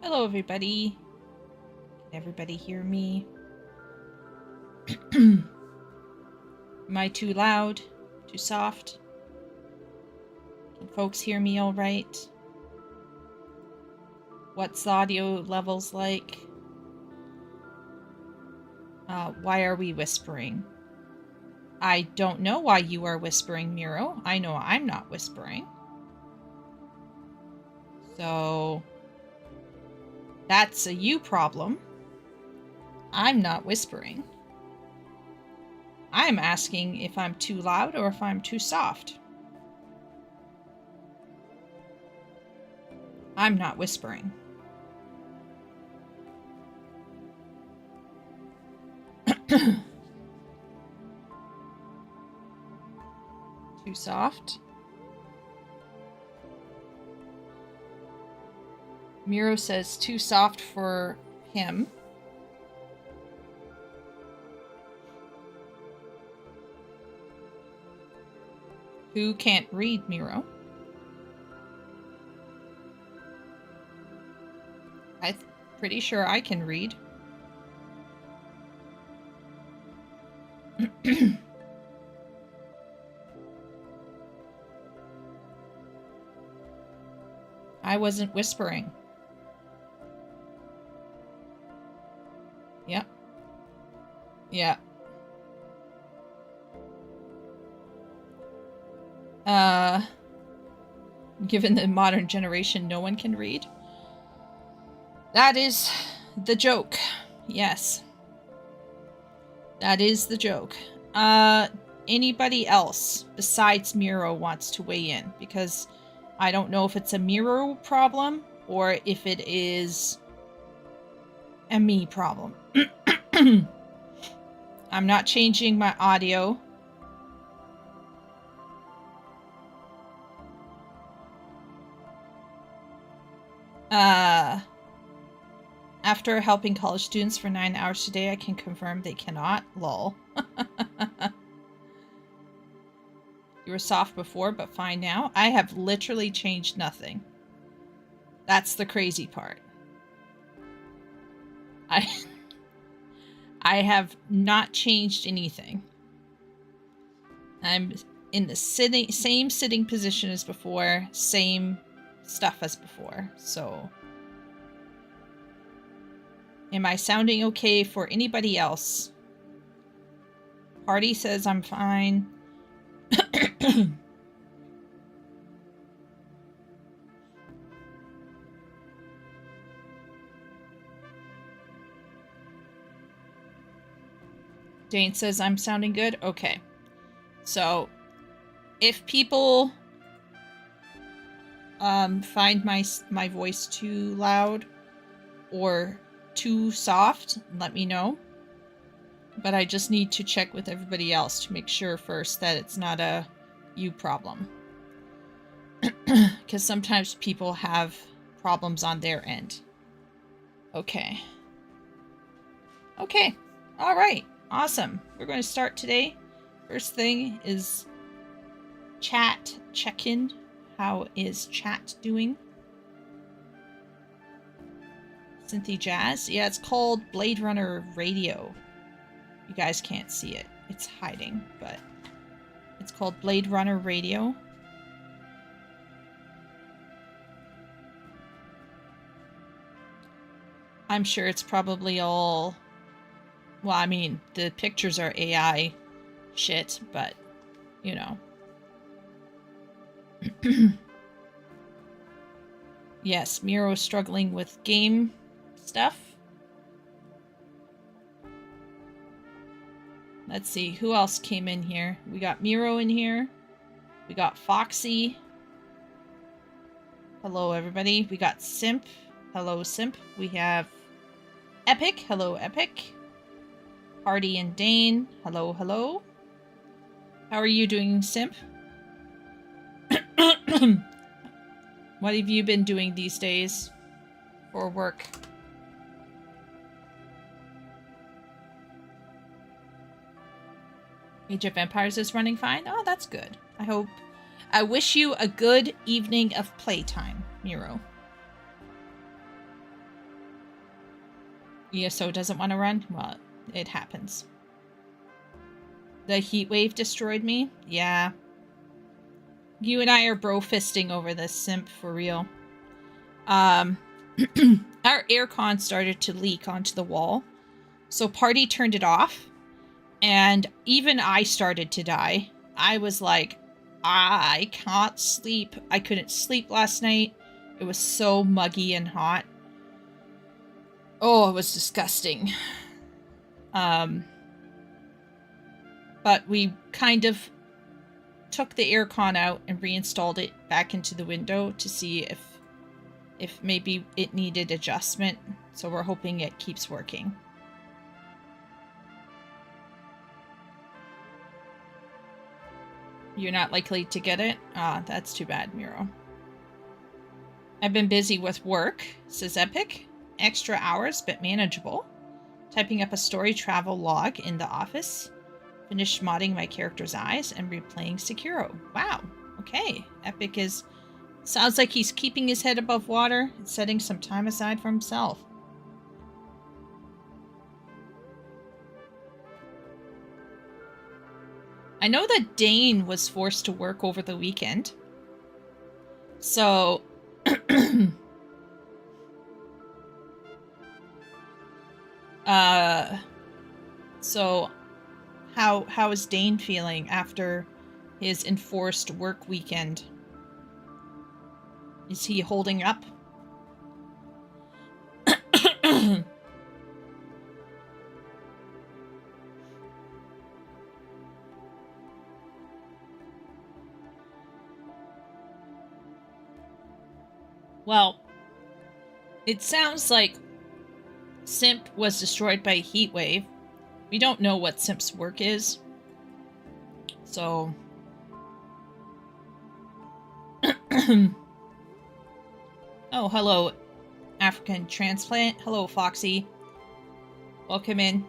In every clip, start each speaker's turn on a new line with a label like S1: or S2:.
S1: Hello, everybody. Can everybody hear me? Am I too loud? Too soft? Can folks hear me all right? What's the audio levels like? Why are we whispering? I don't know why you are whispering, Miro. I know I'm not whispering. So that's a you problem. I'm not whispering. I'm asking if I'm too loud or if I'm too soft. I'm not whispering. Too soft? Miro says too soft for him. Who can't read, Miro? I'm pretty sure I can read. I wasn't whispering. Yep. Yeah. Given the modern generation, no one can read. That is the joke. Yes. That is the joke. Anybody else besides Miro wants to weigh in? Because I don't know if it's a Miro problem or if it is a me problem. I'm not changing my audio. After helping college students for 9 hours today, I can confirm they cannot. Lol. You were soft before, but fine now. I have literally changed nothing. That's the crazy part. I have not changed anything. I'm in the same sitting position as before, same stuff as before, so... Am I sounding okay for anybody else? Party says I'm fine. Dane says I'm sounding good. Okay. So, if people find my voice too loud or too soft, let me know. But I just need to check with everybody else to make sure first that it's not a you problem. Because sometimes people have problems on their end. Okay. Okay. All right. Awesome. We're going to start today. First thing is chat check-in. How is chat doing? Cynthia Jazz. Yeah, it's called Blade Runner Radio. You guys can't see it. It's hiding, but it's called Blade Runner Radio. I'm sure it's probably all... Well, I mean, the pictures are AI shit, but, you know. Yes, Miro is struggling with game stuff. Let's see, who else came in here? We got Miro in here. We got Foxy. Hello, everybody. We got Simp. Hello, Simp. We have Epic. Hello, Epic. Hardy and Dane. Hello, hello. How are you doing, Simp? What have you been doing these days for work? Age of Empires is running fine. Oh, that's good. I wish you a good evening of playtime, Miro. ESO doesn't want to run? Well, it happens. The heat wave destroyed me? Yeah. You and I are bro-fisting over this, simp, for real. Our aircon started to leak onto the wall. So Party turned it off. And even I started to die. I was like, I can't sleep. I couldn't sleep last night. It was so muggy and hot. Oh, it was disgusting. But we kind of took the aircon out and reinstalled it back into the window to see if maybe it needed adjustment. So we're hoping it keeps working. You're not likely to get it? Ah, that's too bad, Miro. I've been busy with work, says Epic. Extra hours, but manageable. Typing up a story travel log in the office. Finished modding my character's eyes and replaying Sekiro. Wow. Okay. Epic is... Sounds like he's keeping his head above water and setting some time aside for himself. I know that Dane was forced to work over the weekend. So... so how is Dane feeling after his enforced work weekend? Is he holding up? Well, it sounds like Simp was destroyed by a heat wave. We don't know what Simp's work is. So... Oh, hello, African transplant. Hello, Foxy. Welcome in.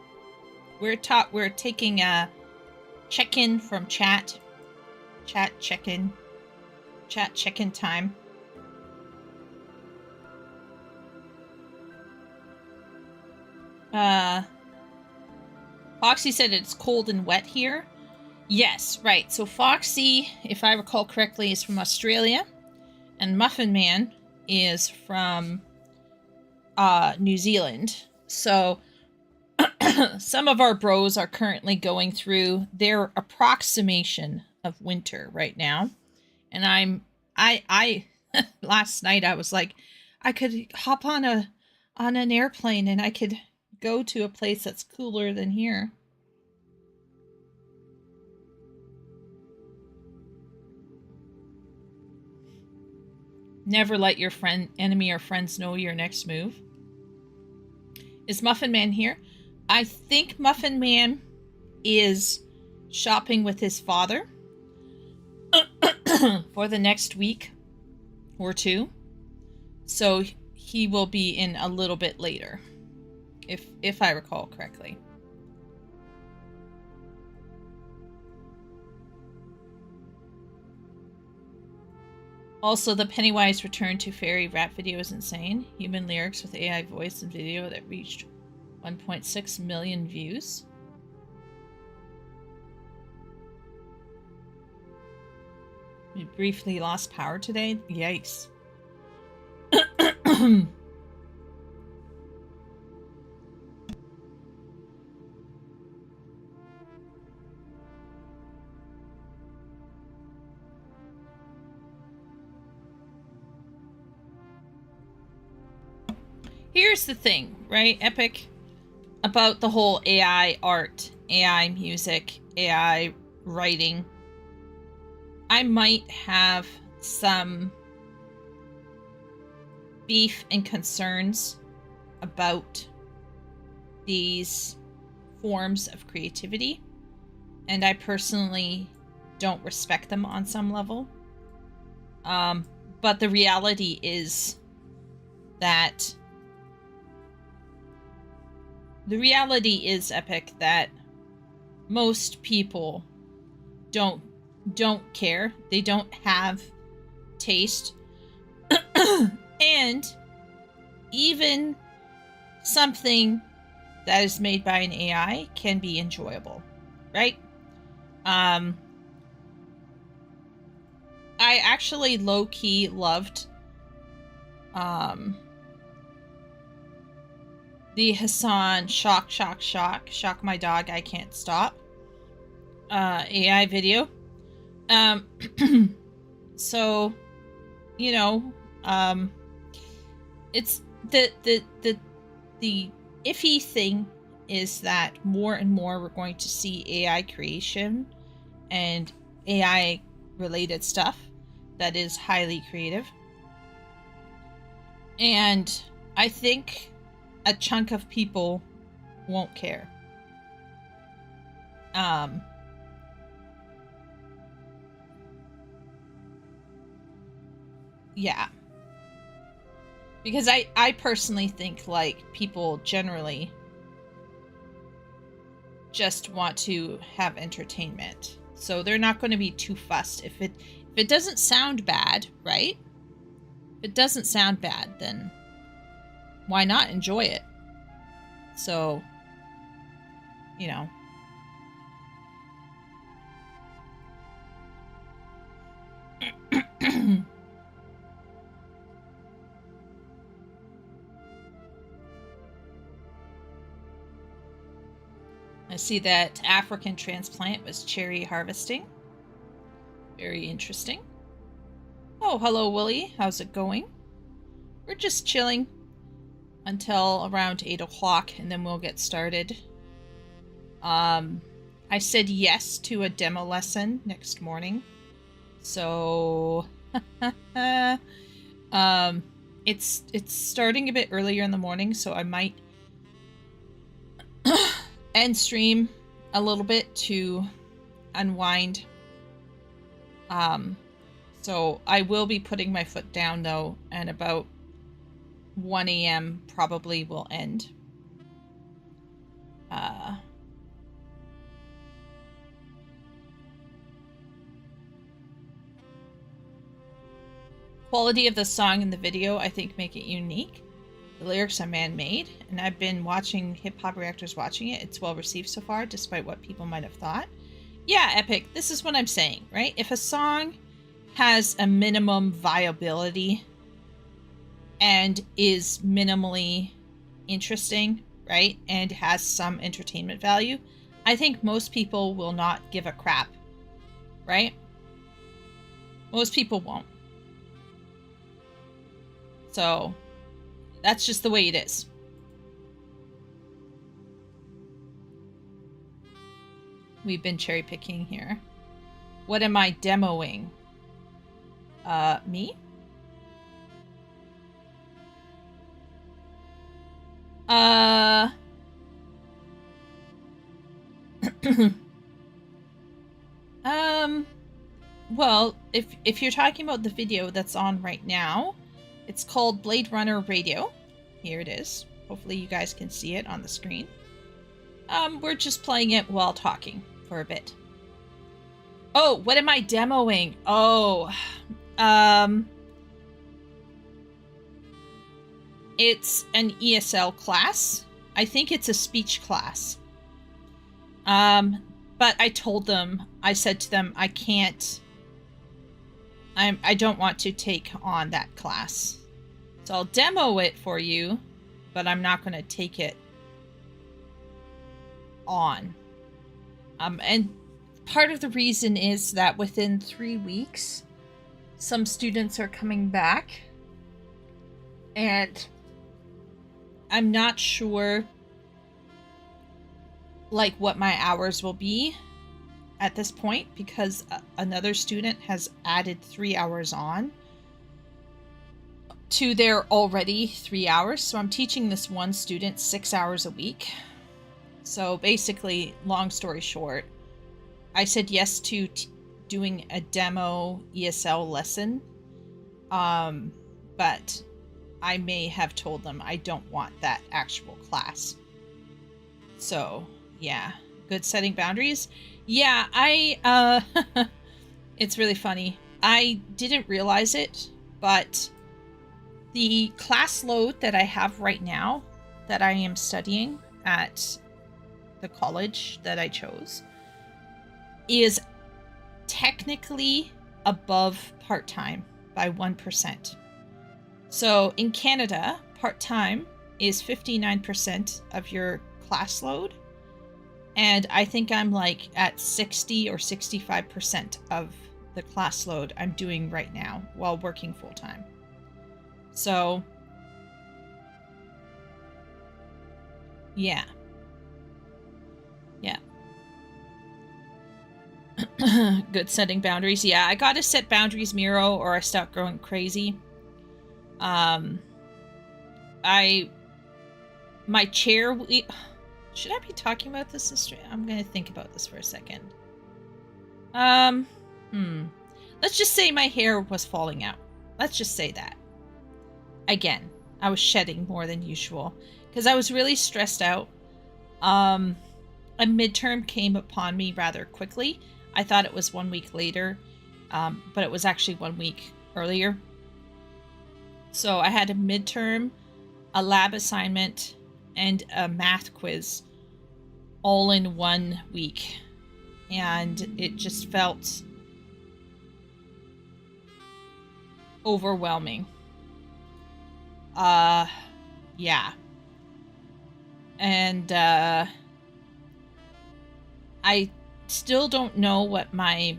S1: We're taking a check-in from chat. Chat check-in. Chat check-in time. Foxy said it's cold and wet here. Yes, right. So Foxy, if I recall correctly, is from Australia. And Muffin Man is from New Zealand. So some of our bros are currently going through their approximation of winter right now. And I last night I was like, I could hop on an airplane and I could go to a place that's cooler than here. Never let your enemy or friends know your next move. Is Muffin Man here? I think Muffin Man is shopping with his father for the next week or two. So he will be in a little bit later, if I recall correctly. Also, the Pennywise return to fairy rap video is insane. Human lyrics with AI voice and video that reached 1.6 million views. We briefly lost power today. Yikes. Here's the thing, right, Epic? About the whole AI art, AI music, AI writing. I might have some beef and concerns about these forms of creativity. And I personally don't respect them on some level. But the reality is that... The reality is, Epic, that most people don't care. They don't have taste. And even something that is made by an AI can be enjoyable, right? I actually low-key loved the Hasan shock my dog I can't stop AI video. So, you know, it's the iffy thing is that more and more we're going to see AI creation and AI related stuff that is highly creative. And I think a chunk of people won't care. Yeah. Because I personally think, like, people generally just want to have entertainment. So they're not going to be too fussed. If it doesn't sound bad, right? If it doesn't sound bad, then why not enjoy it? So, you know. I see that African transplant was cherry harvesting. Very interesting. Oh, hello, Willie. How's it going? We're just chilling until around 8 o'clock, and then we'll get started. I said yes to a demo lesson next morning. So, it's starting a bit earlier in the morning, so I might end stream a little bit to unwind. So I will be putting my foot down though, and about 1 a.m. probably will end. Quality of the song and the video, I think, make it unique. The lyrics are man-made, and I've been watching Hip Hop Reactors watching it. It's well received so far, despite what people might have thought. Yeah, Epic, this is what I'm saying, right? If a song has a minimum viability and is minimally interesting, right, and has some entertainment value, I think most people will not give a crap, right? Most people won't. So that's just the way it is. We've been cherry picking here. What am I demoing? Me? Well, if you're talking about the video that's on right now, it's called Blade Runner Radio. Here it is. Hopefully you guys can see it on the screen. We're just playing it while talking for a bit. Oh, what am I demoing? Oh, it's an ESL class. I think it's a speech class. But I told them, I said to them, I can't, I don't want to take on that class. So I'll demo it for you, but I'm not going to take it on. And part of the reason is that within 3 weeks, some students are coming back, and I'm not sure like what my hours will be at this point, because another student has added 3 hours on to their already 3 hours. So I'm teaching this one student 6 hours a week. So basically, long story short, I said yes to doing a demo ESL lesson, but I may have told them I don't want that actual class. So yeah, good setting boundaries. Yeah, it's really funny. I didn't realize it, but the class load that I have right now that I am studying at the college that I chose is technically above part-time by 1%. So in Canada, part-time is 59% of your class load. And I think I'm like at 60 or 65% of the class load I'm doing right now while working full-time. So, yeah. Yeah. Good setting boundaries. Yeah, I gotta set boundaries, Miro, or I start going crazy. My chair, should I be talking about this? I'm gonna think about this for a second. Let's just say my hair was falling out. Let's just say that. Again, I was shedding more than usual because I was really stressed out. A midterm came upon me rather quickly. I thought it was 1 week later, but it was actually 1 week earlier. So I had a midterm, a lab assignment, and a math quiz all in 1 week. And it just felt overwhelming. Yeah. And, I still don't know what my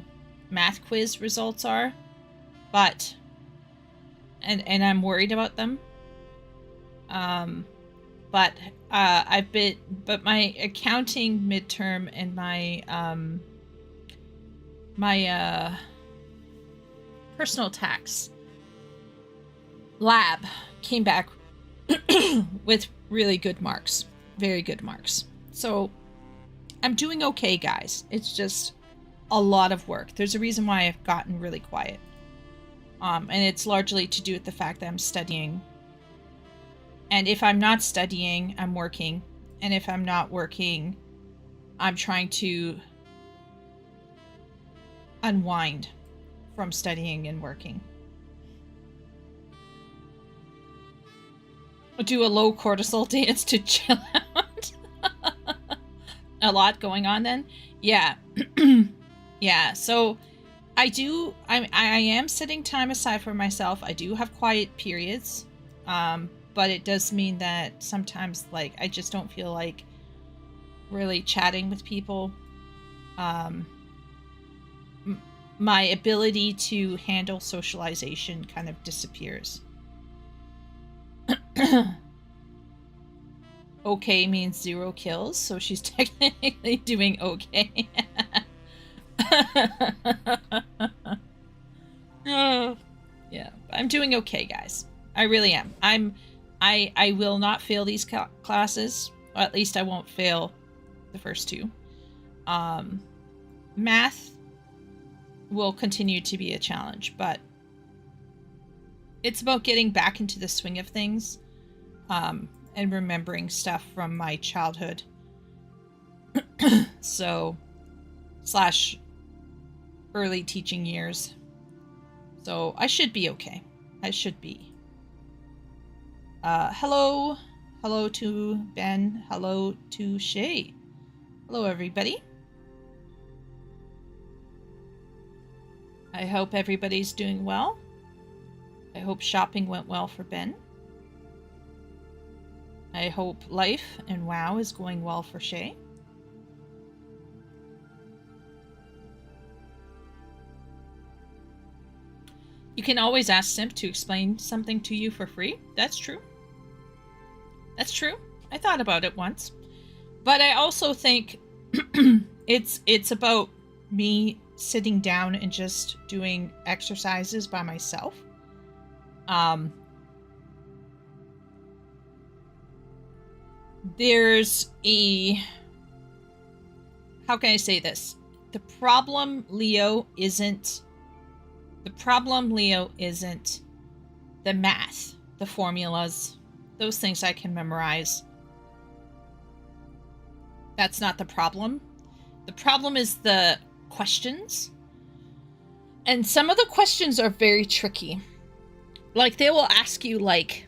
S1: math quiz results are, but, and I'm worried about them. But my accounting midterm and my personal tax lab came back with really good marks, very good marks. So I'm doing okay, guys. It's just a lot of work. There's a reason why I've gotten really quiet. And it's largely to do with the fact that I'm studying. And if I'm not studying, I'm working. And if I'm not working, I'm trying to unwind from studying and working. Do a low cortisol dance to chill out. A lot going on then. Yeah. Yeah. So I am setting time aside for myself. I do have quiet periods. But it does mean that sometimes, like, I just don't feel like really chatting with people. My ability to handle socialization kind of disappears. Okay means 0 kills, so she's technically doing okay. Oh, yeah, I'm doing okay, guys. I really am. I will not fail these classes. Or at least I won't fail the first 2. Math will continue to be a challenge, but it's about getting back into the swing of things, and remembering stuff from my childhood. So, / early teaching years. So I should be okay. I should be. Hello to Ben. Hello to Shay. Hello, everybody. I hope everybody's doing well. I hope shopping went well for Ben. I hope life and WoW is going well for Shay. You can always ask Simp to explain something to you for free. That's true. That's true. I thought about it once. But I also think it's about me sitting down and just doing exercises by myself. There's a... How can I say this? The problem, Leo, isn't the math, the formulas, those things I can memorize. That's not the problem. The problem is the questions. And some of the questions are very tricky. Like, they will ask you, like,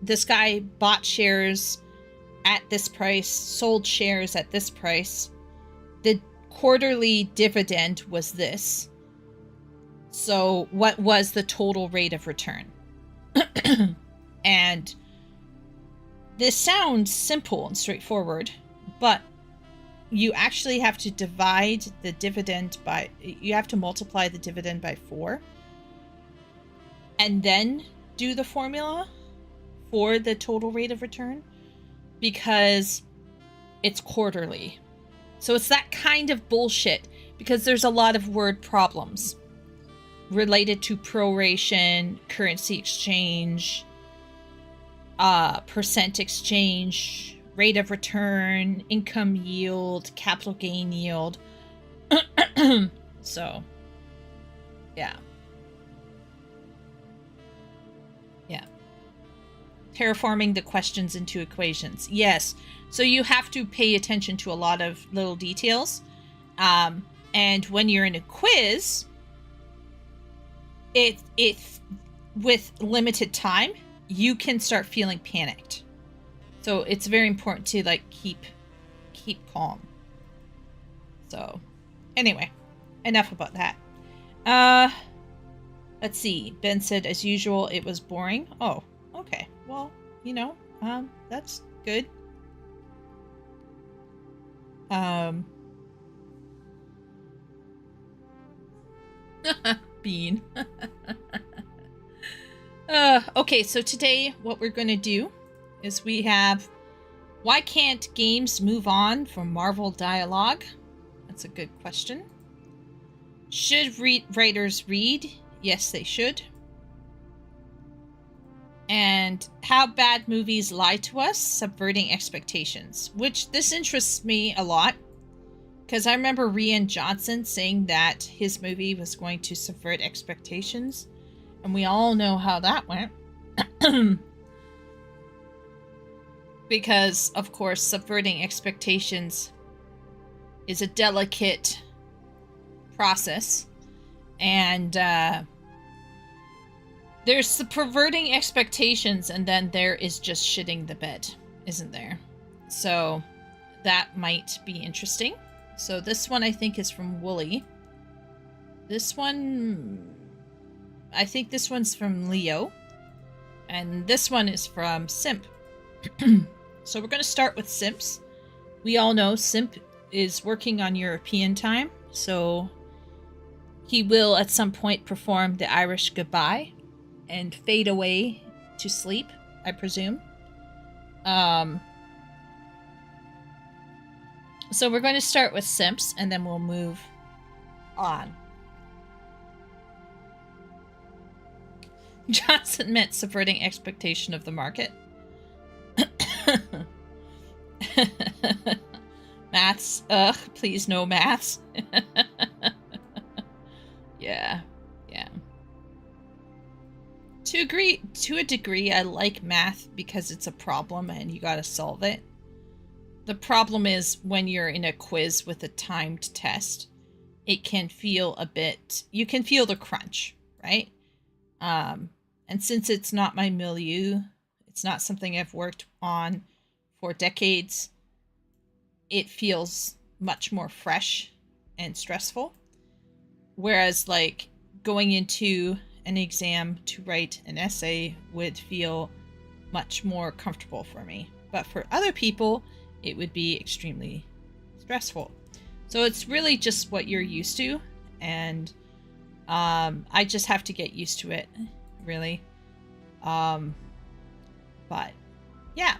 S1: this guy bought shares at this price, sold shares at this price. The quarterly dividend was this. So what was the total rate of return? And this sounds simple and straightforward, but you actually have to divide the dividend by, you have to multiply the dividend by 4 and then do the formula for the total rate of return, because it's quarterly. So it's that kind of bullshit, because there's a lot of word problems related to proration, currency exchange, percent exchange, rate of return, income yield, capital gain yield. So, yeah. Yeah. Terraforming the questions into equations. Yes. So you have to pay attention to a lot of little details. And when you're in a quiz, it with limited time, you can start feeling panicked. So it's very important to like keep calm. So anyway, enough about that. Let's see. Ben said, as usual, it was boring. Oh, okay. Well, you know, that's good. Bean. Okay, so today what we're going to do is we have, why can't games move on from Marvel dialogue? That's a good question. Should writers read? Yes, they should. And how bad movies lie to us, subverting expectations, which this interests me a lot, because I remember Rian Johnson saying that his movie was going to subvert expectations, and we all know how that went. Because, of course, subverting expectations is a delicate process, and there's the perverting expectations, and then there is just shitting the bed, isn't there? So that might be interesting. So this one I think is from Wooly. This one, I think this one's from Leo. And this one is from Simp. So we're going to start with Simps. We all know Simp is working on European time, so he will at some point perform the Irish goodbye and fade away to sleep, I presume. So we're going to start with Simps, and then we'll move on. Johnson meant subverting expectation of the market. Maths. Ugh, please no maths. Yeah. To a degree, I like math because it's a problem and you gotta solve it. The problem is when you're in a quiz with a timed test, it can feel a bit, you can feel the crunch, right? And since it's not my milieu, it's not something I've worked on for decades, it feels much more fresh and stressful. Whereas like going into an exam to write an essay would feel much more comfortable for me. But for other people, it would be extremely stressful. So it's really just what you're used to, and I just have to get used to it, really. But yeah,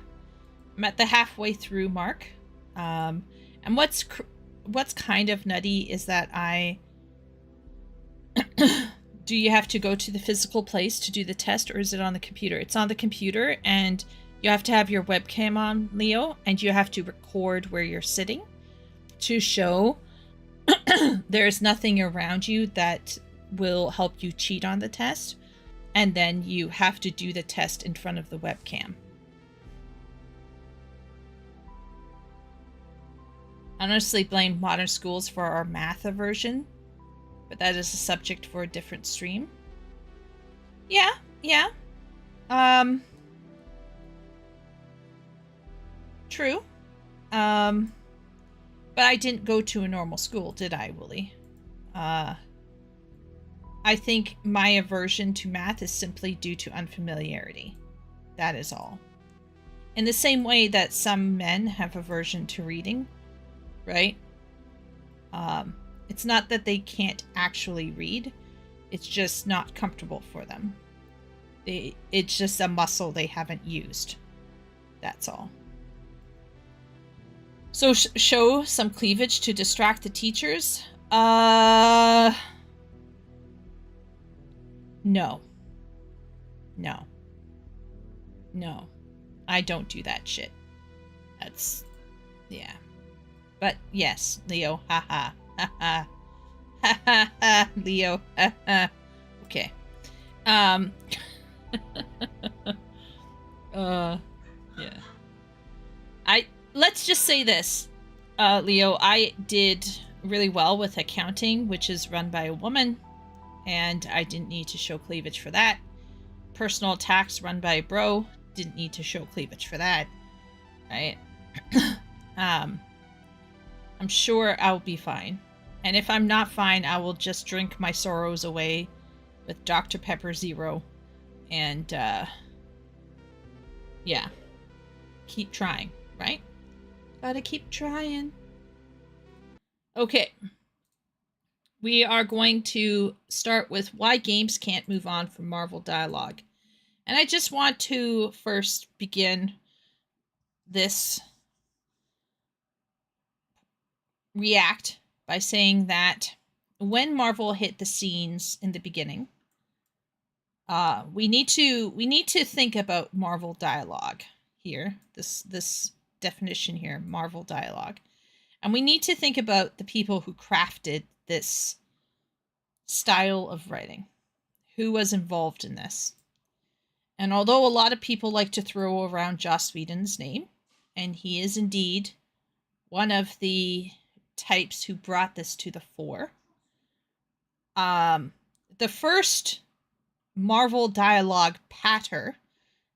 S1: I'm at the halfway through mark. And what's kind of nutty is that do you have to go to the physical place to do the test, or is it on the computer? It's on the computer, and you have to have your webcam on, Leo, and you have to record where you're sitting to show there's nothing around you that will help you cheat on the test. And then you have to do the test in front of the webcam. I honestly blame modern schools for our math aversion, but that is a subject for a different stream. Yeah. True. But I didn't go to a normal school, did I, Wooly? I think my aversion to math is simply due to unfamiliarity. That is all. In the same way that some men have aversion to reading, right? It's not that they can't actually read. It's just not comfortable for them. It's just a muscle they haven't used. That's all. So show some cleavage to distract the teachers? No. No. No. I don't do that shit. That's... yeah. But yes, Leo, haha. Haha. Ha ha ha, Leo, haha. Okay. Yeah. Let's just say this, Leo, I did really well with accounting, which is run by a woman, and I didn't need to show cleavage for that. Personal tax run by a bro, didn't need to show cleavage for that, right? I'm sure I'll be fine. And if I'm not fine, I will just drink my sorrows away with Dr. Pepper Zero. And, yeah. Keep trying, right? Gotta keep trying. Okay. We are going to start with why games can't move on from Marvel dialogue. And I just want to first begin this react by saying that when Marvel hit the scenes in the beginning, we need to think about Marvel dialogue here. This definition here, Marvel dialogue. And we need to think about the people who crafted this style of writing, who was involved in this. And although a lot of people like to throw around Joss Whedon's name, and he is indeed one of the types who brought this to the fore, the first Marvel dialogue patter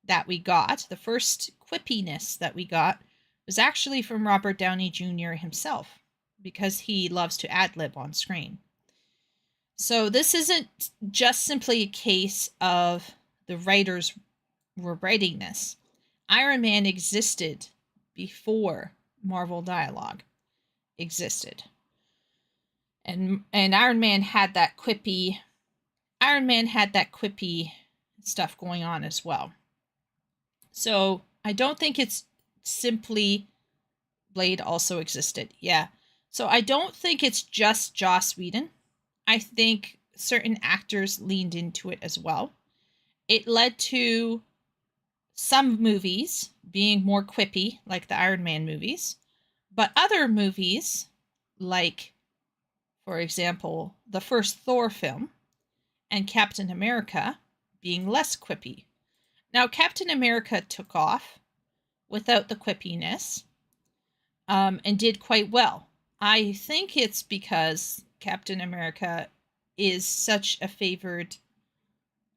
S1: that we got, the first quippiness that we got, was actually from Robert Downey Jr. himself, because he loves to ad-lib on screen. So this isn't just simply a case of the writers were writing this. Iron Man existed before Marvel dialogue existed. And Iron Man had that quippy stuff going on as well. So I don't think it's simply Blade also existed. Yeah. So I don't think it's just Joss Whedon. I think certain actors leaned into it as well. It led to some movies being more quippy, like the Iron Man movies, but other movies, like, for example, the first Thor film and Captain America, being less quippy. Now, Captain America took off without the quippiness, and did quite well. I think it's because Captain America is such a favored,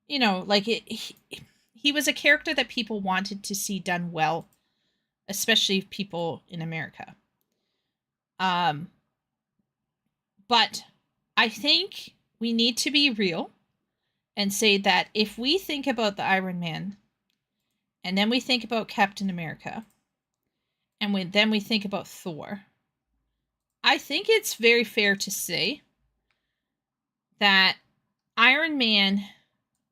S1: like he was a character that people wanted to see done well, especially people in America. But I think we need to be real and say that if we think about the Iron Man, and then we think about Captain America, and then we think about Thor, I think it's very fair to say that Iron Man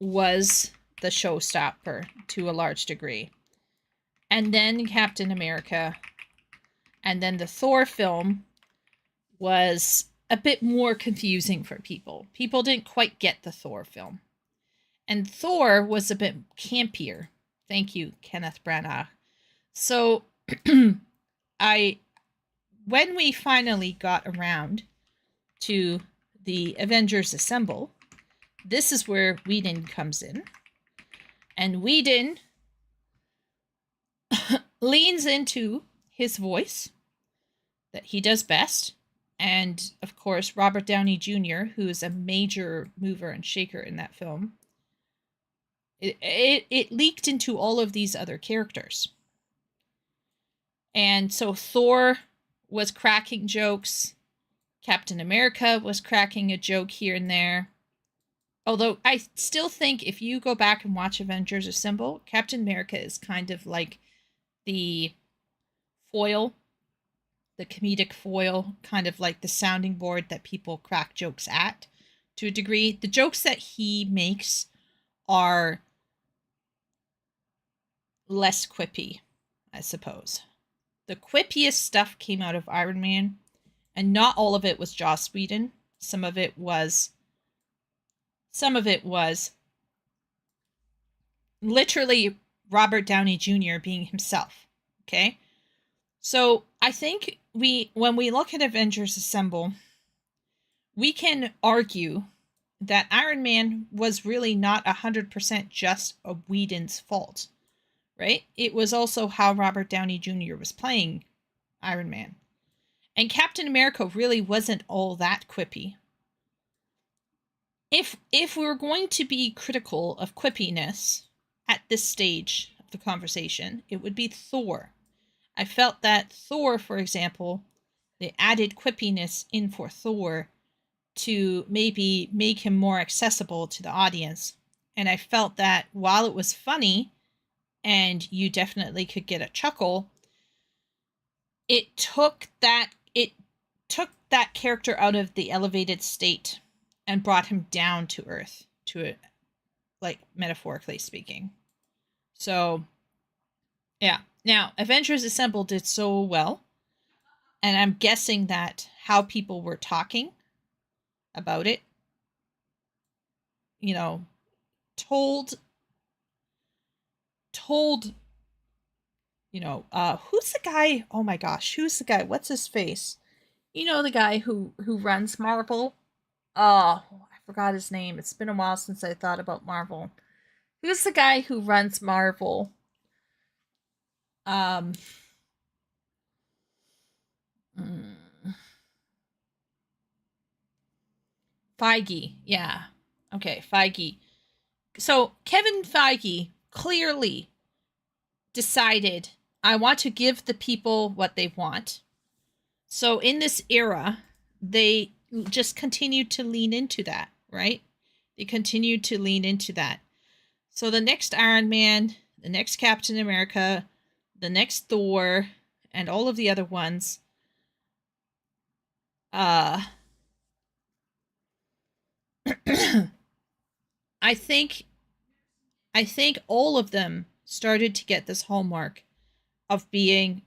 S1: was the showstopper to a large degree. And then Captain America, and then the Thor film was a bit more confusing for people. People didn't quite get the Thor film. And Thor was a bit campier. Thank you, Kenneth Branagh. So when we finally got around to the Avengers Assemble, this is where Whedon comes in. And Whedon leans into his voice that he does best. And, of course, Robert Downey Jr., who is a major mover and shaker in that film, it leaked into all of these other characters. And so Thor was cracking jokes. Captain America was cracking a joke here and there. Although I still think if you go back and watch Avengers Assemble, Captain America is kind of like the foil, the comedic foil, kind of like the sounding board that people crack jokes at to a degree. The jokes that he makes are less quippy, I suppose. The quippiest stuff came out of Iron Man, and not all of it was Joss Whedon. Some of it was literally Robert Downey Jr. being himself. Okay? So I think when we look at Avengers Assemble, we can argue that Iron Man was really not 100% just a Whedon's fault, right? It was also how Robert Downey Jr. was playing Iron Man. And Captain America really wasn't all that quippy. If we were going to be critical of quippiness at this stage of the conversation, it would be Thor. I felt that Thor, for example, they added quippiness in for Thor to maybe make him more accessible to the audience. And I felt that while it was funny, and you definitely could get a chuckle, it took that character out of the elevated state and brought him down to earth, to it, like metaphorically speaking. So, yeah. Now, Avengers Assemble did so well, and I'm guessing that how people were talking about it, you know, told, you know, who's the guy? Oh my gosh, who's the guy? What's his face? You know, the guy who runs Marvel. Oh, I forgot his name. It's been a while since I thought about Marvel. Who's the guy who runs Marvel? Feige. Yeah. Okay, Feige. So Kevin Feige clearly decided, I want to give the people what they want. So in this era, they just continued to lean into that, right? They continued to lean into that. So the next Iron Man, the next Captain America, the next Thor, and all of the other ones, I think all of them started to get this hallmark of being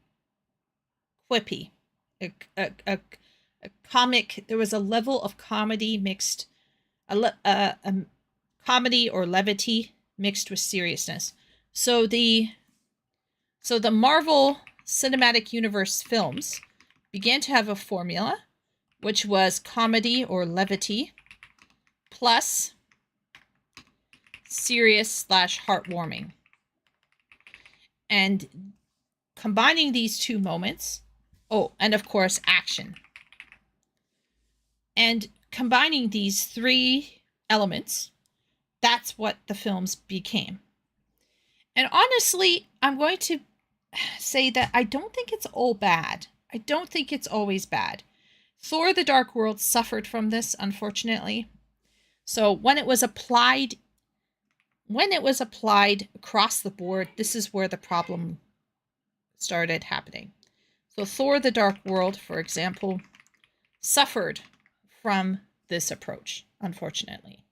S1: quippy. A comic, there was a level of comedy mixed, a comedy or levity mixed with seriousness. So the Marvel Cinematic Universe films began to have a formula, which was comedy or levity plus serious / heartwarming. And combining these two moments, oh, and of course, action. And combining these three elements, that's what the films became. And honestly, I'm going to say that I don't think it's all bad. I don't think it's always bad. Thor: The Dark World suffered from this, unfortunately. So when it was applied across the board, this is where the problem started happening. So Thor: The Dark World, for example, suffered from this approach, unfortunately.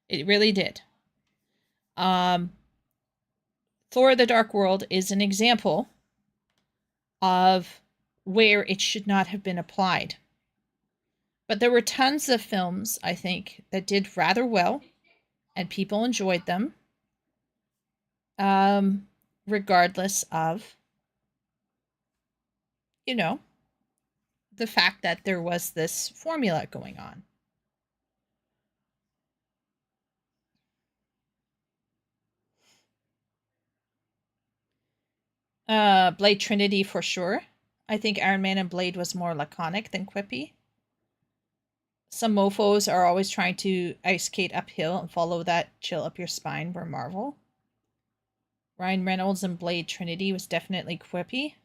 S1: It really did. Thor: The Dark World is an example of where it should not have been applied. But there were tons of films, I think, that did rather well, and people enjoyed them, regardless of, you know, the fact that there was this formula going on. Blade Trinity for sure. I think Iron Man and Blade was more laconic than quippy. Some mofos are always trying to ice skate uphill and follow that chill up your spine were Marvel. Ryan Reynolds and Blade Trinity was definitely quippy.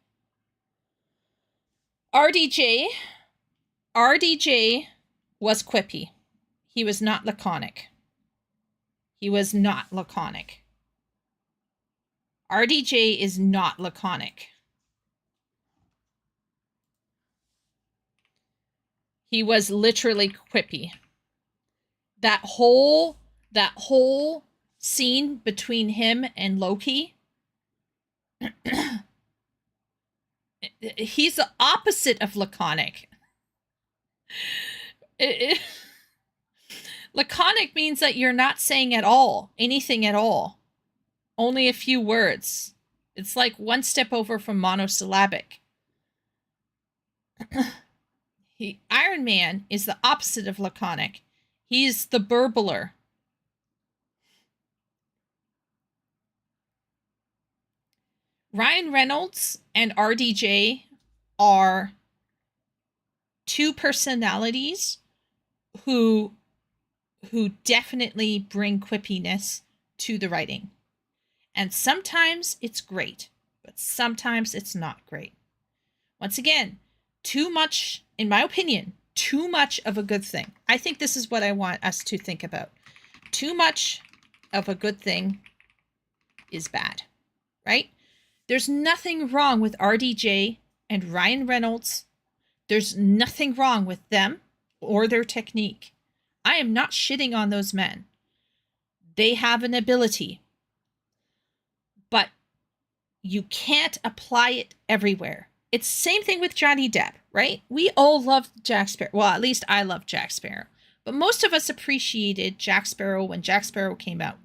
S1: RDJ was quippy. He was not laconic. He was not laconic. RDJ is not laconic. He was literally quippy. That whole scene between him and Loki, he's the opposite of laconic. Laconic means that you're not saying at all, anything at all. Only a few words. It's like one step over from monosyllabic. Iron Man is the opposite of laconic. He's the burbler. Ryan Reynolds and RDJ are two personalities who definitely bring quippiness to the writing. And sometimes it's great, but sometimes it's not great. Once again, too much, in my opinion, too much of a good thing. I think this is what I want us to think about. Too much of a good thing is bad, right? There's nothing wrong with RDJ and Ryan Reynolds. There's nothing wrong with them or their technique. I am not shitting on those men. They have an ability. But you can't apply it everywhere. It's the same thing with Johnny Depp, right? We all love Jack Sparrow. Well, at least I love Jack Sparrow. But most of us appreciated Jack Sparrow when Jack Sparrow came out.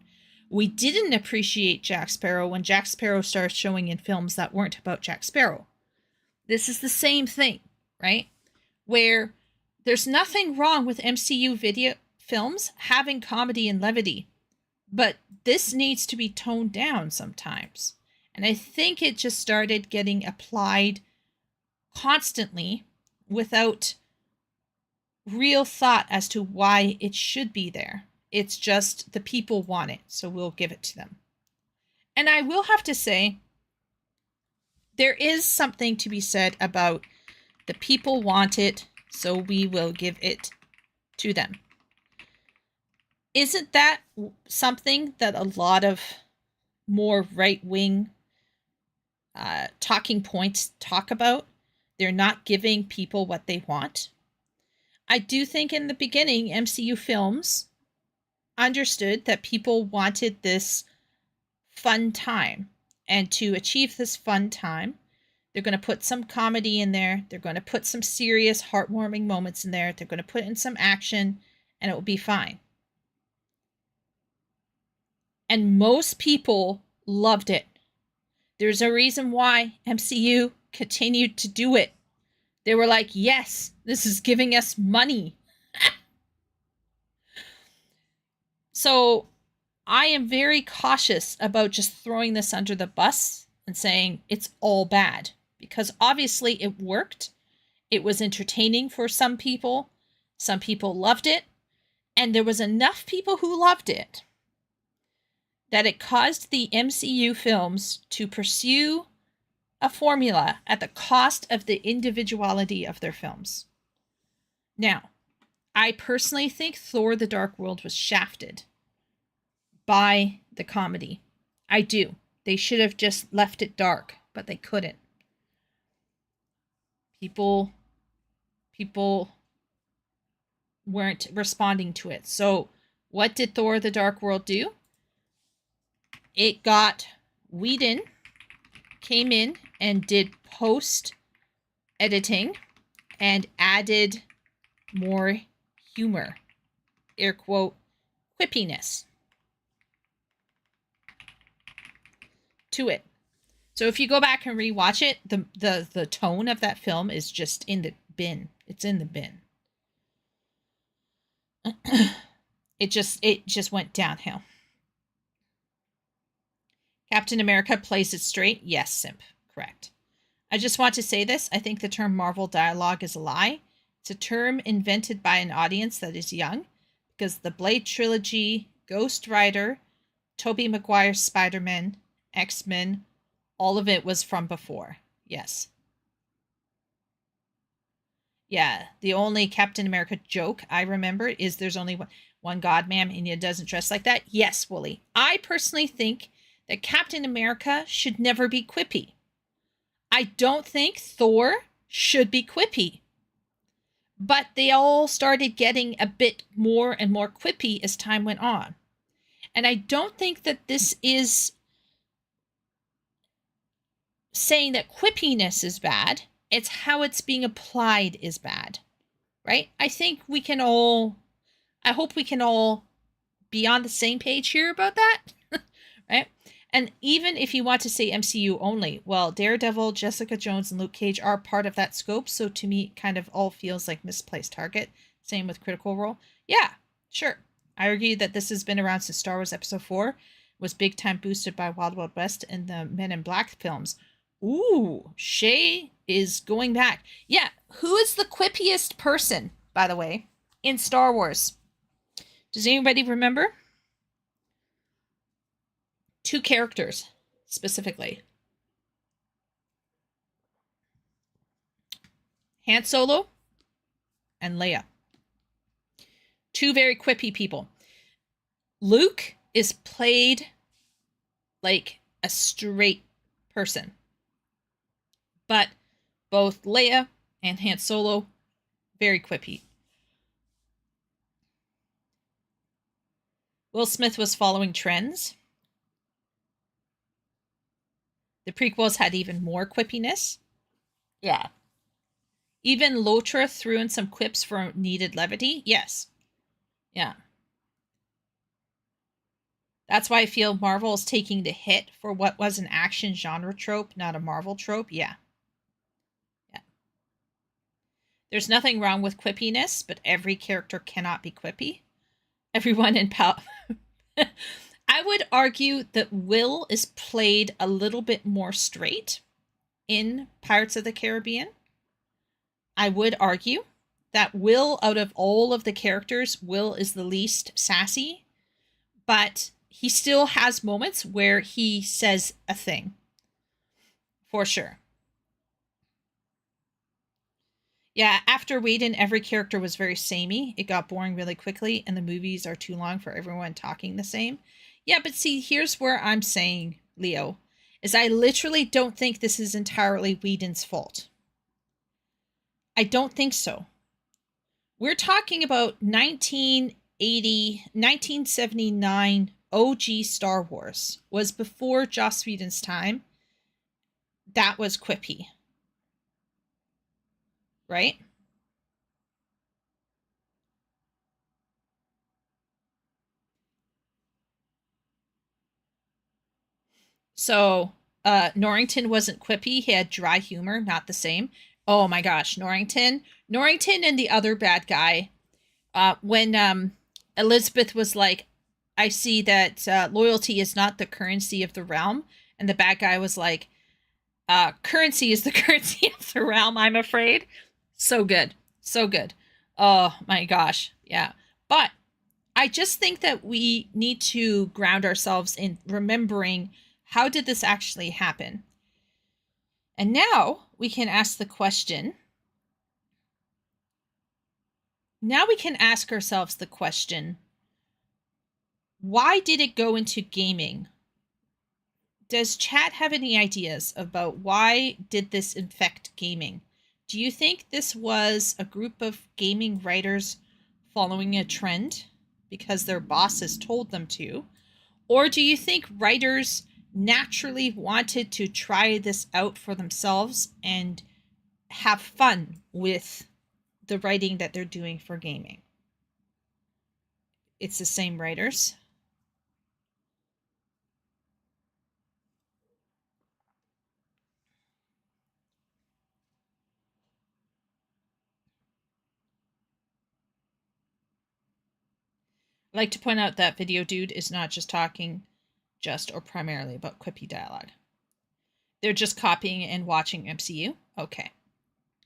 S1: We didn't appreciate Jack Sparrow when Jack Sparrow started showing in films that weren't about Jack Sparrow. This is the same thing, right? Where there's nothing wrong with MCU video films having comedy and levity, but this needs to be toned down sometimes. And I think it just started getting applied constantly without real thought as to why it should be there. It's just the people want it, so we'll give it to them. And I will have to say, there is something to be said about the people want it, so we will give it to them. Isn't that something that a lot of more right-wing talking points talk about? They're not giving people what they want. I do think in the beginning, MCU films understood that people wanted this fun time. And to achieve this fun time, they're going to put some comedy in there. They're going to put some serious, heartwarming moments in there. They're going to put in some action, and it will be fine. And most people loved it. There's a reason why MCU continued to do it. They were like, yes, this is giving us money. So I am very cautious about just throwing this under the bus and saying it's all bad. Because obviously it worked. It was entertaining for some people. Some people loved it. And there was enough people who loved it that it caused the MCU films to pursue a formula at the cost of the individuality of their films. Now, I personally think Thor: The Dark World was shafted by the comedy. I do. They should have just left it dark, but they couldn't. People weren't responding to it. So what did Thor: The Dark World do? It got Whedon came in and did post editing and added more humor, air quote, quippiness to it. So if you go back and rewatch it, the tone of that film is just in the bin. It's in the bin. It just went downhill. Captain America plays it straight. Yes, simp. Correct. I just want to say this. I think the term Marvel dialogue is a lie. It's a term invented by an audience that is young because the Blade trilogy, Ghost Rider, Tobey Maguire's Spider-Man, X-Men, all of it was from before. Yes. Yeah, the only Captain America joke I remember is there's only one God, ma'am, and it doesn't dress like that. Yes, Wooly. I personally think that Captain America should never be quippy. I don't think Thor should be quippy. But they all started getting a bit more and more quippy as time went on. And I don't think that this is saying that quippiness is bad. It's how it's being applied is bad. Right? I think we can all, I hope we can all be on the same page here about that. Right? And even if you want to say MCU only, well, Daredevil, Jessica Jones, and Luke Cage are part of that scope. So to me, it kind of all feels like misplaced target. Same with Critical Role. Yeah, sure. I argue that this has been around since Star Wars Episode 4, was big time boosted by Wild Wild West and the Men in Black films. Ooh, Shay is going back. Yeah, who is the quippiest person, by the way, in Star Wars? Does anybody remember? 2 characters, specifically. Han Solo and Leia. 2 very quippy people. Luke is played like a straight person. But both Leia and Han Solo, very quippy. Will Smith was following trends. The prequels had even more quippiness. Yeah. Even Lotra threw in some quips for needed levity. Yes. Yeah. That's why I feel Marvel is taking the hit for what was an action genre trope, not a Marvel trope. Yeah. Yeah. There's nothing wrong with quippiness, but every character cannot be quippy. Everyone in I would argue that Will is played a little bit more straight in Pirates of the Caribbean. I would argue that Will, out of all of the characters, Will is the least sassy, but he still has moments where he says a thing. For sure. Yeah, after Whedon, every character was very samey. It got boring really quickly, and the movies are too long for everyone talking the same. Yeah, but see, here's where I'm saying, Leo, is I literally don't think this is entirely Whedon's fault. I don't think so. We're talking about 1980, 1979 OG Star Wars was before Joss Whedon's time. That was quippy. Right? So, Norrington wasn't quippy. He had dry humor, not the same. Oh my gosh, Norrington and the other bad guy. When Elizabeth was like, I see that loyalty is not the currency of the realm. And the bad guy was like, currency is the currency of the realm, I'm afraid. So good. So good. Oh my gosh. Yeah. But I just think that we need to ground ourselves in remembering how did this actually happen? And now we can ask the question. Now we can ask ourselves the question, why did it go into gaming? Does chat have any ideas about why did this infect gaming? Do you think this was a group of gaming writers following a trend because their bosses told them to? Or do you think writers naturally wanted to try this out for themselves and have fun with the writing that they're doing for gaming? It's the same writers. I'd like to point out that Video Dude is not just talking just or primarily about quippy dialogue. They're just copying and watching MCU? Okay.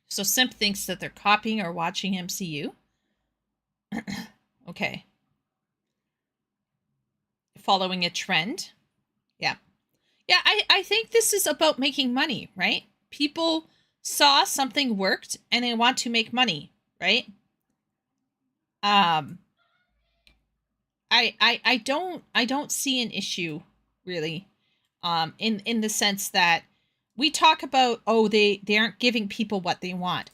S1: So Simp thinks that they're copying or watching MCU? Okay. Following a trend? Yeah. Yeah, I think this is about making money, right? People saw something worked and they want to make money, right? Um, I don't see an issue really, in the sense that we talk about, oh, they aren't giving people what they want.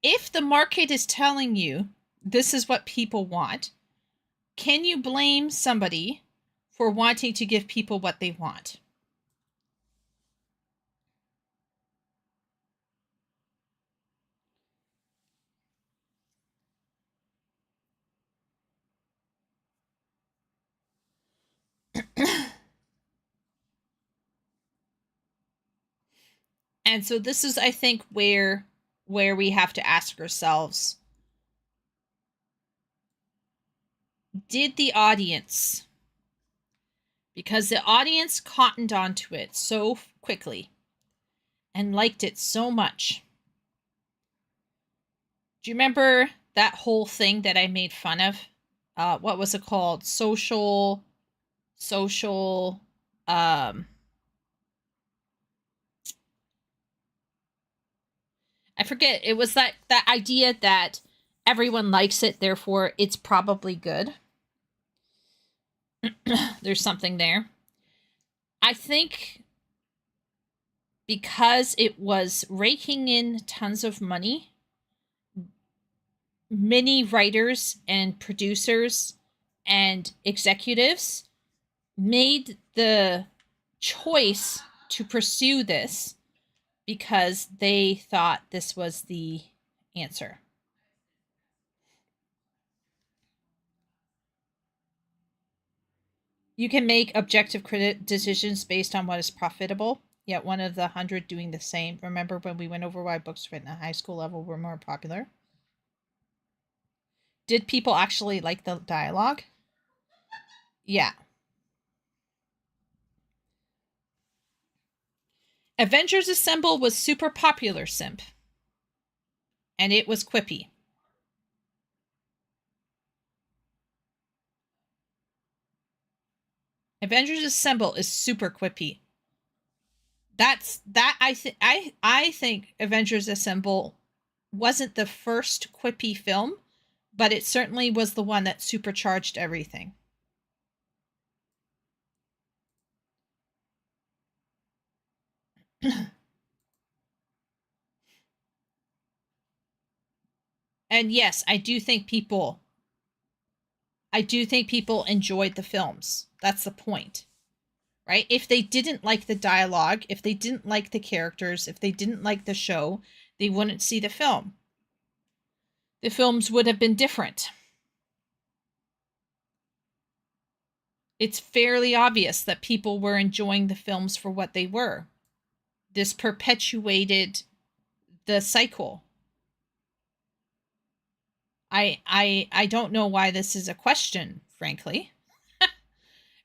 S1: If the market is telling you this is what people want, can you blame somebody for wanting to give people what they want? And so this is, I think, where we have to ask ourselves, did the audience, because the audience cottoned onto it so quickly and liked it so much. Do you remember that whole thing that I made fun of? What was it called? Social, um, I forget. It was that idea that everyone likes it, therefore it's probably good. There's something there. I think because it was raking in tons of money, many writers and producers and executives made the choice to pursue this because they thought this was the answer. You can make objective decisions based on what is profitable, yet one of the 100 doing the same. Remember when we went over why books written at high school level were more popular? Did people actually like the dialogue? Yeah. Avengers Assemble was super popular, Simp. And it was quippy. Avengers Assemble is super quippy. I think Avengers Assemble wasn't the first quippy film, but it certainly was the one that supercharged everything. And yes, I do think people enjoyed the films. That's the point. Right? If they didn't like the dialogue, if they didn't like the characters, if they didn't like the show, they wouldn't see the film. The films would have been different. It's fairly obvious that people were enjoying the films for what they were. This perpetuated the cycle. I don't know why this is a question, frankly.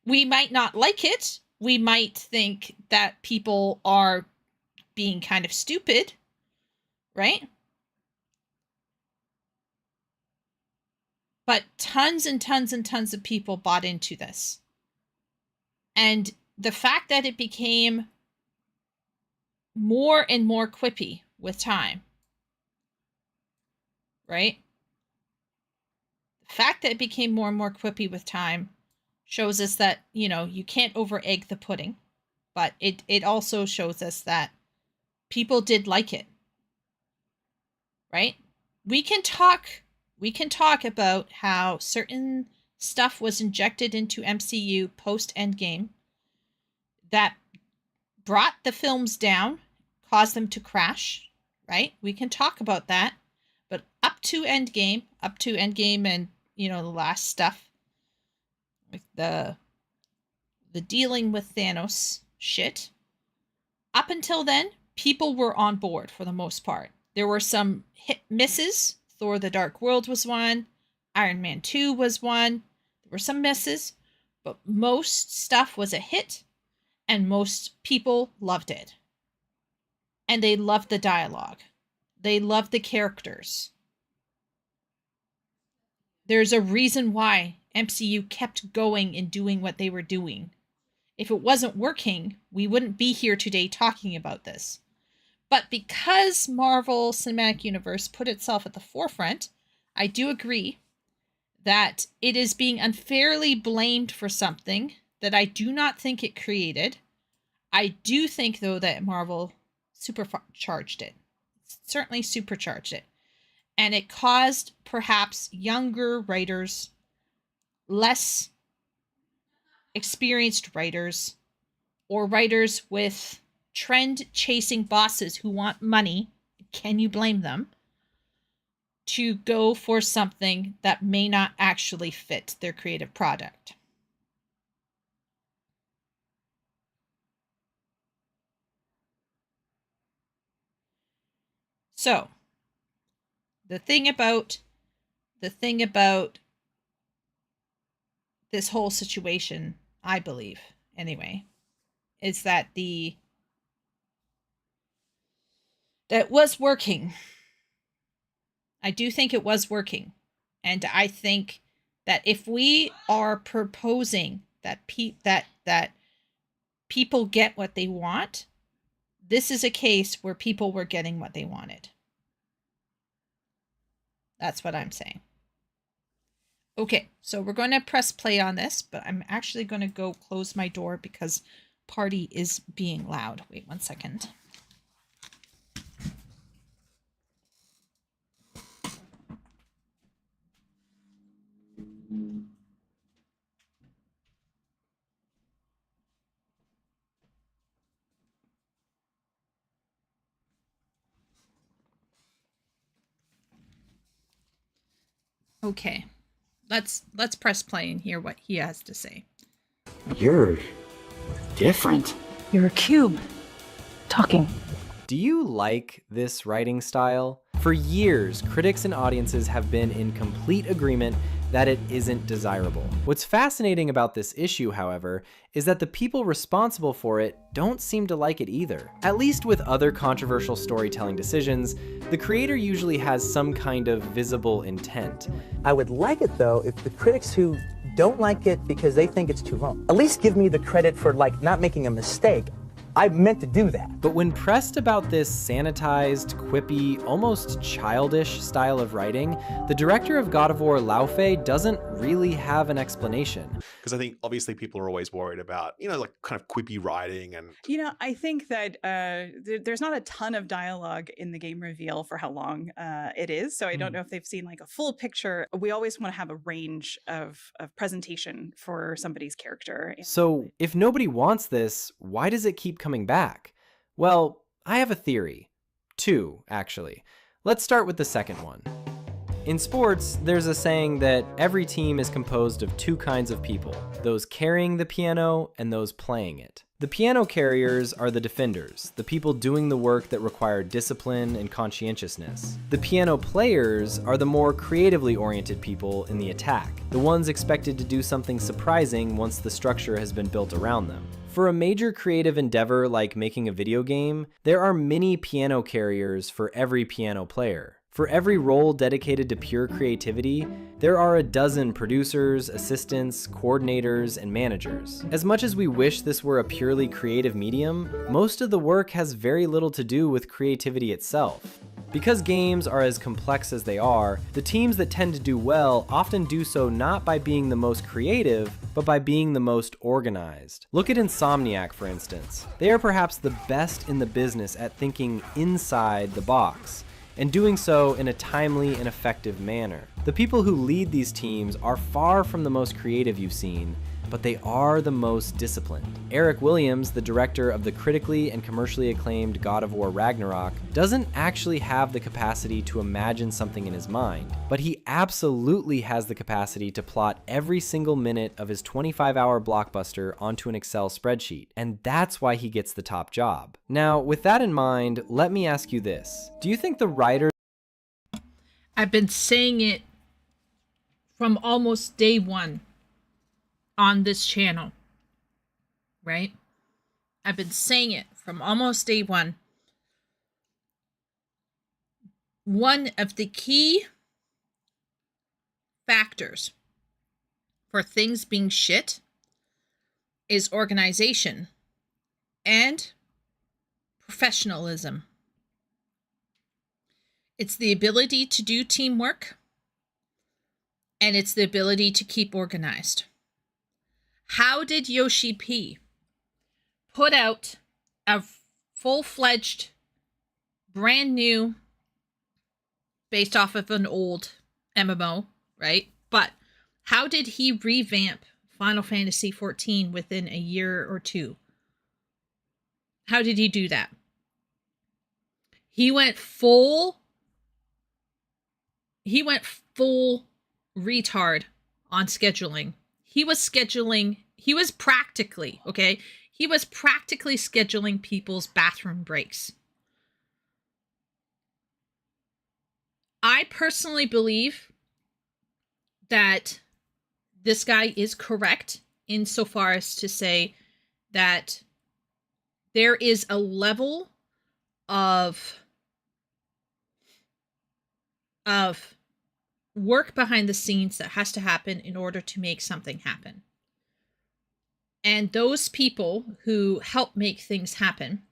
S1: We might not like it. We might think that people are being kind of stupid, right? But tons and tons and tons of people bought into this. And the fact that it became more and more quippy with time, right? The fact that it became more and more quippy with time shows us that, you can't over egg the pudding, but it also shows us that people did like it, right? We can talk about how certain stuff was injected into MCU post Endgame that brought the films down, caused them to crash, right? We can talk about that. But up to Endgame and, the last stuff, like the dealing with Thanos shit, up until then, people were on board for the most part. There were some hit misses. Thor the Dark World was one. Iron Man 2 was one. There were some misses, but most stuff was a hit, and most people loved it. And they loved the dialogue. They loved the characters. There's a reason why MCU kept going and doing what they were doing. If it wasn't working, we wouldn't be here today talking about this. But because Marvel Cinematic Universe put itself at the forefront, I do agree that it is being unfairly blamed for something that I do not think it created. I do think, though, that Marvel supercharged it. Certainly supercharged it. And it caused perhaps younger writers, less experienced writers, or writers with trend-chasing bosses who want money, can you blame them, to go for something that may not actually fit their creative product. So, the thing about this whole situation, I believe, anyway, is that that was working. I do think it was working. And I think that if we are proposing that people get what they want, this is a case where people were getting what they wanted. That's what I'm saying. Okay, so we're going to press play on this, but I'm actually going to go close my door because party is being loud. Wait 1 second. Okay, let's press play and hear what he has to say.
S2: You're different.
S3: You're a cube. Talking.
S4: Do you like this writing style? For years, critics and audiences have been in complete agreement that it isn't desirable. What's fascinating about this issue, however, is that the people responsible for it don't seem to like it either. At least with other controversial storytelling decisions, the creator usually has some kind of visible intent.
S5: I would like it, though, if the critics who don't like it because they think it's too long, at least give me the credit for, like, not making a mistake. I meant to do that.
S4: But when pressed about this sanitized, quippy, almost childish style of writing, the director of God of War, Lao Fei, doesn't really have an explanation.
S6: Because I think obviously people are always worried about, like kind of quippy writing and...
S3: I think that there's not a ton of dialogue in the game reveal for how long it is. So I don't know if they've seen like a full picture. We always want to have a range of presentation for somebody's character.
S4: So if nobody wants this, why does it keep coming back? Well, I have a theory. Two, actually. Let's start with the second one. In sports, there's a saying that every team is composed of two kinds of people, those carrying the piano and those playing it. The piano carriers are the defenders, the people doing the work that require discipline and conscientiousness. The piano players are the more creatively oriented people in the attack, the ones expected to do something surprising once the structure has been built around them. For a major creative endeavor like making a video game, there are many piano carriers for every piano player. For every role dedicated to pure creativity, there are a dozen producers, assistants, coordinators, and managers. As much as we wish this were a purely creative medium, most of the work has very little to do with creativity itself. Because games are as complex as they are, the teams that tend to do well often do so not by being the most creative, but by being the most organized. Look at Insomniac, for instance. They are perhaps the best in the business at thinking inside the box, and doing so in a timely and effective manner. The people who lead these teams are far from the most creative you've seen, but they are the most disciplined. Eric Williams, the director of the critically and commercially acclaimed God of War Ragnarok, doesn't actually have the capacity to imagine something in his mind, but he absolutely has the capacity to plot every single minute of his 25-hour blockbuster onto an Excel spreadsheet, and that's why he gets the top job. Now, with that in mind, let me ask you this. Do you think the writers...
S1: I've been saying it from almost day one on this channel, right? I've been saying it from almost day one. One of the key factors for things being shit is organization and professionalism. It's the ability to do teamwork, and it's the ability to keep organized. How did Yoshi P put out a full-fledged, brand new, based off of an old MMO, right? But how did he revamp Final Fantasy XIV within a year or two? How did he do that? He went full retard on scheduling. He was practically scheduling people's bathroom breaks. I personally believe that this guy is correct insofar as to say that there is a level of work behind the scenes that has to happen in order to make something happen. And those people who help make things happen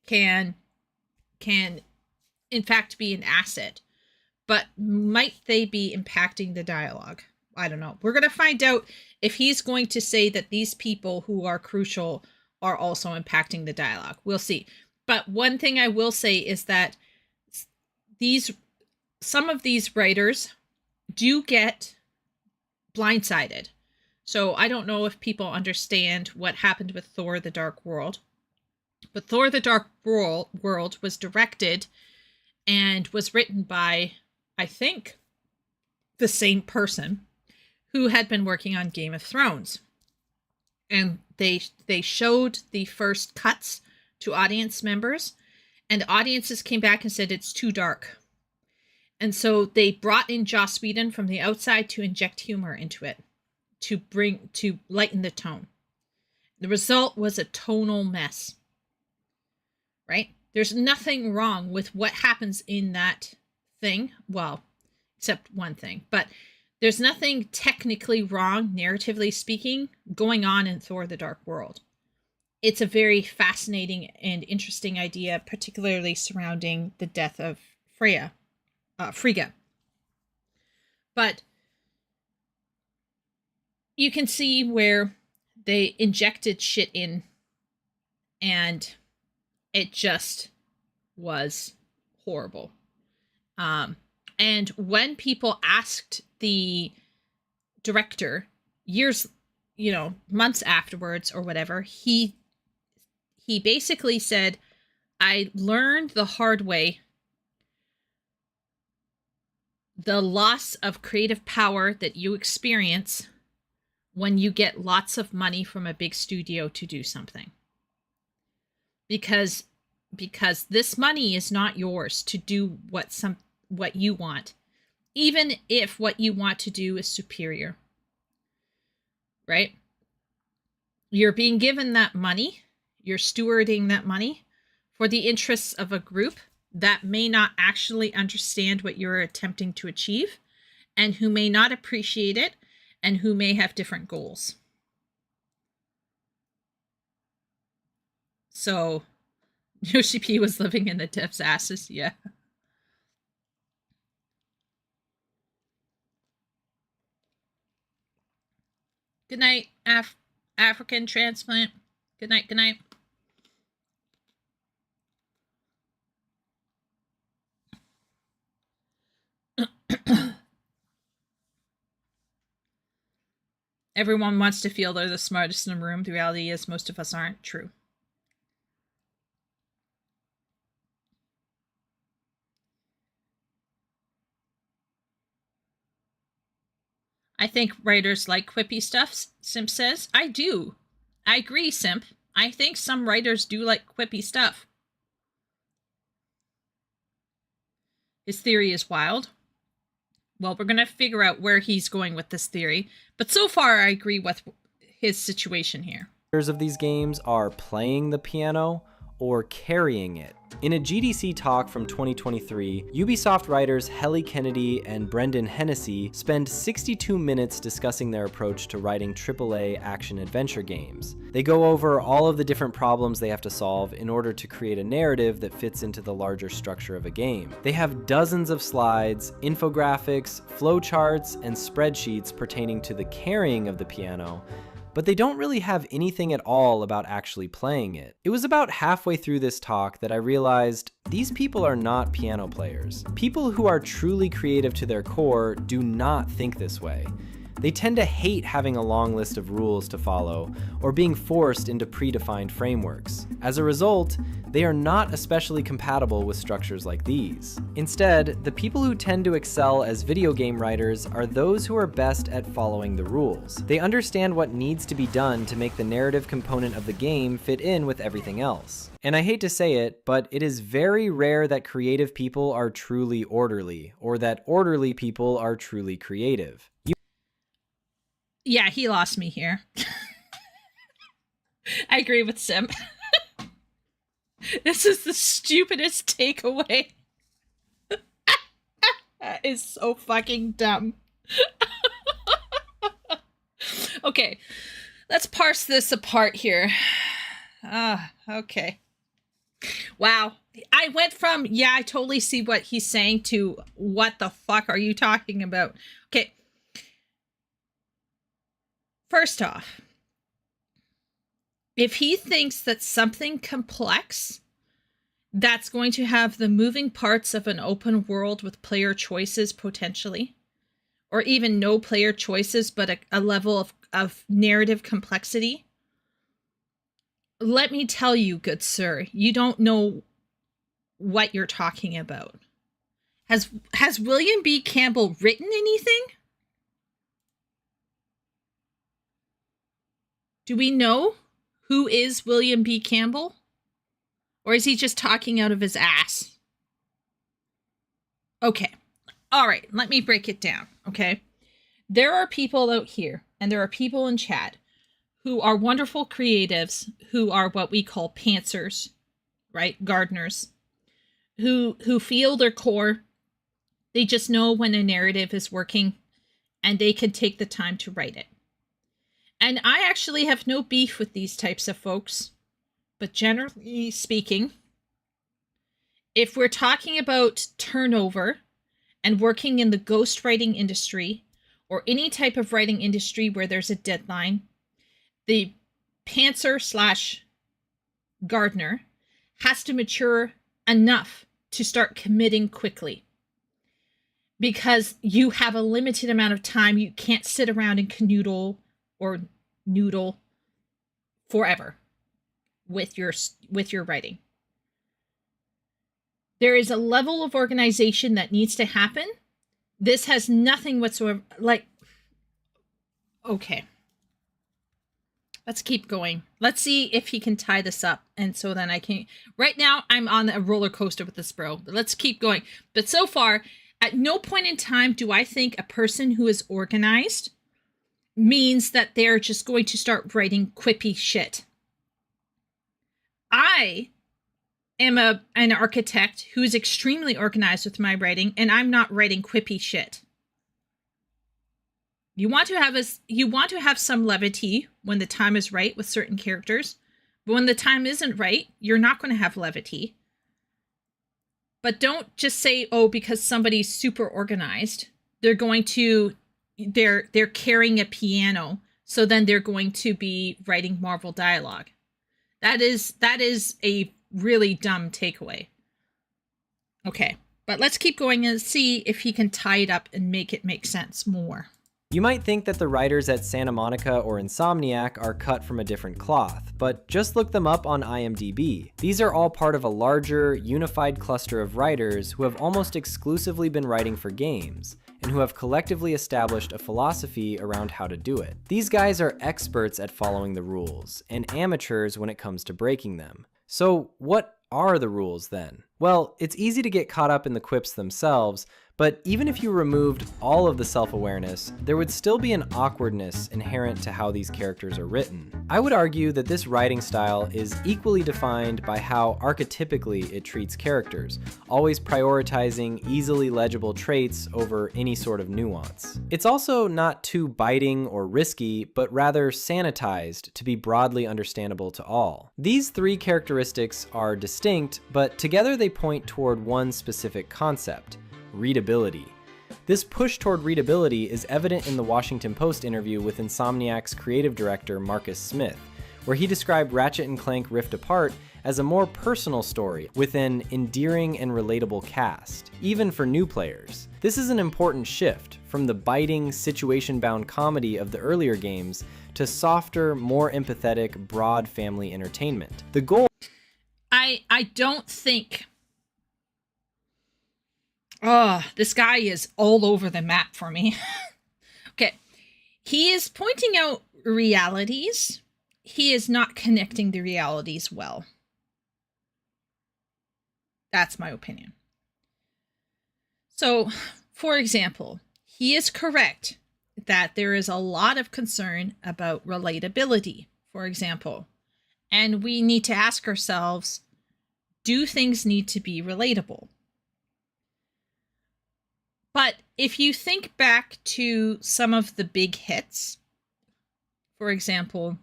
S1: can in fact be an asset. But might they be impacting the dialogue? I don't know. We're going to find out if he's going to say that these people who are crucial are also impacting the dialogue. We'll see. But one thing I will say is that some of these writers do get blindsided. So I don't know if people understand what happened with Thor: The Dark World. But Thor: The Dark World was directed and was written by, I think, the same person who had been working on Game of Thrones. And they showed the first cuts to audience members, and audiences came back and said it's too dark. And so they brought in Joss Whedon from the outside to inject humor into it, to lighten the tone. The result was a tonal mess, right? There's nothing wrong with what happens in that thing. Well, except one thing, but there's nothing technically wrong, narratively speaking, going on in Thor: The Dark World. It's a very fascinating and interesting idea, particularly surrounding the death of Frigga. But you can see where they injected shit in, and it just was horrible. And when people asked the director years, months afterwards or whatever, he basically said, I learned the hard way the loss of creative power that you experience when you get lots of money from a big studio to do something. Because this money is not yours to do what you want, even if what you want to do is superior. Right? You're being given that money, you're stewarding that money for the interests of a group that may not actually understand what you're attempting to achieve, and who may not appreciate it, and who may have different goals. So, Yoshi P was living in the devs' asses, yeah. Good night, African transplant. Good night, good night. Everyone wants to feel they're the smartest in the room. The reality is most of us aren't. True. I think writers like quippy stuff, Simp says. I do. I agree, Simp. I think some writers do like quippy stuff. His theory is wild. Well, we're going to figure out where he's going with this theory. But so far, I agree with his situation here.
S4: Of these games are playing the piano or carrying it In a GDC talk from 2023, Ubisoft writers Helly Kennedy and Brendan Hennessy spend 62 minutes discussing their approach to writing AAA action-adventure games. They go over all of the different problems they have to solve in order to create a narrative that fits into the larger structure of a game. They have dozens of slides, infographics, flowcharts, and spreadsheets pertaining to the carrying of the piano, but they don't really have anything at all about actually playing it. It was about halfway through this talk that I realized these people are not piano players. People who are truly creative to their core do not think this way. They tend to hate having a long list of rules to follow or being forced into predefined frameworks. As a result, they are not especially compatible with structures like these. Instead, the people who tend to excel as video game writers are those who are best at following the rules. They understand what needs to be done to make the narrative component of the game fit in with everything else. And I hate to say it, but it is very rare that creative people are truly orderly, or that orderly people are truly creative.
S1: Yeah, he lost me here. I agree with Sim. This is the stupidest takeaway. That is so fucking dumb. Okay, let's parse this apart here. Okay. Wow. I went from, yeah, I totally see what he's saying to what the fuck are you talking about? Okay. First off, if he thinks that something complex that's going to have the moving parts of an open world with player choices potentially, or even no player choices, but a level of narrative complexity, let me tell you, good sir, you don't know what you're talking about. Has William B. Campbell written anything? Do we know who is William B. Campbell? Or is he just talking out of his ass? Okay. All right. Let me break it down. Okay. There are people out here, and there are people in chat who are wonderful creatives, who are what we call pantsers, right? Gardeners, who feel their core. They just know when a narrative is working, and they can take the time to write it. And I actually have no beef with these types of folks. But generally speaking, if we're talking about turnover and working in the ghostwriting industry or any type of writing industry where there's a deadline, the pantser / gardener has to mature enough to start committing quickly. Because you have a limited amount of time. You can't sit around and canoodle or noodle forever with your writing. There is a level of organization that needs to happen. This has nothing whatsoever, like, okay. Let's keep going. Let's see if he can tie this up. And so then I can, right now I'm on a roller coaster with this bro, but let's keep going. But so far, at no point in time do I think a person who is organized means that they're just going to start writing quippy shit. I am an architect who is extremely organized with my writing, and I'm not writing quippy shit. You want to have some levity when the time is right with certain characters, but when the time isn't right, you're not going to have levity. But don't just say, oh, because somebody's super organized, they're carrying a piano, so then they're going to be writing Marvel dialogue. That is a really dumb takeaway. Okay, but let's keep going and see if he can tie it up and make it make sense more.
S4: You might think that the writers at Santa Monica or Insomniac are cut from a different cloth, but just look them up on IMDb. These are all part of a larger, unified cluster of writers who have almost exclusively been writing for games, and who have collectively established a philosophy around how to do it. These guys are experts at following the rules, and amateurs when it comes to breaking them. So what are the rules then? Well, it's easy to get caught up in the quips themselves, But even if you removed all of the self-awareness, there would still be an awkwardness inherent to how these characters are written. I would argue that this writing style is equally defined by how archetypically it treats characters, always prioritizing easily legible traits over any sort of nuance. It's also not too biting or risky, but rather sanitized to be broadly understandable to all. These three characteristics are distinct, but together they point toward one specific concept: readability. This push toward readability is evident in the Washington Post interview with Insomniac's creative director Marcus Smith, where he described Ratchet & Clank Rift Apart as a more personal story with an endearing and relatable cast, even for new players. This is an important shift from the biting, situation-bound comedy of the earlier games to softer, more empathetic, broad family entertainment. The goal...
S1: I don't think... Oh, this guy is all over the map for me. Okay. He is pointing out realities. He is not connecting the realities well. That's my opinion. So, for example, he is correct that there is a lot of concern about relatability, for example. And we need to ask ourselves, do things need to be relatable? But if you think back to some of the big hits, for example,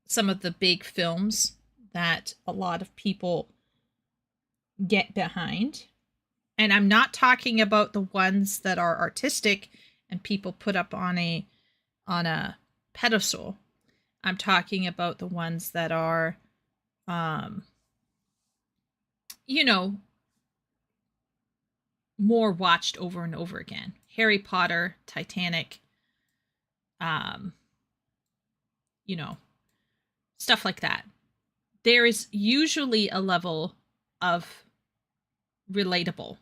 S1: some of the big films that a lot of people get behind, and I'm not talking about the ones that are artistic and people put up on a pedestal. I'm talking about the ones that are, more watched over and over again. Harry Potter, Titanic, stuff like that. There is usually a level of relatable.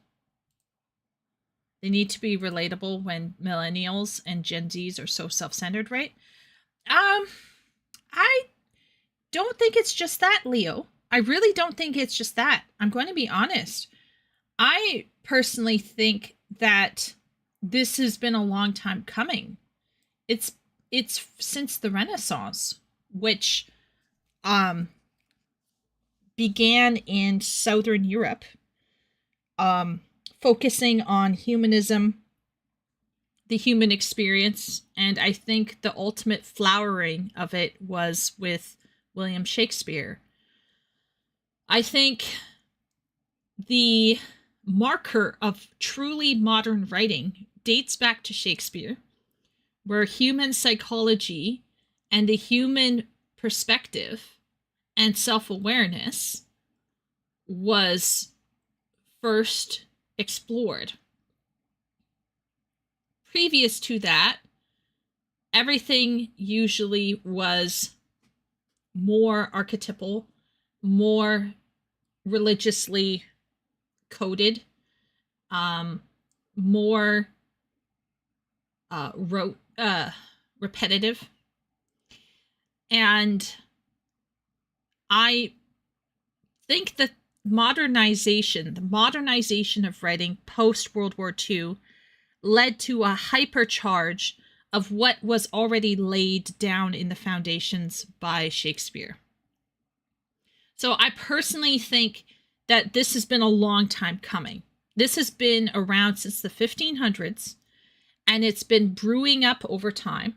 S1: They need to be relatable when millennials and Gen Zs are so self-centered, right? I don't think it's just that, Leo. I really don't think it's just that. I'm going to be honest. I personally think that this has been a long time coming. It's since the Renaissance, which began in Southern Europe, focusing on humanism, the human experience, and I think the ultimate flowering of it was with William Shakespeare. I think the marker of truly modern writing dates back to Shakespeare, where human psychology and the human perspective and self-awareness was first explored. Previous to that, everything usually was more archetypal, more religiously coded, more repetitive. And I think that the modernization of writing post World War II led to a hypercharge of what was already laid down in the foundations by Shakespeare. So I personally think that this has been a long time coming. This has been around since the 1500s, and it's been brewing up over time.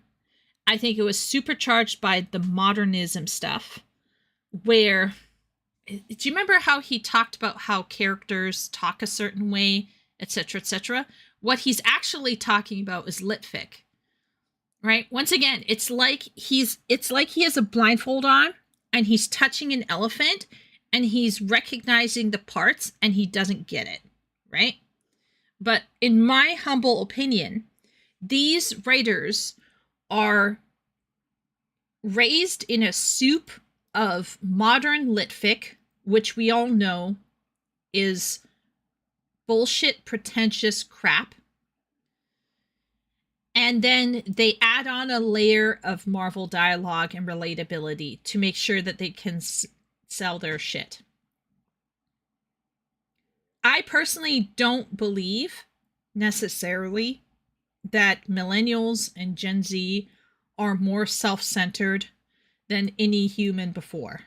S1: I think it was supercharged by the modernism stuff, where, do you remember how he talked about how characters talk a certain way, etc., etc.? What he's actually talking about is litfic, right? Once again, it's like he has a blindfold on and he's touching an elephant and he's recognizing the parts and he doesn't get it, right? But in my humble opinion, these writers are raised in a soup of modern litfic, which we all know is bullshit, pretentious crap. And then they add on a layer of Marvel dialogue and relatability to make sure that they can sell their shit. I personally don't believe necessarily that millennials and Gen Z are more self-centered than any human before.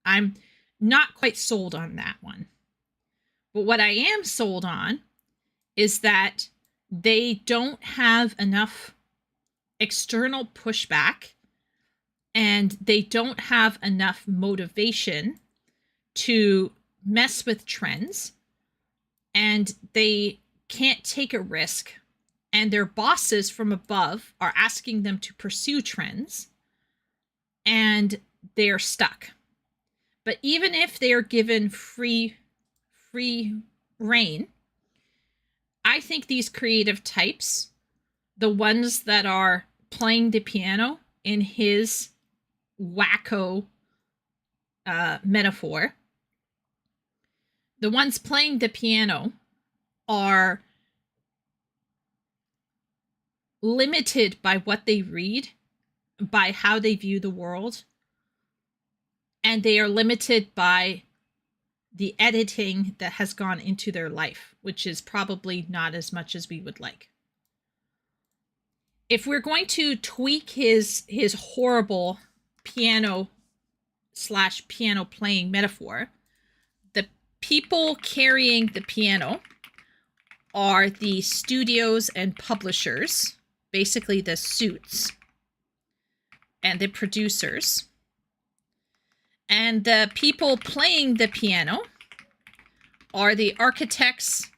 S1: I'm not quite sold on that one. But what I am sold on is that they don't have enough external pushback and they don't have enough motivation to mess with trends, and they can't take a risk, and their bosses from above are asking them to pursue trends, and they're stuck. But even if they're given free reign, I think these creative types, the ones that are playing the piano in his wacko metaphor, the ones playing the piano are limited by what they read, by how they view the world, and they are limited by the editing that has gone into their life, which is probably not as much as we would like. If we're going to tweak his horrible piano / piano playing metaphor, the people carrying the piano are the studios and publishers, basically the suits, and the producers. And the people playing the piano are the architects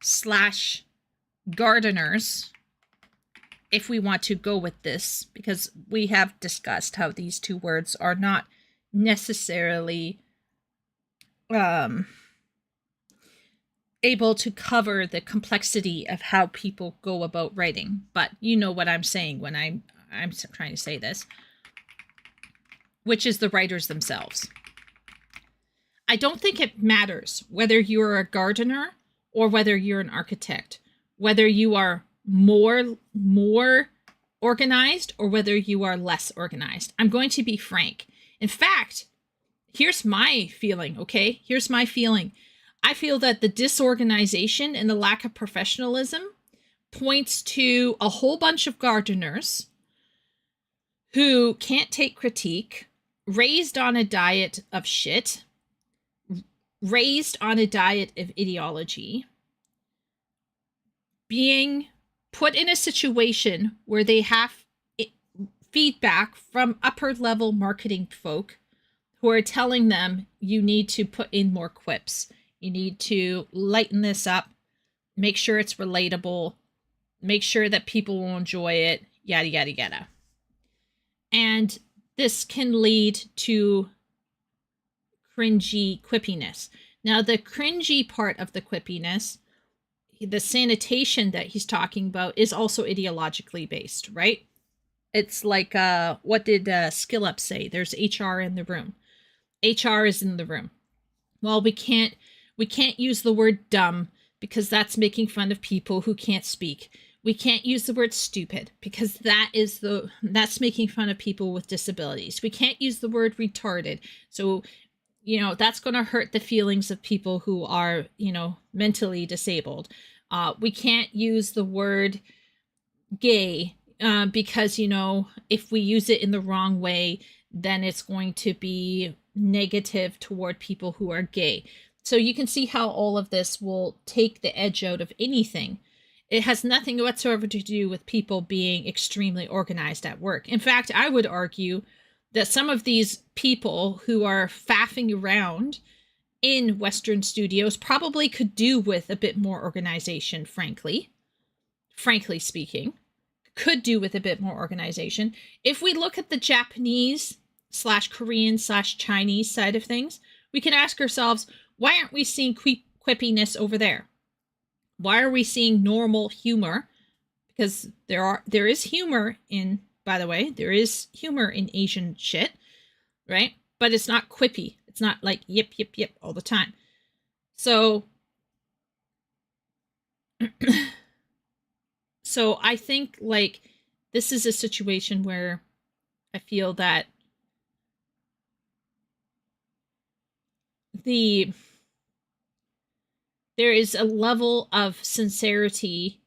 S1: / gardeners, if we want to go with this, because we have discussed how these two words are not necessarily able to cover the complexity of how people go about writing. But you know what I'm saying when I'm trying to say this, which is the writers themselves. I don't think it matters whether you're a gardener or whether you're an architect, whether you are more organized or whether you are less organized. I'm going to be frank. In fact, here's my feeling, okay? Here's my feeling. I feel that the disorganization and the lack of professionalism points to a whole bunch of gardeners who can't take critique, raised on a diet of shit, raised on a diet of ideology, being put in a situation where they have feedback from upper level marketing folk who are telling them you need to put in more quips, you need to lighten this up, make sure it's relatable, make sure that people will enjoy it, yada yada yada. And this can lead to cringy quippiness. Now, the cringy part of the quippiness, the sanitation that he's talking about, is also ideologically based, right? It's like, what did SkillUp say? There's HR in the room. HR is in the room. Well, we can't use the word dumb because that's making fun of people who can't speak. We can't use the word stupid because that's making fun of people with disabilities. We can't use the word retarded. So, that's going to hurt the feelings of people who are, mentally disabled. We can't use the word gay because, if we use it in the wrong way, then it's going to be negative toward people who are gay. So you can see how all of this will take the edge out of anything. It has nothing whatsoever to do with people being extremely organized at work. In fact, I would argue that some of these people who are faffing around in Western studios probably could do with a bit more organization, frankly speaking, could do with a bit more organization. If we look at the Japanese / Korean / Chinese side of things, we can ask ourselves, why aren't we seeing quippiness over there? Why are we seeing normal humor? Because there is humor in, by the way, there is humor in Asian shit, right? But it's not quippy. It's not like yip, yip, yip all the time. So, so I think like this is a situation where I feel that the there is a level of sincerity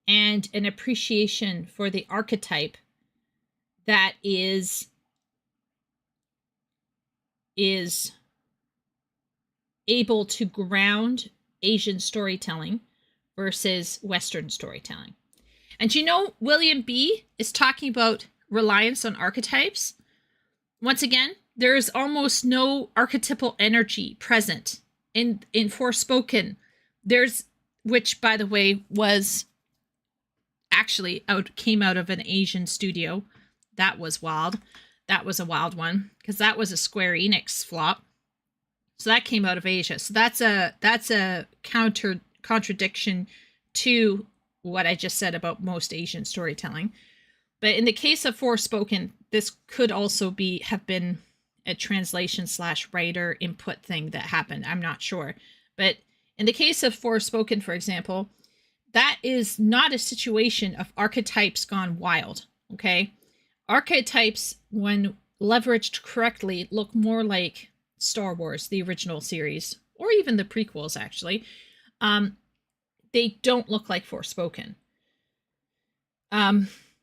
S1: and an appreciation for the archetype that is able to ground Asian storytelling versus Western storytelling. And you know, William B. is talking about reliance on archetypes. Once again, there is almost no archetypal energy present in Forspoken. There's, which by the way was actually came out of an Asian studio. That was wild. That was a wild one because that was a Square Enix flop. So that came out of Asia. So that's a contradiction to what I just said about most Asian storytelling. But in the case of Forspoken, this could also have been a translation / writer input thing that happened. I'm not sure. But in the case of Forspoken, for example, that is not a situation of archetypes gone wild, okay? Archetypes, when leveraged correctly, look more like Star Wars, the original series, or even the prequels, actually. They don't look like Forspoken.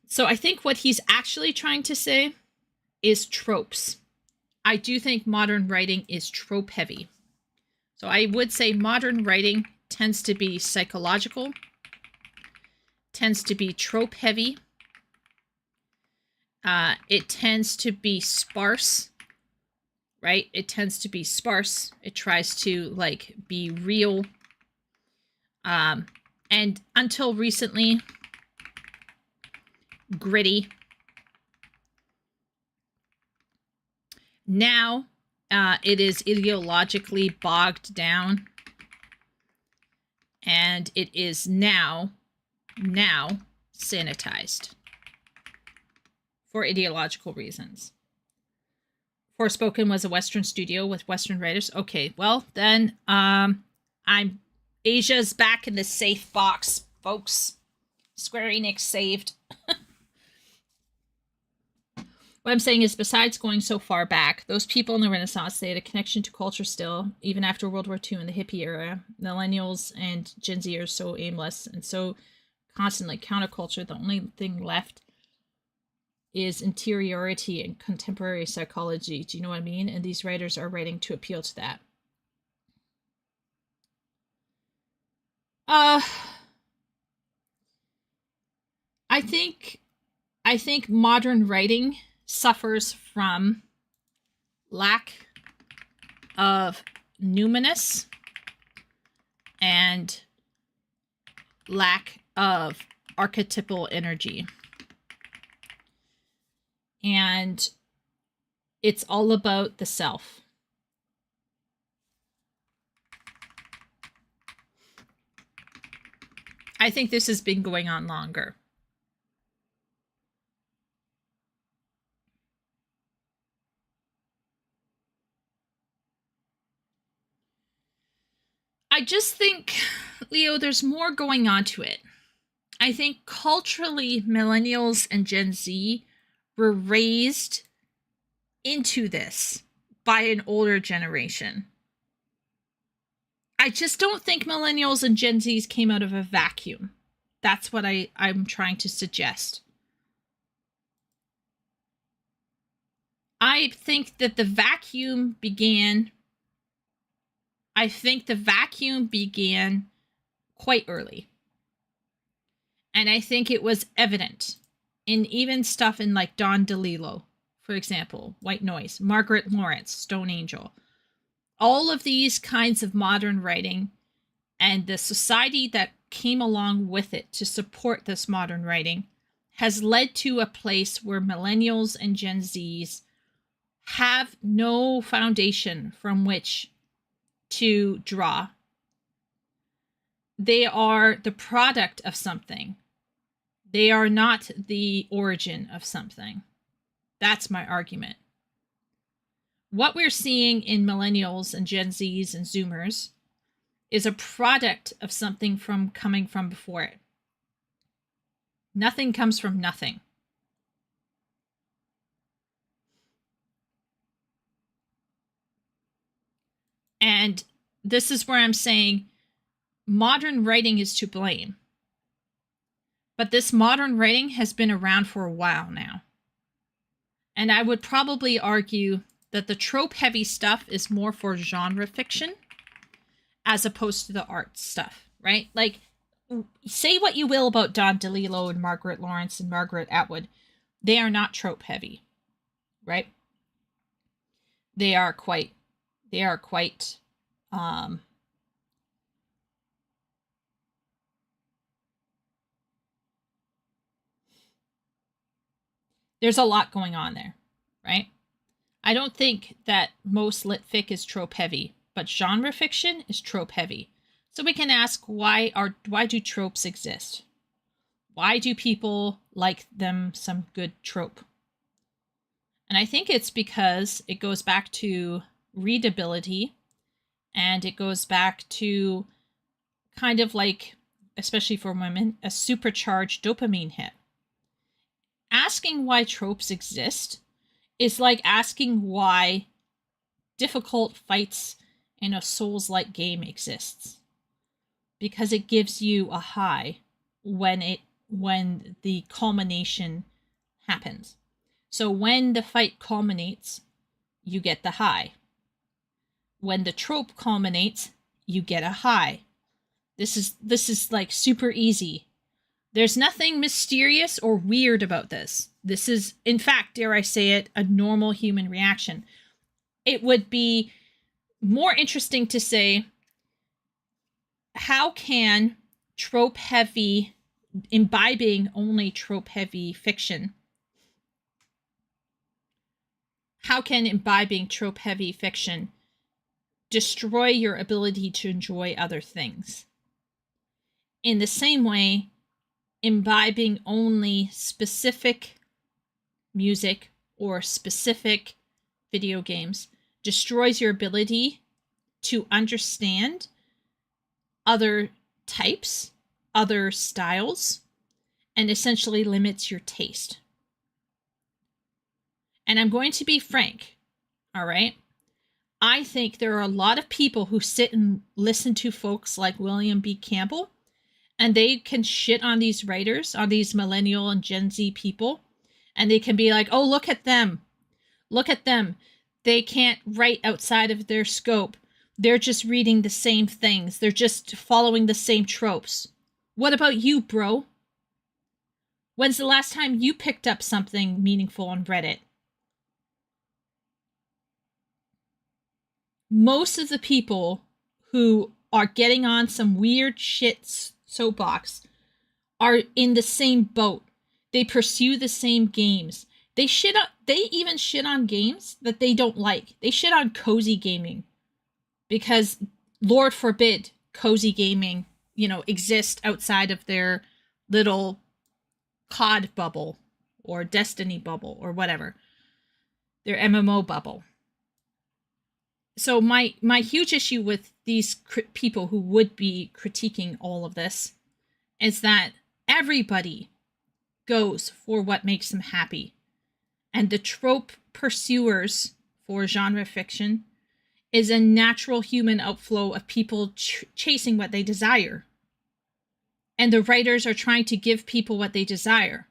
S1: So I think what he's actually trying to say is tropes. I do think modern writing is trope heavy. So I would say modern writing tends to be psychological, tends to be trope heavy. It tends to be sparse, right? It tends to be sparse. It tries to like be real. And until recently, gritty. Now, it is ideologically bogged down, and it is now sanitized for ideological reasons. Forspoken was a Western studio with Western writers. Okay, well then, Asia's back in the safe box, folks. Square Enix saved. What I'm saying is, besides going so far back, those people in the Renaissance, they had a connection to culture still, even after World War II and the hippie era. Millennials and Gen Z are so aimless and so constantly counterculture. The only thing left is interiority and contemporary psychology. Do you know what I mean? And these writers are writing to appeal to that. I think modern writing suffers from lack of numinous and lack of archetypal energy. And it's all about the self. I think this has been going on longer. I just think, Leo, there's more going on to it. I think culturally, millennials and Gen Z were raised into this by an older generation. I just don't think millennials and Gen Zs came out of a vacuum. That's what I'm trying to suggest. I think that the vacuum began quite early. And I think it was evident in even stuff in like Don DeLillo, for example, White Noise, Margaret Lawrence, Stone Angel. All of these kinds of modern writing and the society that came along with it to support this modern writing has led to a place where millennials and Gen Zs have no foundation from which to draw. They are the product of something. They are not the origin of something. That's my argument. What we're seeing in millennials and Gen Zs and Zoomers is a product of something coming from before it. Nothing comes from nothing. And this is where I'm saying modern writing is to blame. But this modern writing has been around for a while now. And I would probably argue that the trope-heavy stuff is more for genre fiction as opposed to the art stuff, right? Like, say what you will about Don DeLillo and Margaret Lawrence and Margaret Atwood. They are not trope-heavy, right? They are quite there's a lot going on there, right? I don't think that most lit fic is trope heavy, but genre fiction is trope heavy. So we can ask, why do tropes exist? Why do people like them some good trope? And I think it's because it goes back to readability, and it goes back to kind of like, especially for women, a supercharged dopamine hit. Asking why tropes exist is like asking why difficult fights in a Souls-like game exists. Because it gives you a high when the culmination happens. So when the fight culminates, you get the high. When the trope culminates, you get a high. This is like super easy. There's nothing mysterious or weird about this. This is, in fact, dare I say it, a normal human reaction. It would be more interesting to say, how can trope-heavy, imbibing only trope-heavy fiction, how can imbibing trope-heavy fiction destroy your ability to enjoy other things? In the same way, imbibing only specific music or specific video games destroys your ability to understand other types, other styles, and essentially limits your taste. And I'm going to be frank, all right? I think there are a lot of people who sit and listen to folks like William B. Campbell, and they can shit on these writers, on these millennial and Gen Z people, and they can be like, oh, look at them. Look at them. They can't write outside of their scope. They're just reading the same things. They're just following the same tropes. What about you, bro? When's the last time you picked up something meaningful on Reddit? Most of the people who are getting on some weird shit soapbox are in the same boat. They pursue the same games. They even shit on games that they don't like. They shit on cozy gaming because, Lord forbid, cozy gaming, exist outside of their little COD bubble or Destiny bubble or whatever, their MMO bubble. So my huge issue with these people who would be critiquing all of this is that everybody goes for what makes them happy. And the trope pursuers for genre fiction is a natural human outflow of people chasing what they desire. And the writers are trying to give people what they desire.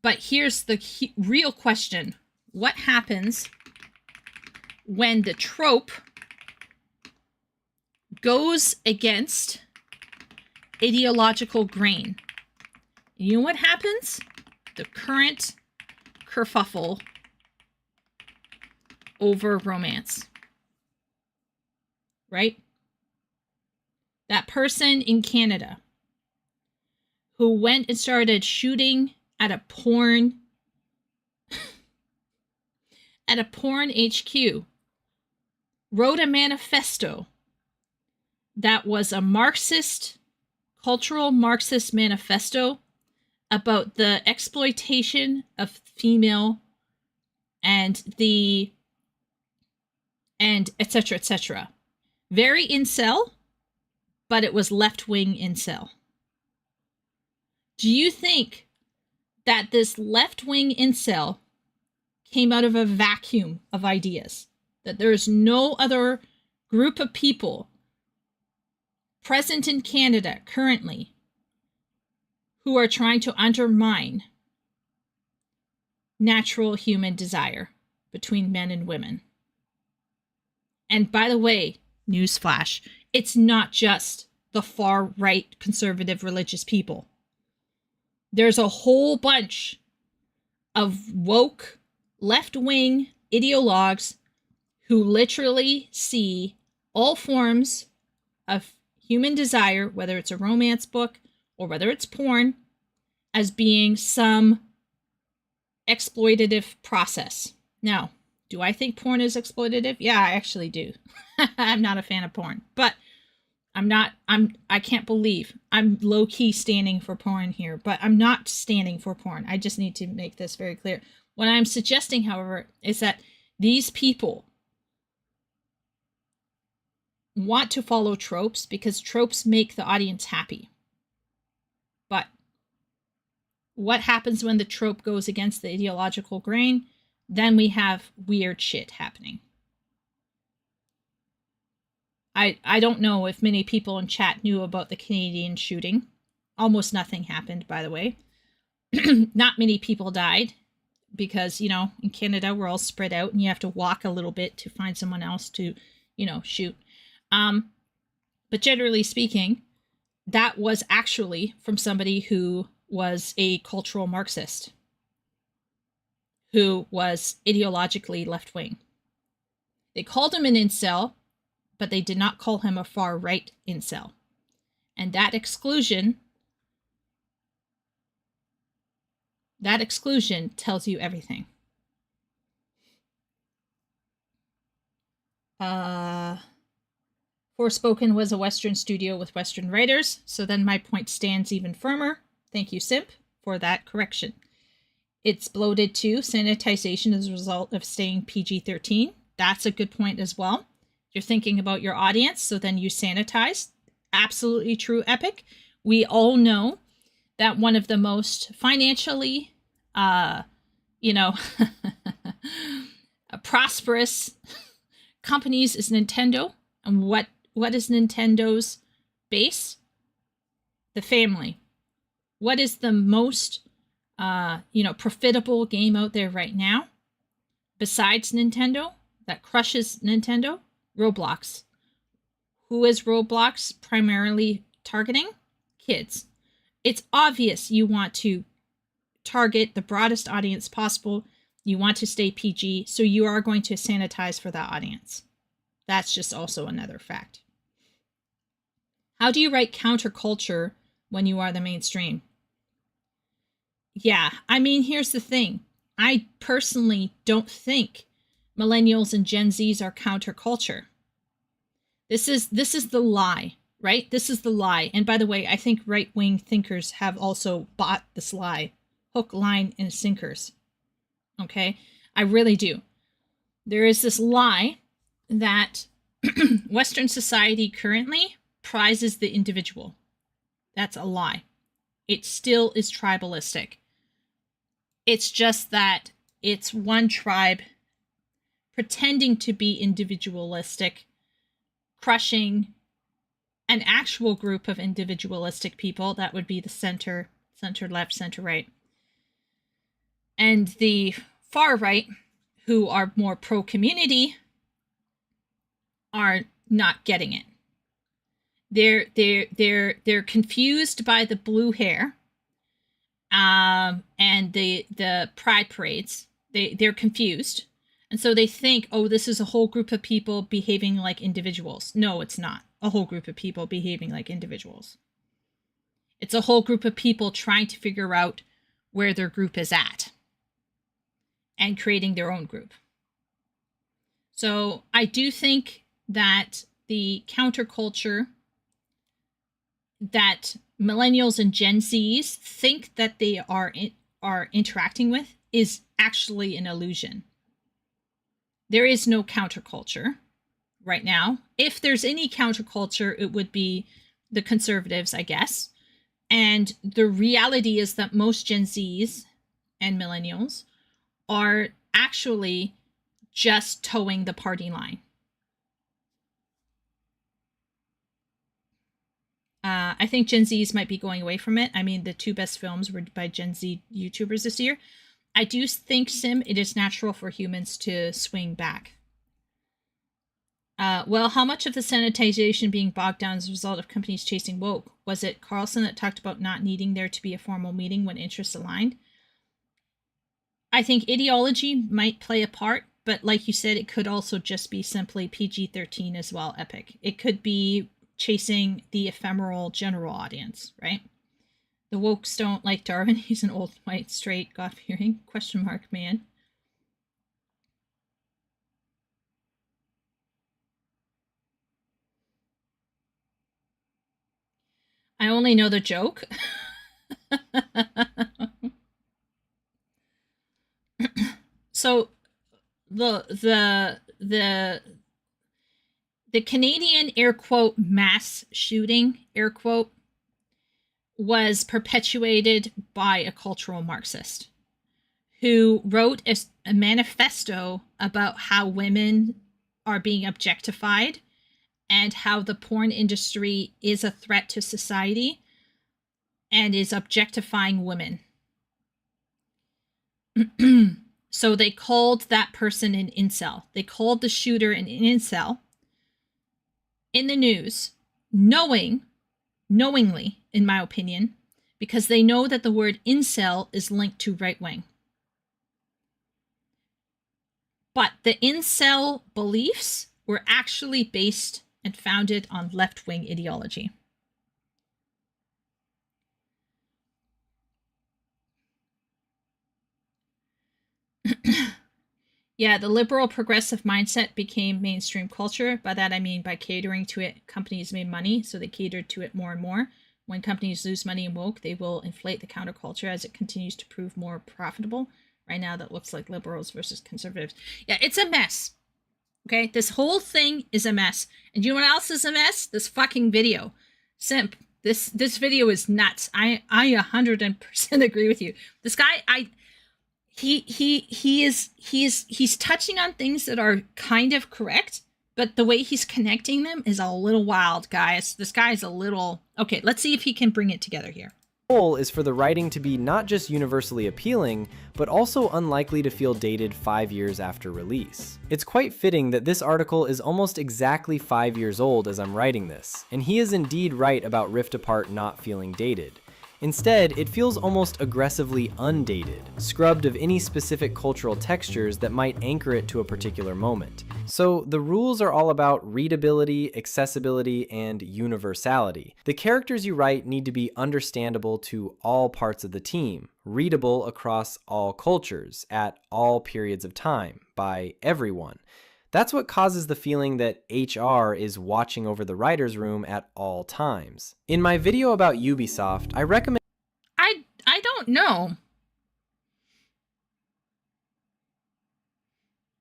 S1: But here's the real question. What happens when the trope goes against ideological grain? You know what happens? The current kerfuffle over romance. Right? That person in Canada who went and started shooting at a porn HQ wrote a manifesto that was a cultural Marxist manifesto about the exploitation of female and etc. etc. Very incel, but it was left-wing incel. Do you think that this left-wing incel came out of a vacuum of ideas? That there's no other group of people present in Canada currently who are trying to undermine natural human desire between men and women. And by the way, newsflash, it's not just the far-right conservative religious people. There's a whole bunch of woke, left-wing ideologues who literally see all forms of human desire, whether it's a romance book or whether it's porn, as being some exploitative process. Now, do I think porn is exploitative? Yeah, I actually do. I'm not a fan of porn, but I can't believe I'm low-key standing for porn here, but I'm not standing for porn. I just need to make this very clear. What I'm suggesting, however, is that these people want to follow tropes because tropes make the audience happy. But what happens when the trope goes against the ideological grain? Then we have weird shit happening. I don't know if many people in chat knew about the Canadian shooting. Almost nothing happened, by the way. Not many people died because, you know, in Canada, we're all spread out and you have to walk a little bit to find someone else to, you know, shoot. But generally speaking, that was actually from somebody who was a cultural Marxist, who was ideologically left-wing. They called him an incel, but they did not call him a far-right incel. And that exclusion tells you everything. Forspoken was a Western studio with Western writers, so then my point stands even firmer. Thank you, Simp, for that correction. It's bloated too. Sanitization as a result of staying PG-13. That's a good point as well. You're thinking about your audience, so then you sanitize. Absolutely true, Epic. We all know that one of the most financially, prosperous companies is Nintendo. And what is Nintendo's base? The family. What is the most, profitable game out there right now? Besides Nintendo, that crushes Nintendo? Roblox. Who is Roblox primarily targeting? Kids. It's obvious you want to target the broadest audience possible. You want to stay PG, so you are going to sanitize for that audience. That's just also another fact. How do you write counterculture when you are the mainstream? Yeah, I mean, here's the thing. I personally don't think millennials and Gen Zs are counterculture. This is the lie, right? This is the lie. And by the way, I think right-wing thinkers have also bought this lie. Hook, line, and sinkers. Okay? I really do. There is this lie that Western society currently prizes the individual. That's a lie. It still is tribalistic. It's just that it's one tribe pretending to be individualistic, crushing an actual group of individualistic people. That would be the center left, center right. And the far right, who are more pro-community, are not getting it. They're confused by the blue hair, and the pride parades. They're confused, and so they think, oh, this is a whole group of people behaving like individuals. No, it's not a whole group of people behaving like individuals. It's a whole group of people trying to figure out where their group is at and creating their own group. So I do think that the counterculture that millennials and Gen Zs think that they are interacting with is actually an illusion. There is no counterculture right now. If there's any counterculture, it would be the conservatives, I guess. And the reality is that most Gen Zs and millennials are actually just towing the party line. I think Gen Zs might be going away from it. I mean, the 2 best films were by Gen Z YouTubers this year. I do think, Sim, it is natural for humans to swing back. Well, how much of the sanitization being bogged down as a result of companies chasing woke? Was it Carlson that talked about not needing there to be a formal meeting when interests aligned? I think ideology might play a part, but like you said, it could also just be simply PG-13 as well, Epic. It could be chasing the ephemeral general audience, right? The wokes don't like Darwin. He's an old, white, straight, God-fearing, ? Man. I only know the joke. So the Canadian air quote mass shooting air quote was perpetuated by a cultural Marxist who wrote a manifesto about how women are being objectified and how the porn industry is a threat to society and is objectifying women. So they called that person an incel. They called the shooter an incel in the news, knowingly, in my opinion, because they know that the word incel is linked to right wing. But the incel beliefs were actually based and founded on left wing ideology. Yeah, the liberal progressive mindset became mainstream culture. By that I mean by catering to it, companies made money, so they catered to it more and more. When companies lose money in woke, they will inflate the counterculture as it continues to prove more profitable. Right now, that looks like liberals versus conservatives. Yeah, it's a mess. Okay, this whole thing is a mess. And you know what else is a mess? This fucking video. Simp, this video is nuts. I 100% agree with you. This guy, he's touching on things that are kind of correct, but the way he's connecting them is a little wild, guys. This guy's a little... Okay, let's see if he can bring it together here.
S4: The goal is for the writing to be not just universally appealing, but also unlikely to feel dated 5 years after release. It's quite fitting that this article is almost exactly 5 years old as I'm writing this, and he is indeed right about Rift Apart not feeling dated. Instead, it feels almost aggressively undated, scrubbed of any specific cultural textures that might anchor it to a particular moment. So the rules are all about readability, accessibility, and universality. The characters you write need to be understandable to all parts of the team, readable across all cultures, at all periods of time, by everyone. That's what causes the feeling that HR is watching over the writer's room at all times. In my video about Ubisoft, I recommend...
S1: I don't know.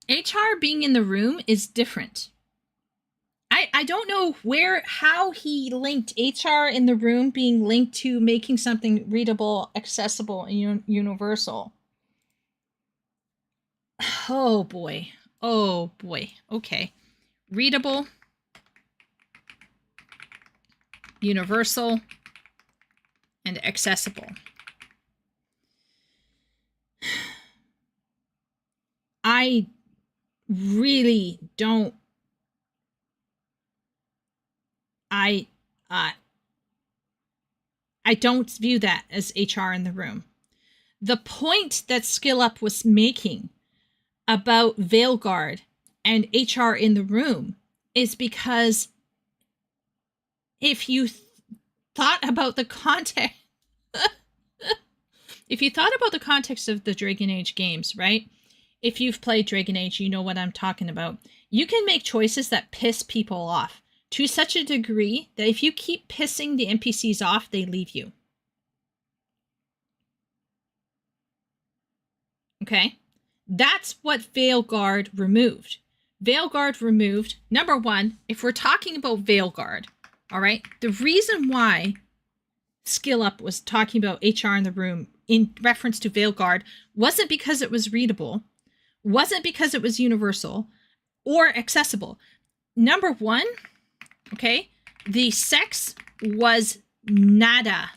S1: HR being in the room is different. I don't know how he linked HR in the room being linked to making something readable, accessible, and universal. Oh boy. Oh boy. Okay. Readable, universal, and accessible. I really don't. I don't view that as HR in the room. The point that SkillUp was making about Veilguard and HR in the room is because if you thought about the context, if you thought about the context of the Dragon Age games, right? If you've played Dragon Age, you know what I'm talking about. You can make choices that piss people off to such a degree that if you keep pissing the NPCs off, they leave you. Okay? That's what Veilguard removed. Veilguard removed, number one, if we're talking about Veilguard, all right, the reason why SkillUp was talking about HR in the room in reference to Veilguard wasn't because it was readable, wasn't because it was universal or accessible. Number one, okay, the sex was nada.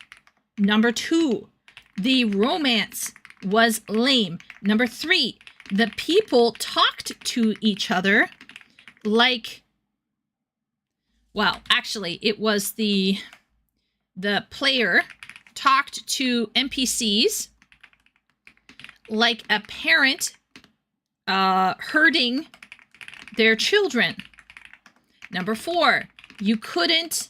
S1: Number 2, the romance was lame. Number 3, the people talked to each other like, well, actually, it was the player talked to NPCs like a parent herding their children. Number 4, you couldn't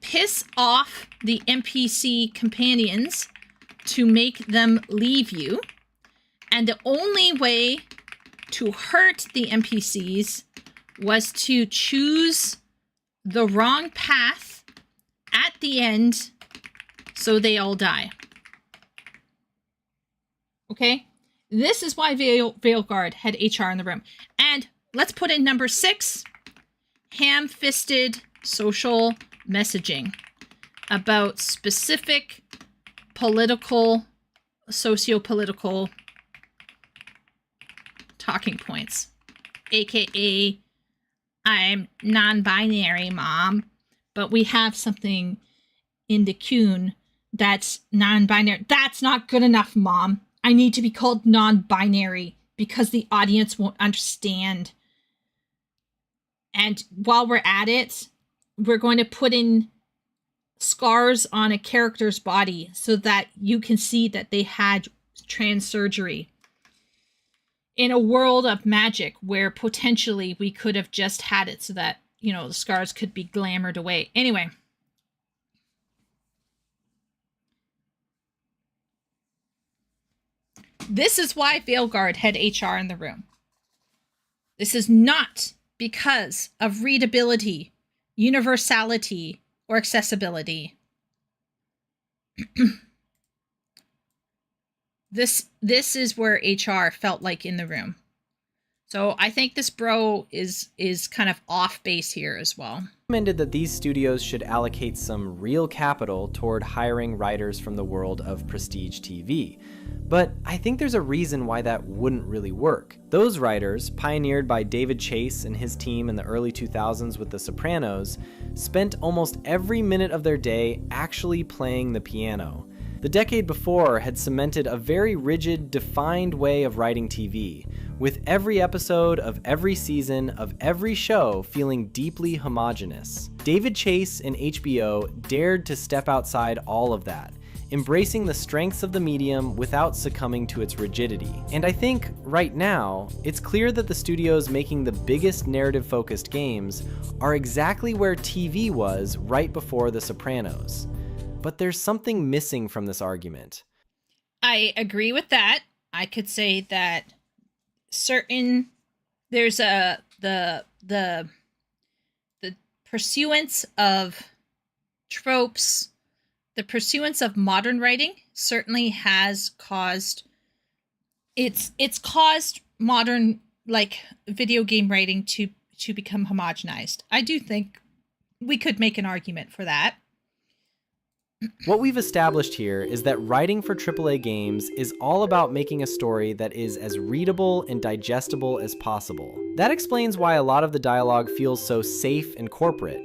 S1: piss off the NPC companions to make them leave you. And the only way to hurt the NPCs was to choose the wrong path at the end so they all die. Okay? This is why Veilguard had HR in the room. And let's put in number 6, ham-fisted social messaging about specific political, socio-political talking points. AKA, I'm non-binary, Mom, but we have something in the Qun that's non-binary. That's not good enough, Mom. I need to be called non-binary because the audience won't understand. And while we're at it, we're going to put in scars on a character's body so that you can see that they had trans surgery. In a world of magic where potentially we could have just had it so that, you know, the scars could be glamored away. Anyway. This is why Veilguard had HR in the room. This is not because of readability, universality, or accessibility. This is where HR felt like in the room. So I think this bro is kind of off base here as well.
S4: Recommended that these studios should allocate some real capital toward hiring writers from the world of prestige TV. But I think there's a reason why that wouldn't really work. Those writers, pioneered by David Chase and his team in the early 2000s with The Sopranos, spent almost every minute of their day actually playing the piano. The decade before had cemented a very rigid, defined way of writing TV, with every episode of every season of every show feeling deeply homogenous. David Chase and HBO dared to step outside all of that, embracing the strengths of the medium without succumbing to its rigidity. And I think, right now, it's clear that the studios making the biggest narrative-focused games are exactly where TV was right before The Sopranos. But there's something missing from this argument.
S1: I agree with that. I could say that there's the pursuance of tropes, the pursuance of modern writing certainly has caused it's caused modern like video game writing to become homogenized. I do think we could make an argument for that.
S4: What we've established here is that writing for AAA games is all about making a story that is as readable and digestible as possible. That explains why a lot of the dialogue feels so safe and corporate,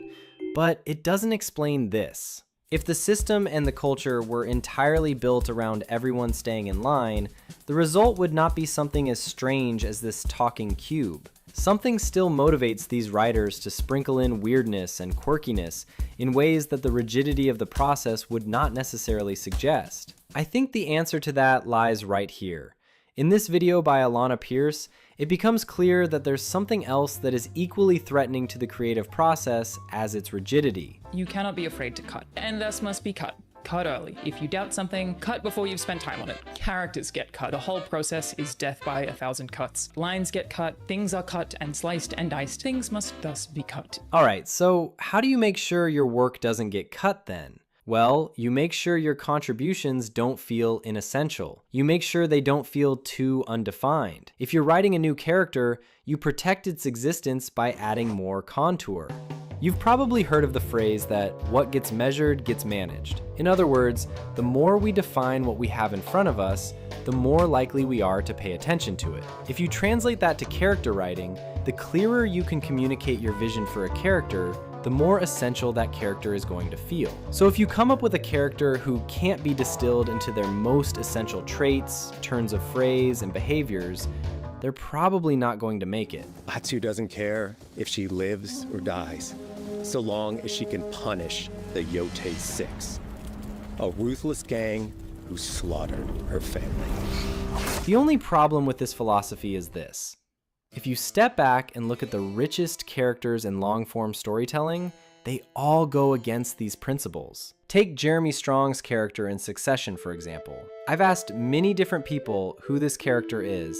S4: but it doesn't explain this. If the system and the culture were entirely built around everyone staying in line, the result would not be something as strange as this talking cube. Something still motivates these writers to sprinkle in weirdness and quirkiness in ways that the rigidity of the process would not necessarily suggest. I think the answer to that lies right here. In this video by Alana Pierce, it becomes clear that there's something else that is equally threatening to the creative process as its rigidity.
S7: You cannot be afraid to cut, and thus must be cut. Cut early. If you doubt something, cut before you've spent time on it. Characters get cut. The whole process is death by 1,000 cuts. Lines get cut, things are cut and sliced and diced. Things must thus be cut.
S4: Alright, so how do you make sure your work doesn't get cut then? Well, you make sure your contributions don't feel inessential. You make sure they don't feel too undefined. If you're writing a new character, you protect its existence by adding more contour. You've probably heard of the phrase that what gets measured gets managed. In other words, the more we define what we have in front of us, the more likely we are to pay attention to it. If you translate that to character writing, the clearer you can communicate your vision for a character, the more essential that character is going to feel. So if you come up with a character who can't be distilled into their most essential traits, turns of phrase, and behaviors, they're probably not going to make it.
S8: Atsu doesn't care if she lives or dies, so long as she can punish the Yotei Six, a ruthless gang who slaughtered her family.
S4: The only problem with this philosophy is this. If you step back and look at the richest characters in long-form storytelling, they all go against these principles. Take Jeremy Strong's character in Succession, for example. I've asked many different people who this character is,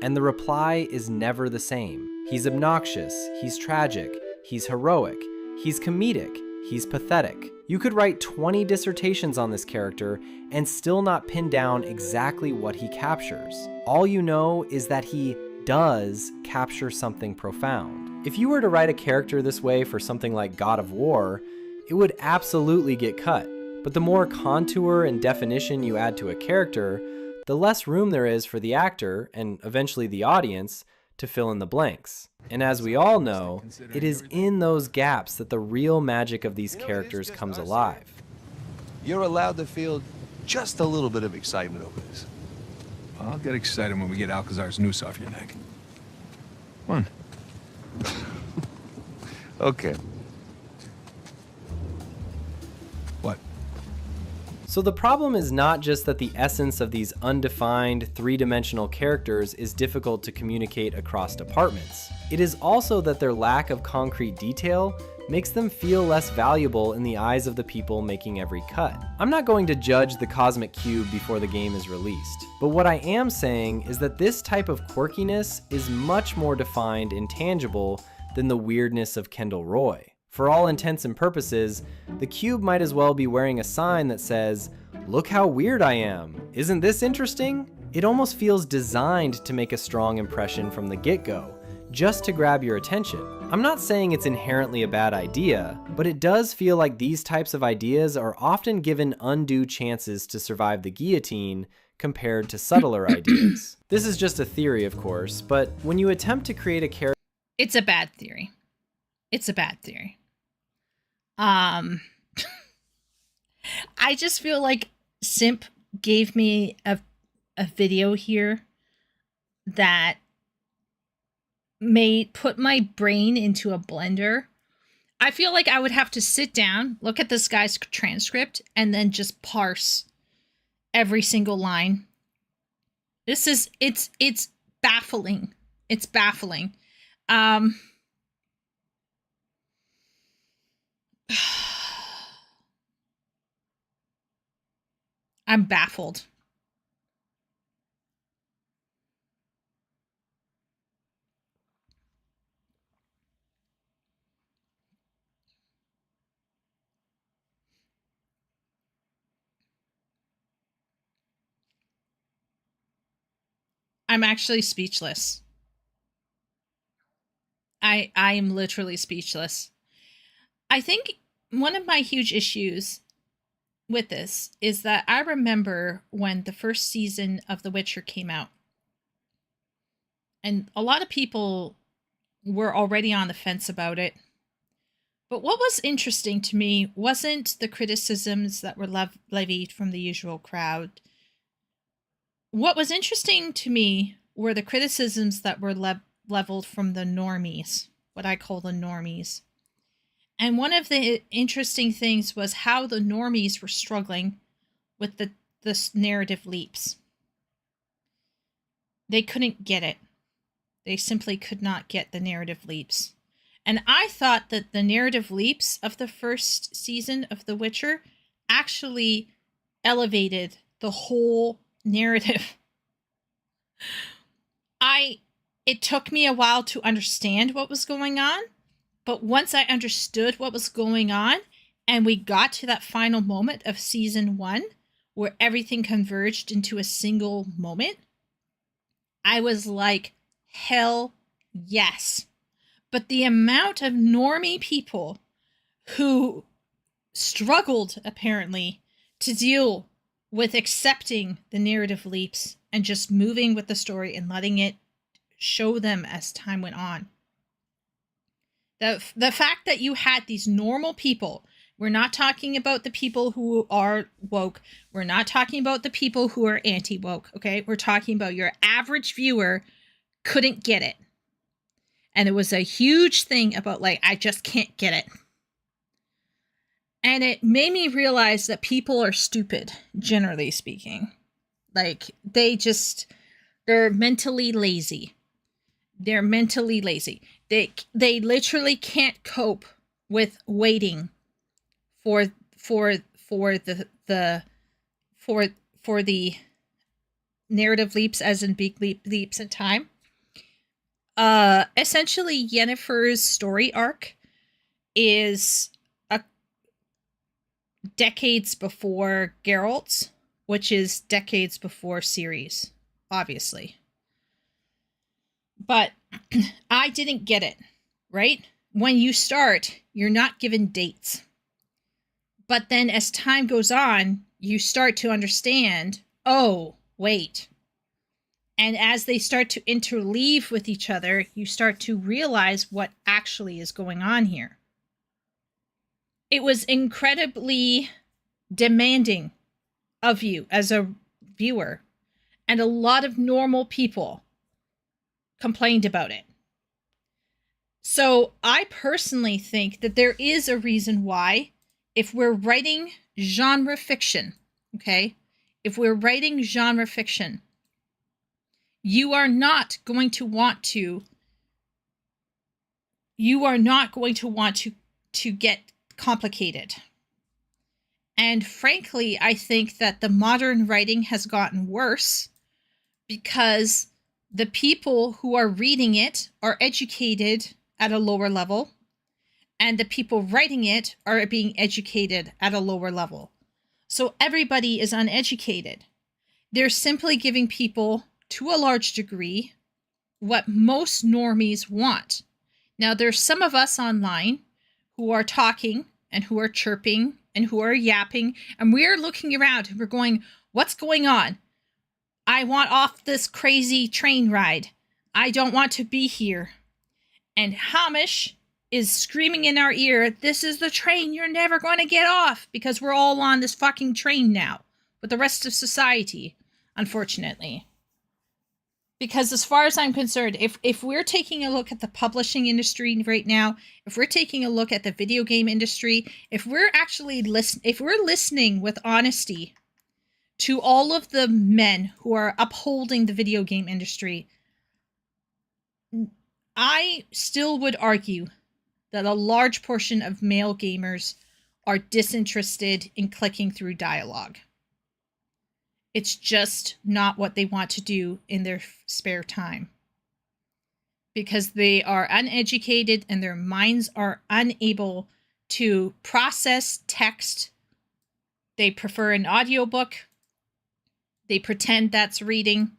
S4: and the reply is never the same. He's obnoxious, he's tragic, he's heroic, he's comedic, he's pathetic. You could write 20 dissertations on this character and still not pin down exactly what he captures. All you know is that he does capture something profound. If you were to write a character this way for something like God of War, it would absolutely get cut. But the more contour and definition you add to a character, the less room there is for the actor, and eventually the audience, to fill in the blanks. And as we all know, it is in those gaps that the real magic of these characters comes alive.
S9: You're allowed to feel just a little bit of excitement over this.
S10: I'll get excited when we get Alcazar's noose off your neck. Come on.
S9: Okay.
S10: What?
S4: So the problem is not just that the essence of these undefined, three-dimensional characters is difficult to communicate across departments. It is also that their lack of concrete detail makes them feel less valuable in the eyes of the people making every cut. I'm not going to judge the Cosmic Cube before the game is released, but what I am saying is that this type of quirkiness is much more defined and tangible than the weirdness of Kendall Roy. For all intents and purposes, the cube might as well be wearing a sign that says, "Look how weird I am. Isn't this interesting?" It almost feels designed to make a strong impression from the get-go, just to grab your attention. I'm not saying it's inherently a bad idea, but it does feel like these types of ideas are often given undue chances to survive the guillotine compared to subtler ideas. This is just a theory, of course, but when you attempt to create a character...
S1: It's a bad theory. It's a bad theory. I just feel like Simp gave me a video here that put my brain into a blender. I feel like I would have to sit down, look at this guy's transcript, and then just parse every single line. It's baffling. It's baffling. I'm baffled. I'm actually speechless. I am literally speechless. I think one of my huge issues with this is that I remember when the first season of The Witcher came out, and a lot of people were already on the fence about it. But what was interesting to me wasn't the criticisms that were levied from the usual crowd. What was interesting to me were the criticisms that were leveled from the normies, what I call the normies. And one of the interesting things was how the normies were struggling with the narrative leaps. They couldn't get it. They simply could not get the narrative leaps. And I thought that the narrative leaps of the first season of The Witcher actually elevated the whole narrative. It took me a while to understand what was going on, but once I understood what was going on and we got to that final moment of season 1 where everything converged into a single moment, I was like, hell yes. But the amount of normie people who struggled, apparently, to deal with accepting the narrative leaps and just moving with the story and letting it show them as time went on. The fact that you had these normal people, we're not talking about the people who are woke. We're not talking about the people who are anti-woke, okay? We're talking about your average viewer couldn't get it. And it was a huge thing about, like, I just can't get it. And it made me realize that people are stupid, generally speaking. Like, they're mentally lazy. They're mentally lazy. They literally can't cope with waiting for the narrative leaps, as in big leaps in time. Essentially, Yennefer's story arc is decades before Geralt's, which is decades before Ciri's, obviously. But I didn't get it, right? When you start, you're not given dates. But then as time goes on, you start to understand, oh, wait. And as they start to interleave with each other, you start to realize what actually is going on here. It was incredibly demanding of you as a viewer, and a lot of normal people complained about it. So I personally think that there is a reason why, if we're writing genre fiction, okay, if we're writing genre fiction, you are not going to want to get complicated. And frankly, I think that the modern writing has gotten worse because the people who are reading it are educated at a lower level, and the people writing it are being educated at a lower level. So everybody is uneducated. They're simply giving people, to a large degree, what most normies want. Now, there's some of us online who are talking and who are chirping and who are yapping, and we're looking around and we're going, what's going on? I want off this crazy train ride. I don't want to be here. And Hamish is screaming in our ear, this is the train, you're never going to get off, because we're all on this fucking train now with the rest of society, unfortunately. Because as far as I'm concerned, if we're taking a look at the publishing industry right now, if we're taking a look at the video game industry, if we're actually listening with honesty to all of the men who are upholding the video game industry, I still would argue that a large portion of male gamers are disinterested in clicking through dialogue. It's just not what they want to do in their spare time. Because they are uneducated and their minds are unable to process text. They prefer an audiobook. They pretend that's reading.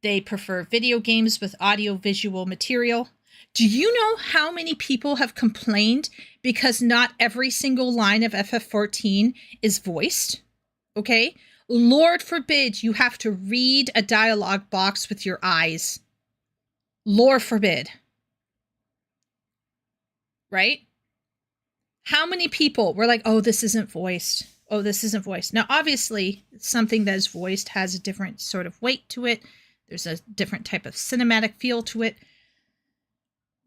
S1: They prefer video games with audio-visual material. Do you know how many people have complained because not every single line of FF14 is voiced? Okay? Lord forbid you have to read a dialogue box with your eyes. Lord forbid. Right? How many people were like, oh, this isn't voiced. Oh, this isn't voiced. Now, obviously, something that is voiced has a different sort of weight to it. There's a different type of cinematic feel to it.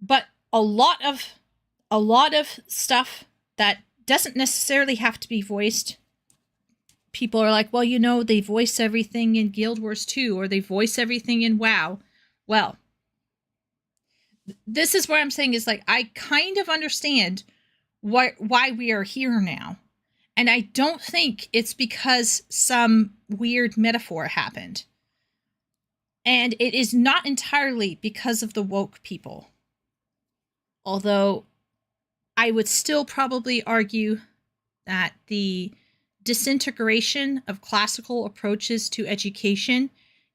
S1: But a lot of stuff that doesn't necessarily have to be voiced, people are like, well, you know, they voice everything in Guild Wars 2, or they voice everything in WoW. Well, this is what I'm saying is, like, I kind of understand why we are here now. And I don't think it's because some weird metaphor happened. And it is not entirely because of the woke people. Although I would still probably argue that the disintegration of classical approaches to education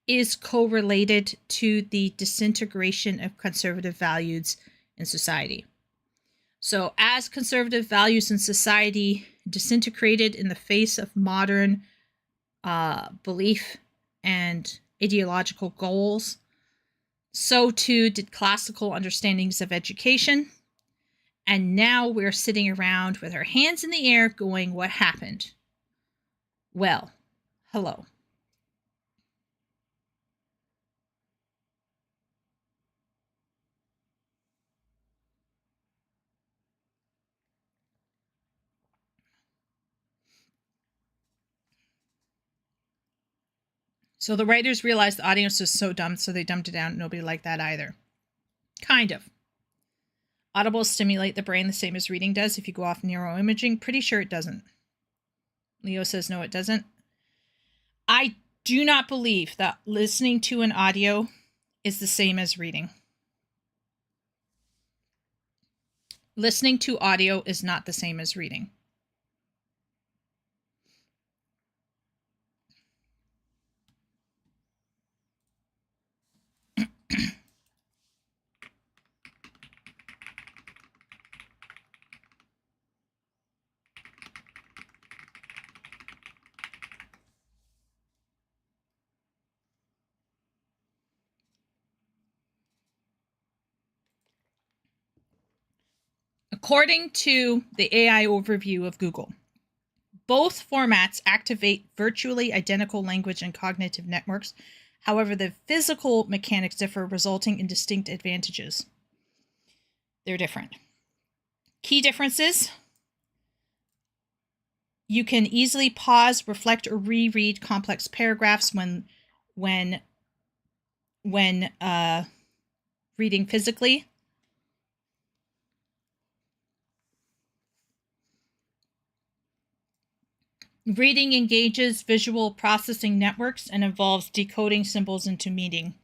S1: is correlated to the disintegration of conservative values in society. So as conservative values in society disintegrated in the face of modern belief and ideological goals, so too did classical understandings of education. And now we're sitting around with our hands in the air going, what happened? Well, hello. So the writers realized the audience was so dumb, so they dumbed it down. Nobody liked that either. Kind of. Audibles stimulate the brain the same as reading does if you go off neuroimaging. Pretty sure it doesn't. Leo says no, it doesn't. I do not believe that listening to an audio is the same as reading. Listening to audio is not the same as reading. According to the AI overview of Google, both formats activate virtually identical language and cognitive networks. However, the physical mechanics differ, resulting in distinct advantages. They're different. Key differences: you can easily pause, reflect, or reread complex paragraphs when reading physically. Reading engages visual processing networks and involves decoding symbols into meaning.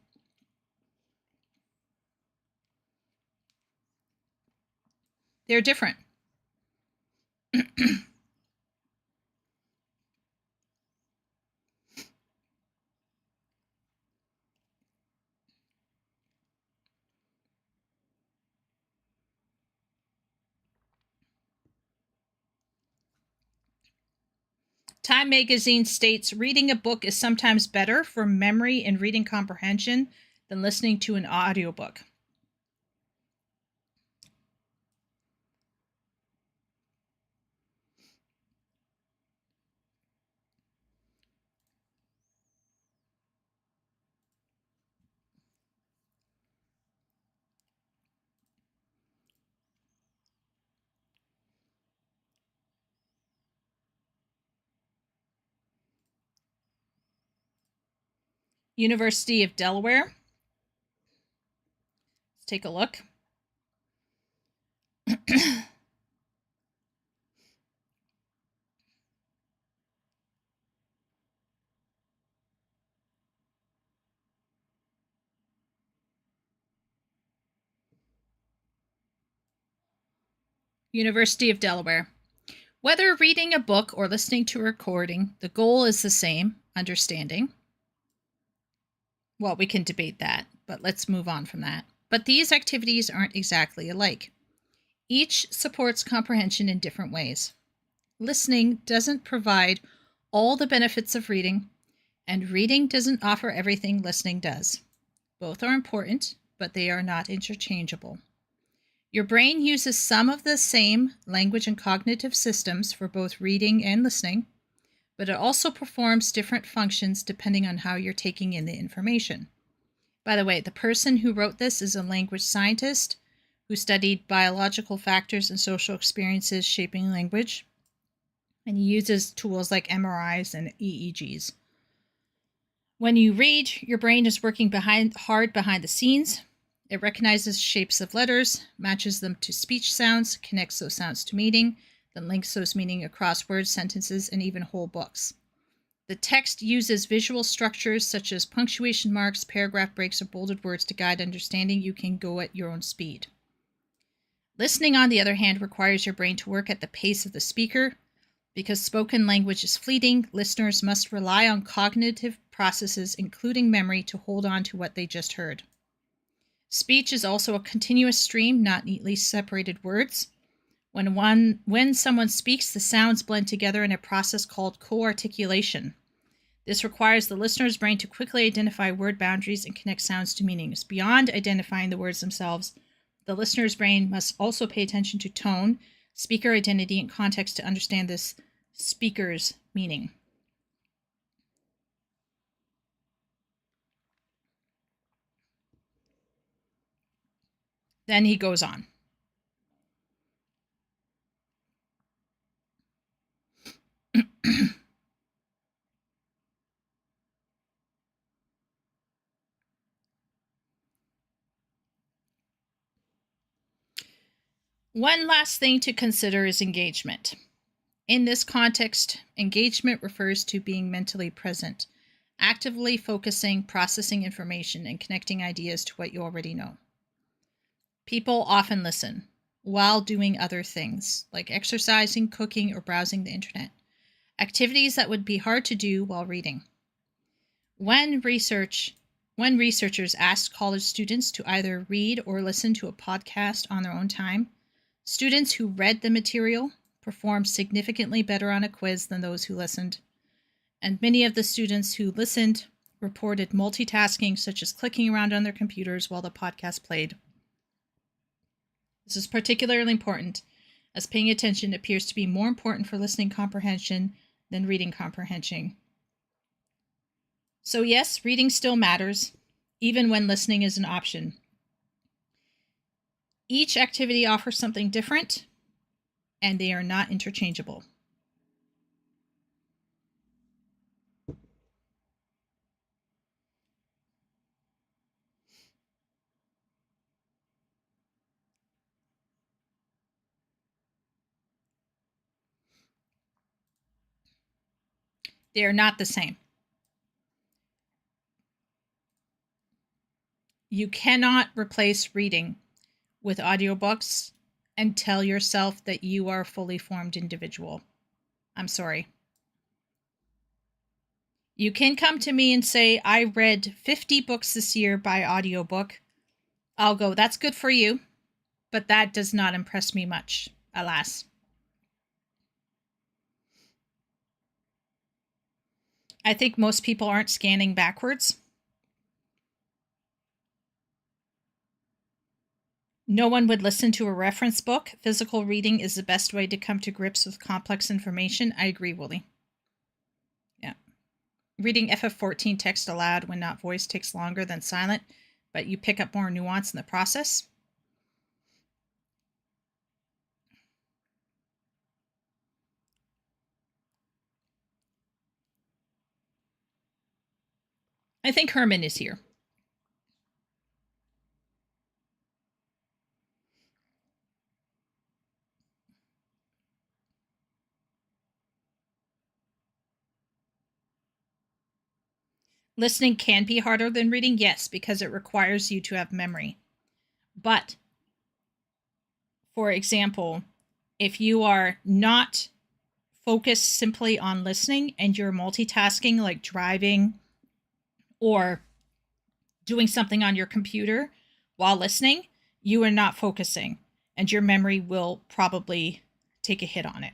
S1: They're different. Time magazine states reading a book is sometimes better for memory and reading comprehension than listening to an audiobook. University of Delaware. Let's take a look. University of Delaware. Whether reading a book or listening to a recording, the goal is the same: understanding. Well, we can debate that, but let's move on from that. But these activities aren't exactly alike. Each supports comprehension in different ways. Listening doesn't provide all the benefits of reading, and reading doesn't offer everything listening does. Both are important, but they are not interchangeable. Your brain uses some of the same language and cognitive systems for both reading and listening, but it also performs different functions depending on how you're taking in the information. By the way, the person who wrote this is a language scientist who studied biological factors and social experiences shaping language, and he uses tools like MRIs and EEGs. When you read, your brain is working hard behind the scenes. It recognizes shapes of letters, matches them to speech sounds, connects those sounds to meaning, then links those meaning across words, sentences, and even whole books. The text uses visual structures such as punctuation marks, paragraph breaks, or bolded words to guide understanding. You can go at your own speed. Listening, on the other hand, requires your brain to work at the pace of the speaker. Because spoken language is fleeting, listeners must rely on cognitive processes, including memory, to hold on to what they just heard. Speech is also a continuous stream, not neatly separated words. When someone speaks, the sounds blend together in a process called co-articulation. This requires the listener's brain to quickly identify word boundaries and connect sounds to meanings. Beyond identifying the words themselves, The listener's brain must also pay attention to tone, speaker identity, and context to understand this speaker's meaning. Then he goes on. One last thing to consider is engagement. In this context, engagement refers to being mentally present, actively focusing, processing information, and connecting ideas to what you already know. People often listen while doing other things, like exercising, cooking, or browsing the internet, activities that would be hard to do while reading. When researchers asked college students to either read or listen to a podcast on their own time, students who read the material performed significantly better on a quiz than those who listened. And many of the students who listened reported multitasking, such as clicking around on their computers while the podcast played. This is particularly important, as paying attention appears to be more important for listening comprehension than reading comprehension. So yes, reading still matters, even when listening is an option. Each activity offers something different, and they are not interchangeable. They are not the same. You cannot replace reading with audiobooks and tell yourself that you are a fully formed individual. I'm sorry. You can come to me and say, I read 50 books this year by audiobook. I'll go, that's good for you, but that does not impress me much, alas. I think most people aren't scanning backwards. No one would listen to a reference book. Physical reading is the best way to come to grips with complex information. I agree, Wooly. Yeah. Reading FF14 text aloud when not voiced takes longer than silent, but you pick up more nuance in the process. I think Herman is here. Listening can be harder than reading, yes, because it requires you to have memory. But, for example, if you are not focused simply on listening and you're multitasking, like driving or doing something on your computer while listening, you are not focusing, and your memory will probably take a hit on it.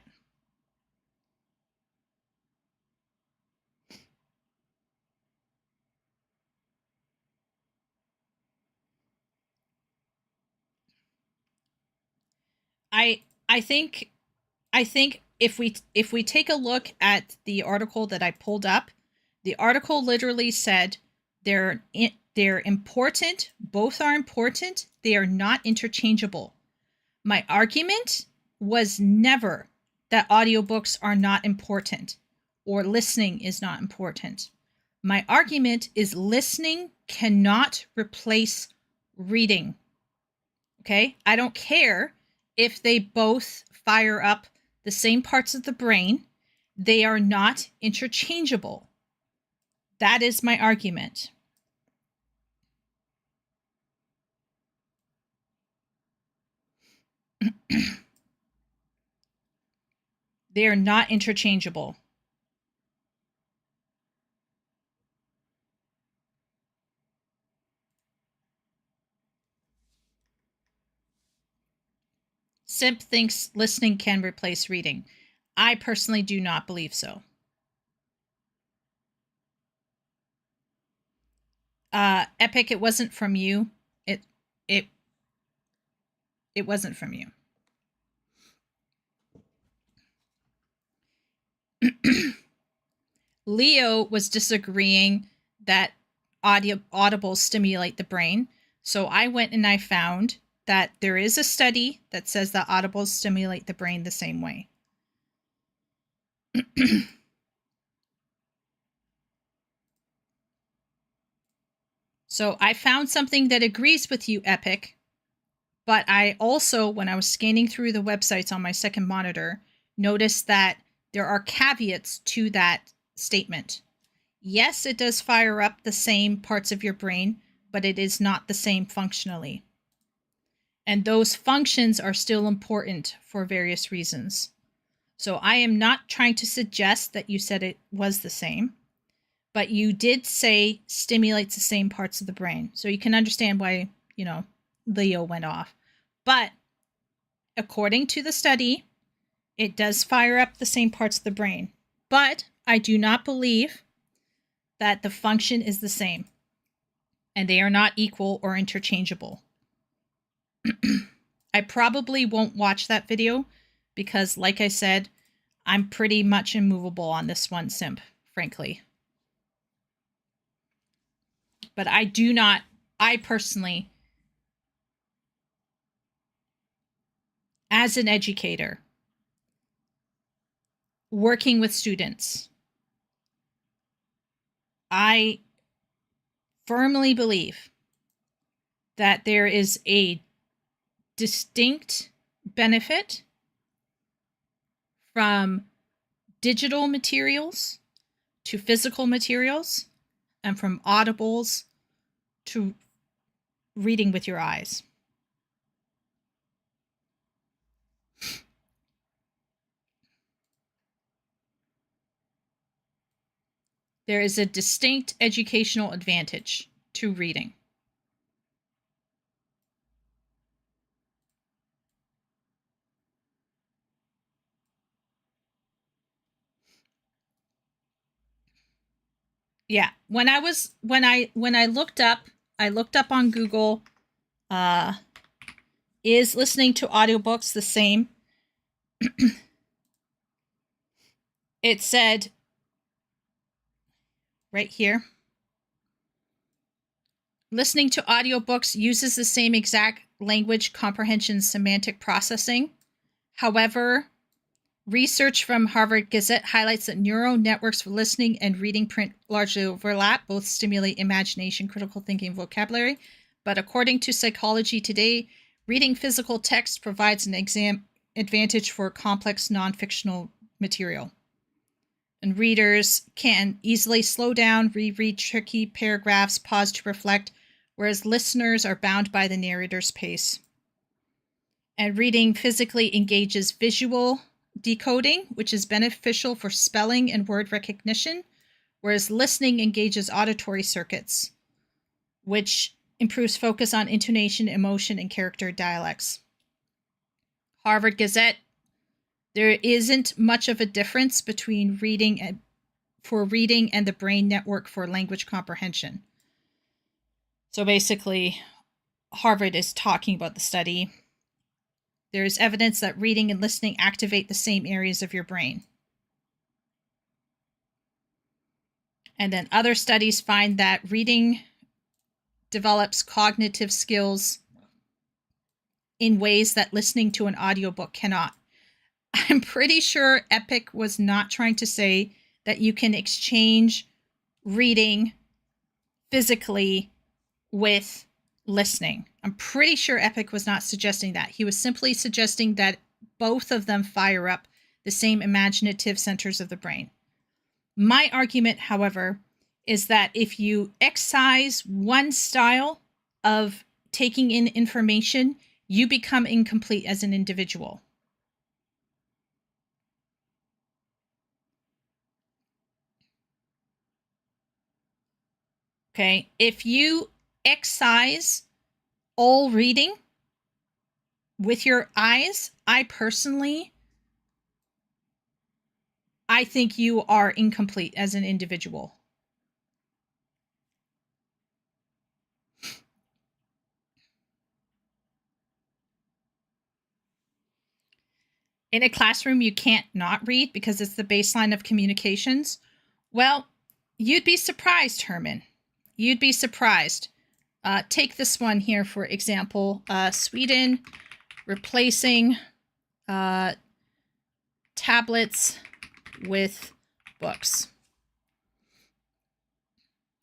S1: I think if we take a look at the article that I pulled up, the article literally said they're important, both are important, they are not interchangeable. My argument was never that audiobooks are not important or listening is not important. My argument is listening cannot replace reading. Okay? I don't care if they both fire up the same parts of the brain. They are not interchangeable. That is my argument. They are not interchangeable. Simp thinks listening can replace reading. I personally do not believe so. Epic, it wasn't from you. It wasn't from you. Leo was disagreeing that audibles stimulate the brain. So I went and I found that there is a study that says that audibles stimulate the brain the same way. So I found something that agrees with you, Epic. But I also, when I was scanning through the websites on my second monitor, noticed that there are caveats to that statement. Yes, it does fire up the same parts of your brain, but it is not the same functionally. And those functions are still important for various reasons. So I am not trying to suggest that you said it was the same, but you did say stimulates the same parts of the brain. So you can understand why, Leo went off. But according to the study, it does fire up the same parts of the brain. But I do not believe that the function is the same. And they are not equal or interchangeable. I probably won't watch that video because, like I said, I'm pretty much immovable on this one, Simp, frankly. But I personally, as an educator, working with students, I firmly believe that there is a distinct benefit from digital materials to physical materials and from audibles to reading with your eyes. There is a distinct educational advantage to reading. Yeah, when I looked up on Google, is listening to audiobooks the same? It said right here, listening to audiobooks uses the same exact language comprehension semantic processing. However, research from Harvard Gazette highlights that neural networks for listening and reading print largely overlap, both stimulate imagination, critical thinking, and vocabulary. But according to Psychology Today, reading physical text provides an advantage for complex non-fictional material. And readers can easily slow down, reread tricky paragraphs, pause to reflect, whereas listeners are bound by the narrator's pace. And reading physically engages visual decoding, which is beneficial for spelling and word recognition, whereas listening engages auditory circuits, which improves focus on intonation, emotion, and character dialects. Harvard Gazette, there isn't much of a difference between reading and the brain network for language comprehension. So basically, Harvard is talking about the study. There is evidence that reading and listening activate the same areas of your brain. And then other studies find that reading develops cognitive skills in ways that listening to an audiobook cannot. I'm pretty sure Epic was not trying to say that you can exchange reading physically with listening. I'm pretty sure Epic was not suggesting that. He was simply suggesting that both of them fire up the same imaginative centers of the brain. My argument, however, is that if you excise one style of taking in information, you become incomplete as an individual. Okay, if you excise all reading with your eyes, I think you are incomplete as an individual. In a classroom, you can't not read because it's the baseline of communications. Well, you'd be surprised, Herman. You'd be surprised. Take this one here, for example. Sweden replacing tablets with books.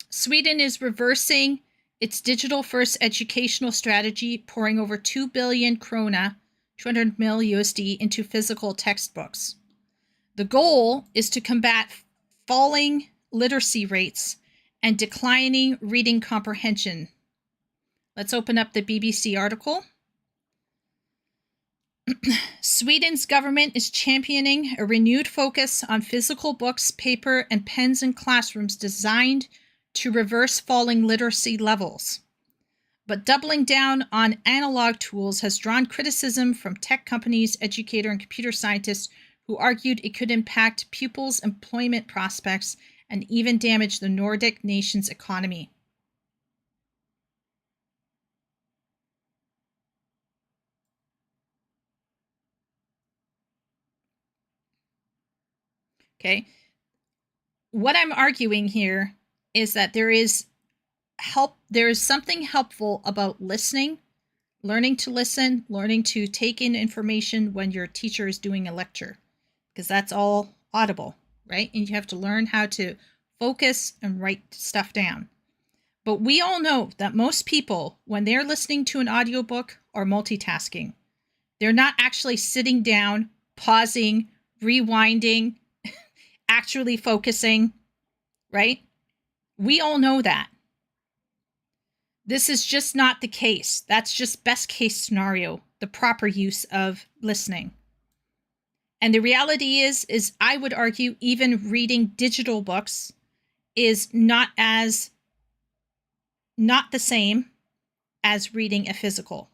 S1: Sweden is reversing its digital-first educational strategy, pouring over 2 billion krona, 200 mil USD, into physical textbooks. The goal is to combat falling literacy rates and declining reading comprehension. Let's open up the BBC article. Sweden's government is championing a renewed focus on physical books, paper, and pens in classrooms designed to reverse falling literacy levels. But doubling down on analog tools has drawn criticism from tech companies, educators, and computer scientists who argued it could impact pupils' employment prospects and even damage the Nordic nation's economy. Okay. What I'm arguing here is that there is something helpful about listening, learning to listen, learning to take in information when your teacher is doing a lecture, because that's all audible, right? And you have to learn how to focus and write stuff down. But we all know that most people, when they're listening to an audiobook, are multitasking. They're not actually sitting down, pausing, rewinding, actually focusing, right? We all know that. This is just not the case. That's just best case scenario, the proper use of listening. And the reality is I would argue even reading digital books is not the same as reading a physical.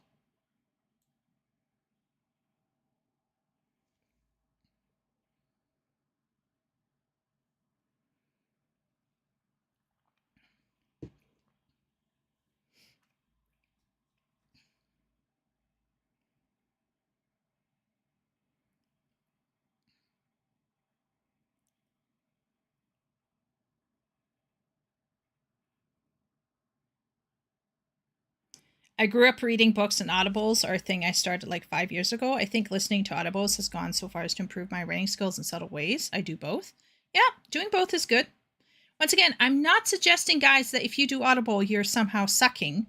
S1: I grew up reading books, and audibles are a thing I started like 5 years ago. I think listening to audibles has gone so far as to improve my writing skills in subtle ways. I do both. Yeah, doing both is good. Once again, I'm not suggesting, guys, that if you do audible, you're somehow sucking.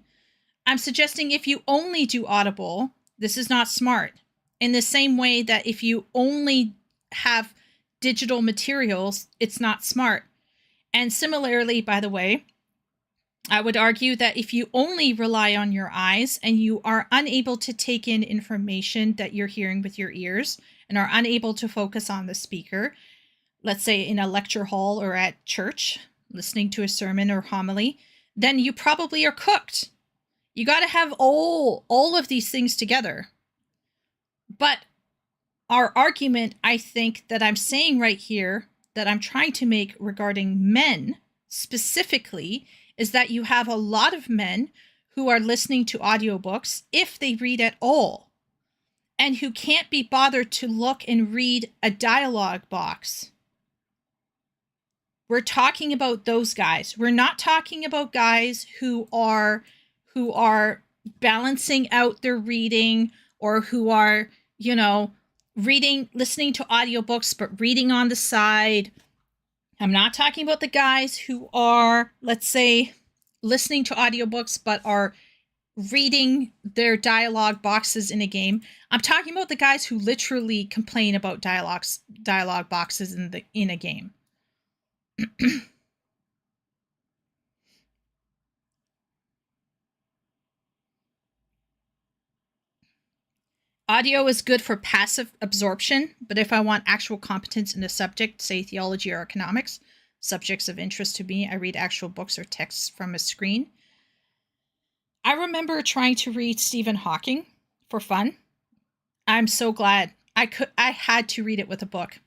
S1: I'm suggesting if you only do audible, this is not smart. In the same way that if you only have digital materials, it's not smart. And similarly, by the way, I would argue that if you only rely on your eyes and you are unable to take in information that you're hearing with your ears and are unable to focus on the speaker, let's say in a lecture hall or at church, listening to a sermon or homily, then you probably are cooked. You got to have all of these things together. But our argument, I think, that I'm saying right here, that I'm trying to make regarding men specifically, is that you have a lot of men who are listening to audiobooks, if they read at all, and who can't be bothered to look and read a dialogue box. We're talking about those guys. We're not talking about guys who are balancing out their reading, or who are, listening to audiobooks but reading on the side. I'm not talking about the guys who are, let's say, listening to audiobooks but are reading their dialogue boxes in a game. I'm talking about the guys who literally complain about dialogue boxes in a game. Audio is good for passive absorption, but if I want actual competence in a subject, say theology or economics, subjects of interest to me, I read actual books or texts from a screen. I remember trying to read Stephen Hawking for fun. I'm so glad I had to read it with a book.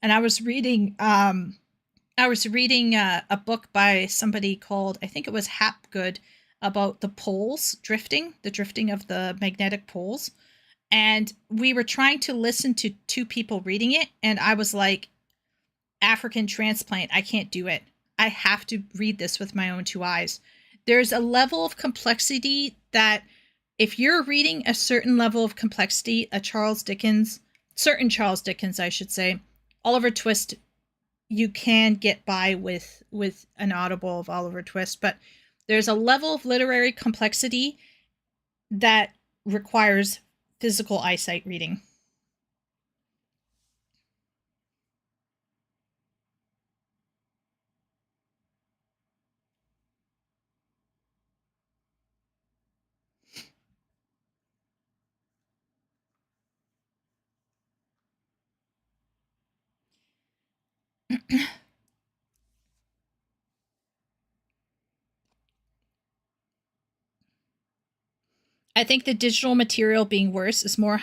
S1: And I was reading a book by somebody called, I think it was Hapgood, about the poles drifting, the drifting of the magnetic poles. And we were trying to listen to two people reading it, and I was like, African transplant, I can't do it. I have to read this with my own two eyes. There's a level of complexity that if you're reading a certain level of complexity, certain Charles Dickens, I should say, Oliver Twist, you can get by with an Audible of Oliver Twist, but there's a level of literary complexity that requires physical eyesight reading. I think the digital material being worse is more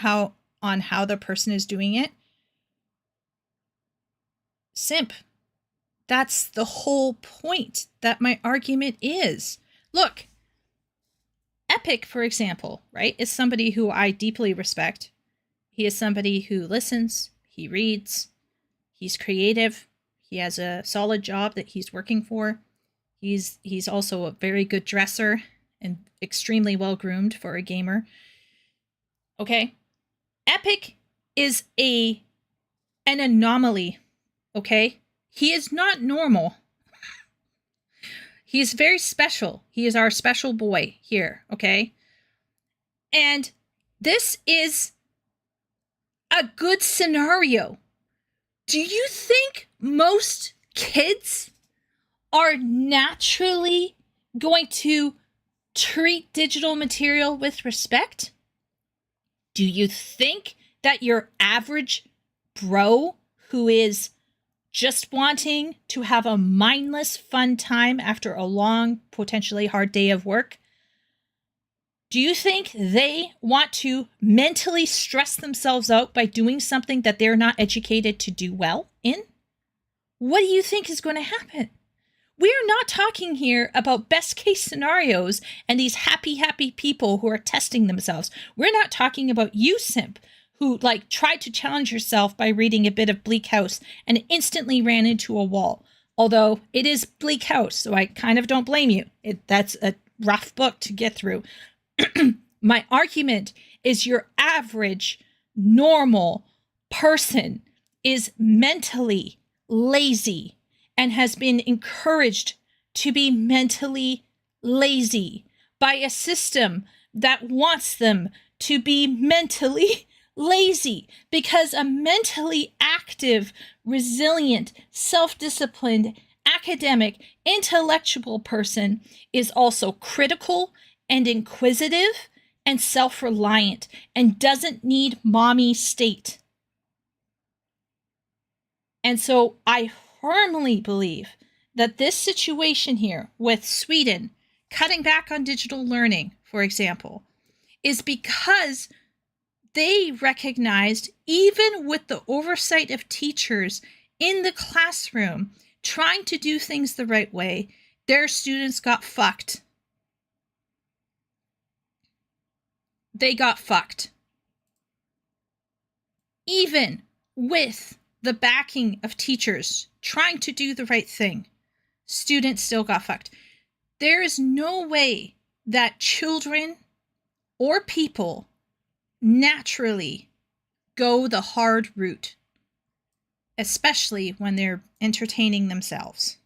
S1: on how the person is doing it. Simp. That's the whole point that my argument is. Look, Epic, for example, right, is somebody who I deeply respect. He is somebody who listens, he reads, he's creative, he has a solid job that he's working for. He's also a very good dresser and extremely well groomed for a gamer. Okay? Epic is an anomaly, okay? He is not normal. He is very special. He is our special boy here, okay? And this is a good scenario. Do you think most kids are naturally going to treat digital material with respect? Do you think that your average bro who is just wanting to have a mindless, fun time after a long, potentially hard day of work, do you think they want to mentally stress themselves out by doing something that they're not educated to do well in? What do you think is going to happen? We're not talking here about best case scenarios and these happy people who are testing themselves. We're not talking about you, simp, who tried to challenge yourself by reading a bit of Bleak House and instantly ran into a wall. Although it is Bleak House, so I kind of don't blame you. That's a rough book to get through. My argument is your average, normal person is mentally lazy and has been encouraged to be mentally lazy by a system that wants them to be mentally lazy, because a mentally active, resilient, self-disciplined, academic, intellectual person is also critical and inquisitive and self-reliant and doesn't need mommy state. And so I firmly believe that this situation here with Sweden cutting back on digital learning, for example, is because they recognized, even with the oversight of teachers in the classroom trying to do things the right way, their students got fucked. They got fucked. Even with the backing of teachers trying to do the right thing, students still got fucked. There is no way that children or people naturally go the hard route, especially when they're entertaining themselves.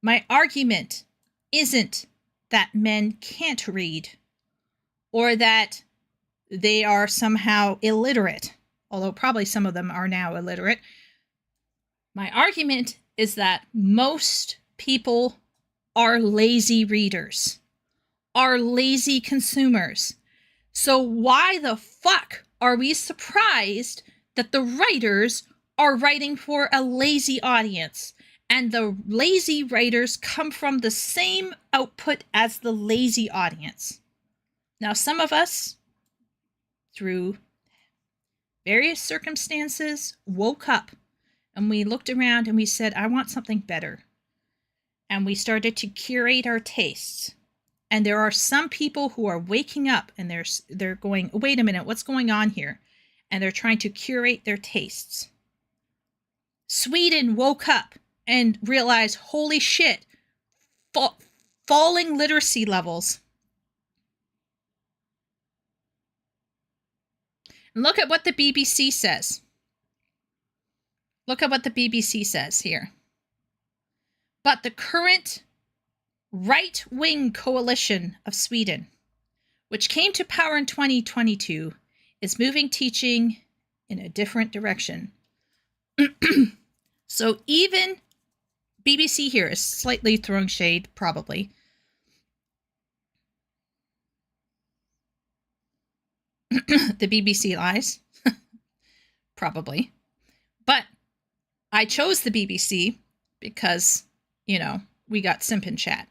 S1: My argument isn't that men can't read or that they are somehow illiterate, although probably some of them are now illiterate. My argument is that most people are lazy readers, are lazy consumers. So why the fuck are we surprised that the writers are writing for a lazy audience? And the lazy writers come from the same output as the lazy audience. Now, some of us, through various circumstances, woke up and we looked around and we said, I want something better. And we started to curate our tastes. And there are some people who are waking up and they're going, wait a minute, what's going on here? And they're trying to curate their tastes. Sweden woke up and realized, holy shit, falling literacy levels. And look at what the BBC says. Look at what the BBC says here. But the current right-wing coalition of Sweden, which came to power in 2022, is moving teaching in a different direction. So even BBC here is slightly throwing shade, probably. The BBC lies. Probably. But I chose the BBC because, you know, we got Simp and Chat.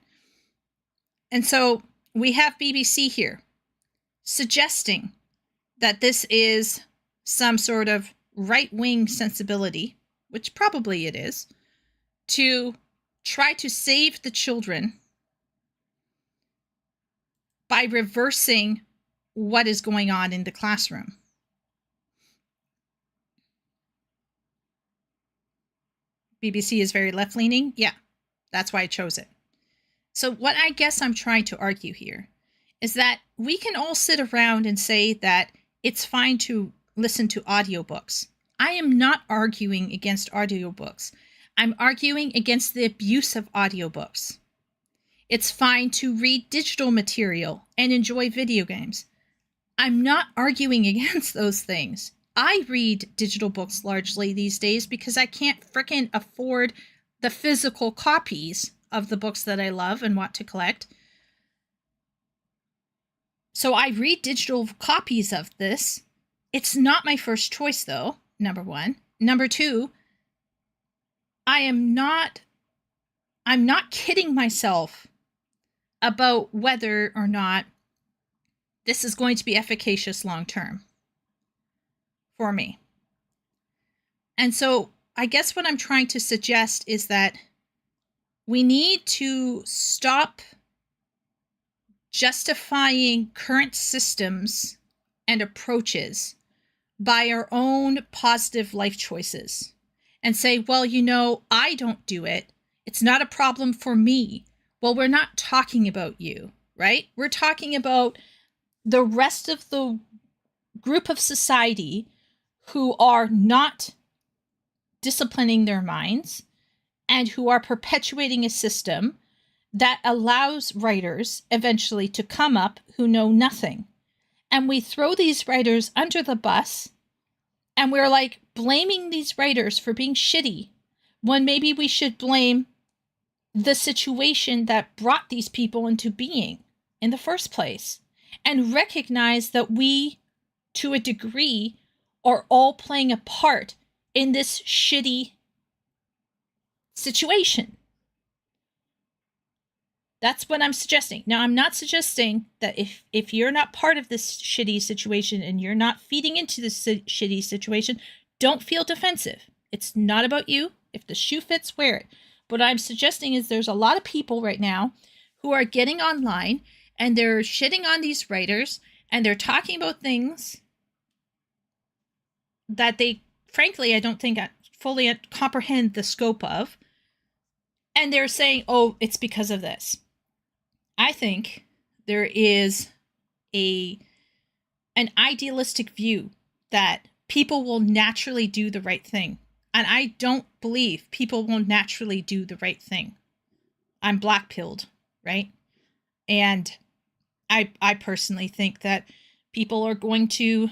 S1: And so we have BBC here suggesting that this is some sort of right-wing sensibility, which probably it is, to try to save the children by reversing what is going on in the classroom. BBC is very left-leaning? Yeah, that's why I chose it. So what I guess I'm trying to argue here is that we can all sit around and say that it's fine to listen to audiobooks. I am not arguing against audiobooks. I'm arguing against the abuse of audiobooks. It's fine to read digital material and enjoy video games. I'm not arguing against those things. I read digital books largely these days because I can't frickin' afford the physical copies of the books that I love and want to collect. So I read digital copies of this. It's not my first choice, though, number one. Number two, I'm not kidding myself about whether or not this is going to be efficacious long term for me. And so I guess what I'm trying to suggest is that we need to stop justifying current systems and approaches by our own positive life choices and say, well, you know, I don't do it. It's not a problem for me. Well, we're not talking about you, right? We're talking about the rest of the group of society who are not disciplining their minds and who are perpetuating a system that allows writers eventually to come up who know nothing. And we throw these writers under the bus and we're like blaming these writers for being shitty when maybe we should blame the situation that brought these people into being in the first place and recognize that we, to a degree, are all playing a part in this shitty situation. That's what I'm suggesting. Now, I'm not suggesting that if you're not part of this shitty situation and you're not feeding into this shitty situation, don't feel defensive. It's not about you. If the shoe fits, wear it. What I'm suggesting is there's a lot of people right now who are getting online and they're shitting on these writers and they're talking about things that they, frankly, I don't think fully comprehend the scope of. And they're saying, oh, it's because of this. I think there is an idealistic view that people will naturally do the right thing. And I don't believe people will naturally do the right thing. I'm black-pilled, right? And I personally think that people are going to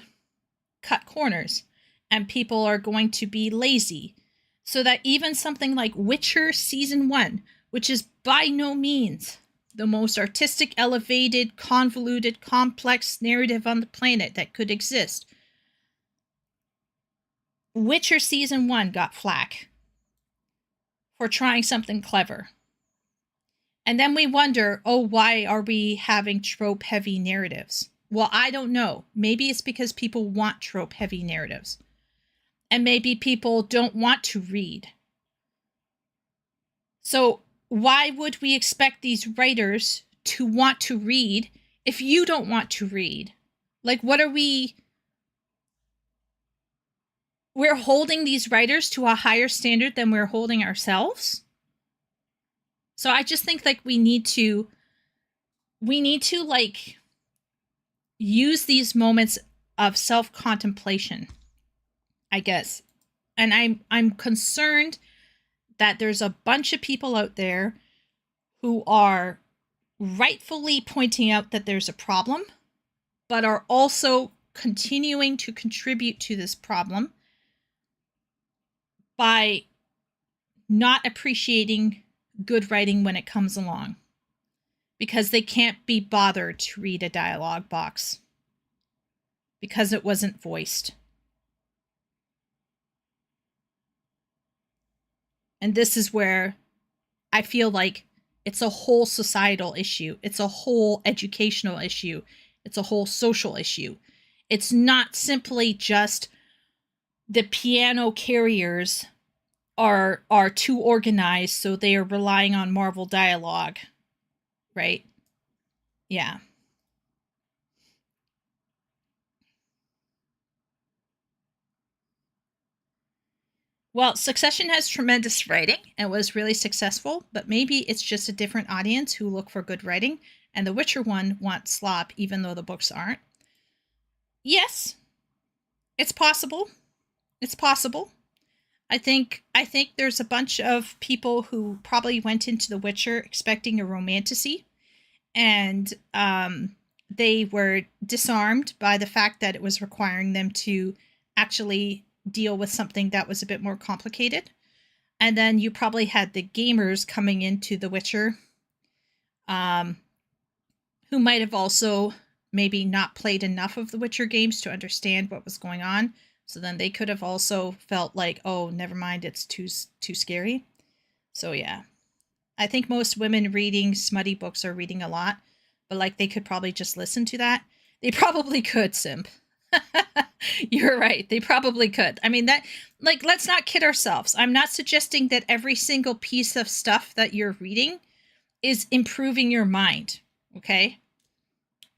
S1: cut corners and people are going to be lazy. So that even something like Witcher Season 1, which is by no means the most artistic, elevated, convoluted, complex narrative on the planet that could exist, Witcher Season 1 got flack for trying something clever. And then we wonder, oh, why are we having trope-heavy narratives? Well, I don't know. Maybe it's because people want trope-heavy narratives. And maybe people don't want to read. So why would we expect these writers to want to read if you don't want to read? Like, what are we... We're holding these writers to a higher standard than we're holding ourselves? So I just think, like, we need to like use these moments of self-contemplation, I guess. And I'm concerned that there's a bunch of people out there who are rightfully pointing out that there's a problem, but are also continuing to contribute to this problem by not appreciating good writing when it comes along, because they can't be bothered to read a dialogue box because it wasn't voiced. And this is where I feel like it's a whole societal issue. It's a whole educational issue. It's a whole social issue. It's not simply just the piano carriers are too organized, so they are relying on Marvel dialogue, right? Yeah. Well, Succession has tremendous writing and was really successful, but maybe it's just a different audience who look for good writing, and The Witcher one wants slop even though the books aren't. Yes, it's possible. It's possible. I think there's a bunch of people who probably went into The Witcher expecting a romantasy, and they were disarmed by the fact that it was requiring them to actually deal with something that was a bit more complicated. And then you probably had the gamers coming into The Witcher, who might have also maybe not played enough of the Witcher games to understand what was going on. So then they could have also felt like, oh, never mind, it's too scary. So yeah, I think most women reading smutty books are reading a lot, but like they could probably just listen to that. They probably could, Simp. You're right. They probably could. I mean, that, like, let's not kid ourselves. I'm not suggesting that every single piece of stuff that you're reading is improving your mind. Okay.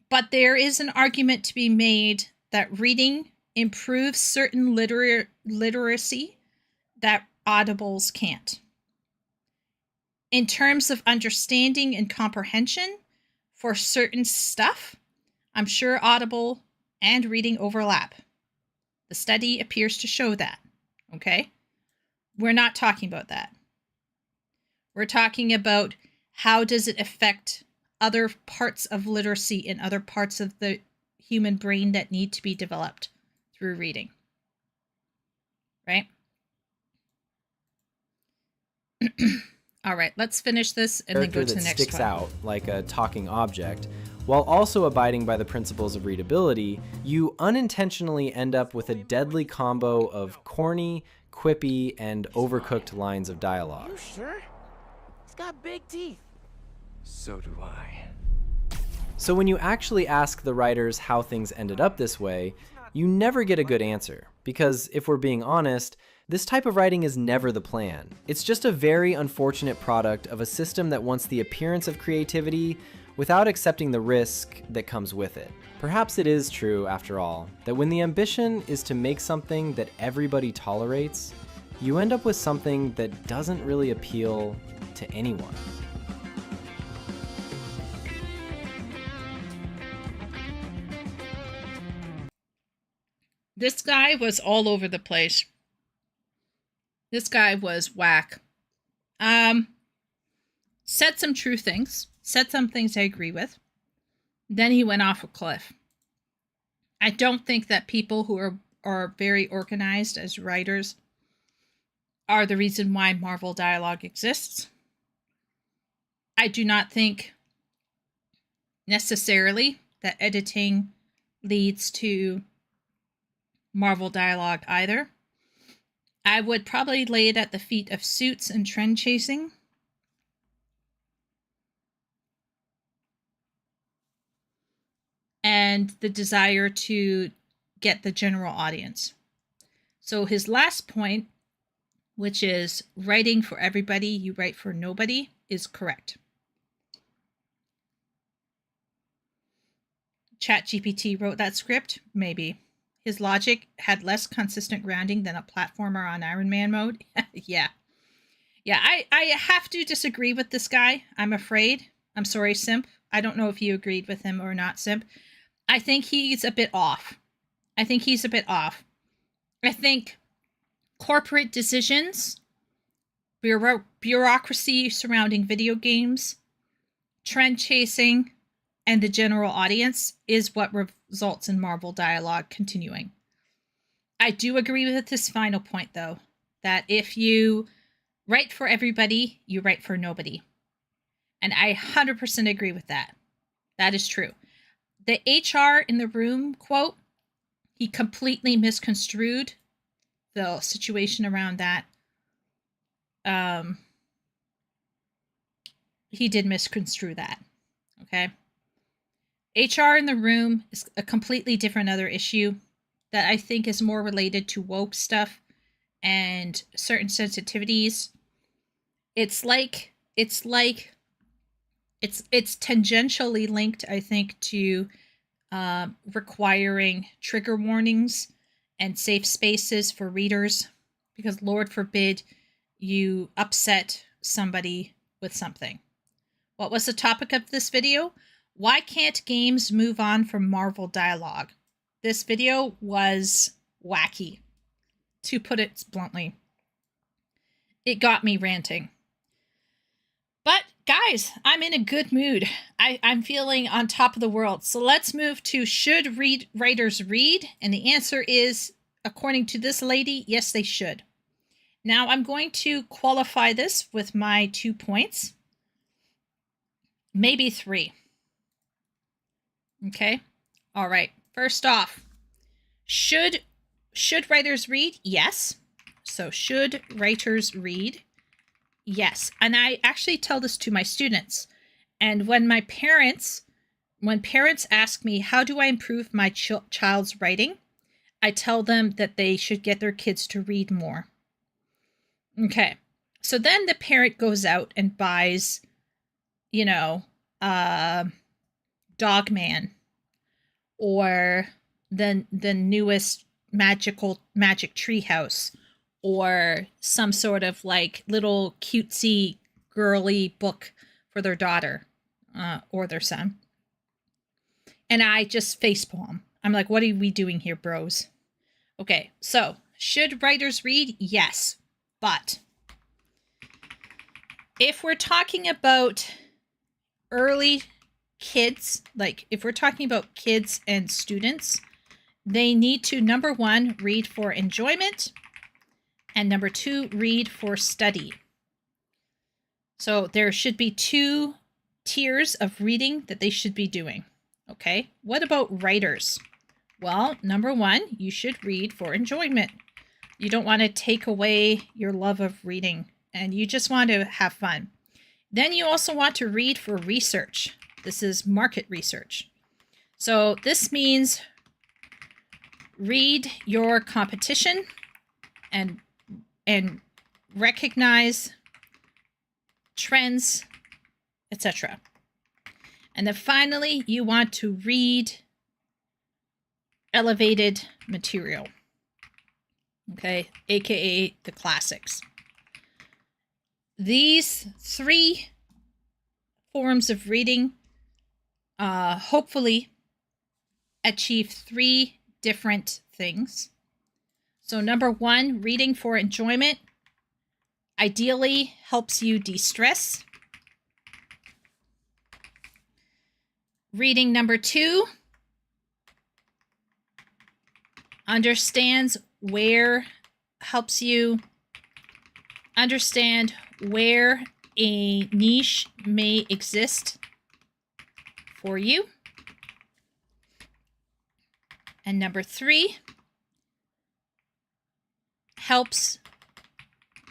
S1: But there is an argument to be made that reading improves certain literacy that audibles can't. In terms of understanding and comprehension for certain stuff, I'm sure Audible and reading overlap. The study appears to show that, okay? We're not talking about that. We're talking about how does it affect other parts of literacy in other parts of the human brain that need to be developed through reading, right? All right, let's finish this and then go to the next one.
S4: Sticks out like a talking object, while also abiding by the principles of readability, you unintentionally end up with a deadly combo of corny, quippy, and overcooked lines of dialogue.
S11: You sure? It's got big teeth. So do I.
S4: So when you actually ask the writers how things ended up this way, you never get a good answer, because if we're being honest, this type of writing is never the plan. It's just a very unfortunate product of a system that wants the appearance of creativity without accepting the risk that comes with it. Perhaps it is true, after all, that when the ambition is to make something that everybody tolerates, you end up with something that doesn't really appeal to anyone.
S1: This guy was all over the place. This guy was whack. Said some true things. Said some things I agree with. Then he went off a cliff. I don't think that people who are very organized as writers are the reason why Marvel dialogue exists. I do not think necessarily that editing leads to Marvel dialogue either. I would probably lay it at the feet of suits and trend chasing. And the desire to get the general audience. So his last point, which is writing for everybody, you write for nobody, is correct. ChatGPT wrote that script? Maybe. His logic had less consistent grounding than a platformer on Iron Man mode? Yeah. Yeah, I have to disagree with this guy, I'm afraid. I'm sorry, Simp. I don't know if you agreed with him or not, Simp. I think he's a bit off. I think corporate decisions, bureaucracy surrounding video games, trend chasing, and the general audience is what results in Marvel dialogue continuing. I do agree with this final point, though, that if you write for everybody, you write for nobody. And I 100% agree with that. That is true. The HR in the room quote, he completely misconstrued the situation around that. He did misconstrue that. Okay. HR in the room is a completely different other issue that I think is more related to woke stuff and certain sensitivities. It's tangentially linked, I think, to requiring trigger warnings and safe spaces for readers, because Lord forbid you upset somebody with something. What was the topic of this video? Why can't games move on from Marvel dialogue? This video was wacky, to put it bluntly. It got me ranting. But guys, I'm in a good mood. I'm feeling on top of the world. So let's move to should writers read? And the answer is, according to this lady, yes, they should. Now I'm going to qualify this with my 2 points. Maybe 3. Okay. All right. First off, should writers read? Yes. So should writers read? Yes. And I actually tell this to my students. And when parents ask me, how do I improve my child's writing? I tell them that they should get their kids to read more. Okay. So then the parent goes out and buys, Dogman or the newest magic treehouse, or some sort of like little cutesy girly book for their daughter or their son. And I just facepalm. I'm like, what are we doing here, bros? Okay, so should writers read? Yes. But if we're talking about early kids, like if we're talking about kids and students, they need to, number 1, read for enjoyment, and number 2, read for study. So there should be 2 tiers of reading that they should be doing. Okay, what about writers? Well, number 1, you should read for enjoyment. You don't want to take away your love of reading, and you just want to have fun. Then you also want to read for research. This is market research. So this means read your competition and recognize trends, etc. And then finally, you want to read elevated material. Okay, aka the classics. These 3 forms of reading hopefully achieve 3 different things. So number 1, reading for enjoyment ideally helps you de-stress. Reading number 2 helps you understand where a niche may exist for you. And number 3 helps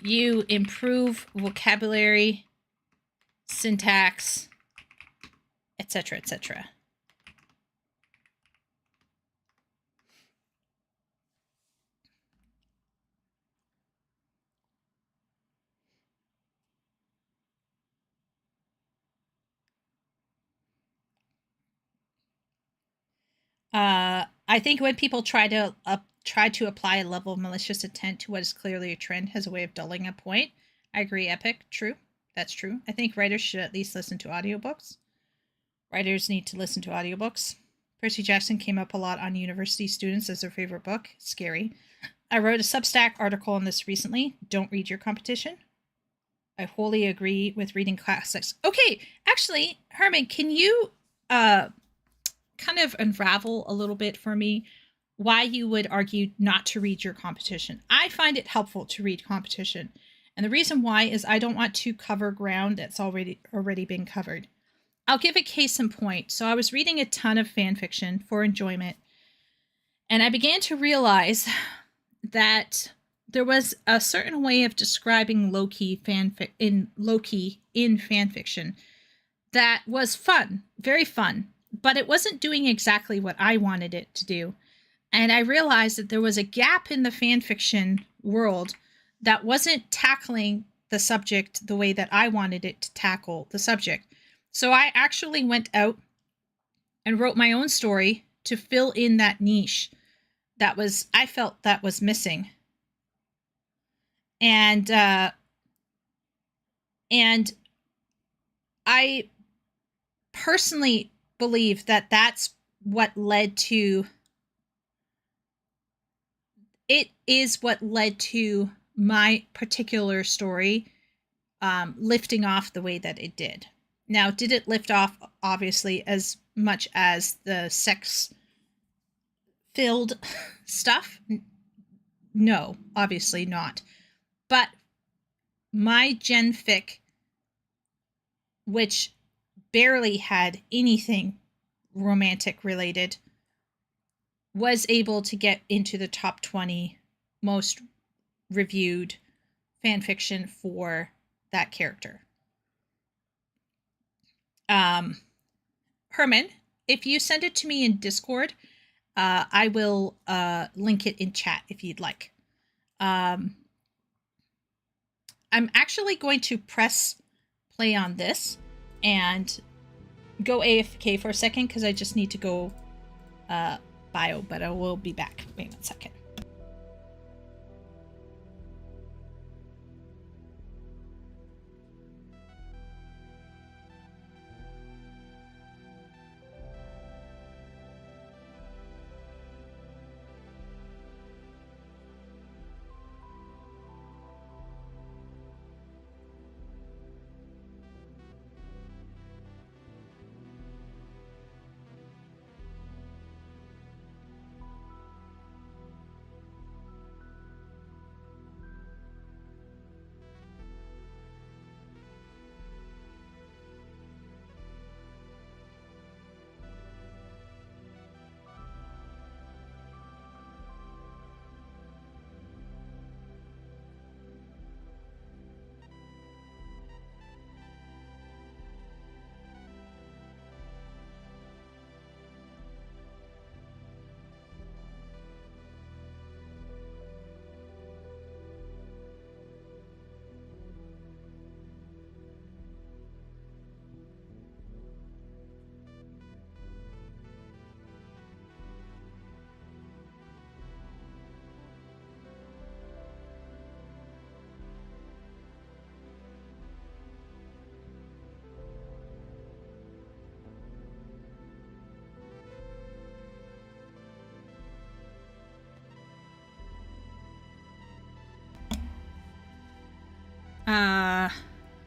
S1: you improve vocabulary, syntax, etc., etc. I think when people try to apply a level of malicious intent to what is clearly a trend has a way of dulling a point. I agree, Epic. True. That's true. I think writers should at least listen to audiobooks. Writers need to listen to audiobooks. Percy Jackson came up a lot on university students as their favorite book. Scary. I wrote a Substack article on this recently. Don't read your competition. I wholly agree with reading classics. Okay, actually, Herman, can you kind of unravel a little bit for me why you would argue not to read your competition? I find it helpful to read competition. And the reason why is I don't want to cover ground that's already been covered. I'll give a case in point. So I was reading a ton of fan fiction for enjoyment, and I began to realize that there was a certain way of describing Loki in fan fiction that was fun, very fun, but it wasn't doing exactly what I wanted it to do. And I realized that there was a gap in the fan fiction world that wasn't tackling the subject the way that I wanted it to tackle the subject. So I actually went out and wrote my own story to fill in that niche that I felt that was missing. And I personally believe that that's what led to, it is what led to my particular story lifting off the way that it did. Now, did it lift off, obviously, as much as the sex-filled stuff? No, obviously not. But my Gen Fic, which barely had anything romantic related, was able to get into the top 20 most reviewed fanfiction for that character. Herman, if you send it to me in Discord, I will link it in chat if you'd like. I'm actually going to press play on this and go AFK for a second because I just need to go bio, but I will be back. Wait 1 second.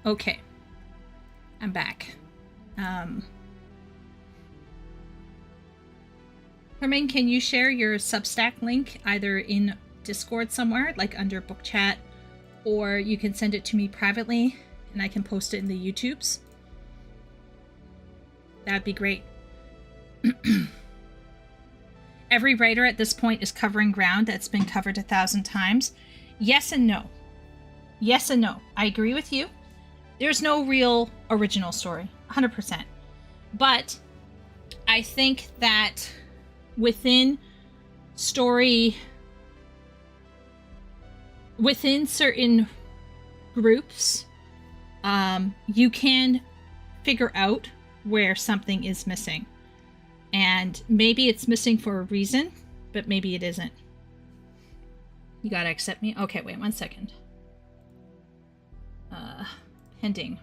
S1: Okay. I'm back. Herman, can you share your Substack link either in Discord somewhere, like under book chat, or you can send it to me privately and I can post it in the YouTubes? That'd be great. Every writer at this point is covering ground that's been covered 1,000 times. Yes and no. Yes and no. I agree with you. There's no real original story, 100%. But I think that within certain groups, you can figure out where something is missing. And maybe it's missing for a reason, but maybe it isn't. You gotta accept me? Okay, wait 1 second. Pending.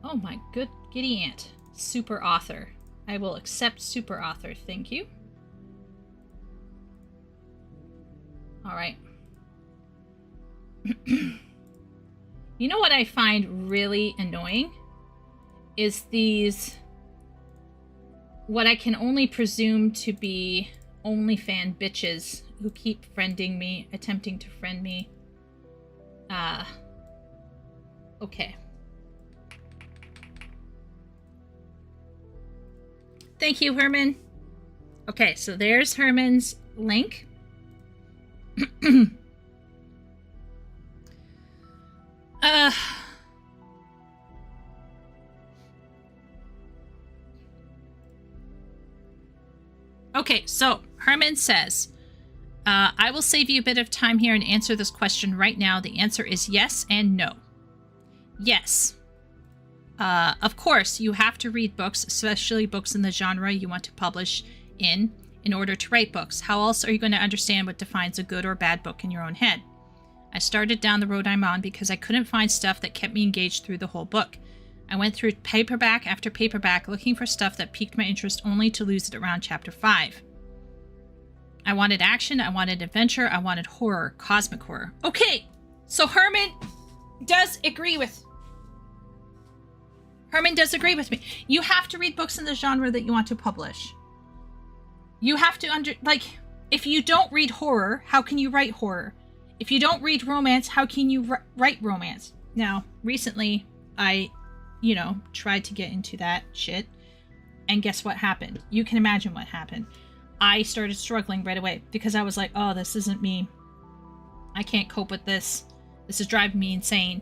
S1: Oh my good giddy aunt. Super author. I will accept super author, thank you. Alright. You know what I find really annoying? Is these... what I can only presume to be OnlyFan bitches who keep friending me, attempting to friend me. Okay. Thank you, Herman. Okay, so there's Herman's link. Okay, so Herman says, I will save you a bit of time here and answer this question right now. The answer is yes and no. Yes. Of course, you have to read books, especially books in the genre you want to publish in order to write books. How else are you going to understand what defines a good or bad book in your own head? I started down the road I'm on because I couldn't find stuff that kept me engaged through the whole book. I went through paperback after paperback looking for stuff that piqued my interest only to lose it around chapter 5. I wanted action, I wanted adventure, I wanted horror, cosmic horror. Okay, so Herman does agree with me. You have to read books in the genre that you want to publish. You have to if you don't read horror, how can you write horror? If you don't read romance, how can you write romance? Now, recently, I, tried to get into that shit. And guess what happened? You can imagine what happened. I started struggling right away because I was like, oh, this isn't me. I can't cope with this. This is driving me insane.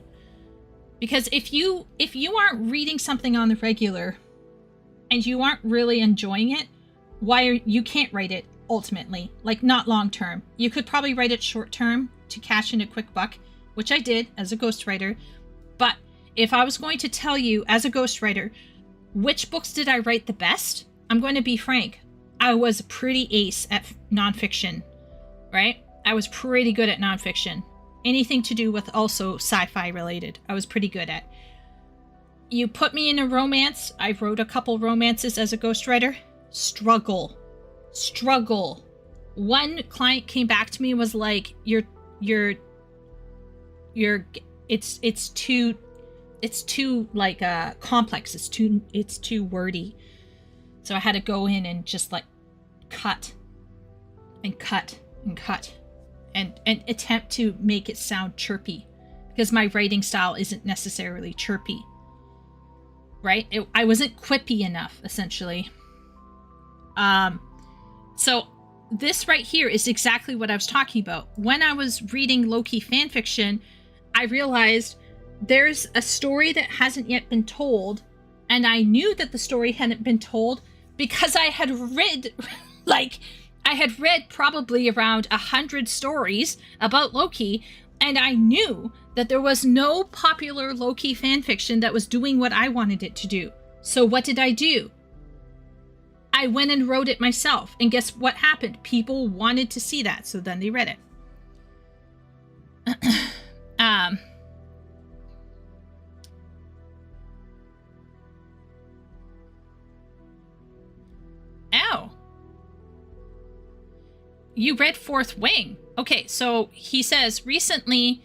S1: Because if you aren't reading something on the regular and you aren't really enjoying it, you can't write it ultimately. Like, not long term. You could probably write it short term to cash in a quick buck, which I did as a ghostwriter. But if I was going to tell you as a ghostwriter, which books did I write the best? I'm going to be frank. I was pretty ace at nonfiction, right? I was pretty good at nonfiction. Anything to do with also sci-fi related, I was pretty good at. You put me in a romance. I wrote a couple romances as a ghostwriter. Struggle. One client came back to me and was like, it's too like complex. It's too wordy. So I had to go in and just like cut and attempt to make it sound chirpy, because my writing style isn't necessarily chirpy, right? I wasn't quippy enough, essentially. So this right here is exactly what I was talking about. When I was reading Loki fanfiction, I realized there's a story that hasn't yet been told, and I knew that the story hadn't been told because I had read probably around 100 stories about Loki, and I knew that there was no popular Loki fanfiction that was doing what I wanted it to do. So what did I do? I went and wrote it myself, and guess what happened? People wanted to see that, so then they read it. Ow. You read Fourth Wing. Okay, so he says, recently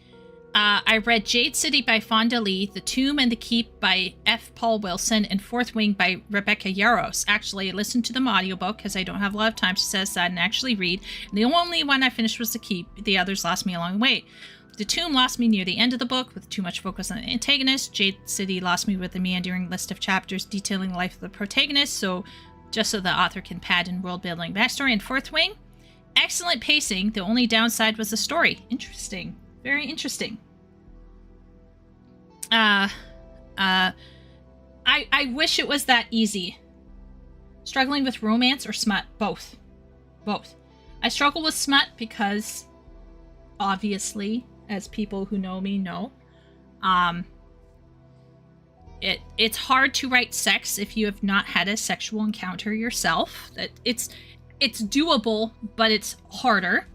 S1: I read Jade City by Fonda Lee, The Tomb and the Keep by F. Paul Wilson, and Fourth Wing by Rebecca Yarros. Actually, I listened to them audiobook because I don't have a lot of time to set aside and actually read. And the only one I finished was The Keep. The others lost me along the way. The Tomb lost me near the end of the book with too much focus on the antagonist. Jade City lost me with the meandering list of chapters detailing the life of the protagonist, just so the author can pad in world-building backstory. And Fourth Wing, excellent pacing. The only downside was the story. Interesting. Very interesting. I wish it was that easy. Struggling with romance or smut? Both. I struggle with smut because, obviously, as people who know me know, It's hard to write sex if you have not had a sexual encounter yourself. It's doable, but it's harder.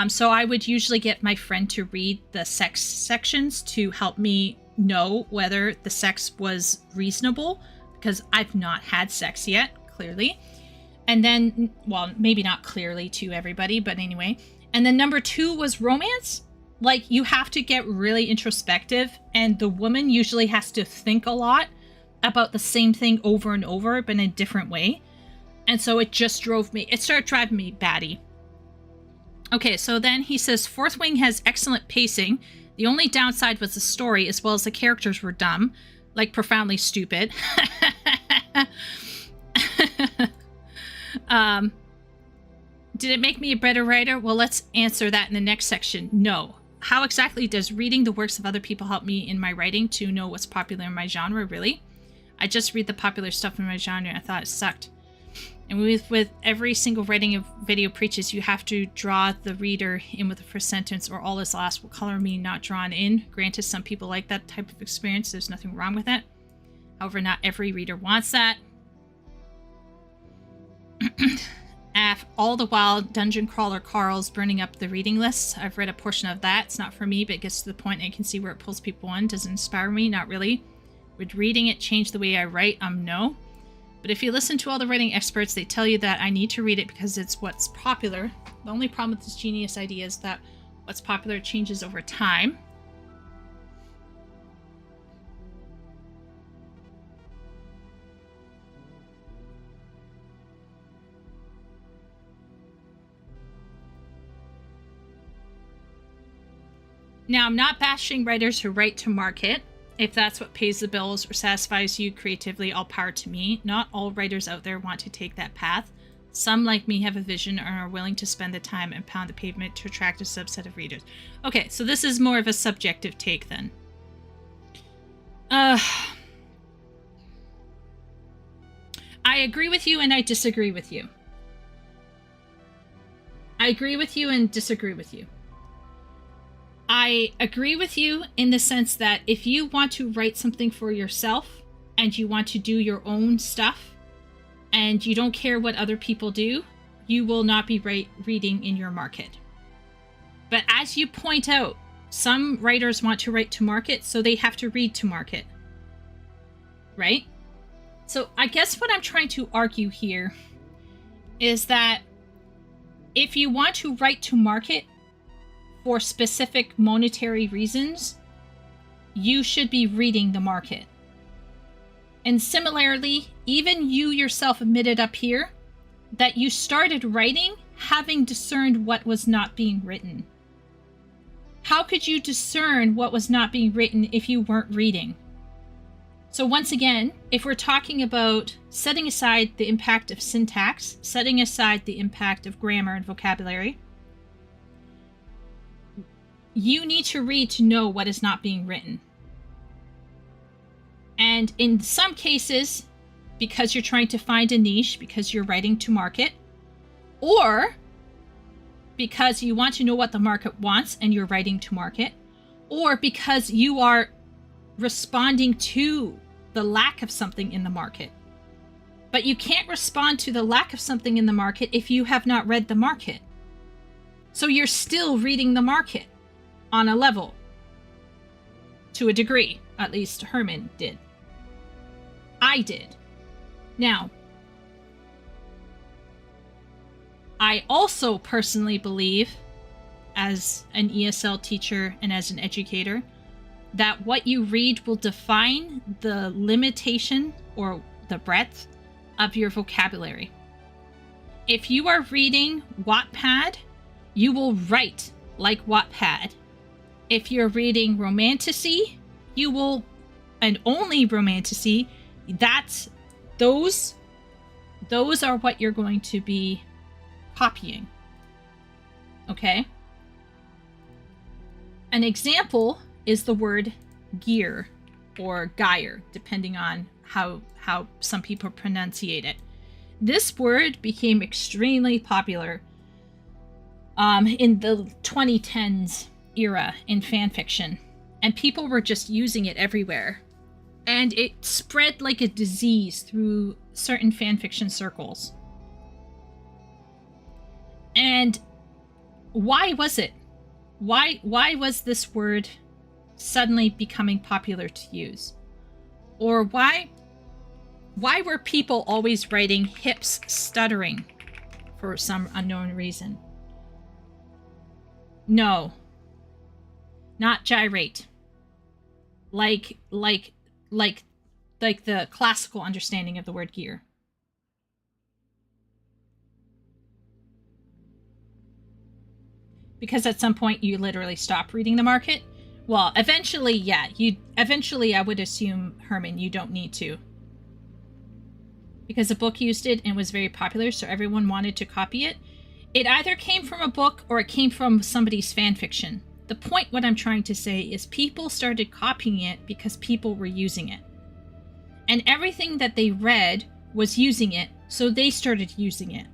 S1: So I would usually get my friend to read the sex sections to help me know whether the sex was reasonable, because I've not had sex yet, clearly. And then, well, maybe not clearly to everybody, but anyway. And then number 2 was romance. Like, you have to get really introspective, and the woman usually has to think a lot about the same thing over and over, but in a different way. And so it started driving me batty. Okay, so then he says, Fourth Wing has excellent pacing. The only downside was the story, as well as the characters were dumb, like profoundly stupid. Did it make me a better writer? Well, let's answer that in the next section. No. How exactly does reading the works of other people help me in my writing to know what's popular in my genre, really? I just read the popular stuff in my genre. I thought it sucked. And with every single writing of video preaches, you have to draw the reader in with the first sentence, or all is lost will color me not drawn in. Granted, some people like that type of experience. There's nothing wrong with it. However, not every reader wants that. All the while, Dungeon Crawler Carl's burning up the reading lists. I've read a portion of that. It's not for me, but it gets to the point and I can see where it pulls people in. Does it inspire me? Not really. Would reading it change the way I write? No. But if you listen to all the writing experts, they tell you that I need to read it because it's what's popular. The only problem with this genius idea is that what's popular changes over time. Now, I'm not bashing writers who write to market. If that's what pays the bills or satisfies you creatively, all power to me. Not all writers out there want to take that path. Some, like me, have a vision and are willing to spend the time and pound the pavement to attract a subset of readers. Okay, so this is more of a subjective take then. I agree with you and I disagree with you. I agree with you and disagree with you. I agree with you in the sense that if you want to write something for yourself and you want to do your own stuff and you don't care what other people do, you will not be reading in your market. But as you point out, some writers want to write to market, so they have to read to market. Right? So I guess what I'm trying to argue here is that if you want to write to market for specific monetary reasons, you should be reading the market. And similarly, even you yourself admitted up here that you started writing having discerned what was not being written. How could you discern what was not being written if you weren't reading? So once again, if we're talking about setting aside the impact of syntax, setting aside the impact of grammar and vocabulary, you need to read to know what is not being written. And in some cases, because you're trying to find a niche, because you're writing to market, or because you want to know what the market wants and you're writing to market, or because you are responding to the lack of something in the market. But you can't respond to the lack of something in the market if you have not read the market. So you're still reading the market. On a level. To a degree. At least Herman did. I did. Now, I also personally believe, as an ESL teacher and as an educator, that what you read will define the limitation or the breadth of your vocabulary. If you are reading Wattpad, you will write like Wattpad. If you're reading romantasy, you will, and only romantasy, those are what you're going to be copying. Okay? An example is the word gear or gear, depending on how some people pronunciate it. This word became extremely popular in the 2010s era in fan fiction, and people were just using it everywhere. And it spread like a disease through certain fanfiction circles. And why was it? Why was this word suddenly becoming popular to use? Or why were people always writing hips stuttering for some unknown reason? No. Not gyrate. Like the classical understanding of the word gear. Because at some point you literally stop reading the market. Well, eventually, yeah. Eventually, I would assume, Herman, you don't need to. Because a book used it and was very popular, so everyone wanted to copy it. It either came from a book or it came from somebody's fan fiction. The point, what I'm trying to say, is people started copying it because people were using it. And everything that they read was using it, so they started using it.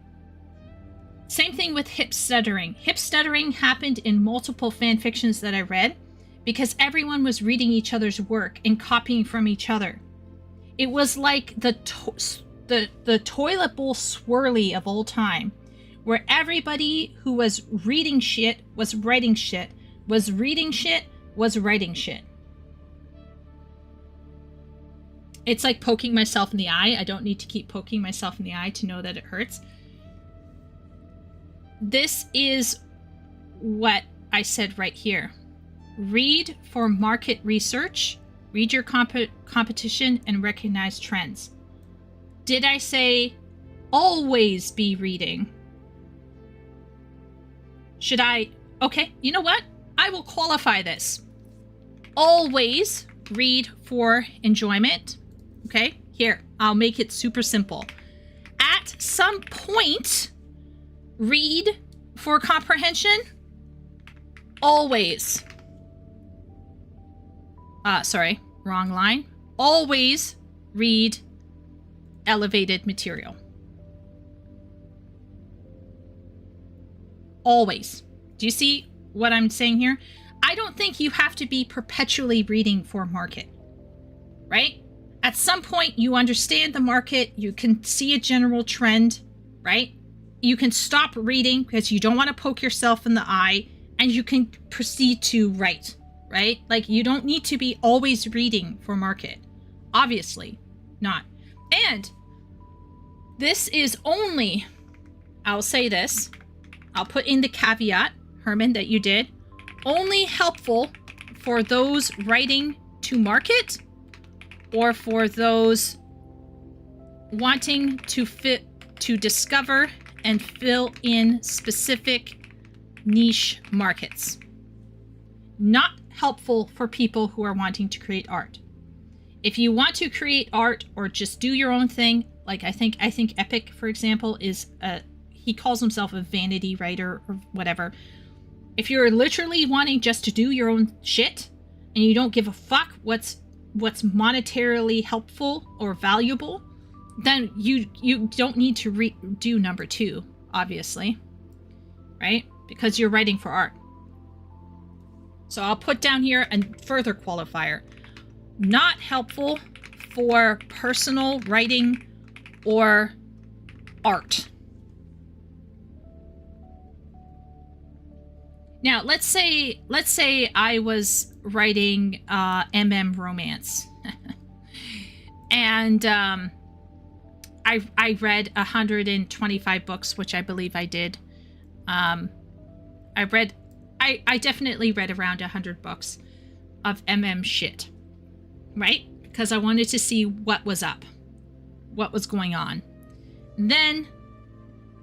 S1: Same thing with hip stuttering. Hip stuttering happened in multiple fan fictions that I read because everyone was reading each other's work and copying from each other. It was like the toilet bowl swirly of all time, where everybody who was reading shit was writing shit, was reading shit, was writing shit. It's like poking myself in the eye. I don't need to keep poking myself in the eye to know that it hurts. This is what I said right here. Read for market research, read your competition, and recognize trends. Did I say always be reading? Should I? Okay, you know what? I will qualify this. Always read for enjoyment. Okay, here, I'll make it super simple. At some point, read for comprehension. Always. Sorry, wrong line. Always read elevated material. Always. Do you see what I'm saying here? I don't think you have to be perpetually reading for market, right? At some point, you understand the market, you can see a general trend, right? You can stop reading because you don't want to poke yourself in the eye, and you can proceed to write, right? Like, you don't need to be always reading for market. Obviously not. And this is only, I'll say this, I'll put in the caveat, Herman, that you did, only helpful for those writing to market or for those wanting to discover and fill in specific niche markets. Not helpful for people who are wanting to create art. If you want to create art or just do your own thing, like I think Epic, for example, is he calls himself a vanity writer or whatever. If you're literally wanting just to do your own shit and you don't give a fuck what's monetarily helpful or valuable, then you don't need to do number 2, obviously, right? Because you're writing for art. So I'll put down here a further qualifier. Not helpful for personal writing or art. Now, let's say I was writing romance, and I read 125 books, which I believe I did. I definitely read around 100 books of shit, right? Because I wanted to see what was up, what was going on.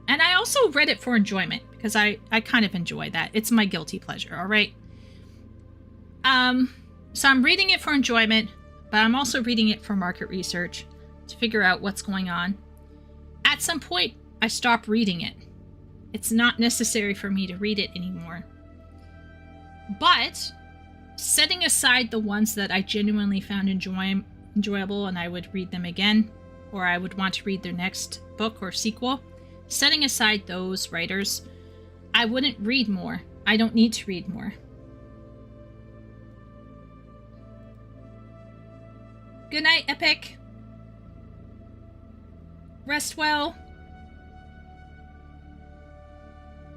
S1: And I also read it for enjoyment, because I kind of enjoy that. It's my guilty pleasure, all right? So I'm reading it for enjoyment, but I'm also reading it for market research to figure out what's going on. At some point, I stop reading it. It's not necessary for me to read it anymore. But setting aside the ones that I genuinely found enjoyable and I would read them again, or I would want to read their next book or sequel, setting aside those writers, I wouldn't read more. I don't need to read more. Good night, Epic. Rest well.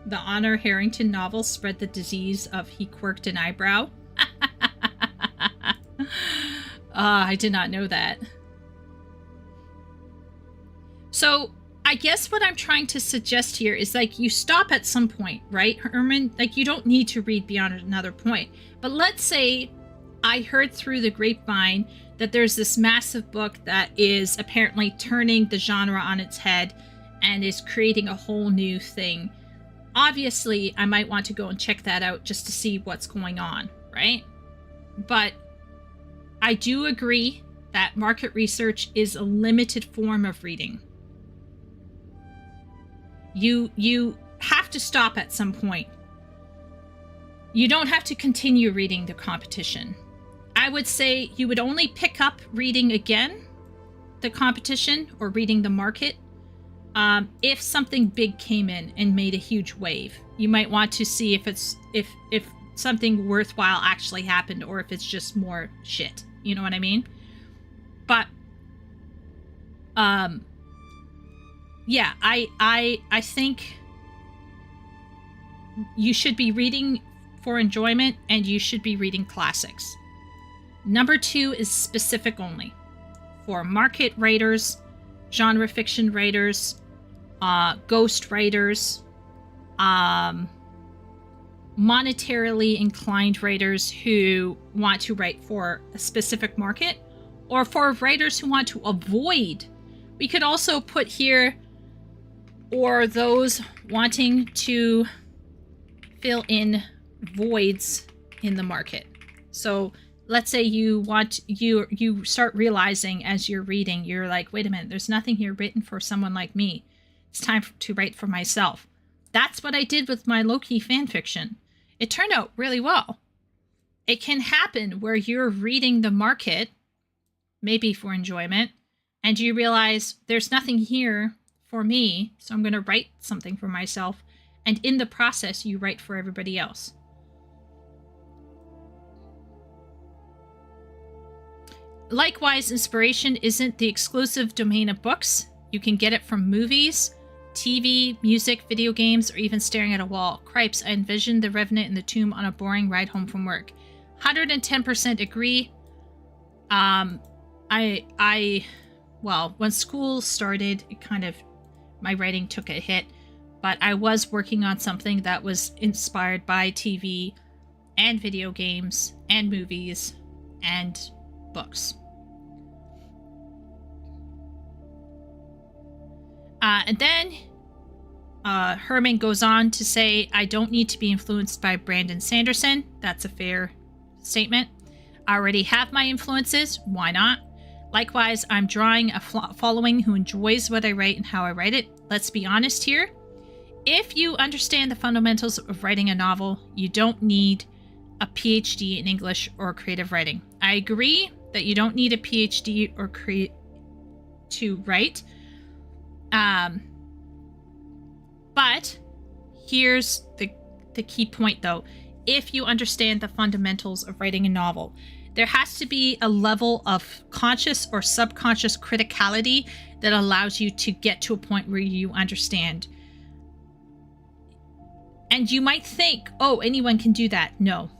S1: The Honor Harrington novel spread the disease of he quirked an eyebrow. I did not know that. So, I guess what I'm trying to suggest here is, like, you stop at some point, right, Herman? Like, you don't need to read beyond another point. But let's say I heard through the grapevine that there's this massive book that is apparently turning the genre on its head and is creating a whole new thing. Obviously, I might want to go and check that out just to see what's going on, right? But I do agree that market research is a limited form of reading. You have to stop at some point. You don't have to continue reading the competition. I would say you would only pick up reading again the competition or reading the market if something big came in and made a huge wave. You might want to see if something worthwhile actually happened or if it's just more shit. You know what I mean? But yeah, I think you should be reading for enjoyment and you should be reading classics. Number 2 is specific only for market writers, genre fiction writers, ghost writers, monetarily inclined writers who want to write for a specific market, or for writers who want to avoid. We could also put here, or those wanting to fill in voids in the market. So let's say you start realizing as you're reading, you're like, wait a minute, there's nothing here written for someone like me. It's time to write for myself. That's what I did with my Loki fanfiction. It turned out really well. It can happen where you're reading the market, maybe for enjoyment, and you realize there's nothing here for me, so I'm going to write something for myself. And in the process, you write for everybody else. Likewise, inspiration isn't the exclusive domain of books. You can get it from movies, TV, music, video games, or even staring at a wall. Cripes, I envisioned the Revenant in the tomb on a boring ride home from work. 110% agree. Well, when school started, it kind of, my writing took a hit, but I was working on something that was inspired by TV and video games and movies and books. And then Herman goes on to say, I don't need to be influenced by Brandon Sanderson. That's a fair statement. I already have my influences. Why not? Likewise, I'm drawing a following who enjoys what I write and how I write it. Let's be honest here. If you understand the fundamentals of writing a novel, you don't need a PhD in English or creative writing. I agree that you don't need a PhD or to write. But here's the key point though. If you understand the fundamentals of writing a novel, there has to be a level of conscious or subconscious criticality that allows you to get to a point where you understand. And you might think, oh, anyone can do that. No.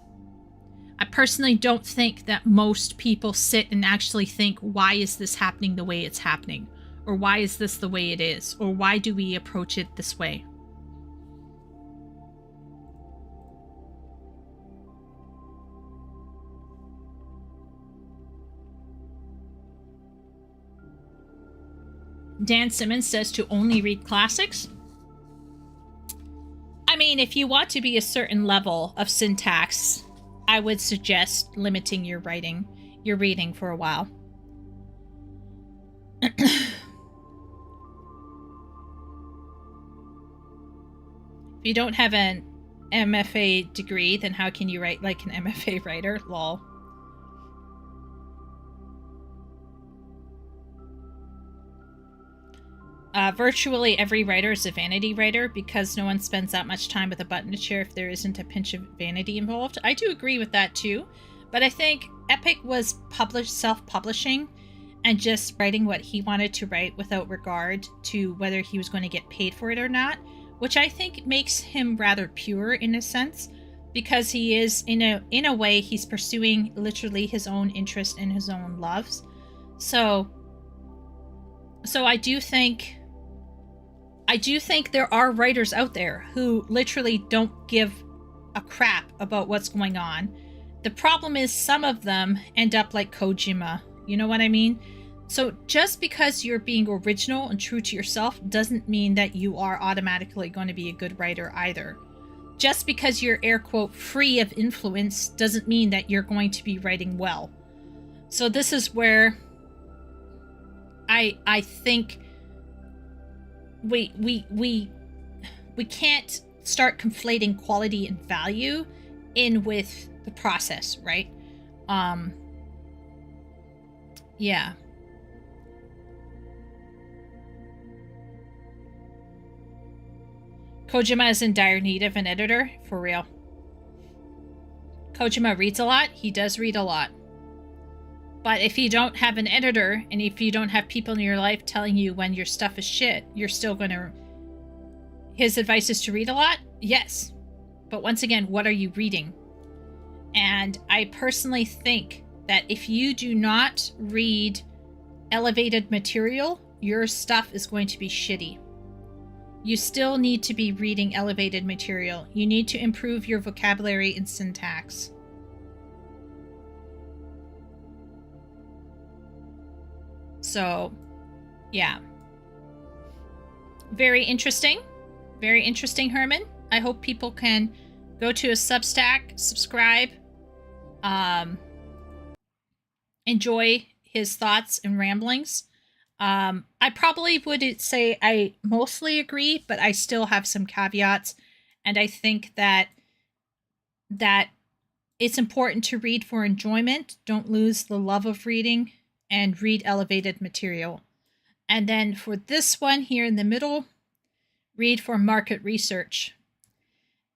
S1: I personally don't think that most people sit and actually think, why is this happening the way it's happening? Or why is this the way it is? Or why do we approach it this way? Dan Simmons says to only read classics. I mean, if you want to be a certain level of syntax, I would suggest limiting your reading for a while. If you don't have an MFA degree, then how can you write like an MFA writer? Lol. Virtually every writer is a vanity writer because no one spends that much time with a button to share if there isn't a pinch of vanity involved. I do agree with that too, but I think Epic was self-publishing and just writing what he wanted to write without regard to whether he was going to get paid for it or not, which I think makes him rather pure in a sense, because he is in a way he's pursuing literally his own interest and his own loves. So I do think there are writers out there who literally don't give a crap about what's going on. The problem is some of them end up like Kojima. You know what I mean? So just because you're being original and true to yourself doesn't mean that you are automatically going to be a good writer either. Just because you're air quote free of influence doesn't mean that you're going to be writing well. So this is where I think we can't start conflating quality and value in with the process, right? Yeah. Kojima is in dire need of an editor, for real. Kojima reads a lot. He does read a lot. But if you don't have an editor, and if you don't have people in your life telling you when your stuff is shit, you're still gonna... His advice is to read a lot? Yes. But once again, what are you reading? And I personally think that if you do not read elevated material, your stuff is going to be shitty. You still need to be reading elevated material. You need to improve your vocabulary and syntax. So, yeah. Very interesting. Very interesting, Herman. I hope people can go to his Substack, subscribe, enjoy his thoughts and ramblings. I probably would say I mostly agree, but I still have some caveats. And I think that it's important to read for enjoyment. Don't lose the love of reading, and read elevated material. And then for this one here in the middle, read for market research.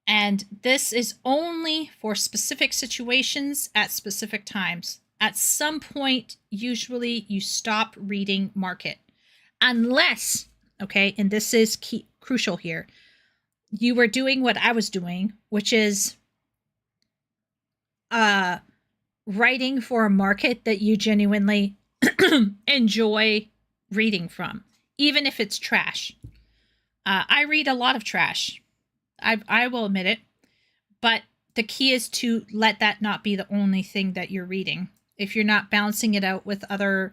S1: And this is only for specific situations at specific times. At some point, usually you stop reading market. Unless, okay, and this is crucial here, you were doing what I was doing, which is writing for a market that you genuinely enjoy reading from, even if it's trash. I read a lot of trash. I will admit it. But the key is to let that not be the only thing that you're reading. If you're not balancing it out with other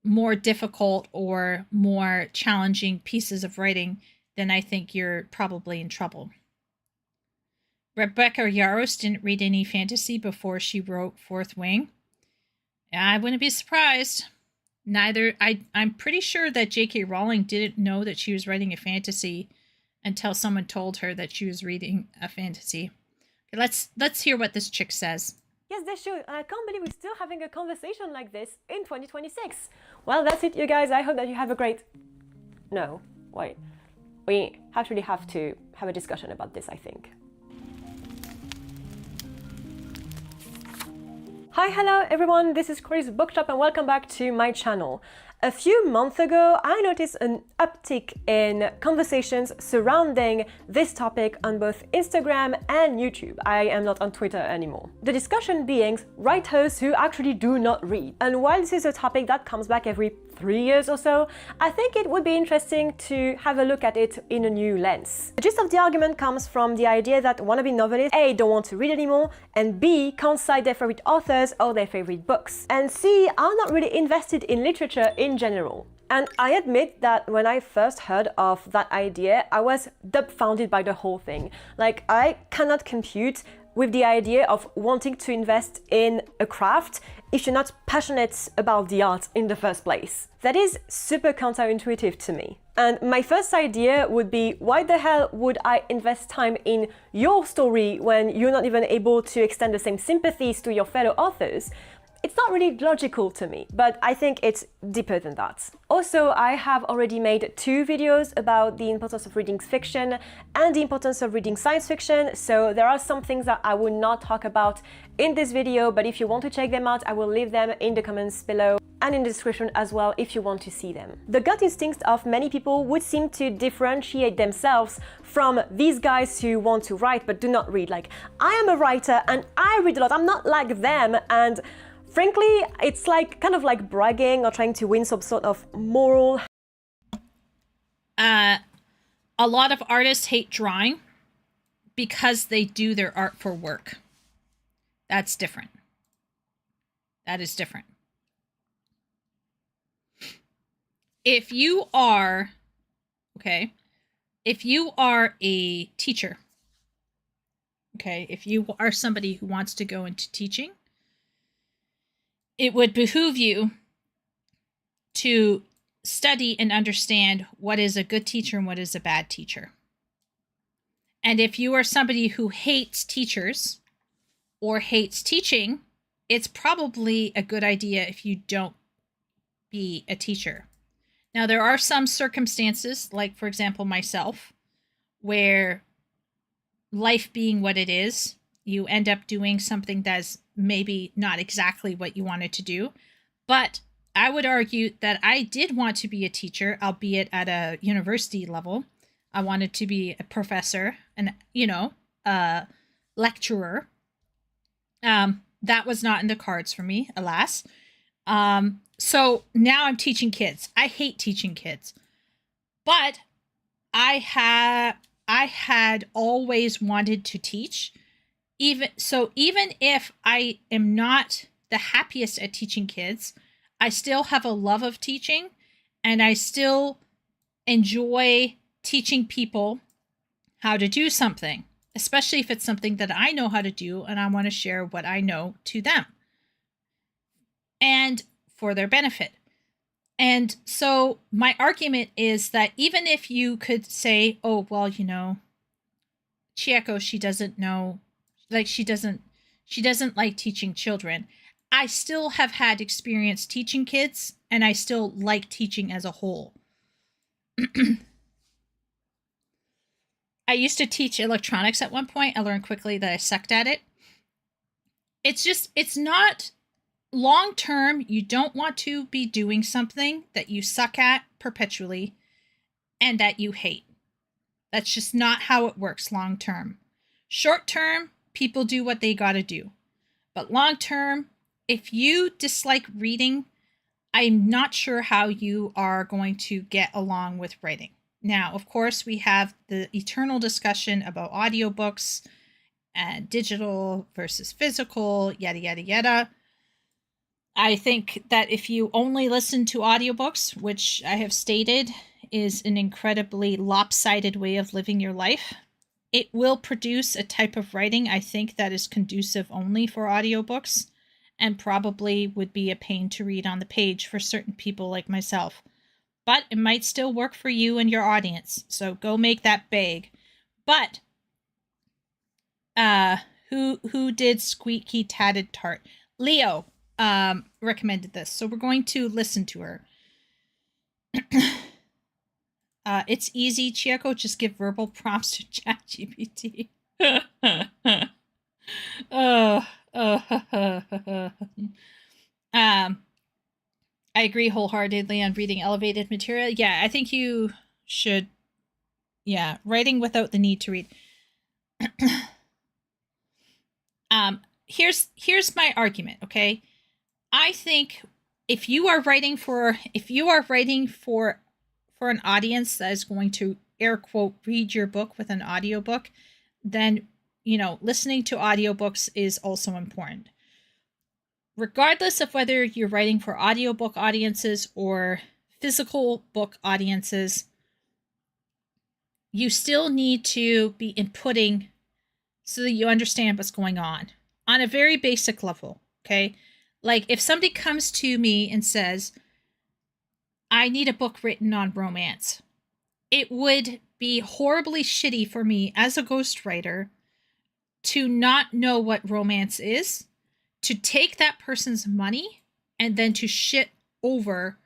S1: more difficult or more challenging pieces of writing, then I think you're probably in trouble. Rebecca Yarros didn't read any fantasy before she wrote Fourth Wing. I wouldn't be surprised. I'm pretty sure that J.K. Rowling didn't know that she was writing a fantasy until someone told her that she was reading a fantasy. Okay, let's hear what this chick says.
S12: Yes, they should. I can't believe we're still having a conversation like this in 2026. Well, that's it, you guys. I hope that you have a great... No, wait. We actually have to have a discussion about this, I think. Hi, hello everyone, this is Chris Bookshop and welcome back to my channel. A few months ago, I noticed an uptick in conversations surrounding this topic on both Instagram and YouTube. I am not on Twitter anymore. The discussion being writers who actually do not read. And while this is a topic that comes back every 3 years or so, I think it would be interesting to have a look at it in a new lens. The gist of the argument comes from the idea that wannabe novelists A, don't want to read anymore, and B, can't cite their favorite authors or their favorite books, and C, are not really invested in literature in general. And I admit that when I first heard of that idea, I was dumbfounded by the whole thing. Like, I cannot compute with the idea of wanting to invest in a craft if you're not passionate about the art in the first place. That is super counterintuitive to me. And my first idea would be, why the hell would I invest time in your story when you're not even able to extend the same sympathies to your fellow authors? It's not really logical to me, but I think it's deeper than that. Also, I have already made 2 videos about the importance of reading fiction and the importance of reading science fiction, so there are some things that I will not talk about in this video, but if you want to check them out, I will leave them in the comments below and in the description as well if you want to see them. The gut instincts of many people would seem to differentiate themselves from these guys who want to write but do not read. Like, I am a writer and I read a lot, I'm not like them, and frankly, it's like kind of like bragging or trying to win some sort of moral.
S1: A lot of artists hate drawing because they do their art for work. That's different. That is different. If you are, okay, if you are a teacher, okay, if you are somebody who wants to go into teaching, it would behoove you to study and understand what is a good teacher and what is a bad teacher. And if you are somebody who hates teachers or hates teaching, it's probably a good idea if you don't be a teacher. Now, there are some circumstances, like, for example, myself, where life being what it is, you end up doing something that's maybe not exactly what you wanted to do. But I would argue that I did want to be a teacher, albeit at a university level. I wanted to be a professor and, a lecturer. That was not in the cards for me, alas. So now I'm teaching kids. I hate teaching kids. But I had always wanted to teach. Even if I am not the happiest at teaching kids, I still have a love of teaching, and I still enjoy teaching people how to do something, especially if it's something that I know how to do and I want to share what I know to them and for their benefit. And so my argument is that even if you could say, oh, well, Chieko, she doesn't know, like, she doesn't like teaching children. I still have had experience teaching kids, and I still like teaching as a whole. I used to teach electronics at one point. I learned quickly that I sucked at it. It's not long term. You don't want to be doing something that you suck at perpetually and that you hate. That's just not how it works long term. Short term, people do what they gotta do. But long term, if you dislike reading, I'm not sure how you are going to get along with writing. Now, of course, we have the eternal discussion about audiobooks and digital versus physical, yada, yada, yada. I think that if you only listen to audiobooks, which I have stated is an incredibly lopsided way of living your life, it will produce a type of writing, I think, that is conducive only for audiobooks and probably would be a pain to read on the page for certain people like myself. But it might still work for you and your audience, so go make that big. But who did Squeaky Tatted Tart? Leo recommended this, so we're going to listen to her. It's easy, Chieko. Just give verbal prompts to ChatGPT. I agree wholeheartedly on reading elevated material. Yeah, I think you should. Yeah, writing without the need to read. Here's my argument. Okay, I think if you are writing for an audience that is going to air quote read your book with an audiobook, then listening to audiobooks is also important. Regardless of whether you're writing for audiobook audiences or physical book audiences, you still need to be inputting so that you understand what's going on a very basic level, okay? Like if somebody comes to me and says, I need a book written on romance, it would be horribly shitty for me as a ghostwriter to not know what romance is, to take that person's money and then to shit over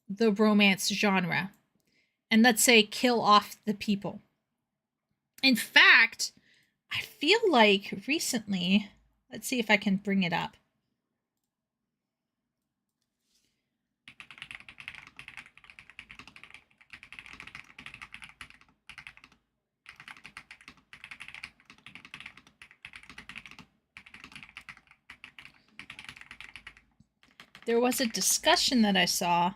S1: the romance genre and, let's say, kill off the people. In fact, I feel like recently, let's see if I can bring it up. There was a discussion that I saw.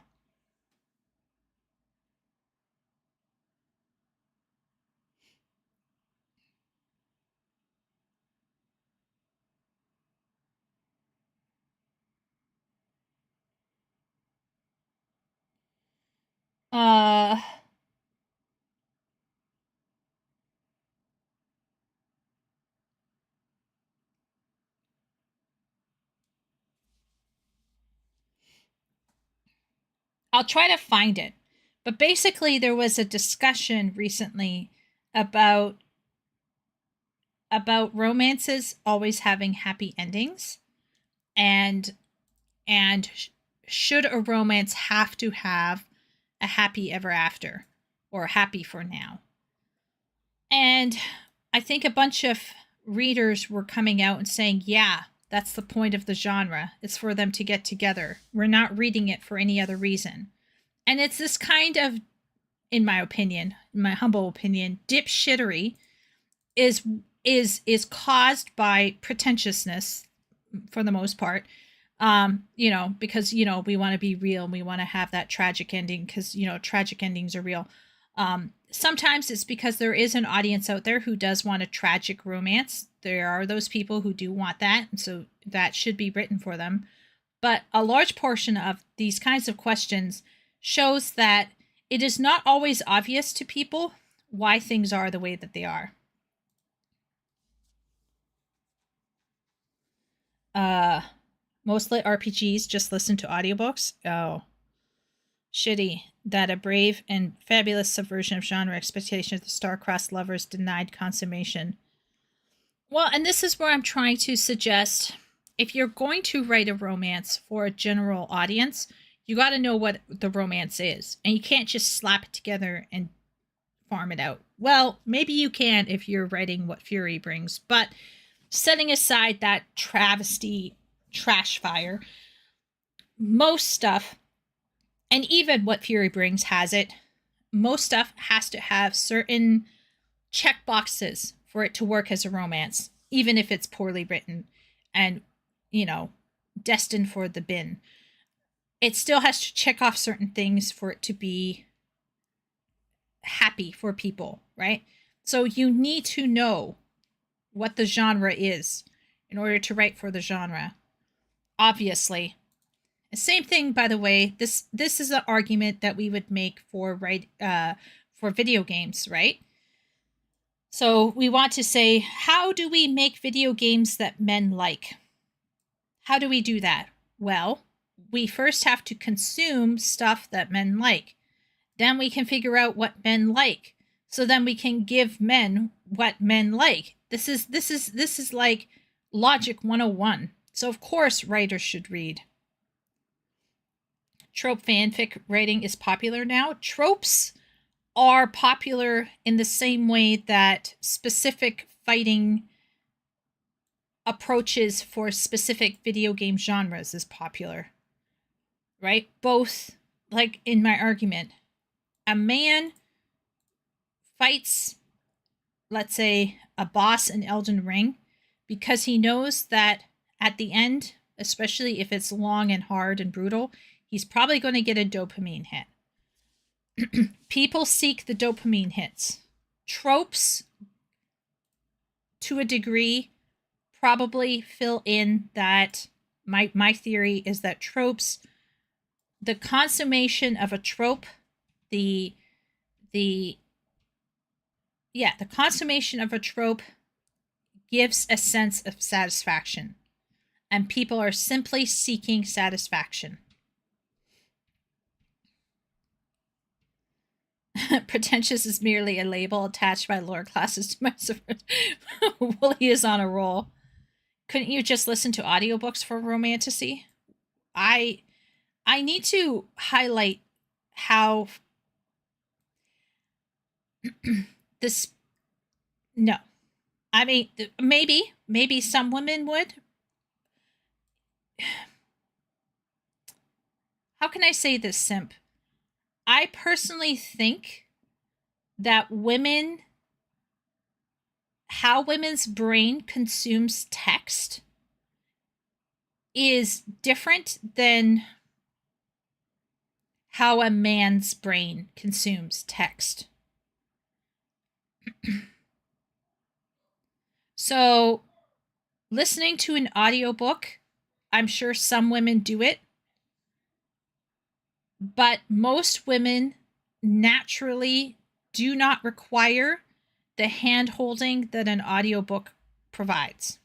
S1: I'll try to find it. But basically, there was a discussion recently about romances always having happy endings, and should a romance have to have a happy ever after or happy for now. And I think a bunch of readers were coming out and saying, yeah, that's the point of the genre. It's for them to get together. We're not reading it for any other reason. And it's this kind of, in my opinion, in my humble opinion, dipshittery is caused by pretentiousness for the most part. You know, because, you know, we want to be real and we want to have that tragic ending because, you know, tragic endings are real. Sometimes it's because there is an audience out there who does want a tragic romance. There are those people who do want that, and so that should be written for them. But a large portion of these kinds of questions shows that it is not always obvious to people why things are the way that they are. Mostly RPGs just listen to audiobooks. Oh, shitty that a brave and fabulous subversion of genre expectations of the star-crossed lovers denied consummation. Well, and this is where I'm trying to suggest, if you're going to write a romance for a general audience, you got to know what the romance is, and you can't just slap it together and farm it out. Well, maybe you can if you're writing What Fury Brings, but setting aside that travesty trash fire, most stuff, and even What Fury Brings has it, most stuff has to have certain check boxes for it to work as a romance, even if it's poorly written and, you know, destined for the bin. It still has to check off certain things for it to be happy for people, right? So you need to know what the genre is in order to write for the genre. Obviously. The same thing, by the way, this is an argument that we would make for video games, right? So we want to say, how do we make video games that men like? How do we do that? Well, we first have to consume stuff that men like. Then we can figure out what men like. So then we can give men what men like. This is like Logic 101. So of course writers should read. Trope fanfic writing is popular now. Tropes are popular in the same way that specific fighting approaches for specific video game genres is popular. Right? Both, like in my argument, a man fights, let's say, a boss in Elden Ring because he knows that at the end, especially if it's long and hard and brutal, he's probably going to get a dopamine hit. People seek the dopamine hits. Tropes, to a degree, probably fill in that. My theory is that tropes, the consummation of a trope, the consummation of a trope gives a sense of satisfaction. And people are simply seeking satisfaction. Pretentious is merely a label attached by lower classes to my Wooly is on a roll. Couldn't you just listen to audiobooks for romanticy? I need to highlight how this, no. I mean, maybe some women would. How can I say this, simp? I personally think that how women's brain consumes text is different than how a man's brain consumes text. So, listening to an audiobook, I'm sure some women do it, but most women naturally do not require the hand-holding that an audiobook provides.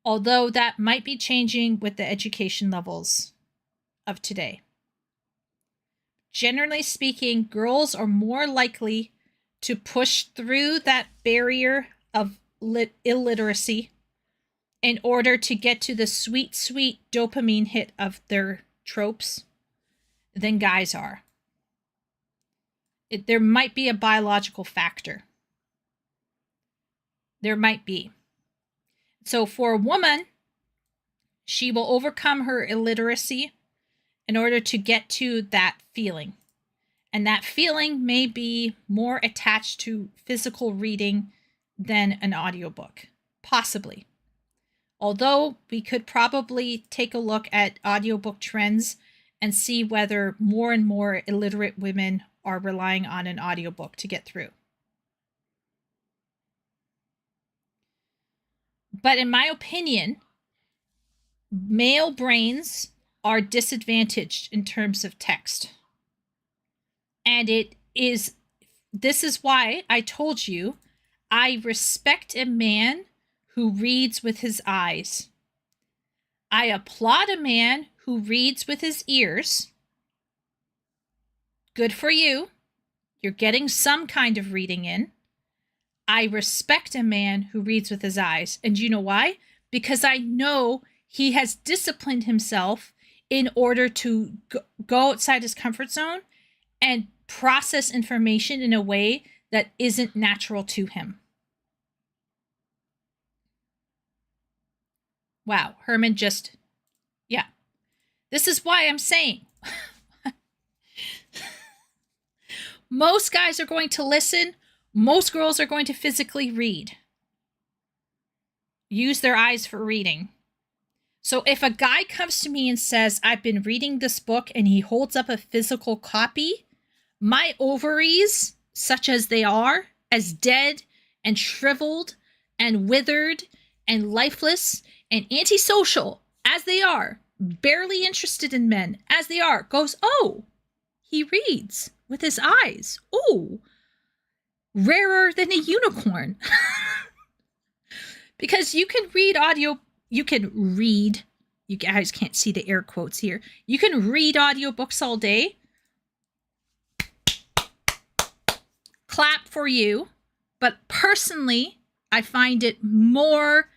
S1: Although that might be changing with the education levels of today. Generally speaking, girls are more likely to push through that barrier of illiteracy in order to get to the sweet, sweet dopamine hit of their tropes than guys are. There might be a biological factor. There might be. So for a woman, she will overcome her illiteracy in order to get to that feeling. And that feeling may be more attached to physical reading than an audiobook. Possibly. Although we could probably take a look at audiobook trends and see whether more and more illiterate women are relying on an audiobook to get through. But in my opinion, male brains are disadvantaged in terms of text. And this is why I told you I respect a man who reads with his eyes. I applaud a man who reads with his ears. Good for you. You're getting some kind of reading in. I respect a man who reads with his eyes. And you know why? Because I know he has disciplined himself in order to go outside his comfort zone and process information in a way that isn't natural to him. Wow, Herman yeah. This is why I'm saying most guys are going to listen. Most girls are going to physically read. Use their eyes for reading. So if a guy comes to me and says, I've been reading this book, and he holds up a physical copy, my ovaries, such as they are, as dead and shriveled and withered and lifeless and antisocial as they are, barely interested in men as they are, goes, oh, he reads with his eyes. Oh, rarer than a unicorn. Because you can read audio, you guys can't see the air quotes here. You can read audiobooks all day. Clap for you. But personally, I find it more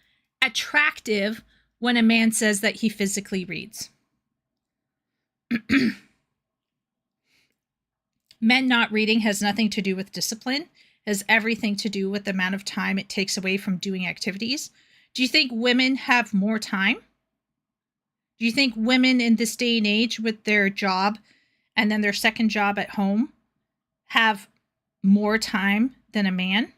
S1: attractive when a man says that he physically reads. Men not reading has nothing to do with discipline, has everything to do with the amount of time it takes away from doing activities. Do you think women have more time? Do you think women in this day and age with their job and then their second job at home have more time than a man?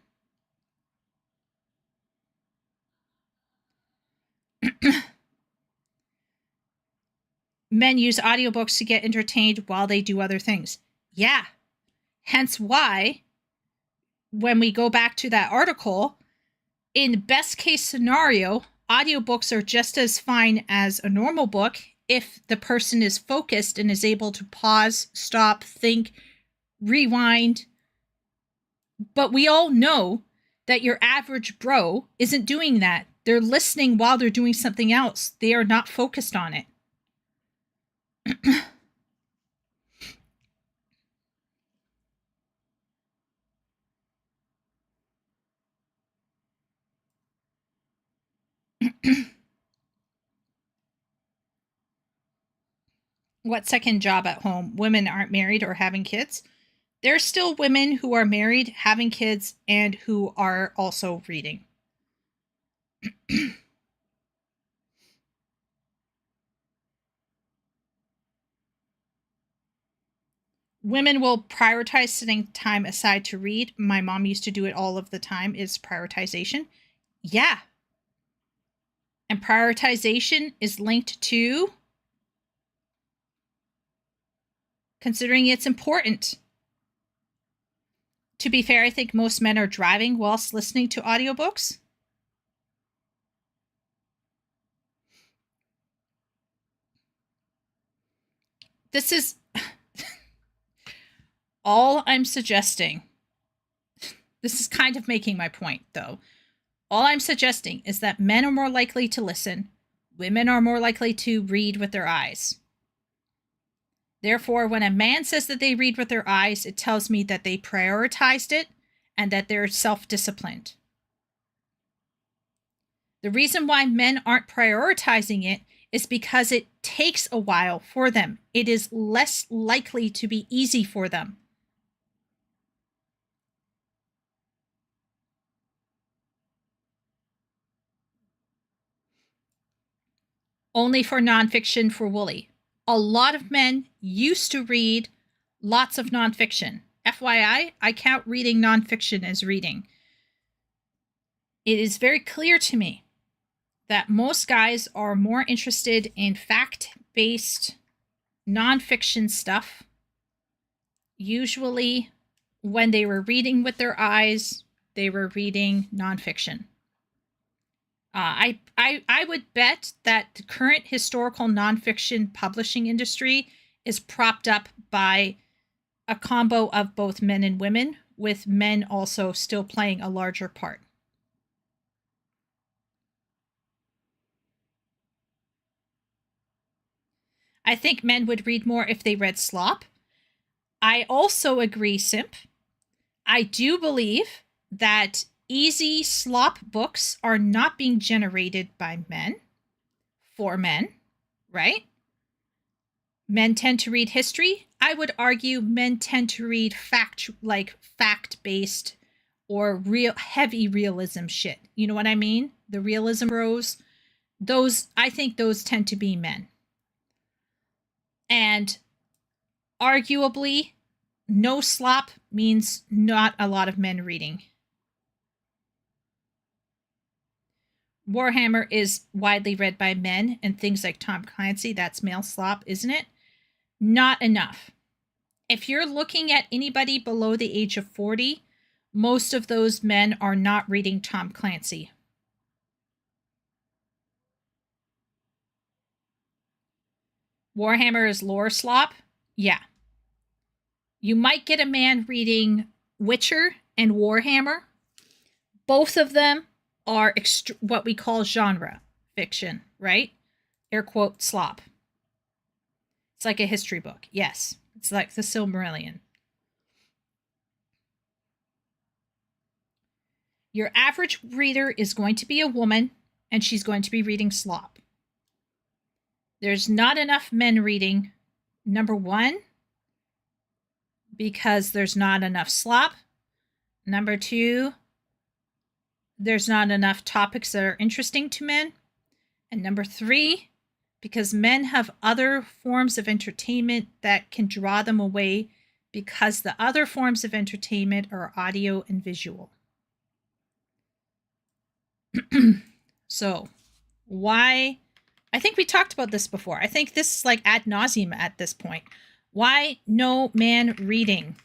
S1: Men use audiobooks to get entertained while they do other things. Yeah. Hence why, when we go back to that article, in best case scenario, audiobooks are just as fine as a normal book if the person is focused and is able to pause, stop, think, rewind. But we all know that your average bro isn't doing that. They're listening while they're doing something else. They are not focused on it. What second job at home? Women aren't married or having kids. There's still women who are married, having kids, and who are also reading. Women will prioritize setting time aside to read. My mom used to do it all of the time, is prioritization. Yeah. And prioritization is linked to considering it's important. To be fair, I think most men are driving whilst listening to audiobooks. This is all I'm suggesting. This is kind of making my point, though. All I'm suggesting is that men are more likely to listen. Women are more likely to read with their eyes. Therefore, when a man says that they read with their eyes, it tells me that they prioritized it and that they're self-disciplined. The reason why men aren't prioritizing it is because it takes a while for them. It is less likely to be easy for them. Only for nonfiction for Wooly. A lot of men used to read lots of nonfiction. FYI, I count reading nonfiction as reading. It is very clear to me that most guys are more interested in fact-based nonfiction stuff. Usually, when they were reading with their eyes, they were reading nonfiction. I would bet that the current historical nonfiction publishing industry is propped up by a combo of both men and women, with men also still playing a larger part. I think men would read more if they read slop. I also agree, Simp. I do believe that easy slop books are not being generated by men, for men, right? Men tend to read history. I would argue men tend to read fact-based or real heavy realism shit. You know what I mean? The realism bros. I think those tend to be men. And arguably, no slop means not a lot of men reading. Warhammer is widely read by men, and things like Tom Clancy, that's male slop, isn't it? Not enough. If you're looking at anybody below the age of 40, most of those men are not reading Tom Clancy. Warhammer is lore slop? Yeah. You might get a man reading Witcher and Warhammer. Both of them are what we call genre fiction, right? Air quote slop. It's like a history book. Yes. It's like the Silmarillion. Your average reader is going to be a woman, and she's going to be reading slop. There's not enough men reading. Number one, because there's not enough slop. Number two, there's not enough topics that are interesting to men. And number three, because men have other forms of entertainment that can draw them away, because the other forms of entertainment are audio and visual. So, why? I think we talked about this before. I think this is like ad nauseum at this point. Why no man reading?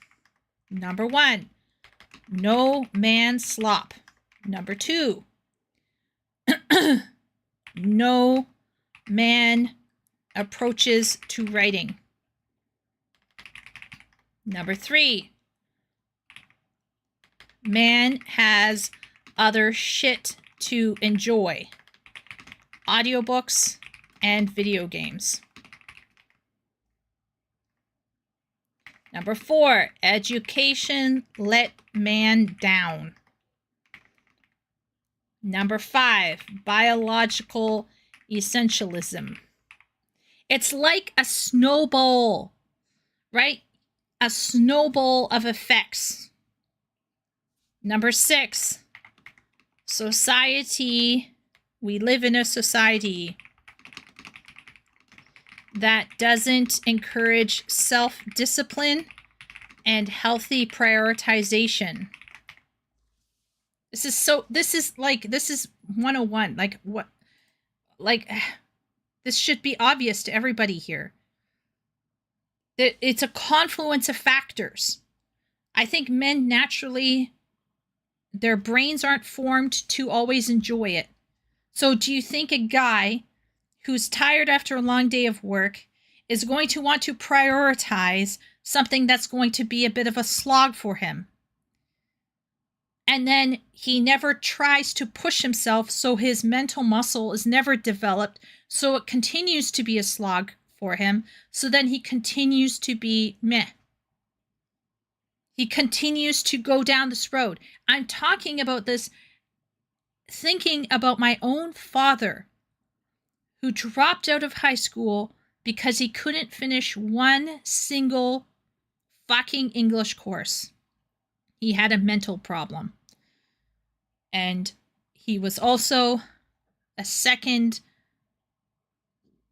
S1: Number one, no man slop. Number two, no man approaches to writing. Number three, man has other shit to enjoy. Audiobooks and video games. Number four, education let man down. Number 5, biological essentialism. It's like a snowball, right? A snowball of effects. Number 6, society. We live in a society that doesn't encourage self-discipline and healthy prioritization. This is 101. Like, what? Like, this should be obvious to everybody here. That it's a confluence of factors. I think men naturally, their brains aren't formed to always enjoy it. So do you think a guy who's tired after a long day of work is going to want to prioritize something that's going to be a bit of a slog for him? And then he never tries to push himself, so his mental muscle is never developed, so it continues to be a slog for him. So then he continues to be meh. He continues to go down this road. I'm talking about this, thinking about my own father, who dropped out of high school because he couldn't finish one single fucking English course. He had a mental problem. And he was also a second,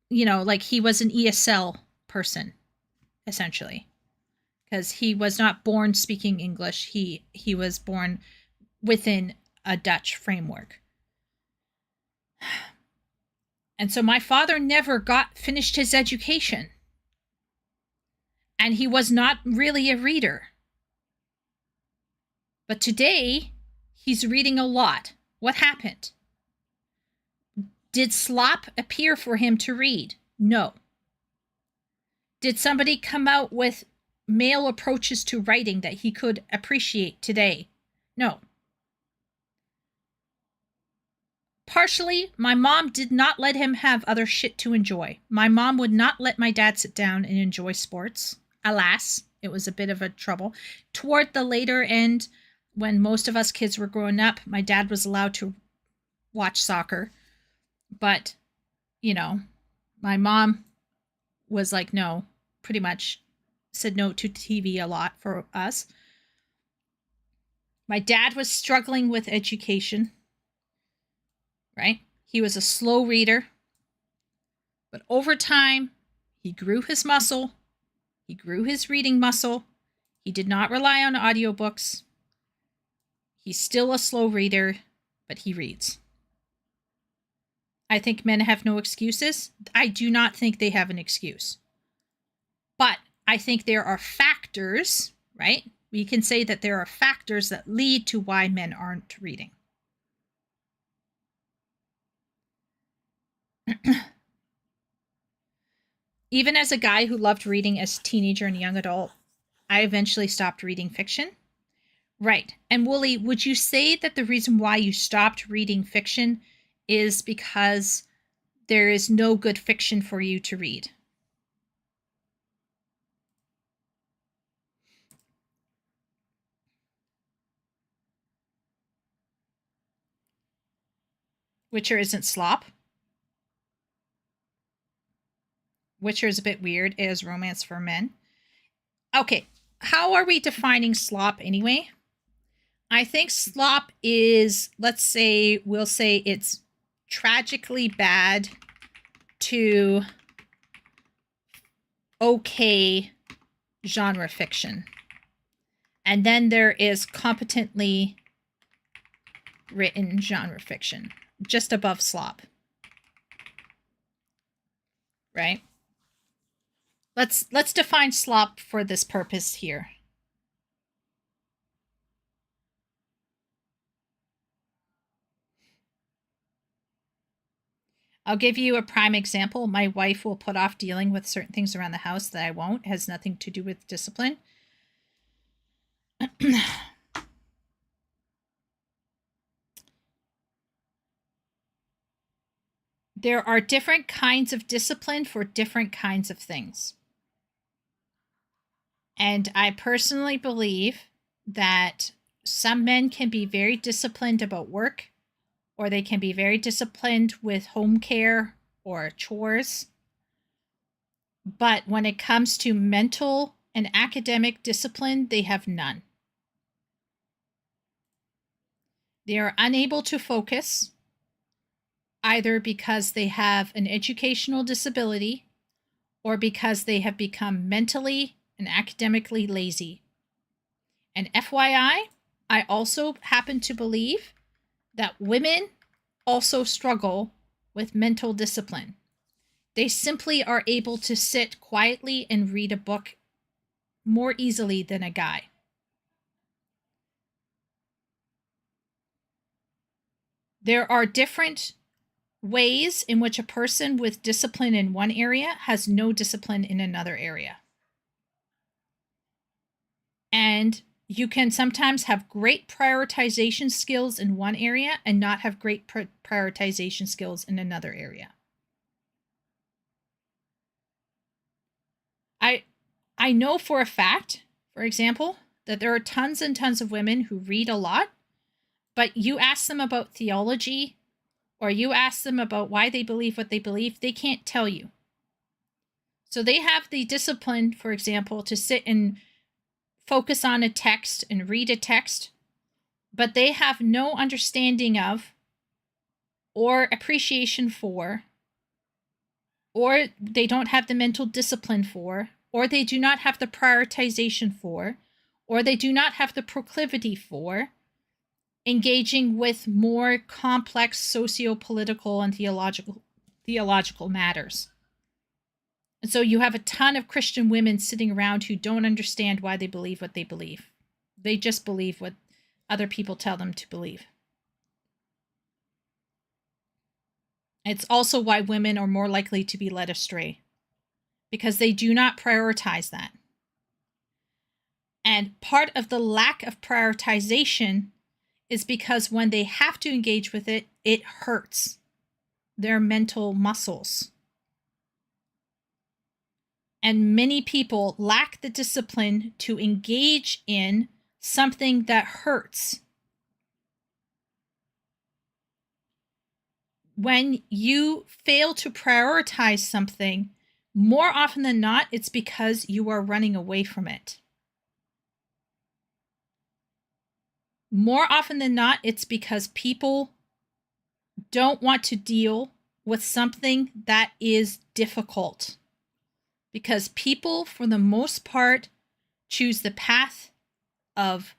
S1: like he was an ESL person, essentially. Because he was not born speaking English. He was born within a Dutch framework. And so my father never finished his education. And he was not really a reader. But today, he's reading a lot. What happened? Did slop appear for him to read? No. Did somebody come out with male approaches to writing that he could appreciate today? No. Partially, my mom did not let him have other shit to enjoy. My mom would not let my dad sit down and enjoy sports. Alas, it was a bit of a trouble. Toward the later end, when most of us kids were growing up, my dad was allowed to watch soccer. But, my mom was like, no, pretty much said no to TV a lot for us. My dad was struggling with education, right? He was a slow reader. But over time, he grew his muscle. He grew his reading muscle. He did not rely on audiobooks. He's still a slow reader, but he reads. I think men have no excuses. I do not think they have an excuse. But I think there are factors, right? We can say that there are factors that lead to why men aren't reading. Even as a guy who loved reading as a teenager and young adult, I eventually stopped reading fiction. Right. And Wooly, would you say that the reason why you stopped reading fiction is because there is no good fiction for you to read? Witcher isn't slop. Witcher is a bit weird as romance for men. Okay, how are we defining slop anyway? I think slop is, we'll say it's tragically bad to okay genre fiction. And then there is competently written genre fiction, just above slop. Right? Let's define slop for this purpose here. I'll give you a prime example. My wife will put off dealing with certain things around the house that I won't. It has nothing to do with discipline. There are different kinds of discipline for different kinds of things. And I personally believe that some men can be very disciplined about work, or they can be very disciplined with home care or chores. But when it comes to mental and academic discipline, they have none. They are unable to focus, either because they have an educational disability or because they have become mentally and academically lazy. And FYI, I also happen to believe that women also struggle with mental discipline. They simply are able to sit quietly and read a book more easily than a guy. There are different ways in which a person with discipline in one area has no discipline in another area. And you can sometimes have great prioritization skills in one area and not have great prioritization skills in another area. I know for a fact, for example, that there are tons and tons of women who read a lot, but you ask them about theology or you ask them about why they believe what they believe, they can't tell you. So they have the discipline, for example, to sit and focus on a text and read a text, but they have no understanding of or appreciation for, or they don't have the mental discipline for, or they do not have the prioritization for, or they do not have the proclivity for engaging with more complex socio-political and theological matters. And so you have a ton of Christian women sitting around who don't understand why they believe what they believe. They just believe what other people tell them to believe. It's also why women are more likely to be led astray, because they do not prioritize that. And part of the lack of prioritization is because when they have to engage with it, it hurts their mental muscles. And many people lack the discipline to engage in something that hurts. When you fail to prioritize something, more often than not, it's because you are running away from it. More often than not, it's because people don't want to deal with something that is difficult. Because people, for the most part, choose the path of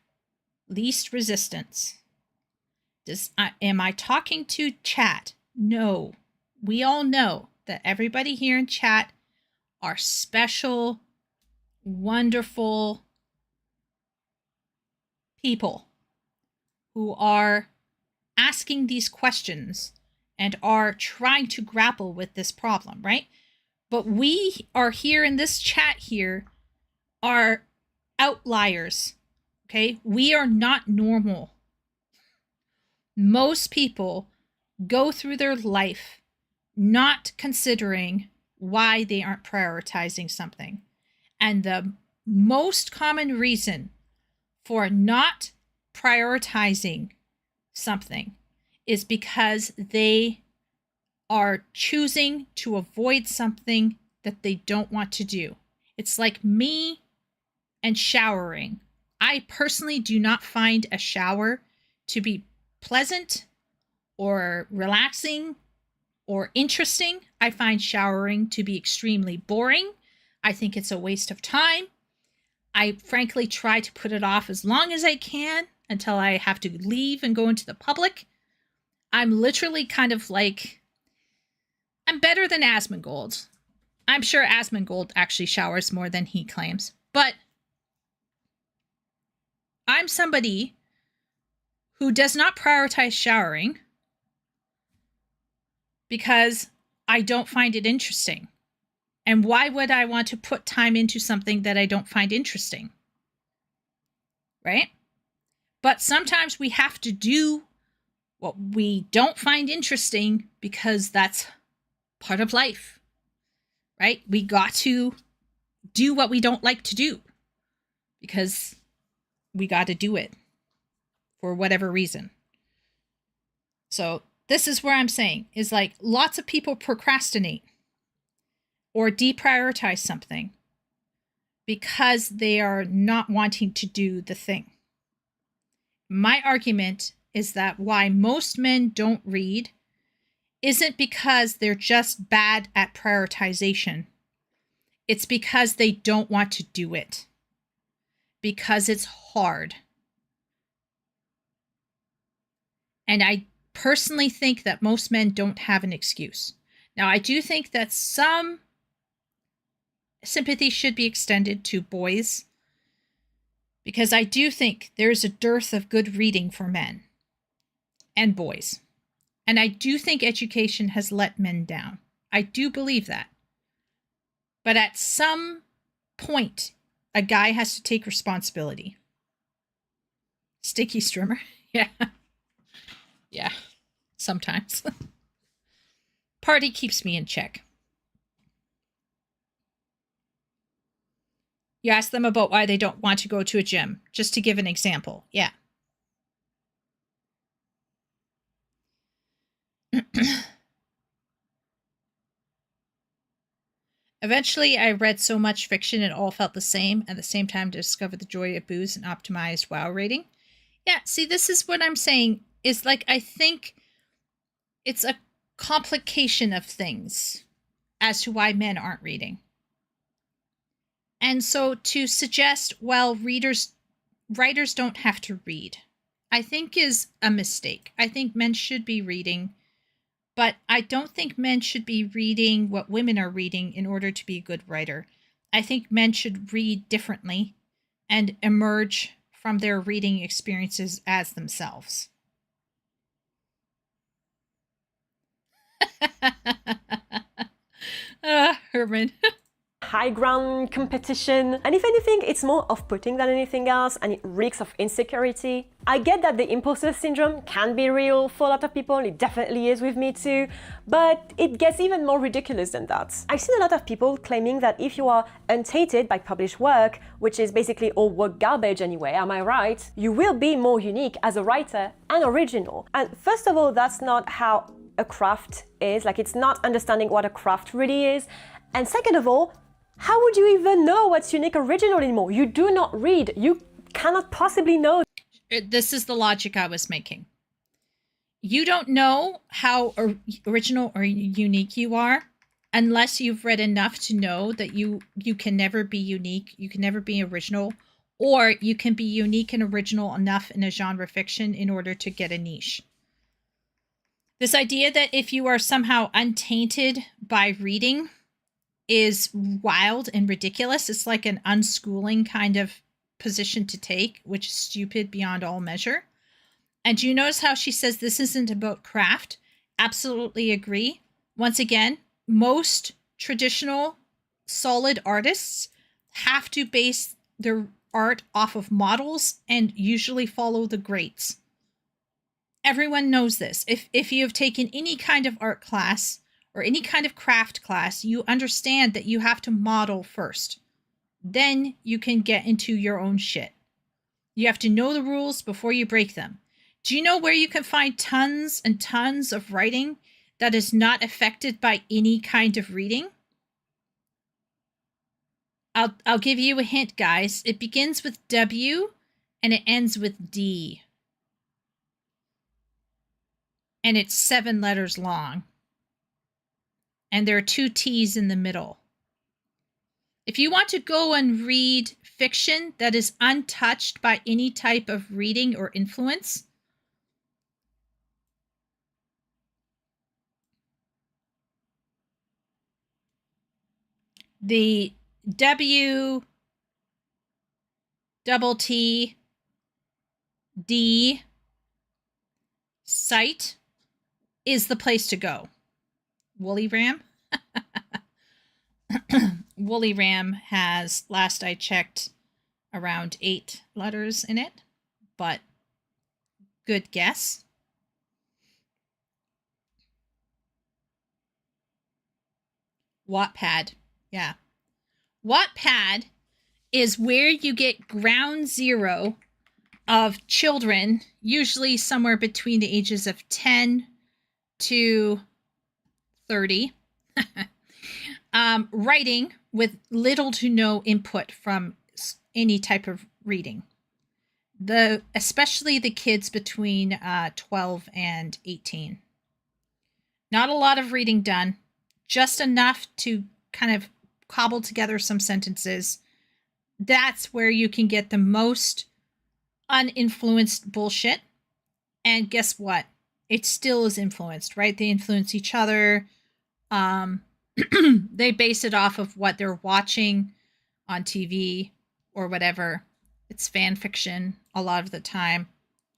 S1: least resistance. Am I talking to chat? No. We all know that everybody here in chat are special, wonderful people who are asking these questions and are trying to grapple with this problem, right? But we are here in this chat here are outliers, okay? We are not normal. Most people go through their life not considering why they aren't prioritizing something. And the most common reason for not prioritizing something is because they are choosing to avoid something that they don't want to do. It's like me and showering. I personally do not find a shower to be pleasant or relaxing or interesting. I find showering to be extremely boring. I think it's a waste of time. I frankly try to put it off as long as I can until I have to leave and go into the public. I'm literally kind of like, I'm better than Asmongold. I'm sure Asmongold actually showers more than he claims, but I'm somebody who does not prioritize showering because I don't find it interesting. And why would I want to put time into something that I don't find interesting? Right? But sometimes we have to do what we don't find interesting because that's part of life, right? We got to do what we don't like to do because we got to do it for whatever reason. So this is where I'm saying is like lots of people procrastinate or deprioritize something because they are not wanting to do the thing. My argument is that why most men don't read isn't because they're just bad at prioritization. It's because they don't want to do it. Because it's hard. And I personally think that most men don't have an excuse. Now, I do think that some sympathy should be extended to boys, because I do think there's a dearth of good reading for men and boys. And I do think education has let men down. I do believe that. But at some point, a guy has to take responsibility. Sticky strimmer. Yeah. Yeah. Sometimes. Party keeps me in check. You ask them about why they don't want to go to a gym, just to give an example. Yeah. Eventually, I read so much fiction it all felt the same. At the same time, to discover the joy of booze and optimized WoW rating. Yeah, see, this is what I'm saying. Is like, I think it's a complication of things as to why men aren't reading. And so to suggest, well, writers don't have to read, I think is a mistake. I think men should be reading, but I don't think men should be reading what women are reading in order to be a good writer. I think men should read differently and emerge from their reading experiences as themselves. Herman.
S12: High ground competition, and if anything, it's more off-putting than anything else, and it reeks of insecurity. I get that the imposter syndrome can be real for a lot of people, it definitely is with me too, but it gets even more ridiculous than that. I've seen a lot of people claiming that if you are untainted by published work, which is basically all work garbage anyway, am I right? You will be more unique as a writer and original. And first of all, that's not how a craft is, like it's not understanding what a craft really is. And second of all, how would you even know what's unique or original anymore? You do not read. You cannot possibly know.
S1: This is the logic I was making. You don't know how original or unique you are unless you've read enough to know that you can never be unique, you can never be original, or you can be unique and original enough in a genre fiction in order to get a niche. This idea that if you are somehow untainted by reading is wild and ridiculous. It's like an unschooling kind of position to take, which is stupid beyond all measure. And do you notice how she says this isn't about craft? Absolutely agree. Once again, most traditional solid artists have to base their art off of models and usually follow the greats. Everyone knows this. If you have taken any kind of art class or any kind of craft class, you understand that you have to model first. Then you can get into your own shit. You have to know the rules before you break them. Do you know where you can find tons and tons of writing that is not affected by any kind of reading? I'll give you a hint, guys. It begins with W and it ends with D. And it's 7 letters long. And there are 2 T's in the middle. If you want to go and read fiction that is untouched by any type of reading or influence, the W double T D site is the place to go. Woolly Ram? Woolly Ram has, last I checked, around 8 letters in it, but good guess. Wattpad, yeah. Wattpad is where you get ground zero of children, usually somewhere between the ages of 10 to 30, writing with little to no input from any type of reading. Especially the kids between 12 and 18. Not a lot of reading done, just enough to kind of cobble together some sentences. That's where you can get the most uninfluenced bullshit. And guess what? It still is influenced, right? They influence each other. They base it off of what they're watching on TV or whatever. It's fan fiction a lot of the time.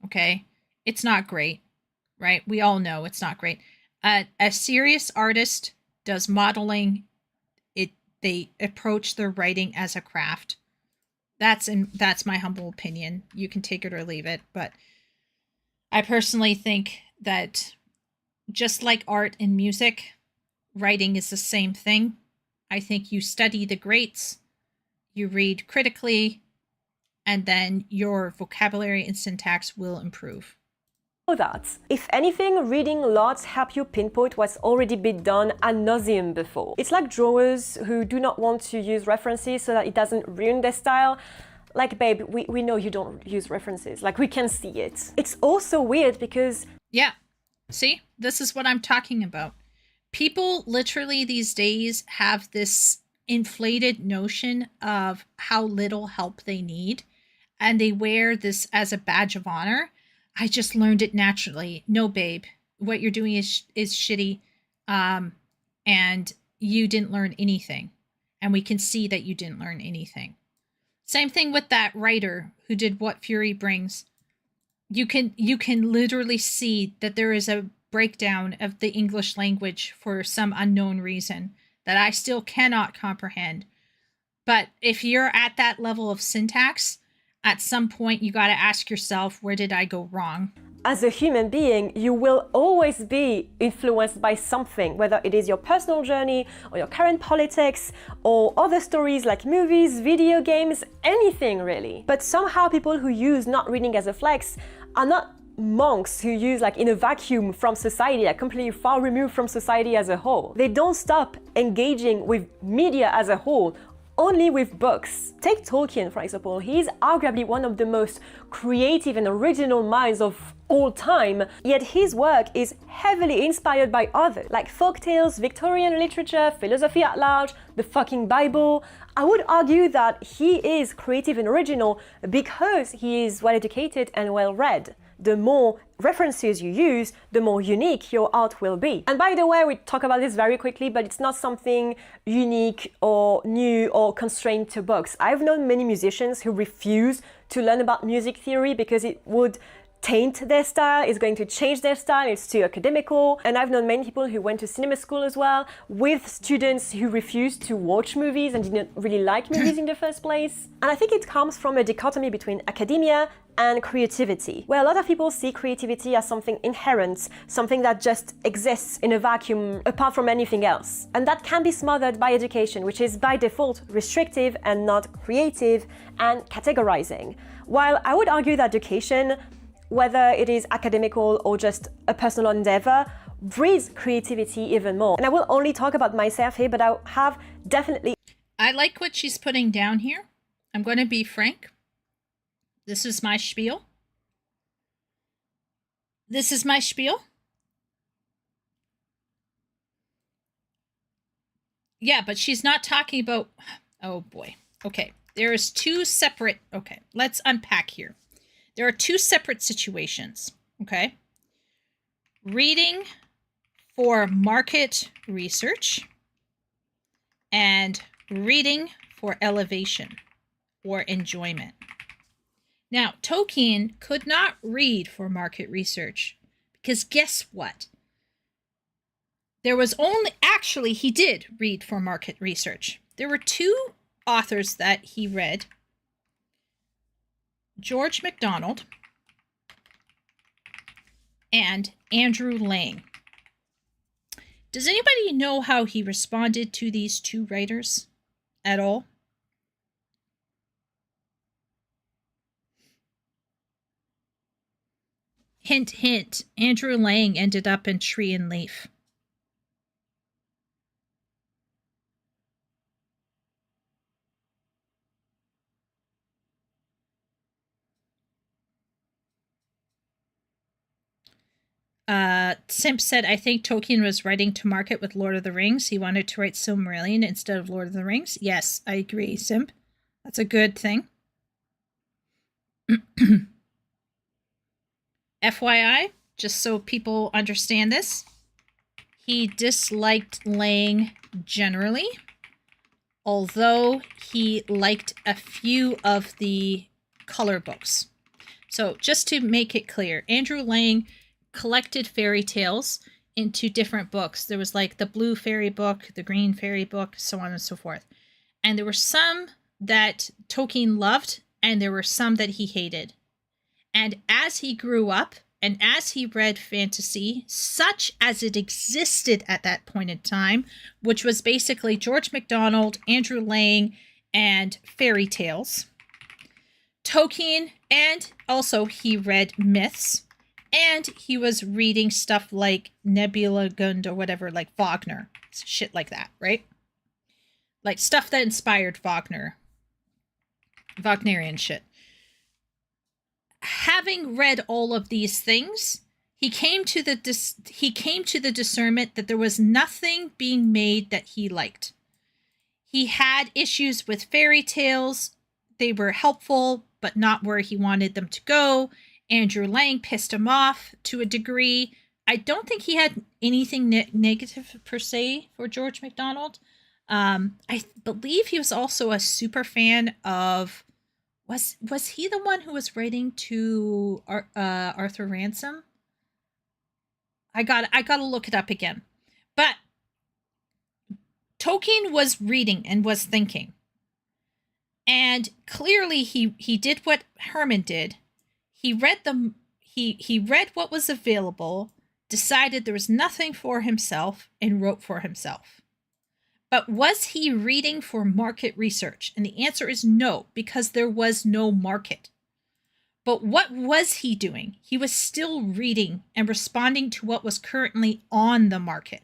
S1: Okay. It's not great, right? We all know it's not great. A serious artist does modeling. They approach their writing as a craft. That's my humble opinion. You can take it or leave it, but I personally think that just like art and music, writing is the same thing. I think you study the greats, you read critically, and then your vocabulary and syntax will improve.
S12: That. If anything, reading lots help you pinpoint what's already been done ad nauseum before. It's like drawers who do not want to use references so that it doesn't ruin their style. Like, babe, we know you don't use references. Like, we can see it. It's also weird because...
S1: Yeah. See? This is what I'm talking about. People literally these days have this inflated notion of how little help they need, and they wear this as a badge of honor. I just learned it naturally. No, babe, what you're doing is shitty, and you didn't learn anything. And we can see that you didn't learn anything. Same thing with that writer who did What Fury Brings. You can literally see that there is a breakdown of the English language for some unknown reason that I still cannot comprehend. But if you're at that level of syntax, at some point you got to ask yourself, where did I go wrong?
S12: As a human being, you will always be influenced by something, whether it is your personal journey or your current politics or other stories like movies, video games, anything really. But somehow people who use not reading as a flex are not monks who use like in a vacuum from society, are completely far removed from society as a whole. They don't stop engaging with media as a whole, only with books. Take Tolkien, for example. He's arguably one of the most creative and original minds of all time, yet his work is heavily inspired by others, like folktales, Victorian literature, philosophy at large, the fucking Bible. I would argue that he is creative and original because he is well educated and well read. The more references you use, the more unique your art will be. And by the way, we talk about this very quickly, but it's not something unique or new or constrained to books. I've known many musicians who refuse to learn about music theory because it would taint their style, it's going to change their style, it's too academical. And I've known many people who went to cinema school as well, with students who refused to watch movies and didn't really like movies in the first place. And I think it comes from a dichotomy between academia and creativity, where a lot of people see creativity as something inherent, something that just exists in a vacuum apart from anything else. And that can be smothered by education, which is by default restrictive and not creative and categorizing. While I would argue that education, whether it is academical or just a personal endeavor, breeds creativity even more. And I will only talk about myself here, but I have definitely...
S1: I like what she's putting down here. I'm going to be frank. This is my spiel. This is my spiel. Yeah, but she's not talking about... Oh, boy. Okay. There's two separate... Okay, let's unpack here. There are two separate situations, okay? Reading for market research and reading for elevation or enjoyment. Now, Tolkien could not read for market research because guess what? There was only... Actually, he did read for market research. There were two authors that he read. George MacDonald and Andrew Lang. Does anybody know how he responded to these two writers at all? Hint, hint. Andrew Lang ended up in Tree and Leaf. Simp said, I think Tolkien was writing to market with Lord of the Rings. He wanted to write Silmarillion instead of Lord of the Rings. Yes, I agree, Simp. That's a good thing. FYI, just so people understand this, he disliked Lang generally, although he liked a few of the color books. So just to make it clear, Andrew Lang collected fairy tales into different books. There was like the blue fairy book, the green fairy book, so on and so forth. And there were some that Tolkien loved, and there were some that he hated. And as he grew up, and as he read fantasy, such as it existed at that point in time, which was basically George MacDonald, Andrew Lang, and fairy tales, Tolkien, and also he read myths, and he was reading stuff like Nebula Gund or whatever, like Wagner, shit like that, right? Like stuff that inspired Wagner, Wagnerian shit. Having read all of these things, he came to the discernment that there was nothing being made that he liked. He had issues with fairy tales. They were helpful, but not where he wanted them to go. Andrew Lang pissed him off to a degree. I don't think he had anything negative per se for George MacDonald. I believe he was also a super fan of... Was he the one who was writing to Arthur Ransom? I gotta look it up again. But Tolkien was reading and was thinking. And clearly he did what Herman did. He read he read what was available, decided there was nothing for himself, and wrote for himself. But was he reading for market research? And the answer is no, because there was no market. But what was he doing? He was still reading and responding to what was currently on the market.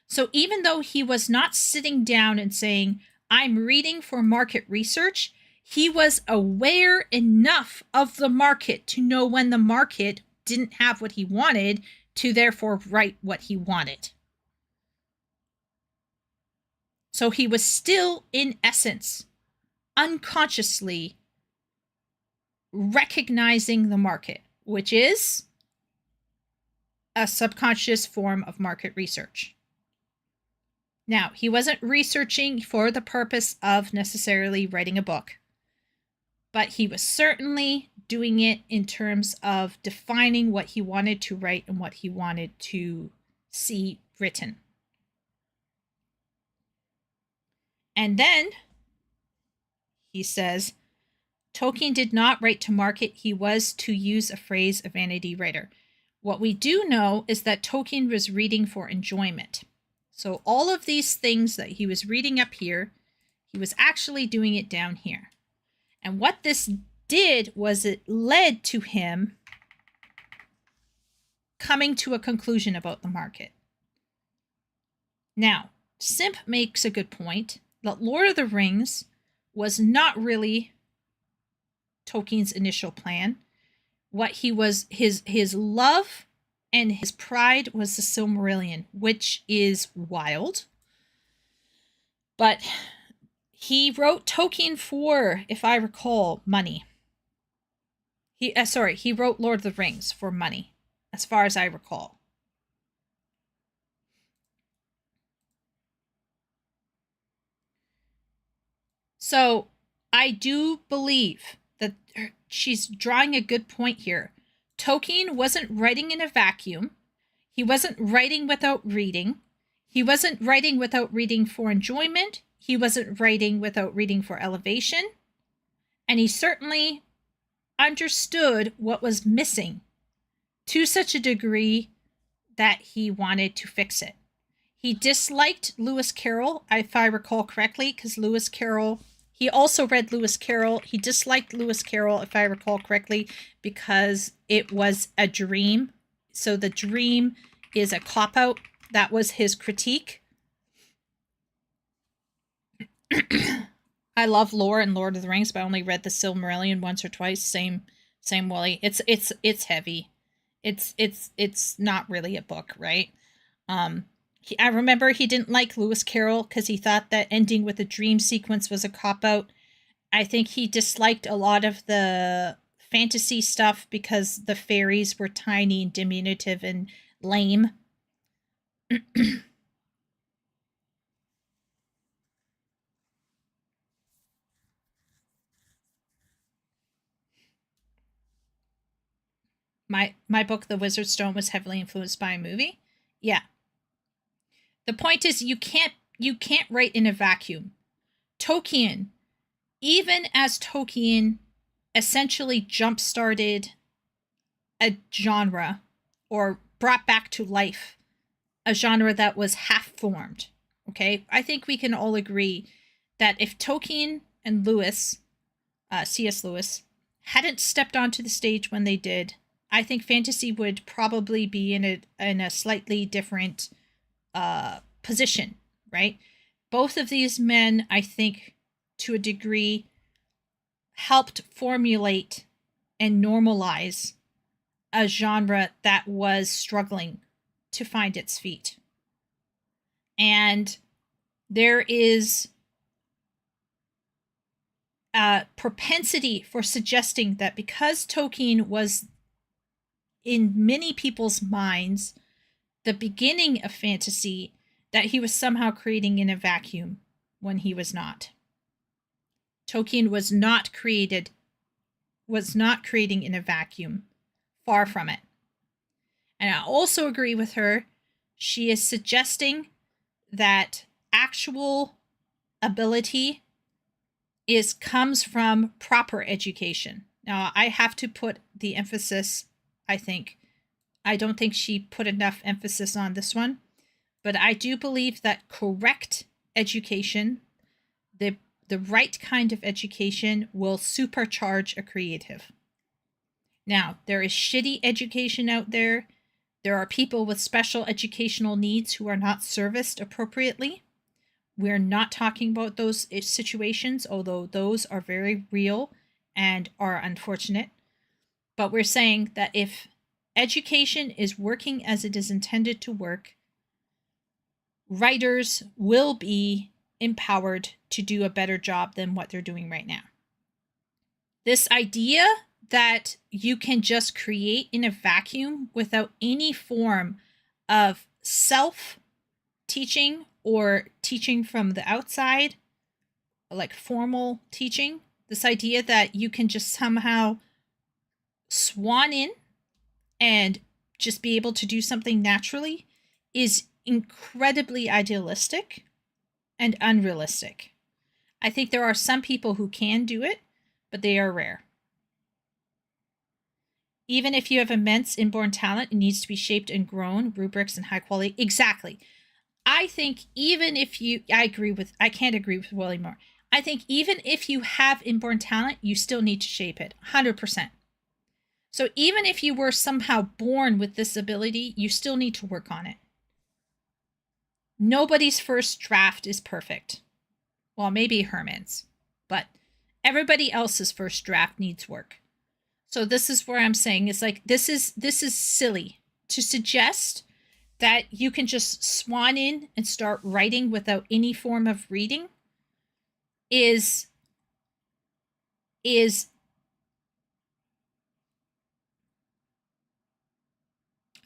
S1: So even though he was not sitting down and saying, I'm reading for market research, he was aware enough of the market to know when the market didn't have what he wanted to therefore write what he wanted. So he was still, in essence, unconsciously recognizing the market, which is a subconscious form of market research. Now, he wasn't researching for the purpose of necessarily writing a book, but he was certainly doing it in terms of defining what he wanted to write and what he wanted to see written. And then he says, Tolkien did not write to market. He was, to use a phrase, a vanity writer. What we do know is that Tolkien was reading for enjoyment. So all of these things that he was reading up here, he was actually doing it down here. And what this did was it led to him coming to a conclusion about the market. Now, Simp makes a good point that Lord of the Rings was not really Tolkien's initial plan. What he was, his love and his pride was the Silmarillion, which is wild. But he wrote Tolkien for, if I recall, money. He wrote Lord of the Rings for money, as far as I recall. So I do believe that she's drawing a good point here. Tolkien wasn't writing in a vacuum. He wasn't writing without reading. He wasn't writing without reading for enjoyment. He wasn't writing without reading for elevation. And he certainly understood what was missing to such a degree that he wanted to fix it. He disliked Lewis Carroll, if I recall correctly, because Lewis Carroll, He also read Lewis Carroll. He disliked Lewis Carroll, if I recall correctly, because it was a dream. So the dream is a cop-out. That was his critique. I love lore and Lord of the Rings, but I only read the Silmarillion once or twice. Same Wooly. It's heavy. It's not really a book, right? I remember he didn't like Lewis Carroll because he thought that ending with a dream sequence was a cop-out. I think he disliked a lot of the fantasy stuff because the fairies were tiny and diminutive and lame. My book, The Wizard's Stone, was heavily influenced by a movie. Yeah. The point is you can't write in a vacuum. Tolkien, even as Tolkien essentially jump-started a genre or brought back to life a genre that was half-formed, okay? I think we can all agree that if Tolkien and Lewis, C.S. Lewis, hadn't stepped onto the stage when they did, I think fantasy would probably be in a slightly different position, right? Both of these men, I think, to a degree, helped formulate and normalize a genre that was struggling to find its feet. And there is a propensity for suggesting that because Tolkien was, in many people's minds, the beginning of fantasy, that he was somehow creating in a vacuum when he was not. Tolkien was not creating in a vacuum. Far from it. And I also agree with her. She is suggesting that actual ability comes from proper education. Now, I have to put the emphasis, I don't think she put enough emphasis on this one, but I do believe that correct education, the right kind of education, will supercharge a creative. Now, there is shitty education out there. There are people with special educational needs who are not serviced appropriately. We're not talking about those situations, although those are very real and are unfortunate. But we're saying that if education is working as it is intended to work, writers will be empowered to do a better job than what they're doing right now. This idea that you can just create in a vacuum without any form of self-teaching or teaching from the outside, like formal teaching, this idea that you can just somehow swan in and just be able to do something naturally, is incredibly idealistic and unrealistic. I think there are some people who can do it, but they are rare. Even if you have immense inborn talent, it needs to be shaped and grown, rubrics and high quality. Exactly. I think even if I can't agree with Willie more. I think even if you have inborn talent, you still need to shape it, 100%. So even if you were somehow born with this ability, you still need to work on it. Nobody's first draft is perfect. Well, maybe Herman's, but everybody else's first draft needs work. So this is where I'm saying is like, this is silly to suggest that you can just swan in and start writing without any form of reading is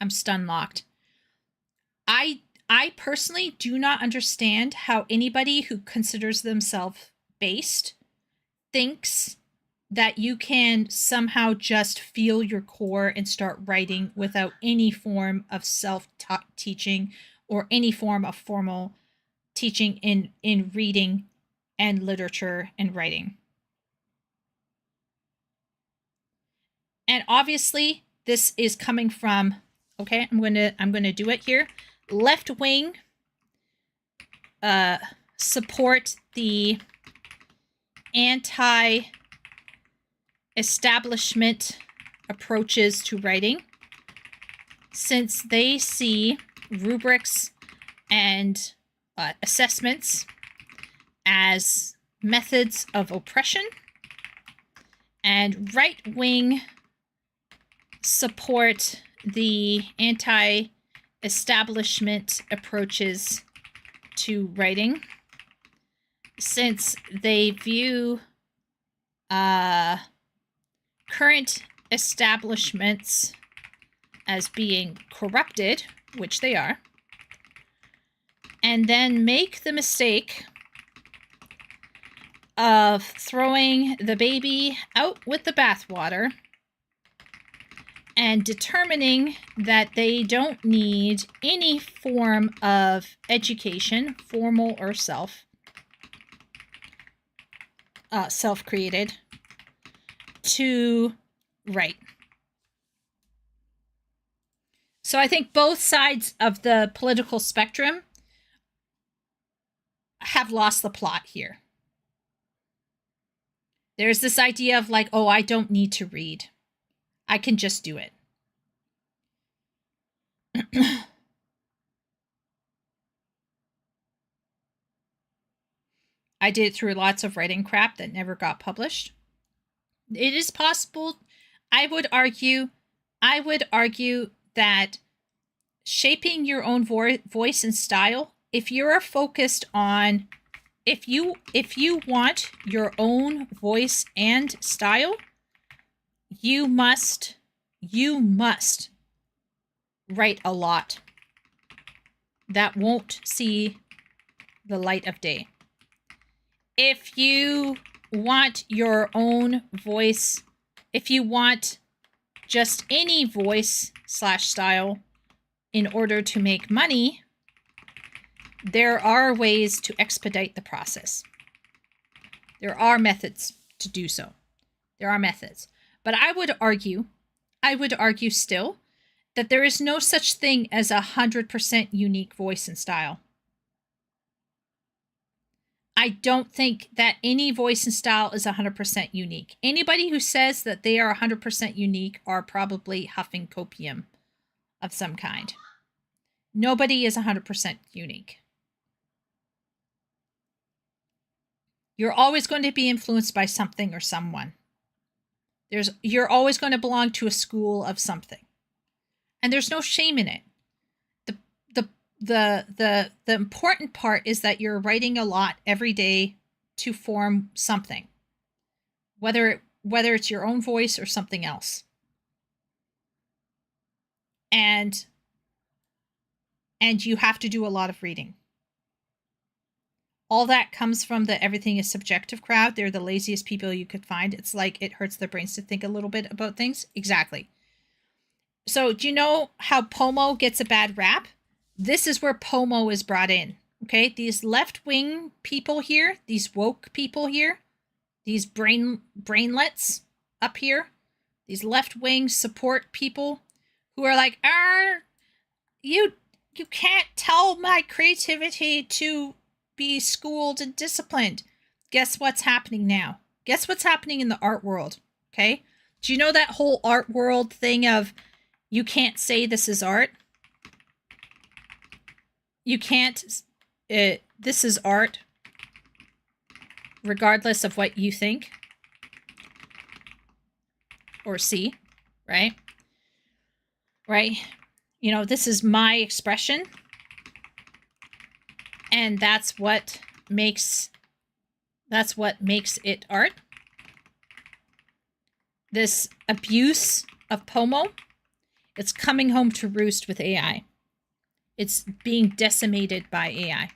S1: I'm stun locked. I personally do not understand how anybody who considers themselves based thinks that you can somehow just feel your core and start writing without any form of self-teaching or any form of formal teaching in reading and literature and writing. And obviously this is coming from, okay, I'm going to do it here. Left wing support the anti-establishment approaches to writing, since they see rubrics and assessments as methods of oppression, and right-wing support the anti-establishment approaches to writing, since they view current establishments as being corrupted, which they are, and then make the mistake of throwing the baby out with the bathwater and determining that they don't need any form of education, formal or self-created, to write. So I think both sides of the political spectrum have lost the plot here. There's this idea of like, oh, I don't need to read. I can just do it. I did through lots of writing crap that never got published. It is possible. I would argue that shaping your own voice and style, if you're focused on, if you want your own voice and style, you must write a lot that won't see the light of day. If you want your own voice, if you want just any voice / style in order to make money, there are ways to expedite the process. There are methods to do so. There are methods. But I would argue still that there is no such thing as 100% unique voice and style. I don't think that any voice and style is 100% unique. Anybody who says that they are 100% unique are probably huffing copium of some kind. Nobody is 100% unique. You're always going to be influenced by something or someone. You're always going to belong to a school of something. And there's no shame in it. The important part is that you're writing a lot every day to form something. Whether it's your own voice or something else. And you have to do a lot of reading. All that comes from the everything is subjective crowd. They're the laziest people you could find. It's like it hurts their brains to think a little bit about things. Exactly. So do you know how POMO gets a bad rap? This is where POMO is brought in. Okay, these left-wing people here, these woke people here, these brainlets up here, these left-wing support people who are like, you can't tell my creativity to be schooled and disciplined. Guess what's happening now? Guess what's happening in the art world? Okay, do you know that whole art world thing of you can't say this is art? You can't, this is art, regardless of what you think or see, right? Right? You know, this is my expression. And that's what makes it art. This abuse of POMO, it's coming home to roost with AI. It's being decimated by AI.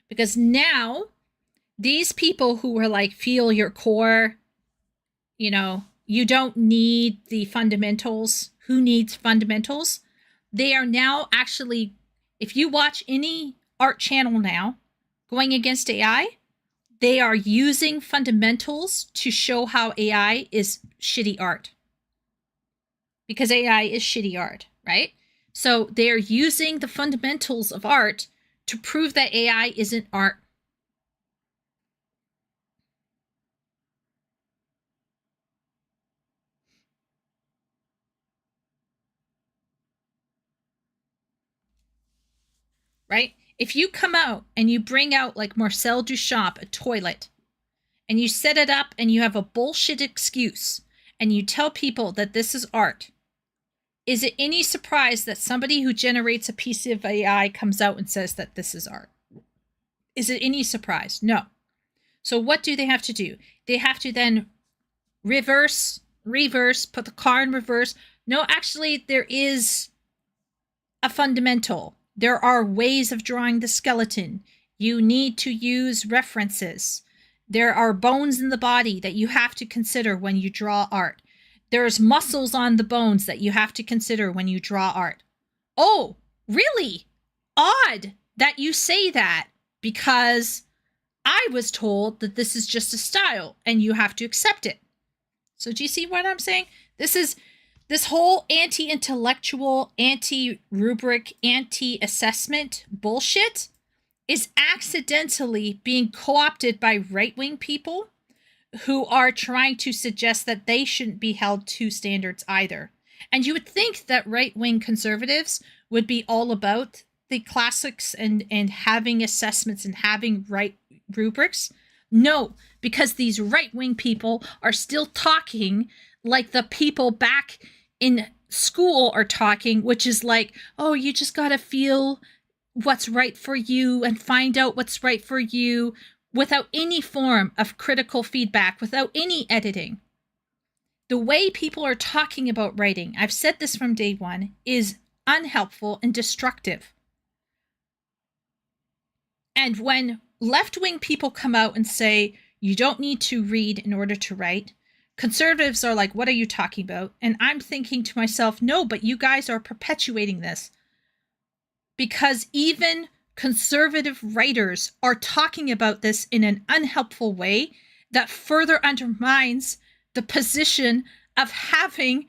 S1: Because now, these people who are like, feel your core, you know, you don't need the fundamentals. Who needs fundamentals? They are now actually, if you watch any art channel now going against AI, they are using fundamentals to show how AI is shitty art. Because AI is shitty art, right? So they're using the fundamentals of art to prove that AI isn't art. right? If you come out and you bring out like Marcel Duchamp, a toilet, and you set it up and you have a bullshit excuse and you tell people that this is art, is it any surprise that somebody who generates a piece of AI comes out and says that this is art? Is it any surprise? No. So what do they have to do? They have to then reverse, put the car in reverse. No, actually, there is a fundamental. There are ways of drawing the skeleton. You need to use references. There are bones in the body that you have to consider when you draw art. There's muscles on the bones that you have to consider when you draw art. Oh, really? Odd that you say that, because I was told that this is just a style and you have to accept it. So do you see what I'm saying? This whole anti-intellectual, anti-rubric, anti-assessment bullshit is accidentally being co-opted by right-wing people who are trying to suggest that they shouldn't be held to standards either. And you would think that right-wing conservatives would be all about the classics and having assessments and having right rubrics. No, because these right-wing people are still talking like the people back in school are talking, which is like, oh, you just got to feel what's right for you and find out what's right for you, without any form of critical feedback, without any editing. The way people are talking about writing, I've said this from day one, is unhelpful and destructive. And when left-wing people come out and say, you don't need to read in order to write, conservatives are like, what are you talking about? And I'm thinking to myself, no, but you guys are perpetuating this. Because even conservative writers are talking about this in an unhelpful way that further undermines the position of having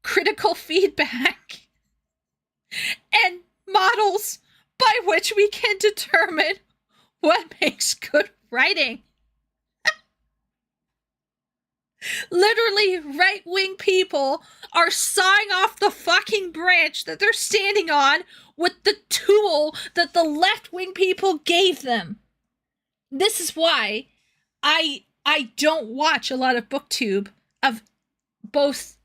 S1: critical feedback and models by which we can determine what makes good writing. Literally, right-wing people are sawing off the fucking branch that they're standing on with the tool that the left-wing people gave them. This is why I don't watch a lot of BookTube of both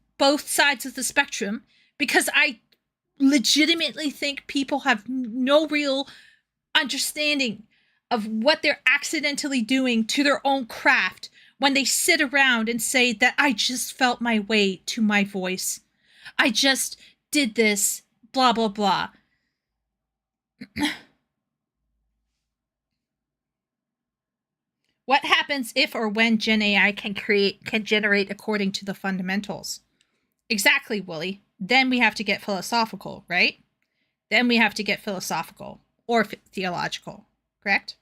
S1: sides of the spectrum, because I legitimately think people have no real understanding of what they're accidentally doing to their own craft when they sit around and say that I just felt my way to my voice. I just did this, blah, blah, blah. What happens if or when Gen AI can generate according to the fundamentals? Exactly, Wooly. Then we have to get philosophical, right? Then we have to get philosophical or theological, correct?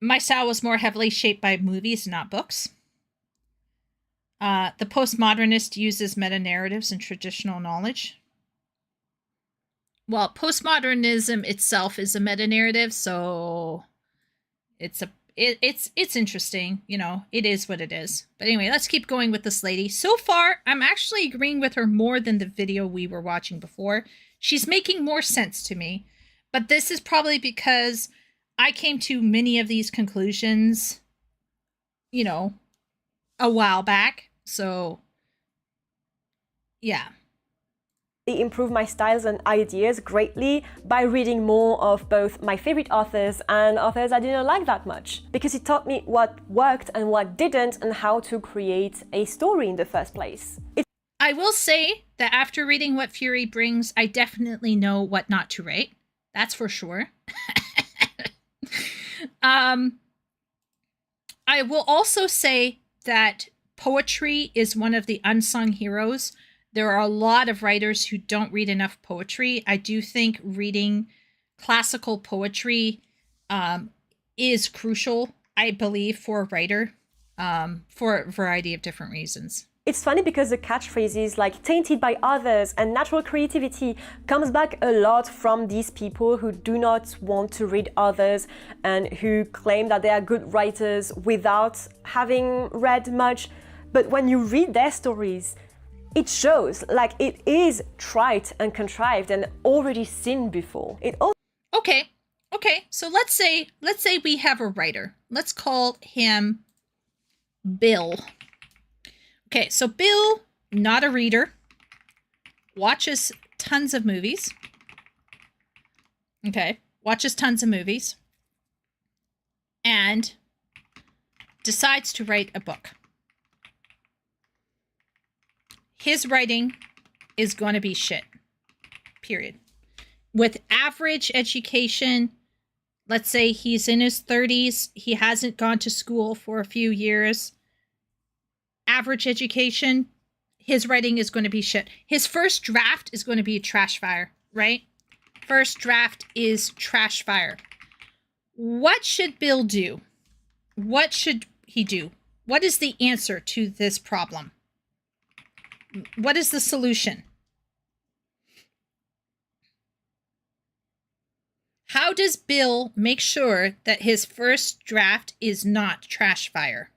S1: My style was more heavily shaped by movies, not books. The postmodernist uses meta-narratives and traditional knowledge. Well, postmodernism itself is a meta-narrative, so it's interesting. You know, it is what it is. But anyway, let's keep going with this lady. So far, I'm actually agreeing with her more than the video we were watching before. She's making more sense to me. But this is probably because I came to many of these conclusions, you know, a while back. So, yeah.
S12: Improve my styles and ideas greatly by reading more of both my favorite authors and authors I didn't like that much, because it taught me what worked and what didn't and how to create a story in the first place.
S1: I will say that after reading What Fury Brings, I definitely know what not to write. That's for sure. I will also say that poetry is one of the unsung heroes. There are a lot of writers who don't read enough poetry. I do think reading classical poetry is crucial, I believe, for a writer, for a variety of different reasons.
S12: It's funny because the catchphrases like tainted by others and natural creativity comes back a lot from these people who do not want to read others and who claim that they are good writers without having read much. But when you read their stories, it shows like it is trite and contrived and already seen before. It also
S1: Okay. Okay. So let's say we have a writer. Let's call him Bill. Okay, so Bill, not a reader, watches tons of movies. Okay, watches tons of movies and decides to write a book. His writing is going to be shit. Period. With average education, let's say he's in his 30s, he hasn't gone to school for a few years. Average education, his writing is going to be shit. His first draft is going to be a trash fire, right? First draft is trash fire. What should Bill do? What should he do? What is the answer to this problem? What is the solution? How does Bill make sure that his first draft is not trash fire?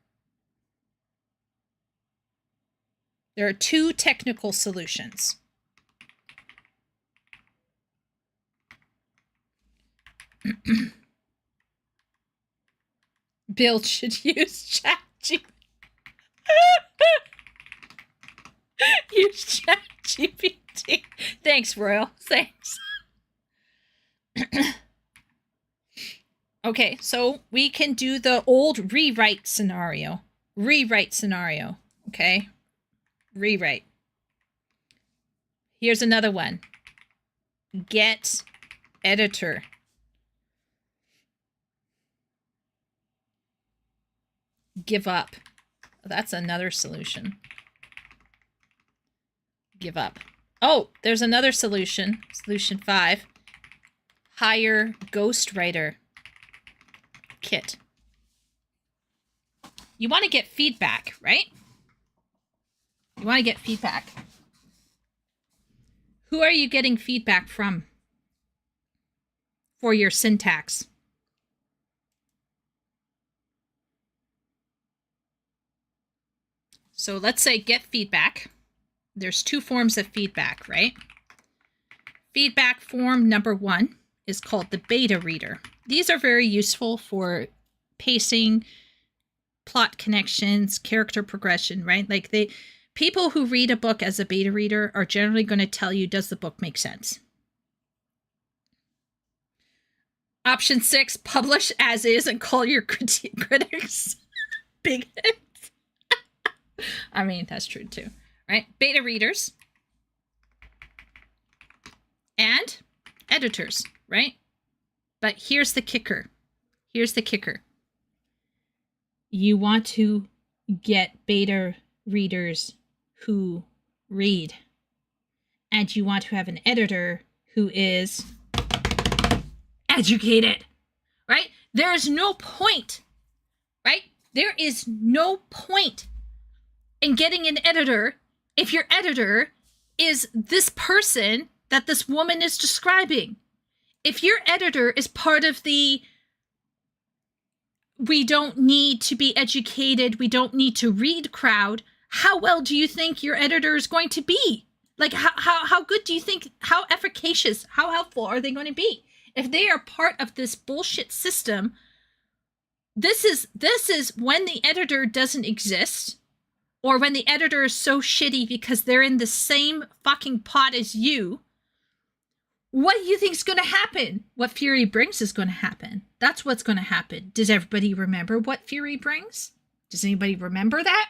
S1: There are two technical solutions. Bill should use ChatGPT. Use ChatGPT. Thanks, Royal. Thanks. Okay, so we can do the old rewrite scenario. Okay? Rewrite. Here's another one. Get editor. Give up. That's another solution. Give up. Oh, there's another solution. Solution 5. Hire ghostwriter. Kit. You want to get feedback, right? You want to get feedback. Who are you getting feedback from for your syntax? So let's say get feedback. There's two forms of feedback, right? Feedback form number 1 is called the beta reader. These are very useful for pacing, plot connections, character progression, right? Like people who read a book as a beta reader are generally going to tell you, does the book make sense? Option 6, publish as is and call your critics bigots. I mean, that's true too, right? Beta readers and editors, right? But here's the kicker. Here's the kicker. You want to get beta readers who read. And you want to have an editor who is educated, right? There is no point, right? There is no point in getting an editor if your editor is this person that this woman is describing. If your editor is part of the we don't need to be educated, we don't need to read crowd, how well do you think your editor is going to be? Like, how good do you think, how efficacious, how helpful are they going to be? If they are part of this bullshit system, this is when the editor doesn't exist, or when the editor is so shitty because they're in the same fucking pot as you. What do you think is going to happen? What Fury brings is going to happen. That's what's going to happen. Does everybody remember what Fury brings? Does anybody remember that?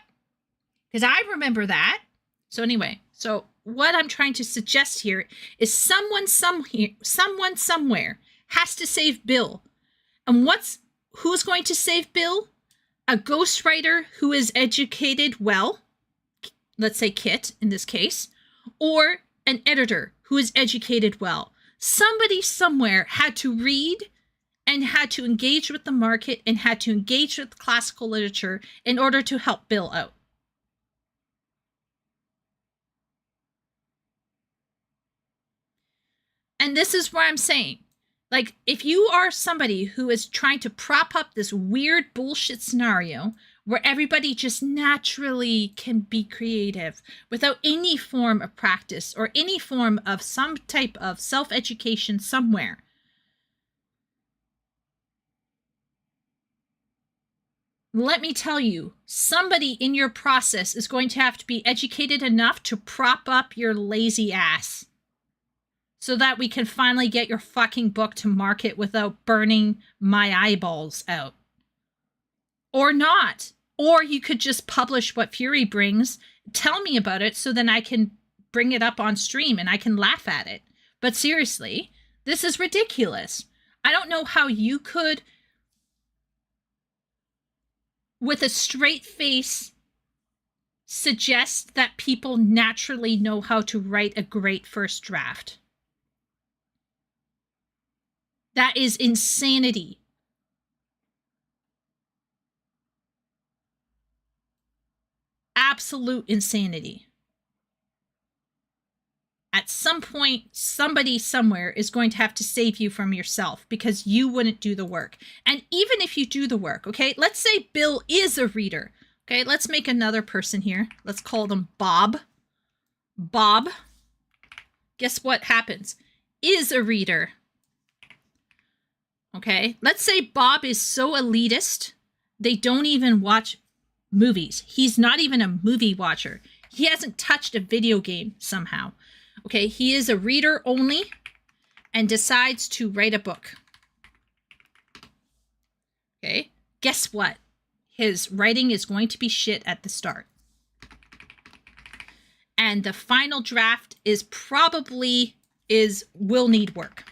S1: Because I remember that. So anyway, so what I'm trying to suggest here is someone somewhere has to save Bill. And who's going to save Bill? A ghostwriter who is educated well, let's say Kit in this case, or an editor who is educated well. Somebody somewhere had to read and had to engage with the market and had to engage with classical literature in order to help Bill out. And this is where I'm saying, like, if you are somebody who is trying to prop up this weird bullshit scenario where everybody just naturally can be creative without any form of practice or any form of some type of self-education somewhere. Let me tell you, somebody in your process is going to have to be educated enough to prop up your lazy ass so that we can finally get your fucking book to market without burning my eyeballs out. Or not. Or you could just publish what Fury brings, tell me about it, so then I can bring it up on stream and I can laugh at it. But seriously, this is ridiculous. I don't know how you could, with a straight face, suggest that people naturally know how to write a great first draft. That is insanity. Absolute insanity. At some point, somebody somewhere is going to have to save you from yourself because you wouldn't do the work. And even if you do the work, okay, let's say Bill is a reader. Okay, let's make another person here. Let's call them Bob. Bob, guess what happens? Is a reader. Okay, let's say Bob is so elitist, they don't even watch movies. He's not even a movie watcher. He hasn't touched a video game somehow. Okay, he is a reader only and decides to write a book. Okay, guess what? His writing is going to be shit at the start. And the final draft will need work.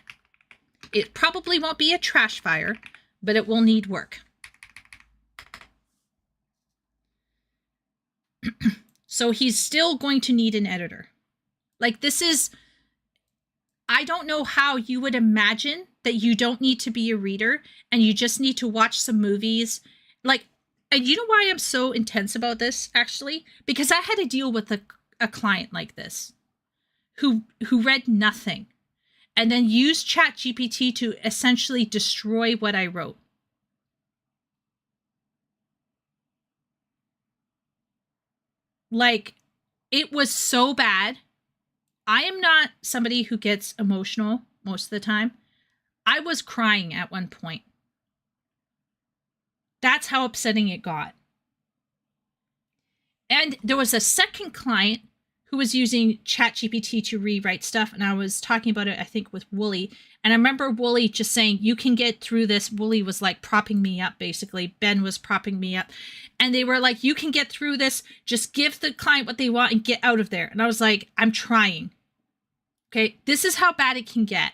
S1: It probably won't be a trash fire, but it will need work. So he's still going to need an editor. Like, this is, I don't know how you would imagine that you don't need to be a reader and you just need to watch some movies. Like, and you know why I'm so intense about this, actually? Because I had to deal with a client like this who read nothing and then used ChatGPT to essentially destroy what I wrote. Like, it was so bad. I am not somebody who gets emotional most of the time. I was crying at one point. That's how upsetting it got. And there was a second client who was using ChatGPT to rewrite stuff, and I was talking about it, I think, with Wooly. And I remember Wooly just saying, you can get through this. Wooly was like propping me up, basically. Ben was propping me up. And they were like, you can get through this. Just give the client what they want and get out of there. And I was like, I'm trying. Okay, this is how bad it can get.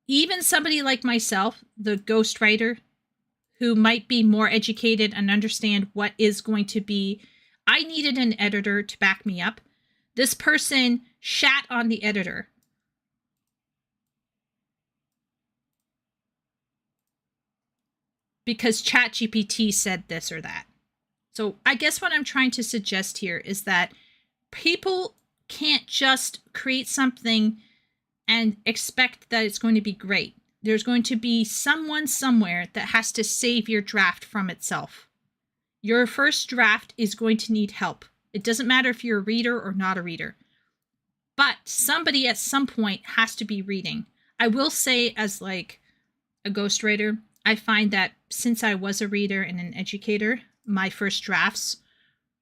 S1: Even somebody like myself, the ghostwriter, who might be more educated and understand what is going to be, I needed an editor to back me up. This person shat on the editor. Because ChatGPT said this or that. So I guess what I'm trying to suggest here is that people can't just create something and expect that it's going to be great. There's going to be someone somewhere that has to save your draft from itself. Your first draft is going to need help. It doesn't matter if you're a reader or not a reader. But somebody at some point has to be reading. I will say, as like a ghostwriter, I find that since I was a reader and an educator, my first drafts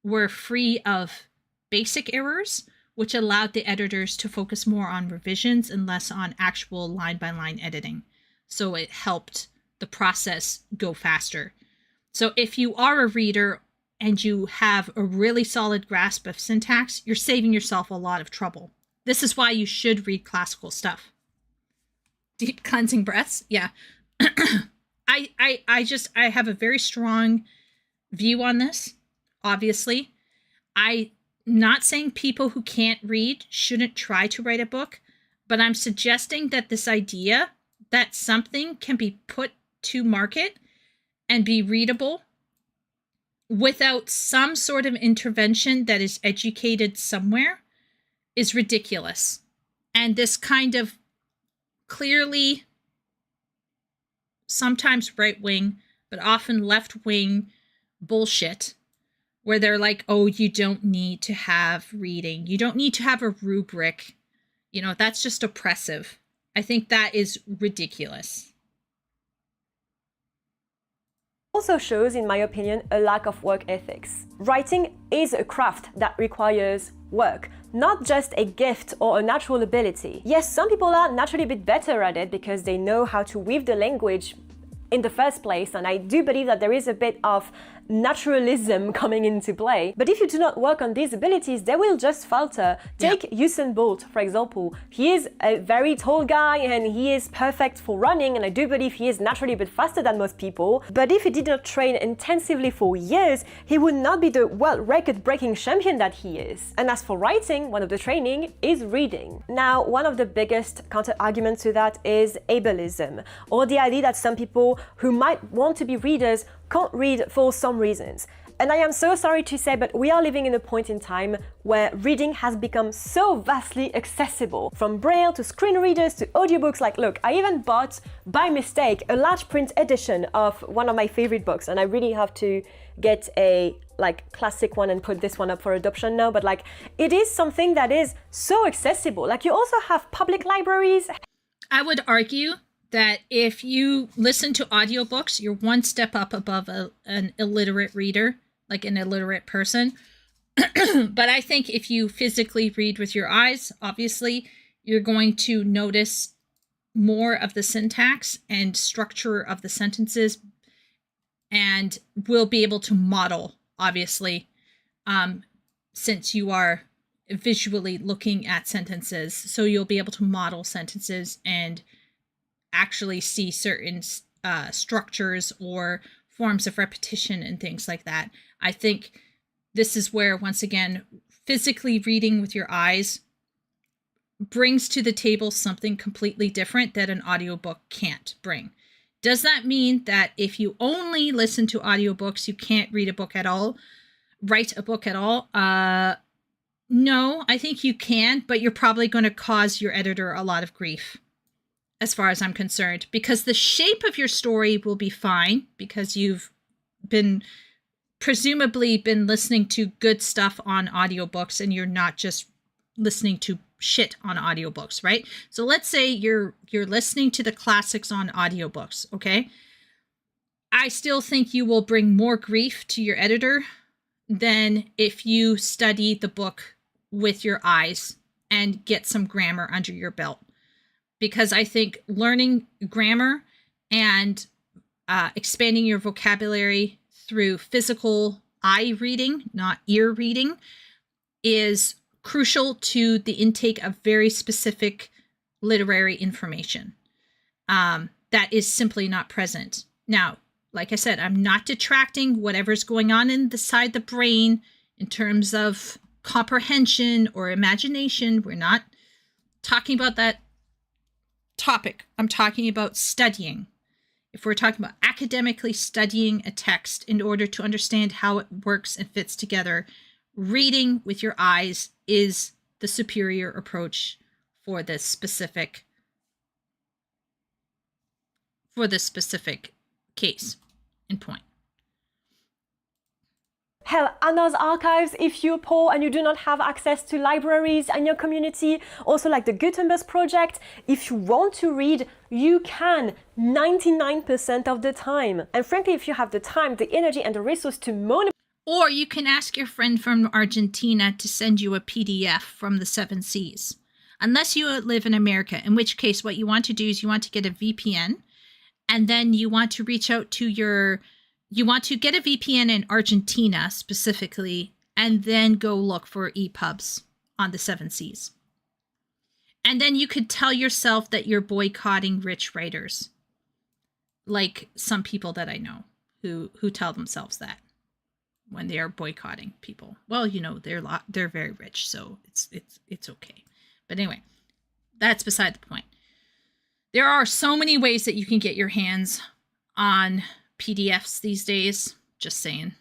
S1: were free of basic errors, which allowed the editors to focus more on revisions and less on actual line-by-line editing. So it helped the process go faster. So if you are a reader and you have a really solid grasp of syntax, you're saving yourself a lot of trouble. This is why you should read classical stuff. Deep cleansing breaths? Yeah. I have a very strong view on this, obviously. I'm not saying people who can't read shouldn't try to write a book, but I'm suggesting that this idea that something can be put to market and be readable without some sort of intervention that is educated somewhere is ridiculous. And this kind of clearly sometimes right-wing, but often left-wing bullshit, where they're like, oh, you don't need to have reading. You don't need to have a rubric. You know, that's just oppressive. I think that is ridiculous.
S12: Also shows, in my opinion, a lack of work ethics. Writing is a craft that requires work, not just a gift or a natural ability. Yes, some people are naturally a bit better at it because they know how to weave the language in the first place, and I do believe that there is a bit of naturalism coming into play. But if you do not work on these abilities, they will just falter. Take Usain Bolt, for example. He is a very tall guy and he is perfect for running, and I do believe he is naturally a bit faster than most people. But if he did not train intensively for years, he would not be the world record-breaking champion that he is. And as for writing, one of the training is reading. Now, one of the biggest counter-arguments to that is ableism, or the idea that some people who might want to be readers can't read for some reasons. And I am so sorry to say, but we are living in a point in time where reading has become so vastly accessible. From Braille to screen readers to audiobooks. Like, look, I even bought, by mistake, a large print edition of one of my favorite books, and I really have to get a classic one and put this one up for adoption now. But like, it is something that is so accessible. Like, you also have public libraries.
S1: I would argue that if you listen to audiobooks, you're one step up above an illiterate reader, like an illiterate person. But I think if you physically read with your eyes, obviously, you're going to notice more of the syntax and structure of the sentences, and will be able to model, obviously, since you are visually looking at sentences. So you'll be able to model sentences and actually see certain structures or forms of repetition and things like that. I think this is where, once again, physically reading with your eyes brings to the table something completely different that an audiobook can't bring. Does that mean that if you only listen to audiobooks, you can't read a book at all, write a book at all? No, I think you can, but you're probably going to cause your editor a lot of grief, as far as I'm concerned, because the shape of your story will be fine because you've presumably been listening to good stuff on audiobooks and you're not just listening to shit on audiobooks, right? So let's say you're listening to the classics on audiobooks, okay? I still think you will bring more grief to your editor than if you study the book with your eyes and get some grammar under your belt. Because I think learning grammar and expanding your vocabulary through physical eye reading, not ear reading, is crucial to the intake of very specific literary information that is simply not present. Now, like I said, I'm not detracting whatever's going on inside the brain in terms of comprehension or imagination. We're not talking about that topic. I'm talking about studying. If we're talking about academically studying a text in order to understand how it works and fits together, reading with your eyes is the superior approach for this specific case and point.
S12: Hell, Anna's Archives, if you're poor and you do not have access to libraries in your community, also like the Gutenberg Project, if you want to read, you can 99% of the time. And frankly, if you have the time, the energy and the resource to motivate.
S1: Or you can ask your friend from Argentina to send you a PDF from the 7 Seas. Unless you live in America, in which case what you want to do is you want to get a VPN, and then you want to reach out to you want to get a VPN in Argentina specifically, and then go look for EPUBs on the 7 Seas. And then you could tell yourself that you're boycotting rich writers, like some people that I know who tell themselves that when they are boycotting people. Well, you know, they're very rich, so it's okay. But anyway, that's beside the point. There are so many ways that you can get your hands on PDFs these days, just saying.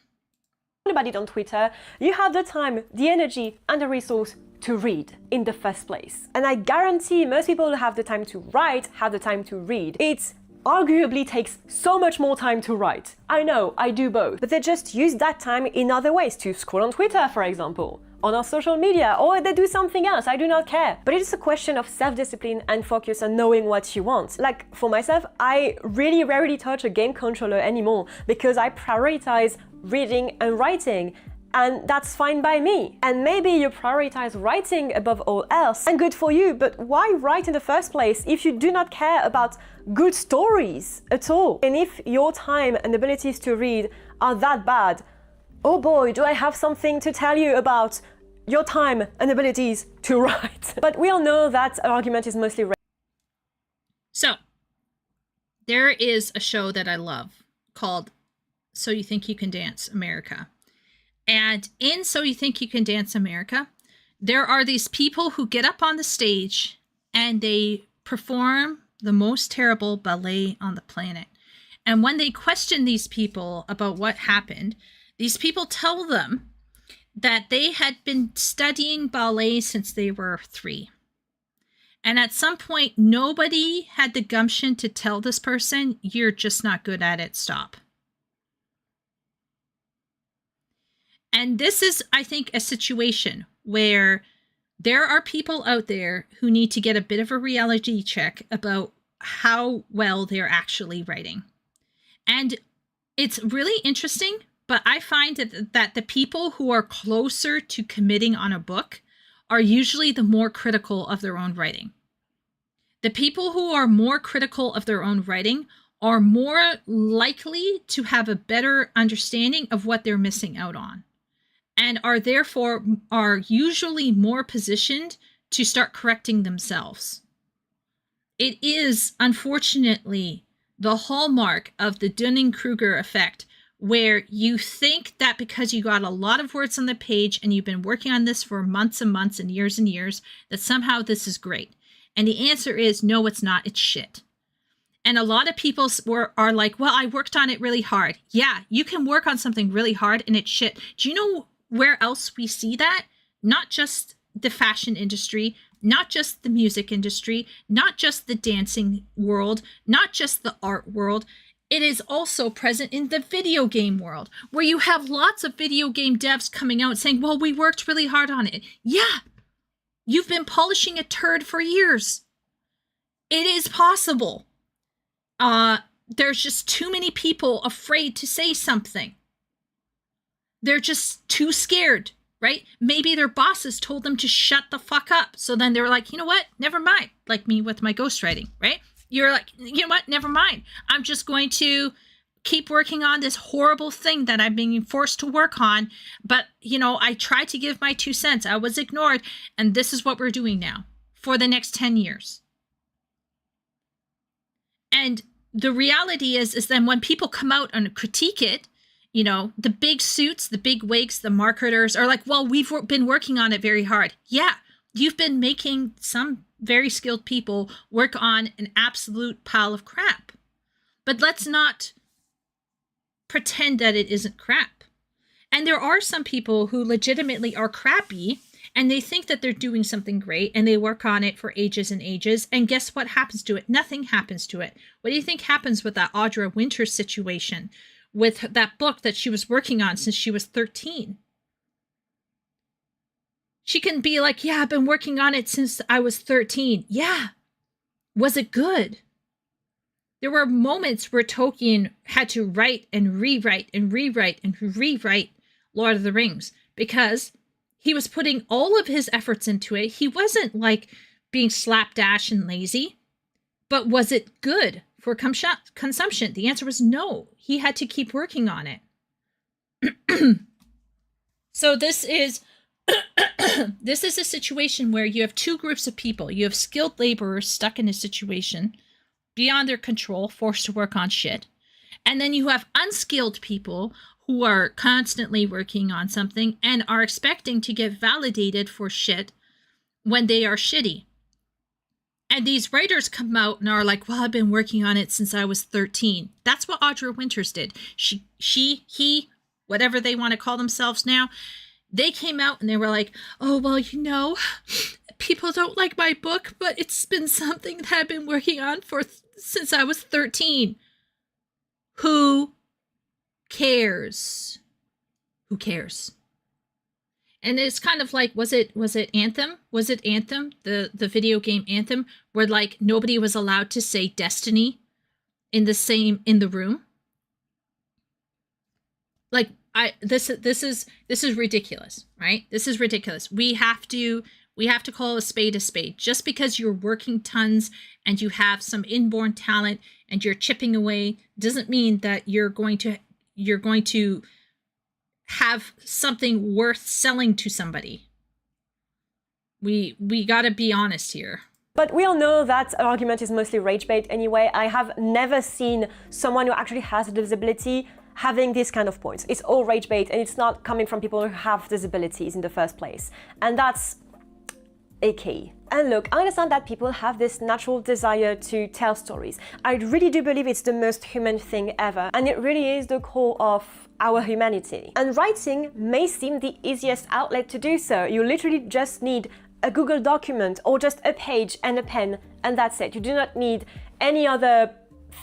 S12: About it on Twitter, you have the time, the energy, and the resource to read in the first place. And I guarantee most people who have the time to write have the time to read. It's arguably takes so much more time to write. I know, I do both. But they just use that time in other ways, to scroll on Twitter, for example, on our social media, or they do something else, I do not care. But it is a question of self-discipline and focus on knowing what you want. Like, for myself, I really rarely touch a game controller anymore because I prioritize reading and writing. And that's fine by me. And maybe you prioritize writing above all else, and good for you, but why write in the first place if you do not care about good stories at all? And if your time and abilities to read are that bad, oh boy, do I have something to tell you about your time and abilities to write. But we all know that argument is mostly
S1: So, there is a show that I love called So You Think You Can Dance America. And in So You Think You Can Dance America, there are these people who get up on the stage and they perform the most terrible ballet on the planet. And when they question these people about what happened, these people tell them that they had been studying ballet since they were 3. And at some point, nobody had the gumption to tell this person, you're just not good at it, stop. And this is, I think, a situation where there are people out there who need to get a bit of a reality check about how well they're actually writing. And it's really interesting, but I find that the people who are closer to committing on a book are usually the more critical of their own writing. The people who are more critical of their own writing are more likely to have a better understanding of what they're missing out on, and are therefore usually more positioned to start correcting themselves. It is, unfortunately, the hallmark of the Dunning-Kruger effect, where you think that because you got a lot of words on the page and you've been working on this for months and months and years, that somehow this is great. And the answer is, no, it's not. It's shit. And a lot of people are like, well, I worked on it really hard. Yeah, you can work on something really hard and it's shit. Do you know where else we see that? Not just the fashion industry, not just the music industry, not just the dancing world, not just the art world. It is also present in the video game world, where you have lots of video game devs coming out saying, well, we worked really hard on it. Yeah, you've been polishing a turd for years. It is possible. There's just too many people afraid to say something. They're just too scared, right? Maybe their bosses told them to shut the fuck up. So then they were like, you know what? Never mind. Like me with my ghostwriting, right? You're like, you know what? Never mind. I'm just going to keep working on this horrible thing that I'm being forced to work on. But, you know, I tried to give my 2 cents. I was ignored. And this is what we're doing now for the next 10 years. And the reality is then when people come out and critique it, you know, the big suits, the big wigs, the marketers are like, well, we've been working on it very hard. Yeah, you've been making some very skilled people work on an absolute pile of crap. But let's not pretend that it isn't crap. And there are some people who legitimately are crappy and they think that they're doing something great and they work on it for ages and ages. And guess what happens to it? Nothing happens to it. What do you think happens with that Audra Winters situation with that book that she was working on since she was 13? She can be like, yeah, I've been working on it since I was 13. Yeah. Was it good? There were moments where Tolkien had to write and rewrite and rewrite and rewrite Lord of the Rings because he was putting all of his efforts into it. He wasn't like being slapdash and lazy, but was it good for consumption? The answer was no. He had to keep working on it. So this is this is a situation where you have two groups of people. You have skilled laborers stuck in a situation beyond their control, forced to work on shit. And then you have unskilled people who are constantly working on something and are expecting to get validated for shit when they are shitty. And these writers come out and are like, well, I've been working on it since I was 13. That's what Audra Winters did. He, whatever they want to call themselves now, they came out and they were like, oh, well, you know, people don't like my book, but it's been something that I've been working on for since I was 13. Who cares? Who cares? And it's kind of like, was it Anthem? Was it Anthem, the video game Anthem, where like nobody was allowed to say Destiny in the room? Like, this is ridiculous, right? This is ridiculous. We have to call a spade a spade. Just because you're working tons and you have some inborn talent and you're chipping away doesn't mean that you're going to have something worth selling to somebody. We got to be honest here.
S12: But we all know that argument is mostly rage bait anyway. I have never seen someone who actually has a disability having these kind of points. It's all rage bait, and it's not coming from people who have disabilities in the first place. And that's a key. And look, I understand that people have this natural desire to tell stories. I really do believe it's the most human thing ever, and it really is the core of our humanity. And writing may seem the easiest outlet to do so. You literally just need a Google document or just a page and a pen, and that's it. You do not need any other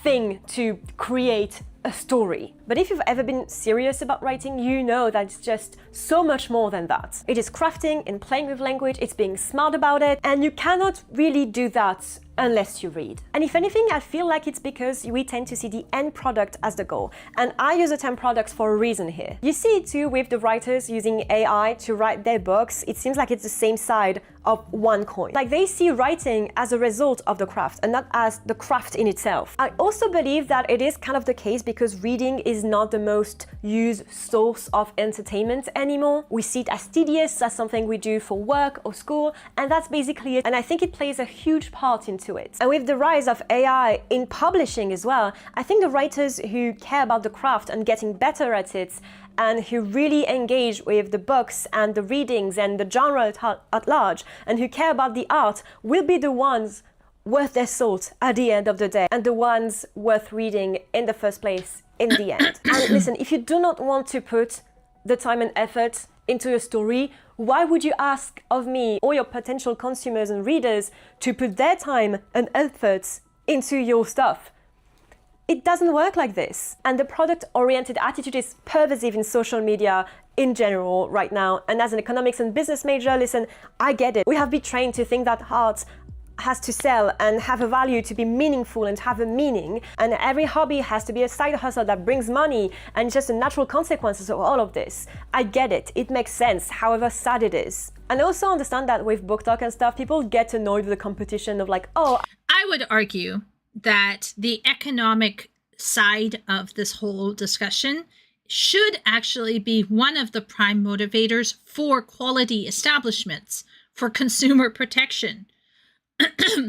S12: thing to create a story. But if you've ever been serious about writing, you know that it's just so much more than that. It is crafting and playing with language, it's being smart about it, and you cannot really do that unless you read. And if anything, I feel like it's because we tend to see the end product as the goal. And I use the term products for a reason here. You see it too with the writers using AI to write their books. It seems like it's the same side of one coin. Like they see writing as a result of the craft and not as the craft in itself. I also believe that it is kind of the case because reading is not the most used source of entertainment anymore. We see it as tedious, as something we do for work or school, and that's basically it. And I think it plays a huge part into it. And with the rise of AI in publishing as well, I think the writers who care about the craft and getting better at it and who really engage with the books and the readings and the genre at large and who care about the art will be the ones worth their salt at the end of the day and the ones worth reading in the first place in the end. And listen, if you do not want to put the time and effort into your story, why would you ask of me or your potential consumers and readers to put their time and efforts into your stuff? It doesn't work like this. And the product-oriented attitude is pervasive in social media in general right now. And as an economics and business major, listen, I get it. We have been trained to think that art has to sell and have a value to be meaningful and have a meaning. And every hobby has to be a side hustle that brings money, and it's just the natural consequences of all of this. I get it. It makes sense, however sad it is. And I also understand that with book talk and stuff, people get annoyed with the competition of like, oh.
S1: I would argue that the economic side of this whole discussion should actually be one of the prime motivators for quality establishments, for consumer protection.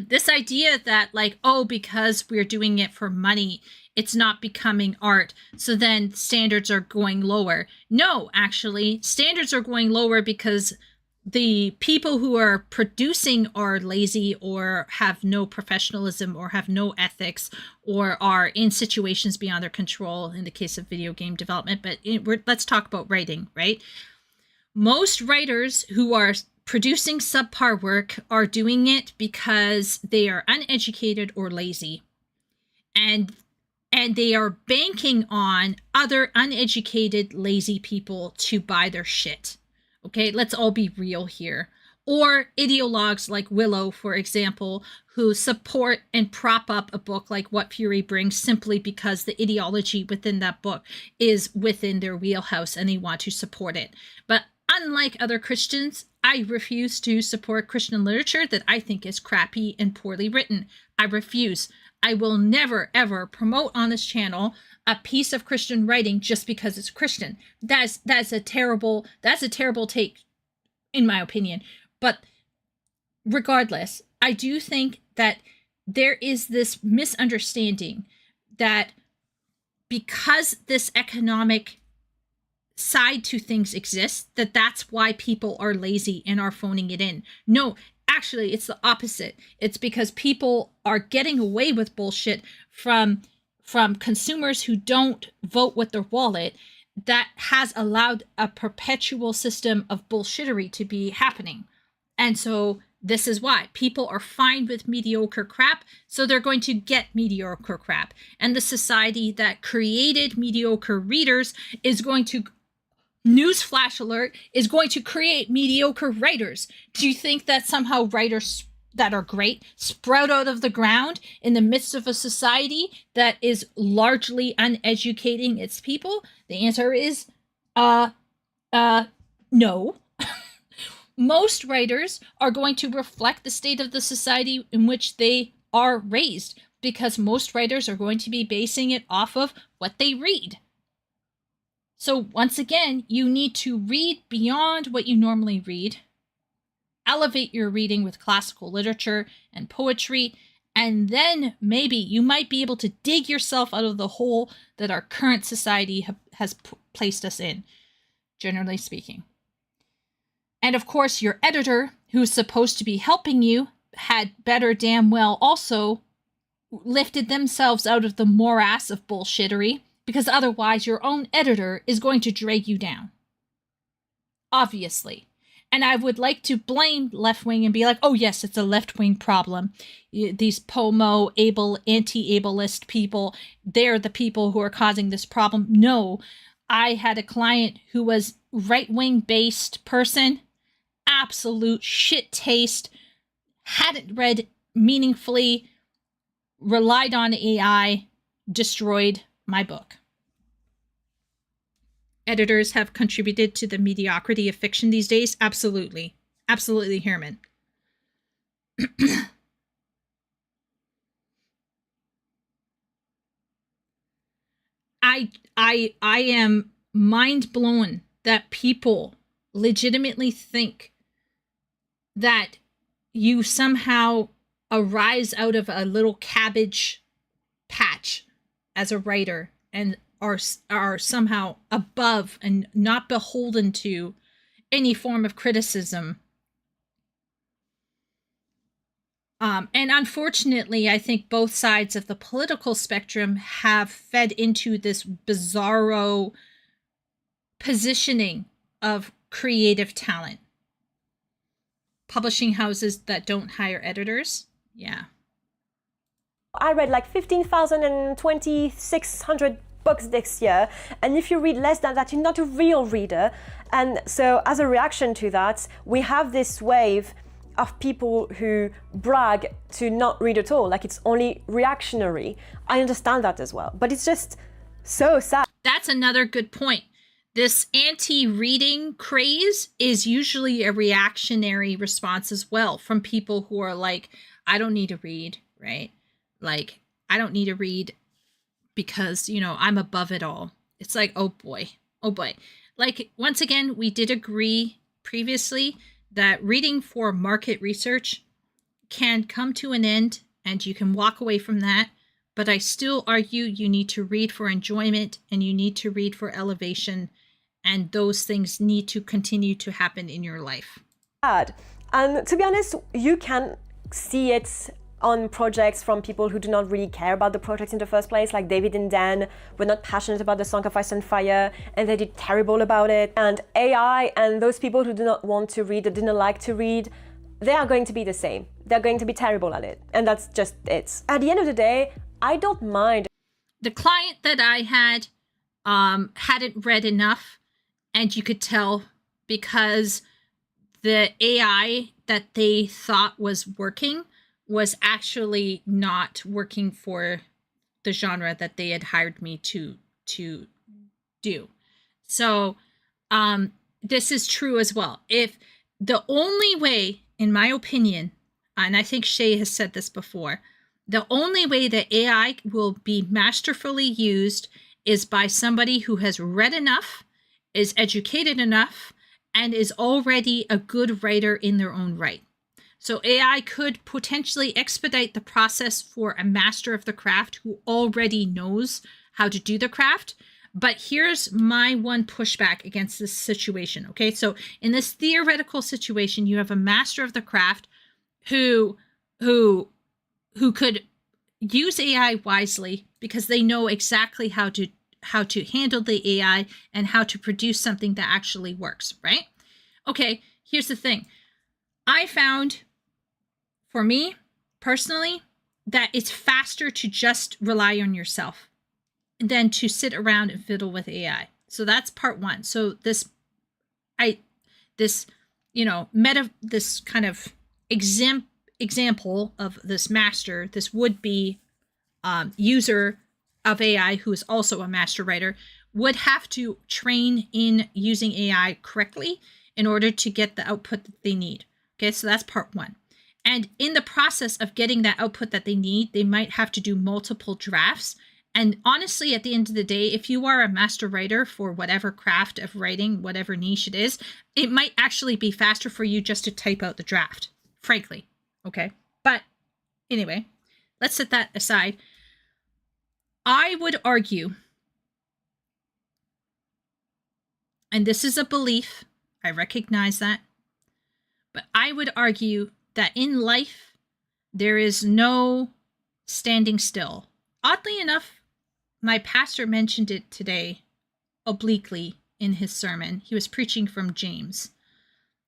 S1: This idea that like, oh, because we're doing it for money, it's not becoming art, so then standards are going lower. No, actually, standards are going lower because the people who are producing are lazy or have no professionalism or have no ethics or are in situations beyond their control in the case of video game development. But let's talk about writing, right? Most writers who are producing subpar work are doing it because they are uneducated or lazy. And they are banking on other uneducated, lazy people to buy their shit. Okay, let's all be real here. Or ideologues like Willow, for example, who support and prop up a book like What Fury Brings simply because the ideology within that book is within their wheelhouse and they want to support it. But unlike other Christians, I refuse to support Christian literature that I think is crappy and poorly written. I refuse. I will never, ever promote on this channel a piece of Christian writing just because it's Christian. That's a terrible take, in my opinion. But regardless, I do think that there is this misunderstanding that because this economic side to things exists, that's why people are lazy and are phoning it in. No, actually, it's the opposite. It's because people are getting away with bullshit from consumers who don't vote with their wallet that has allowed a perpetual system of bullshittery to be happening. And so This is why people are fine with mediocre crap, so they're going to get mediocre crap. And the society that created mediocre readers is going to, newsflash alert, is going to create mediocre writers. Do you think that somehow writers that are great sprout out of the ground in the midst of a society that is largely uneducating its people? The answer is, no. Most writers are going to reflect the state of the society in which they are raised, because most writers are going to be basing it off of what they read. So once again, you need to read beyond what you normally read, elevate your reading with classical literature and poetry, and then maybe you might be able to dig yourself out of the hole that our current society has placed us in, generally speaking. And of course, your editor, who's supposed to be helping you, had better damn well also lifted themselves out of the morass of bullshittery, because otherwise your own editor is going to drag you down. Obviously. And I would like to blame left wing and be like, oh yes, it's a left wing problem. These POMO, anti-ableist people, they're the people who are causing this problem. No, I had a client who was right-wing based person, absolute shit taste, hadn't read meaningfully, relied on AI, destroyed my book. Editors have contributed to the mediocrity of fiction these days? Absolutely. Absolutely, Herman. I am mind blown that people legitimately think that you somehow arise out of a little cabbage patch as a writer and are somehow above and not beholden to any form of criticism. And unfortunately, I think both sides of the political spectrum have fed into this bizarro positioning of creative talent. Publishing houses that don't hire editors. Yeah.
S12: I read like 15,000 and 2,600 books this year, and if you read less than that, you're not a real reader. And so as a reaction to that, we have this wave of people who brag to not read at all, like it's only reactionary. I understand that as well, but it's just so sad.
S1: That's another good point. This anti-reading craze is usually a reactionary response as well from people who are like, I don't need to read, right? Like, I don't need to read because, you know, I'm above it all. It's like, oh boy. Like, once again, we did agree previously that reading for market research can come to an end and you can walk away from that. But I still argue you need to read for enjoyment and you need to read for elevation. And those things need to continue to happen in your life.
S12: And to be honest, you can see it on projects from people who do not really care about the project in the first place, like David and Dan were not passionate about the Song of Ice and Fire, and they did terrible about it. And AI and those people who do not want to read or didn't like to read, they are going to be the same. They're going to be terrible at it. And that's just it. At the end of the day, I don't mind.
S1: The client that I had hadn't read enough, and you could tell because the AI that they thought was working was actually not working for the genre that they had hired me to do. So this is true as well. If the only way, in my opinion, and I think Shay has said this before, the only way that AI will be masterfully used is by somebody who has read enough, is educated enough, and is already a good writer in their own right. So AI could potentially expedite the process for a master of the craft who already knows how to do the craft. But here's my one pushback against this situation, okay? So in this theoretical situation, you have a master of the craft who could use AI wisely because they know exactly how to handle the AI and how to produce something that actually works, right? Okay, here's the thing. I found for me personally, that it's faster to just rely on yourself than to sit around and fiddle with AI. So that's part one. So this kind of example of this master, this would-be user of AI who is also a master writer, would have to train in using AI correctly in order to get the output that they need. Okay, so that's part one. And in the process of getting that output that they need, they might have to do multiple drafts. And honestly, at the end of the day, if you are a master writer for whatever craft of writing, whatever niche it is, it might actually be faster for you just to type out the draft, frankly. Okay, but anyway, let's set that aside. I would argue, and this is a belief, I recognize that, but I would argue that in life, there is no standing still. Oddly enough, my pastor mentioned it today, obliquely, in his sermon. He was preaching from James.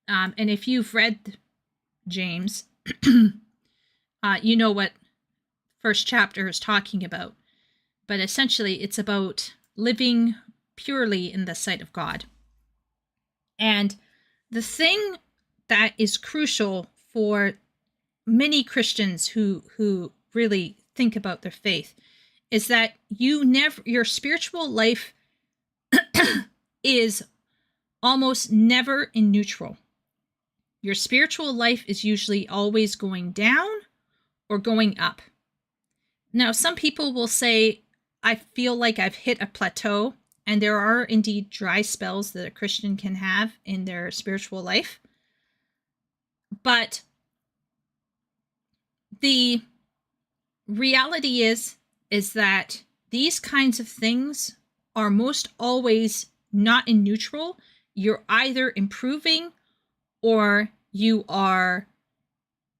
S1: And if you've read James, you know what first chapter is talking about. But essentially, it's about living purely in the sight of God. And the thing that is crucial for many Christians who really think about their faith is that your spiritual life is almost never in neutral. Your spiritual life is usually always going down or going up. Now, some people will say, I feel like I've hit a plateau, and there are indeed dry spells that a Christian can have in their spiritual life. But the reality is that these kinds of things are most always not in neutral. You're either improving or you are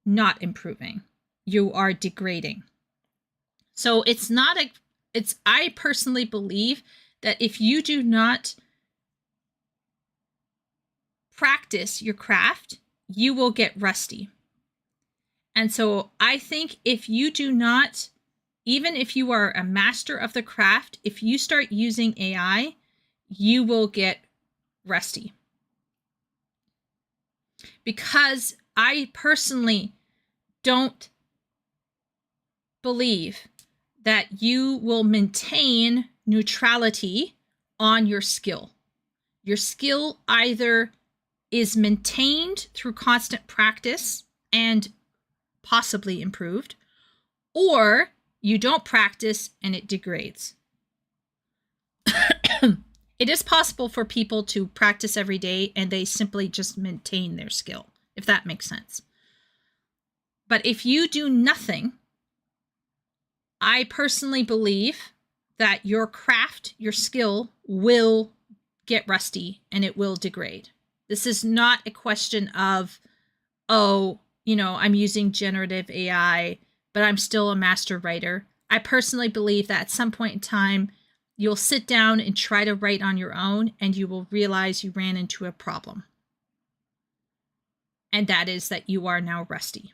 S1: not improving. You are degrading. So I personally believe that if you do not practice your craft, you will get rusty. And so I think if you do not, even if you are a master of the craft, if you start using AI, you will get rusty. Because I personally don't believe that you will maintain neutrality on your skill. Your skill either is maintained through constant practice and possibly improved, or you don't practice and it degrades. It is possible for people to practice every day and they simply just maintain their skill, if that makes sense. But if you do nothing, I personally believe that your craft, your skill, will get rusty and it will degrade. This is not a question of, I'm using generative AI, but I'm still a master writer. I personally believe that at some point in time, you'll sit down and try to write on your own and you will realize you ran into a problem. And that is that you are now rusty.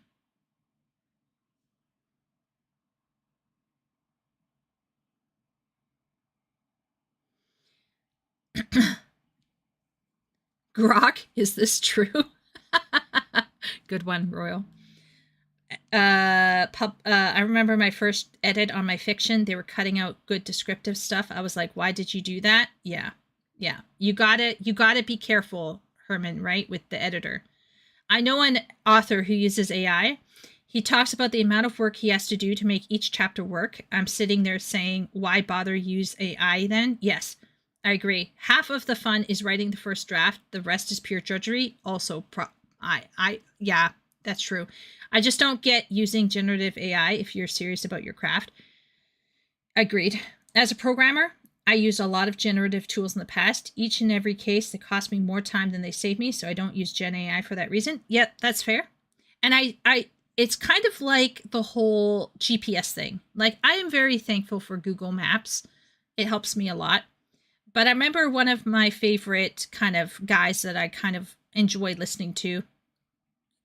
S1: Grok, is this true? Good one, Royal. I remember my first edit on my fiction. They were cutting out good descriptive stuff. I was like, why did you do that? Yeah. You gotta be careful, Herman, right? With the editor. I know an author who uses AI. He talks about the amount of work he has to do to make each chapter work. I'm sitting there saying, why bother use AI then? Yes, I agree. Half of the fun is writing the first draft. The rest is pure drudgery. Also, yeah, that's true. I just don't get using generative AI if you're serious about your craft. Agreed. As a programmer, I used a lot of generative tools in the past. Each and every case, they cost me more time than they save me, so I don't use Gen AI for that reason. Yep, that's fair. And it's kind of like the whole GPS thing. Like, I am very thankful for Google Maps. It helps me a lot. But I remember one of my favorite kind of guys that I kind of enjoy listening to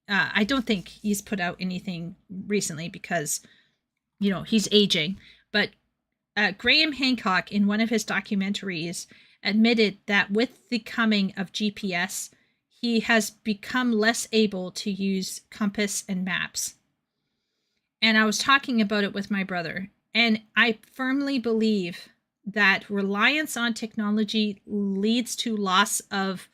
S1: I don't think he's put out anything recently because, you know, he's aging. But Graham Hancock, in one of his documentaries, admitted that with the coming of GPS, he has become less able to use compass and maps. And I was talking about it with my brother, and I firmly believe that reliance on technology leads to loss of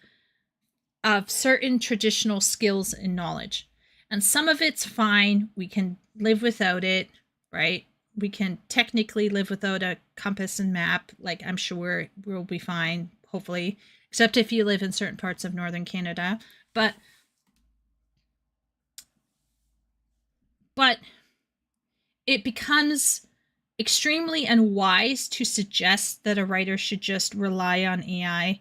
S1: certain traditional skills and knowledge. And some of it's fine. We can live without it, right? We can technically live without a compass and map. Like, I'm sure we'll be fine, hopefully, except if you live in certain parts of northern Canada. But it becomes extremely unwise to suggest that a writer should just rely on AI,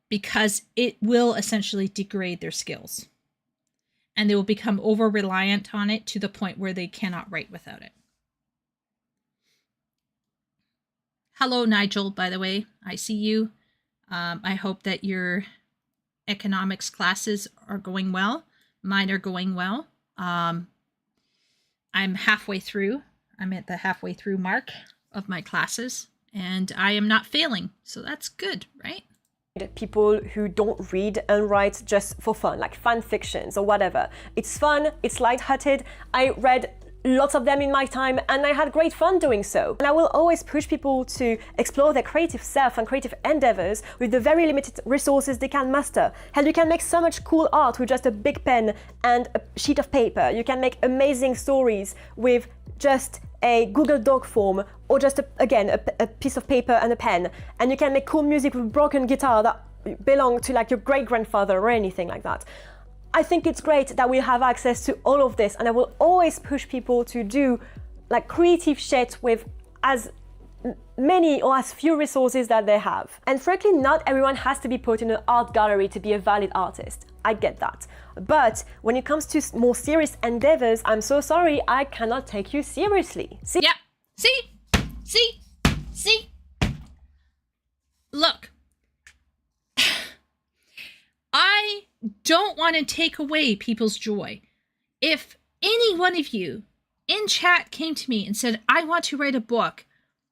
S1: because it will essentially degrade their skills. And they will become over-reliant on it to the point where they cannot write without it. Hello, Nigel, by the way. I see you. I hope that your economics classes are going well. Mine are going well. I'm halfway through. I'm at the halfway through mark of my classes, and I am not failing. So that's good, right?
S12: People who don't read and write just for fun, like fan fictions or whatever. It's fun, it's lighthearted. I read lots of them in my time and I had great fun doing so. And I will always push people to explore their creative self and creative endeavors with the very limited resources they can muster. And you can make so much cool art with just a big pen and a sheet of paper. You can make amazing stories with just a Google Doc form or just a piece of paper and a pen. And you can make cool music with a broken guitar that belong to like your great-grandfather or anything like that. I think it's great that we have access to all of this, and I will always push people to do like creative shit with as many or as few resources that they have. And frankly, not everyone has to be put in an art gallery to be a valid artist. I get that. But when it comes to more serious endeavors, I'm so sorry, I cannot take you seriously. See?
S1: Yeah. See? Look. I don't want to take away people's joy. If any one of you in chat came to me and said, I want to write a book,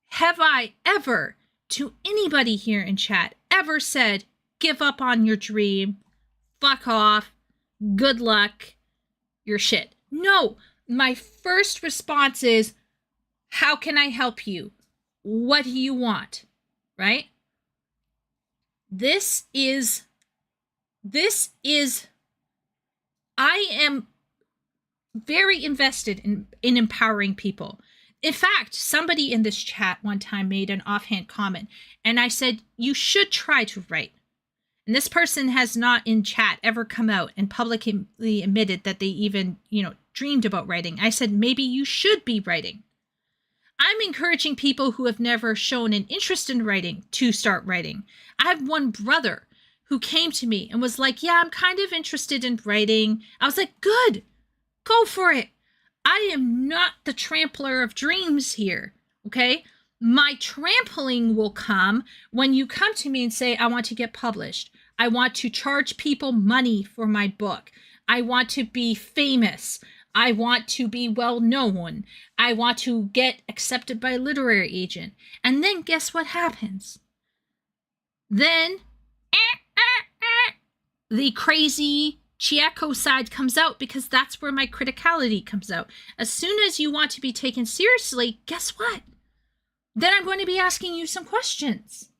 S1: have I ever, to anybody here in chat, ever said, give up on your dream, fuck off, good luck, you're shit? No. My first response is, how can I help you? What do you want? Right? This is, I am very invested in empowering people. In fact, somebody in this chat one time made an offhand comment, and I said, you should try to write. And this person has not in chat ever come out and publicly admitted that they even, dreamed about writing. I said, maybe you should be writing. I'm encouraging people who have never shown an interest in writing to start writing. I have one brother who came to me and was like, yeah, I'm kind of interested in writing. I was like, good, go for it. I am not the trampler of dreams here, okay? My trampling will come when you come to me and say, I want to get published. I want to charge people money for my book. I want to be famous. I want to be well known. I want to get accepted by a literary agent. And then guess what happens? Then the crazy Chieko side comes out, because that's where my criticality comes out. As soon as you want to be taken seriously, guess what? Then I'm going to be asking you some questions.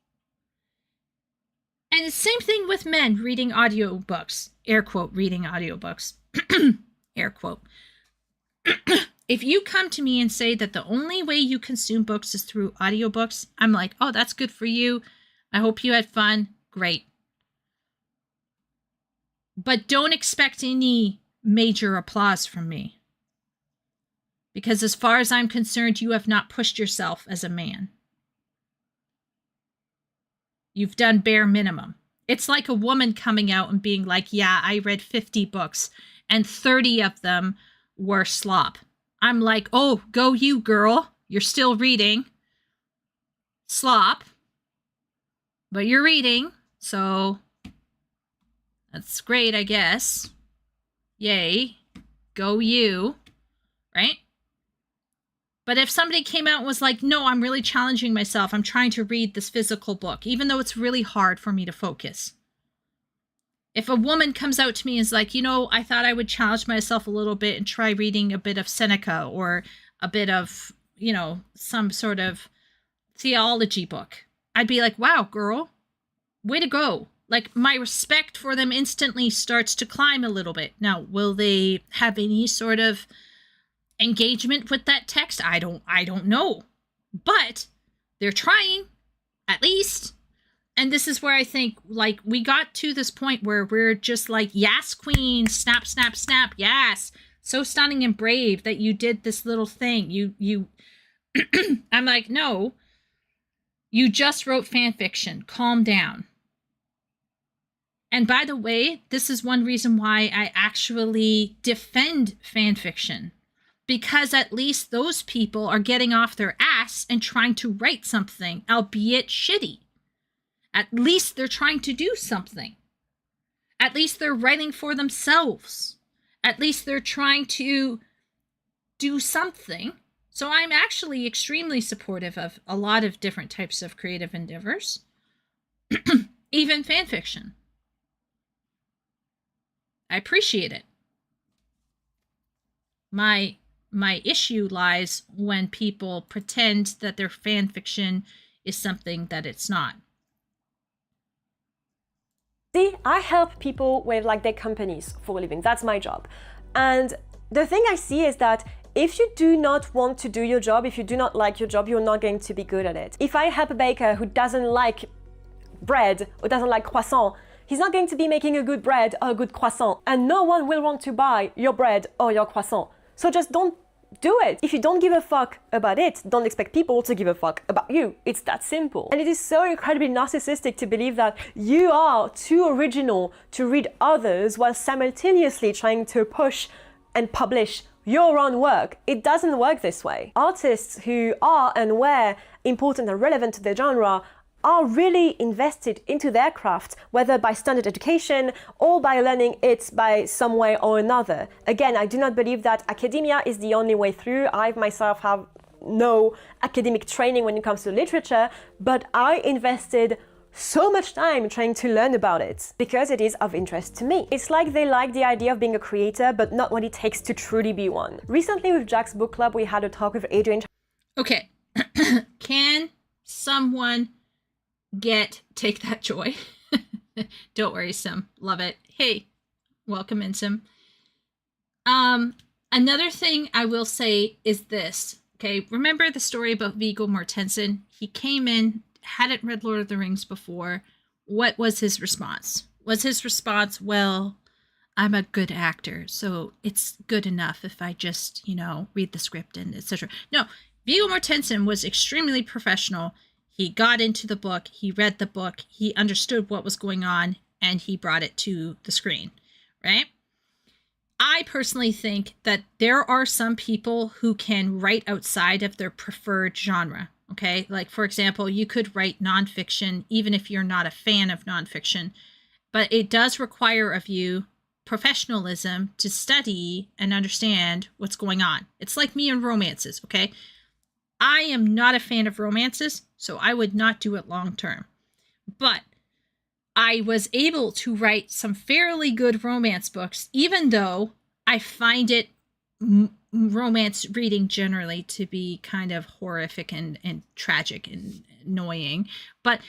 S1: And the same thing with men reading audiobooks. Air quote, reading audiobooks. Air quote. If you come to me and say that the only way you consume books is through audiobooks, I'm like, oh, that's good for you. I hope you had fun. Great. But don't expect any major applause from me. Because as far as I'm concerned, you have not pushed yourself as a man. You've done bare minimum. It's like a woman coming out and being like, yeah, I read 50 books and 30 of them were slop. I'm like, oh, go you, girl. You're still reading. Slop. But you're reading, so that's great, I guess. Yay. Go you. Right? But if somebody came out and was like, no, I'm really challenging myself. I'm trying to read this physical book, even though it's really hard for me to focus. If a woman comes out to me and is like, you know, I thought I would challenge myself a little bit and try reading a bit of Seneca or a bit of, you know, some sort of theology book, I'd be like, wow, girl, way to go. Like, my respect for them instantly starts to climb a little bit. Now, will they have any sort of engagement with that text? I don't know. But they're trying, at least. And this is where I think, like, we got to this point where we're just like, yes, queen, snap, snap, snap, yes. So stunning and brave that you did this little thing. You I'm like, no, you just wrote fan fiction. Calm down. And by the way, this is one reason why I actually defend fan fiction. Because at least those people are getting off their ass and trying to write something, albeit shitty. At least they're trying to do something. At least they're writing for themselves. At least they're trying to do something. So I'm actually extremely supportive of a lot of different types of creative endeavors. Even fan fiction. I appreciate it. My issue lies when people pretend that their fan fiction is something that it's not.
S12: See, I help people with like their companies for a living. That's my job. And the thing I see is that if you do not want to do your job, if you do not like your job, you're not going to be good at it. If I help a baker who doesn't like bread or doesn't like croissant, he's not going to be making a good bread or a good croissant. And no one will want to buy your bread or your croissant. So just don't do it. If you don't give a fuck about it, don't expect people to give a fuck about you. It's that simple. And it is so incredibly narcissistic to believe that you are too original to read others while simultaneously trying to push and publish your own work. It doesn't work this way. Artists who are and were important and relevant to their genre are really invested into their craft, whether by standard education or by learning it by some way or another. Again, I do not believe that academia is the only way through. I myself have no academic training when it comes to literature, but I invested so much time trying to learn about it because it is of interest to me. It's like they like the idea of being a creator, but not what it takes to truly be one. Recently with Jack's Book Club, we had a talk with Adrian.
S1: Okay. Can someone take that joy? Don't worry, Sim. Love it. Hey, welcome in, Sim. Another thing I will say is this. Okay, remember the story about Viggo Mortensen? He came in, hadn't read Lord of the Rings before. What was his response? Was his response, well, I'm a good actor, so it's good enough if I just, read the script and etc. No, Viggo Mortensen was extremely professional. He got into the book, he read the book, he understood what was going on, and he brought it to the screen, right? I personally think that there are some people who can write outside of their preferred genre, okay? Like, for example, you could write nonfiction, even if you're not a fan of nonfiction, but it does require of you professionalism to study and understand what's going on. It's like me and romances, okay? I am not a fan of romances, so I would not do it long term. But I was able to write some fairly good romance books, even though I find it romance reading generally to be kind of horrific and tragic and annoying. But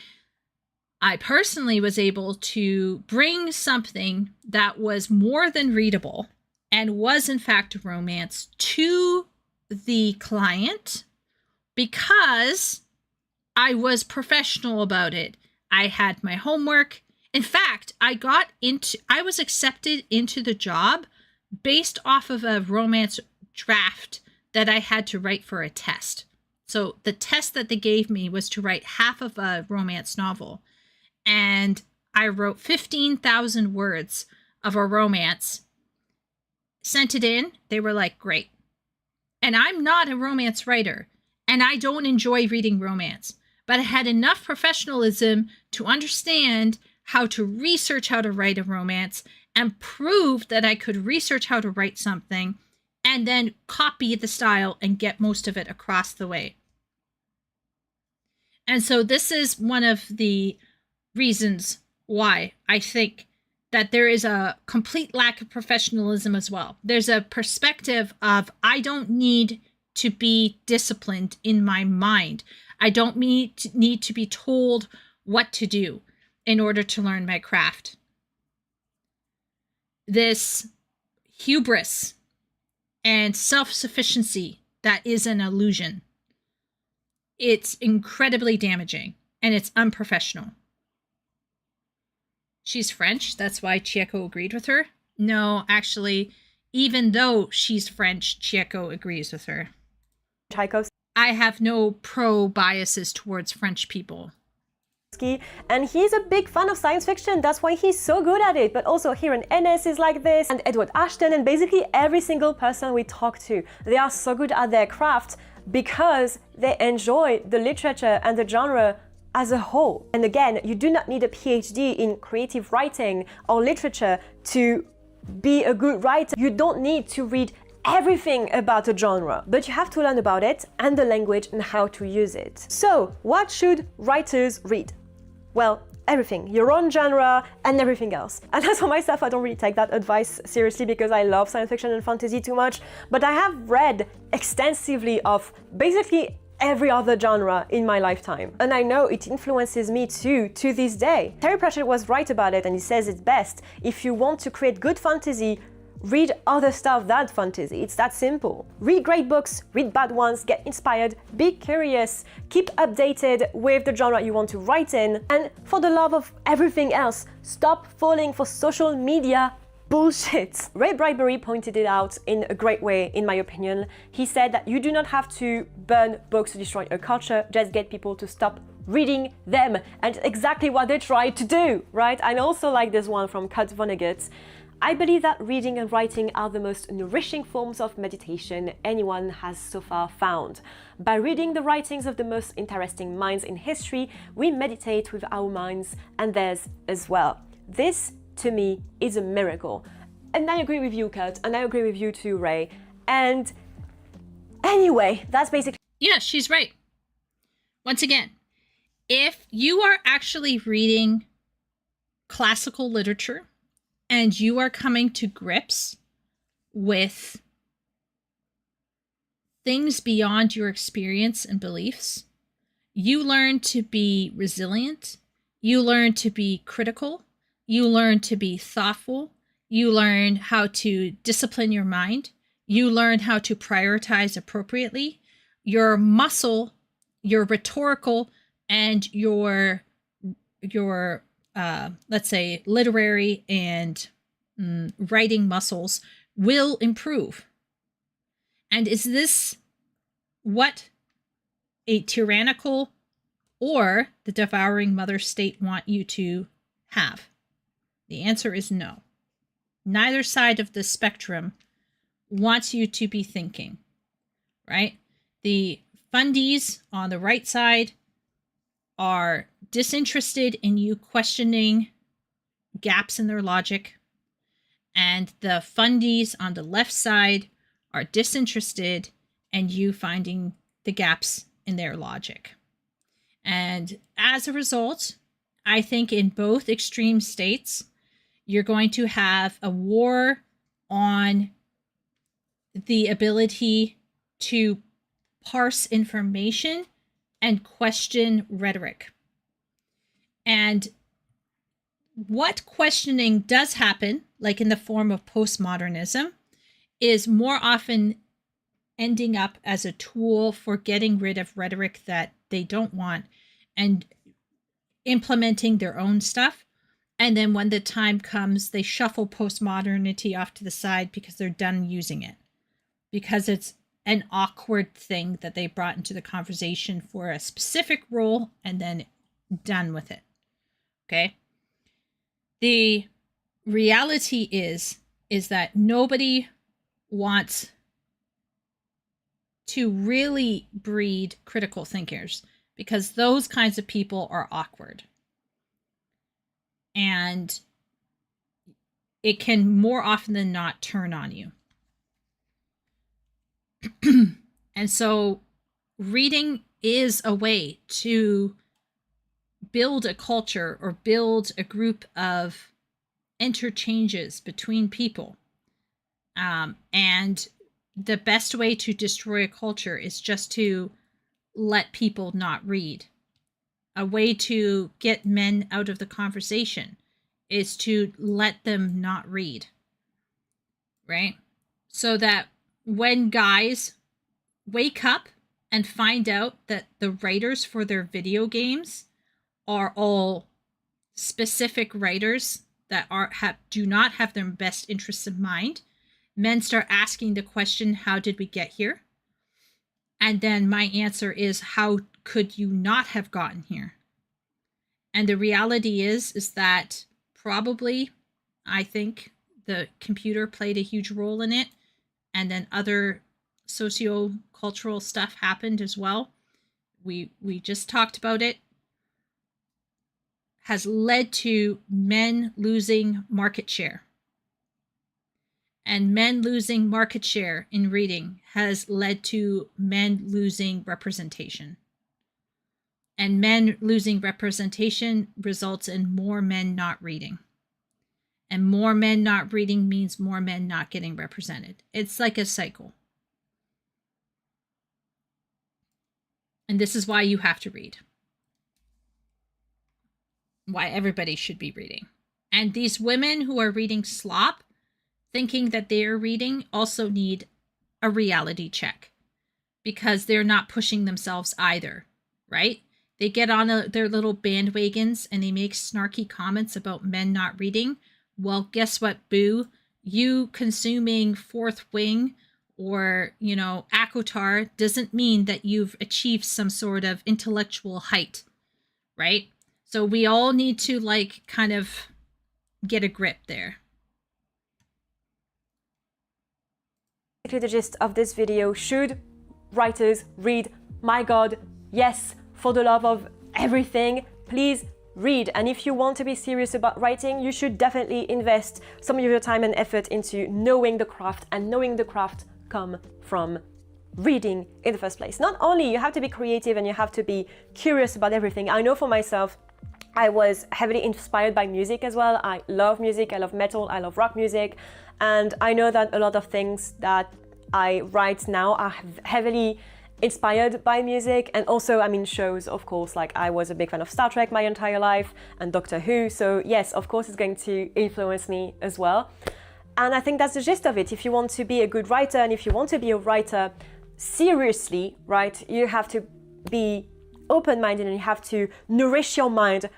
S1: I personally was able to bring something that was more than readable and was in fact a romance to the client, because I was professional about it. I had my homework. In fact, I was accepted into the job based off of a romance draft that I had to write for a test. So the test that they gave me was to write half of a romance novel. And I wrote 15,000 words of a romance, sent it in. They were like, great. And I'm not a romance writer. And I don't enjoy reading romance, but I had enough professionalism to understand how to research how to write a romance and prove that I could research how to write something and then copy the style and get most of it across the way. And so this is one of the reasons why I think that there is a complete lack of professionalism as well. There's a perspective of, I don't need to be disciplined in my mind. I don't need to be told what to do in order to learn my craft. This hubris and self-sufficiency that is an illusion. It's incredibly damaging and it's unprofessional. She's French, that's why Chieko agreed with her. No, actually, even though she's French, Chieko agrees with her.
S12: Tchaikovsky.
S1: I have no pro-biases towards French people.
S12: And he's a big fan of science fiction, that's why he's so good at it. But also Kieran Ennis is like this, and Edward Ashton, and basically every single person we talk to. They are so good at their craft because they enjoy the literature and the genre as a whole. And again, you do not need a PhD in creative writing or literature to be a good writer. You don't need to read everything about a genre, but you have to learn about it and the language and how to use it. So, what should writers read? Well, everything, your own genre and everything else. And as for myself, I don't really take that advice seriously because I love science fiction and fantasy too much, but I have read extensively of basically every other genre in my lifetime. And I know it influences me too, to this day. Terry Pratchett was right about it, and he says it best. If you want to create good fantasy, read other stuff than fantasy. It's that simple. Read great books, read bad ones, get inspired, be curious, keep updated with the genre you want to write in, and for the love of everything else, stop falling for social media bullshit. Ray Bradbury pointed it out in a great way, in my opinion. He said that you do not have to burn books to destroy a culture, just get people to stop reading them. And exactly what they try to do, right? I also like this one from Kurt Vonnegut. I believe that reading and writing are the most nourishing forms of meditation anyone has so far found. By reading the writings of the most interesting minds in history, we meditate with our minds and theirs as well. This, to me, is a miracle. And I agree with you, Kurt, and I agree with you too, Ray. And anyway, that's basically...
S1: Yeah, she's right. Once again, if you are actually reading classical literature, and you are coming to grips with things beyond your experience and beliefs, you learn to be resilient, you learn to be critical, you learn to be thoughtful, you learn how to discipline your mind, you learn how to prioritize appropriately. Your muscle, your rhetorical, and your let's say literary and writing muscles will improve. And is this what a tyrannical or the devouring mother state want you to have? The answer is no. Neither side of the spectrum wants you to be thinking, right? The fundies on the right side are disinterested in you questioning gaps in their logic, and the fundies on the left side are disinterested in you finding the gaps in their logic. And as a result, I think in both extreme states, you're going to have a war on the ability to parse information and question rhetoric. And what questioning does happen, like in the form of postmodernism, is more often ending up as a tool for getting rid of rhetoric that they don't want and implementing their own stuff. And then when the time comes, they shuffle postmodernity off to the side because they're done using it, because it's an awkward thing that they brought into the conversation for a specific role and then done with it. Okay? The reality is that nobody wants to really breed critical thinkers because those kinds of people are awkward. And it can more often than not turn on you. And so reading is a way to build a culture or build a group of interchanges between people. And the best way to destroy a culture is just to let people not read. A way to get men out of the conversation is to let them not read. Right? So that when guys wake up and find out that the writers for their video games are all specific writers that do not have their best interests in mind, men start asking the question, how did we get here? And then my answer is, how could you not have gotten here? And the reality is that probably, I think, the computer played a huge role in it. And then other socio-cultural stuff happened as well. We just talked about it. Has led to men losing market share. And men losing market share in reading has led to men losing representation. And men losing representation results in more men not reading. And more men not reading means more men not getting represented. It's like a cycle. And this is why you have to read. Why everybody should be reading. And these women who are reading slop, thinking that they are reading, also need a reality check. Because they're not pushing themselves either, right? They get on their little bandwagons and they make snarky comments about men not reading. Well, guess what, boo? You consuming Fourth Wing or, ACOTAR doesn't mean that you've achieved some sort of intellectual height, right? So we all need to, kind of get a grip there.
S12: The gist of this video: should writers read? My God, yes, for the love of everything, please read. And if you want to be serious about writing, you should definitely invest some of your time and effort into knowing the craft, and knowing the craft come from reading in the first place. Not only you have to be creative and you have to be curious about everything. I know for myself, I was heavily inspired by music as well. I love music, I love metal, I love rock music. And I know that a lot of things that I write now are heavily inspired by music, and also, shows, of course. Like, I was a big fan of Star Trek my entire life and Doctor Who. So yes, of course, it's going to influence me as well. And I think that's the gist of it. If you want to be a good writer, and if you want to be a writer seriously, right, you have to be open-minded and you have to nourish your mind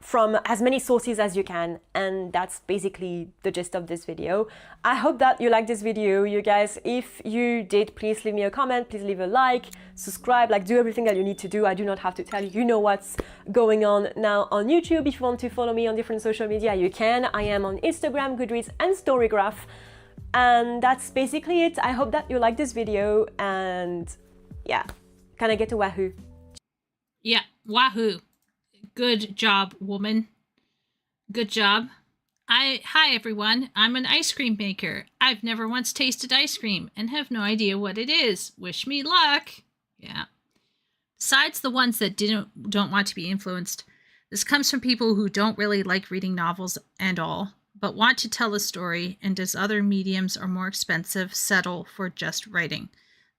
S12: from as many sources as you can. And that's basically the gist of this video. I hope that you liked this video, you guys. If you did, please leave me a comment, please leave a like, subscribe, do everything that you need to do. I do not have to tell you, you know what's going on now on YouTube. If you want to follow me on different social media, you can. I am on Instagram, Goodreads, and Storygraph. And that's basically it. I hope that you liked this video, and yeah, can I get a wahoo?
S1: Yeah, wahoo. Good job, woman. Good job. Hi everyone, I'm an ice cream maker. I've never once tasted ice cream and have no idea what it is. Wish me luck. Yeah. Besides the ones that don't want to be influenced, this comes from people who don't really like reading novels and all, but want to tell a story, and as other mediums are more expensive, settle for just writing.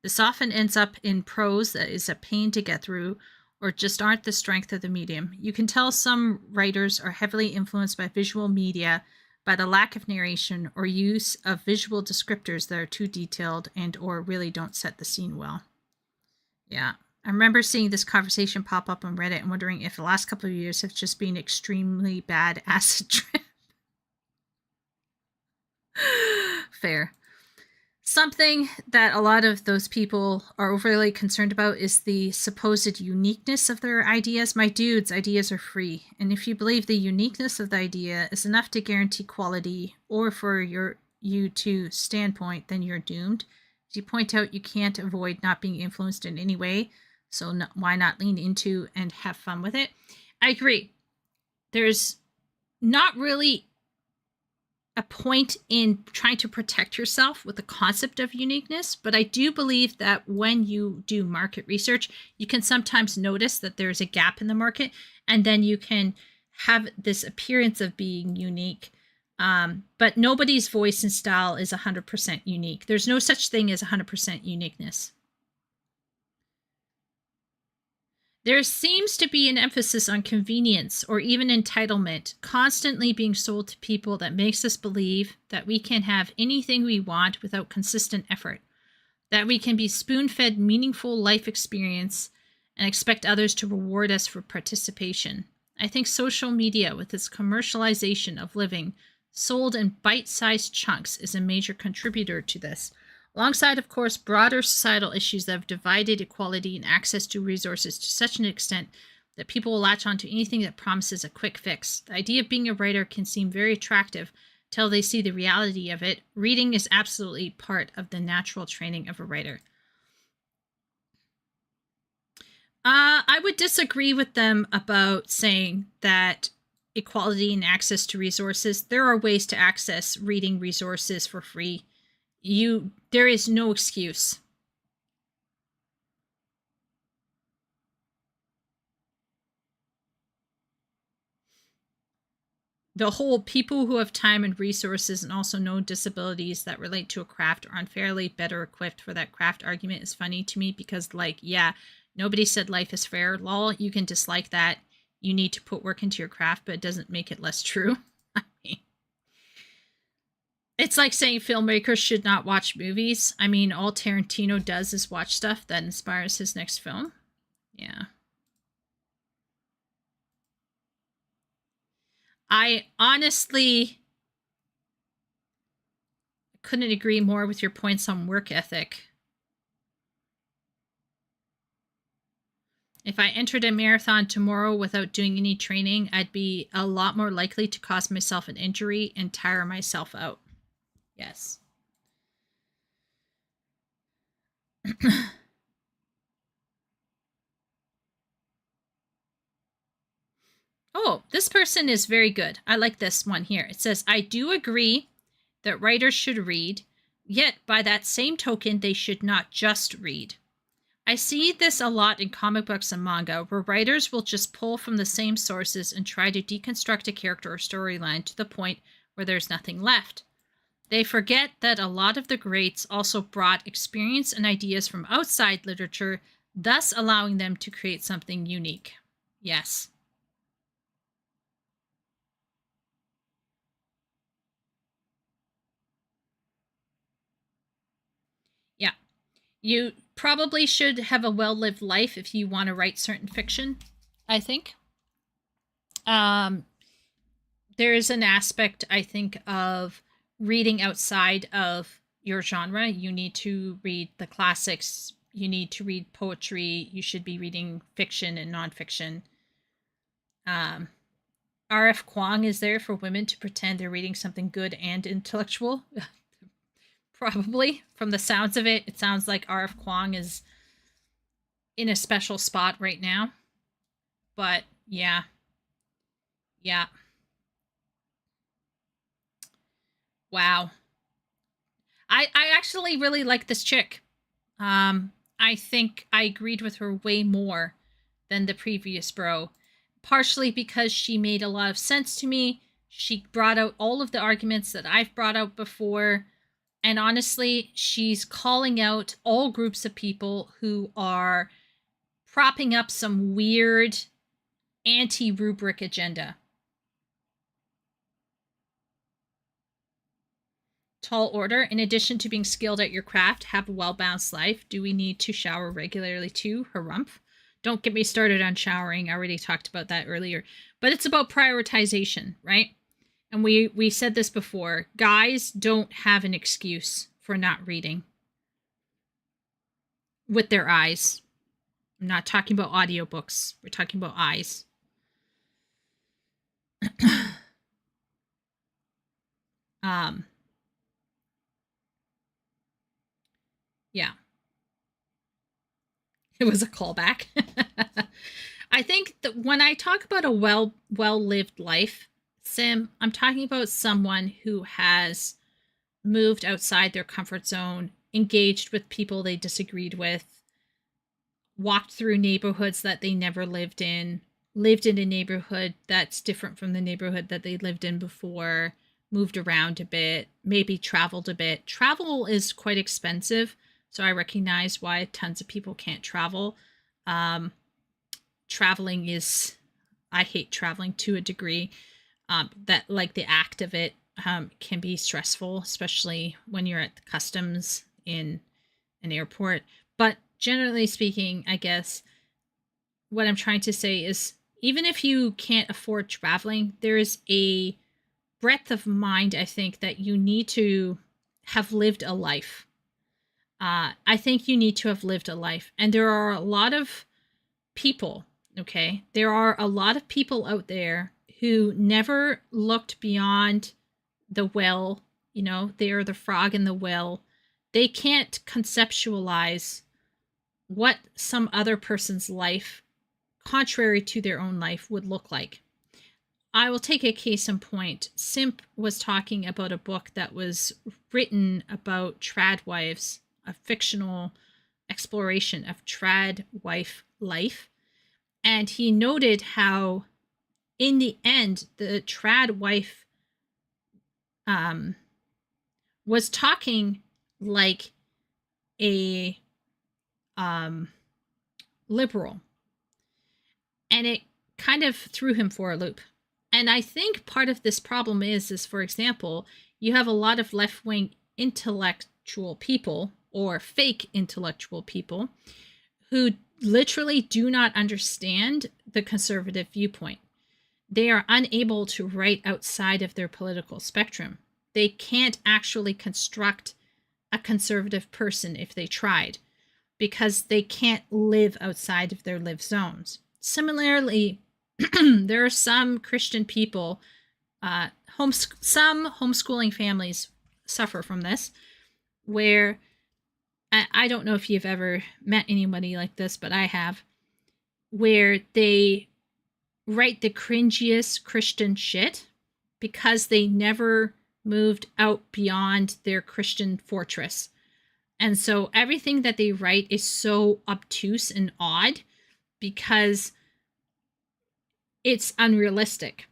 S1: This often ends up in prose that is a pain to get through, or just aren't the strength of the medium. You can tell some writers are heavily influenced by visual media, by the lack of narration or use of visual descriptors that are too detailed and or really don't set the scene well. Yeah, I remember seeing this conversation pop up on Reddit and wondering if the last couple of years have just been extremely bad acid trip. Fair. Something that a lot of those people are overly concerned about is the supposed uniqueness of their ideas. My dudes, ideas are free. And if you believe the uniqueness of the idea is enough to guarantee quality or for you to standpoint, then you're doomed. As you point out, you can't avoid not being influenced in any way. So why not lean into and have fun with it? I agree. There's not really a point in trying to protect yourself with the concept of uniqueness, but I do believe that when you do market research, you can sometimes notice that there's a gap in the market, and then you can have this appearance of being unique. But nobody's voice and style is 100% unique. There's no such thing as 100% uniqueness. There seems to be an emphasis on convenience or even entitlement constantly being sold to people that makes us believe that we can have anything we want without consistent effort, that we can be spoon-fed meaningful life experience and expect others to reward us for participation. I think social media, with its commercialization of living sold in bite-sized chunks, is a major contributor to this. Alongside, of course, broader societal issues that have divided equality and access to resources to such an extent that people will latch on to anything that promises a quick fix. The idea of being a writer can seem very attractive till they see the reality of it. Reading is absolutely part of the natural training of a writer. I would disagree with them about saying that equality and access to resources. There are ways to access reading resources for free. There is no excuse. The whole people who have time and resources and also no disabilities that relate to a craft are unfairly better equipped for that craft argument is funny to me because, like, yeah, nobody said life is fair. Lol, you can dislike that. You need to put work into your craft, but it doesn't make it less true. I mean, it's like saying filmmakers should not watch movies. I mean, all Tarantino does is watch stuff that inspires his next film. Yeah. I honestly couldn't agree more with your points on work ethic. If I entered a marathon tomorrow without doing any training, I'd be a lot more likely to cause myself an injury and tire myself out. Yes. Oh, this person is very good. I like this one here. It says, I do agree that writers should read, yet by that same token, they should not just read. I see this a lot in comic books and manga, where writers will just pull from the same sources and try to deconstruct a character or storyline to the point where there's nothing left. They forget that a lot of the greats also brought experience and ideas from outside literature, thus allowing them to create something unique. Yes. Yeah. You probably should have a well-lived life if you want to write certain fiction, I think. There is an aspect, I think, of reading outside of your genre. You need to read the classics. You need to read poetry. You should be reading fiction and nonfiction. R.F. Kuang is there for women to pretend they're reading something good and intellectual. Probably. From the sounds of it, it sounds like R.F. Kuang is in a special spot right now. But, yeah. Yeah. Wow. I actually really like this chick. I think I agreed with her way more than the previous bro. Partially because she made a lot of sense to me. She brought out all of the arguments that I've brought out before. And honestly, she's calling out all groups of people who are propping up some weird anti-rubric agenda. Tall order. In addition to being skilled at your craft, have a well-balanced life. Do we need to shower regularly too? Harumph. Don't get me started on showering. I already talked about that earlier. But it's about prioritization, right? And we said this before. Guys don't have an excuse for not reading with their eyes. I'm not talking about audiobooks. We're talking about eyes. Yeah. It was a callback. I think that when I talk about a well-lived life, Sim, I'm talking about someone who has moved outside their comfort zone, engaged with people they disagreed with, walked through neighborhoods that they never lived in a neighborhood that's different from the neighborhood that they lived in before, moved around a bit, maybe traveled a bit. Travel is quite expensive, so I recognize why tons of people can't travel. Traveling is, I hate traveling to a degree. That, like, the act of it can be stressful, especially when you're at the customs in an airport. But generally speaking, I guess what I'm trying to say is, even if you can't afford traveling, there is a breadth of mind, I think, that you need to have lived a life. I think you need to have lived a life. And there are a lot of people, okay? There are a lot of people out there who never looked beyond the well. You know, they are the frog in the well. They can't conceptualize what some other person's life, contrary to their own life, would look like. I will take a case in point. Simp was talking about a book that was written about trad wives, a fictional exploration of trad wife life. And he noted how, in the end, the trad wife was talking like a liberal. And it kind of threw him for a loop. And I think part of this problem is, for example, you have a lot of left-wing intellectual people, or fake intellectual people, who literally do not understand the conservative viewpoint. They are unable to write outside of their political spectrum. They can't actually construct a conservative person if they tried, because they can't live outside of their live zones. Similarly, there are some Christian people, some homeschooling families suffer from this, where I don't know if you've ever met anybody like this, but I have, where they write the cringiest Christian shit because they never moved out beyond their Christian fortress. And so everything that they write is so obtuse and odd because it's unrealistic.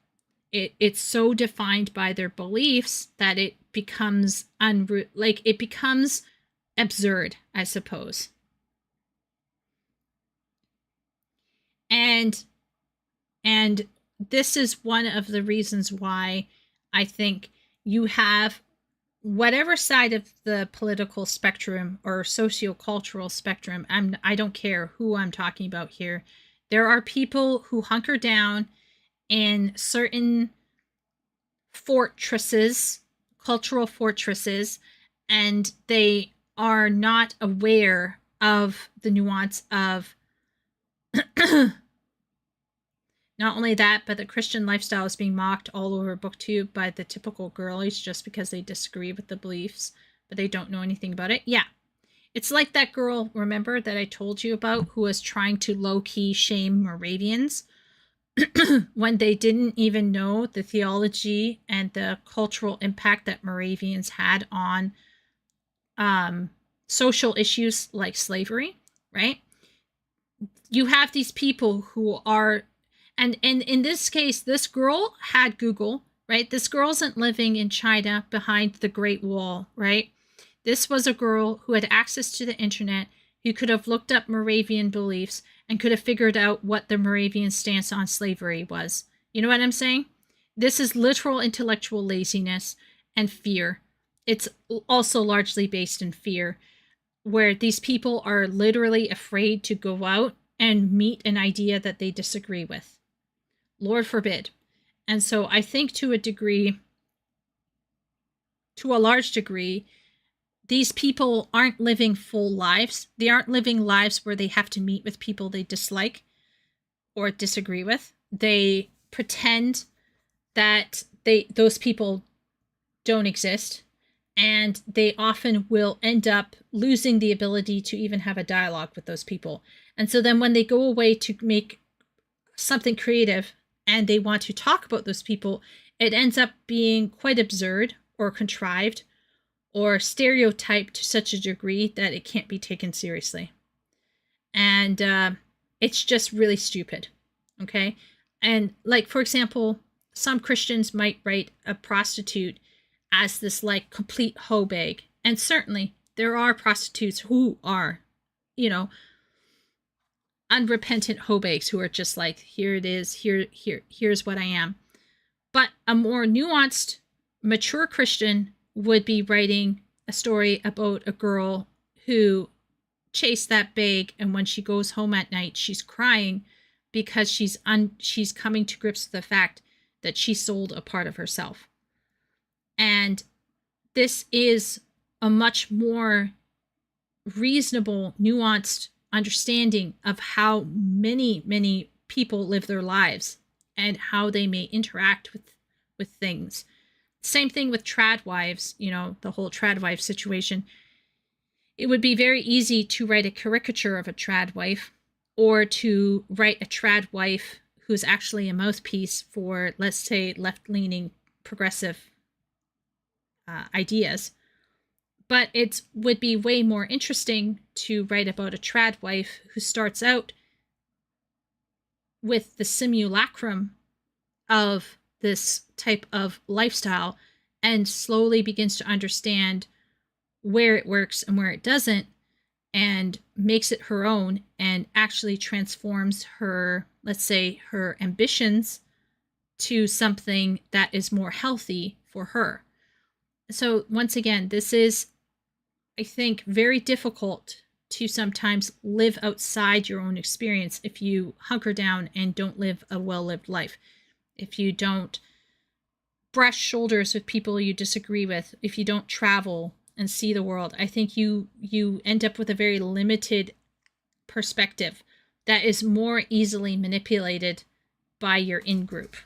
S1: It's so defined by their beliefs that it becomes it becomes absurd, I suppose. And this is one of the reasons why I think you have, whatever side of the political spectrum or sociocultural spectrum, I don't care who I'm talking about here. There are people who hunker down in certain fortresses, cultural fortresses, and they are not aware of the nuance of not only that, but the Christian lifestyle is being mocked all over BookTube by the typical girlies just because they disagree with the beliefs, but they don't know anything about it. Yeah. It's like that girl, remember, that I told you about, who was trying to low-key shame Moravians when they didn't even know the theology and the cultural impact that Moravians had on social issues like slavery, right? You have these people who are, and in this case, this girl had Google, right? This girl isn't living in China behind the Great Wall, right? This was a girl who had access to the internet, who could have looked up Moravian beliefs and could have figured out what the Moravian stance on slavery was. You know what I'm saying? This is literal intellectual laziness and fear. It's also largely based in fear, where these people are literally afraid to go out and meet an idea that they disagree with. Lord forbid. And so I think to a large degree, these people aren't living full lives. They aren't living lives where they have to meet with people they dislike or disagree with. They pretend that those people don't exist, and they often will end up losing the ability to even have a dialogue with those people. And so then when they go away to make something creative and they want to talk about those people, it ends up being quite absurd or contrived or stereotyped to such a degree that it can't be taken seriously. And it's just really stupid, okay? And like, for example, some Christians might write a prostitute as this like complete hoe bag. And certainly there are prostitutes who are, you know, unrepentant hoe bags who are just like, here it is, here's what I am. But a more nuanced, mature Christian would be writing a story about a girl who chased that bag, and when she goes home at night, she's crying because she's coming to grips with the fact that she sold a part of herself. And this is a much more reasonable, nuanced understanding of how many people live their lives and how they may interact with things. Same thing with trad wives, you know, the whole trad wife situation. It would be very easy to write a caricature of a trad wife, or to write a trad wife who's actually a mouthpiece for, let's say, left-leaning progressive ideas. But it would be way more interesting to write about a trad wife who starts out with the simulacrum of this type of lifestyle and slowly begins to understand where it works and where it doesn't, and makes it her own, and actually transforms her, let's say, her ambitions to something that is more healthy for her. So once again, this is, I think, very difficult to sometimes live outside your own experience if you hunker down and don't live a well-lived life. If you don't brush shoulders with people you disagree with, if you don't travel and see the world, I think you end up with a very limited perspective that is more easily manipulated by your in-group.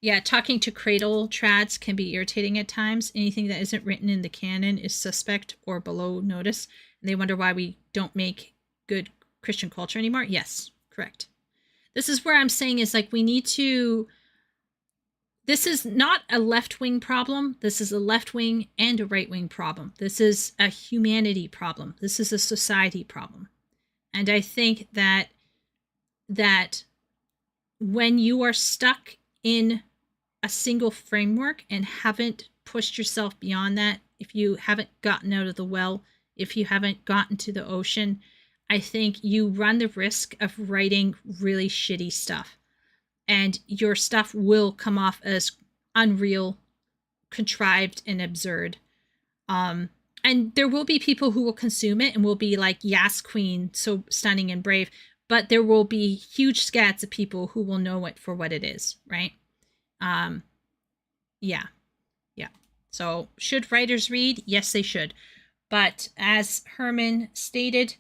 S1: Yeah, talking to cradle trads can be irritating at times. Anything that isn't written in the canon is suspect or below notice, and they wonder why we don't make good Christian culture anymore. Yes, correct. This is where I'm saying is like, we need to, this is not a left-wing problem. This is a left-wing and a right-wing problem. This is a humanity problem. This is a society problem. And I think that when you are stuck in a single framework and haven't pushed yourself beyond that, if you haven't gotten out of the well, if you haven't gotten to the ocean, I think you run the risk of writing really shitty stuff. And your stuff will come off as unreal, contrived, and absurd. And there will be people who will consume it and will be like, yes, queen, so stunning and brave. But there will be huge scats of people who will know it for what it is, right? Yeah. So should writers read? Yes, they should. But as Herman stated,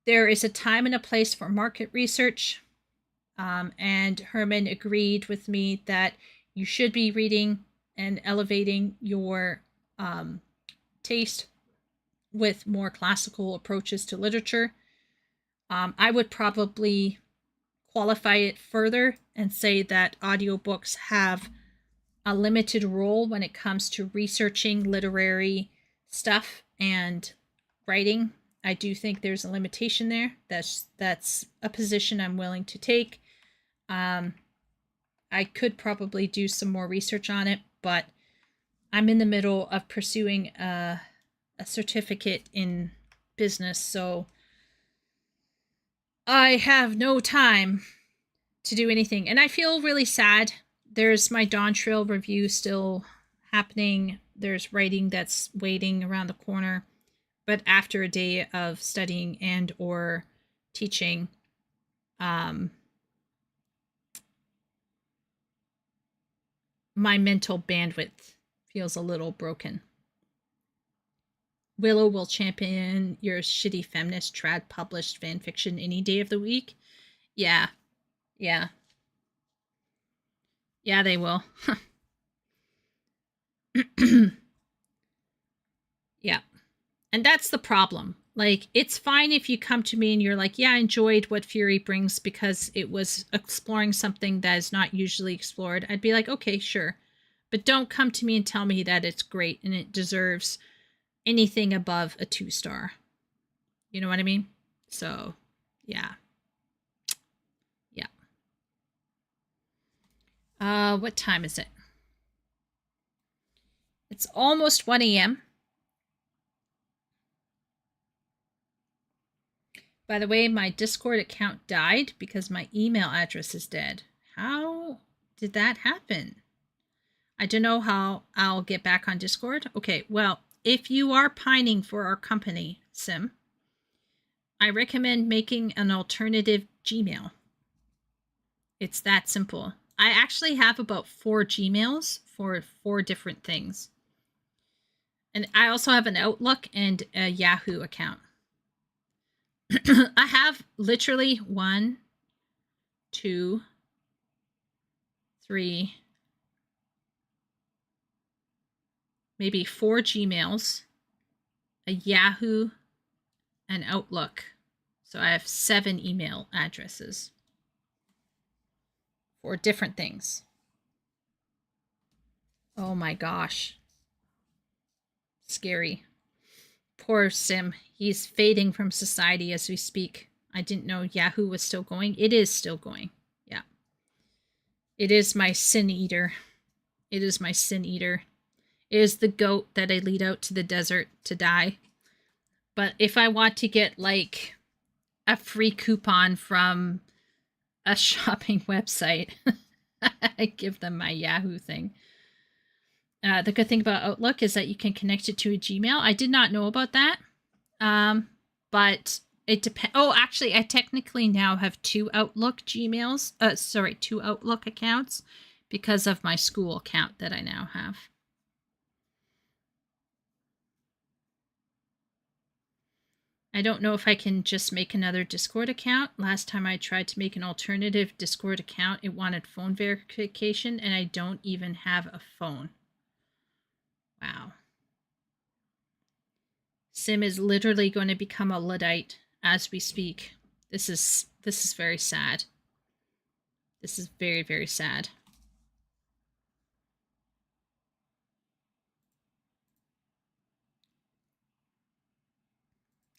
S1: there is a time and a place for market research. And Herman agreed with me that you should be reading and elevating your taste with more classical approaches to literature. I would probably qualify it further and say that audiobooks have a limited role when it comes to researching literary stuff and writing. I do think there's a limitation there. That's a position I'm willing to take. I could probably do some more research on it, but I'm in the middle of pursuing a certificate in business, so I have no time to do anything. And I feel really sad. There's my Dawn Trail review still happening. There's writing that's waiting around the corner. But after a day of studying and or teaching, my mental bandwidth feels a little broken. Willow will champion your shitty feminist trad published fanfiction any day of the week. Yeah, they will. Yeah. And that's the problem Like, it's fine if you come to me and you're like, yeah, I enjoyed what Fury brings because it was exploring something that is not usually explored. I'd be like, okay, sure. But don't come to me and tell me that it's great and it deserves anything above a 2-star. You know what I mean? So, yeah. Yeah. What time is it? It's almost 1 a.m. By the way, my Discord account died because my email address is dead. How did that happen? I don't know how I'll get back on Discord. Okay, well, if you are pining for our company, Sim, I recommend making an alternative Gmail. It's that simple. I actually have about 4 Gmails for 4 different things. And I also have an Outlook and a Yahoo account. I have literally 1, 2, 3, maybe 4 Gmails, a Yahoo, and Outlook. So I have 7 email addresses for different things. Oh my gosh. Scary. Poor Sim. He's fading from society as we speak. I didn't know Yahoo was still going. It is still going. Yeah. It is my sin eater. It is my sin eater. It is the goat that I lead out to the desert to die. But if I want to get like a free coupon from a shopping website, I give them my Yahoo thing. The good thing about Outlook is that you can connect it to a Gmail. I did not know about that. But it depends. Oh, actually, I technically now have 2 Outlook Gmails. 2 Outlook accounts because of my school account that I now have. I don't know if I can just make another Discord account. Last time I tried to make an alternative Discord account, it wanted phone verification, and I don't even have a phone. Wow. Sim is literally going to become a Luddite as we speak. This is very sad. This is very, very sad.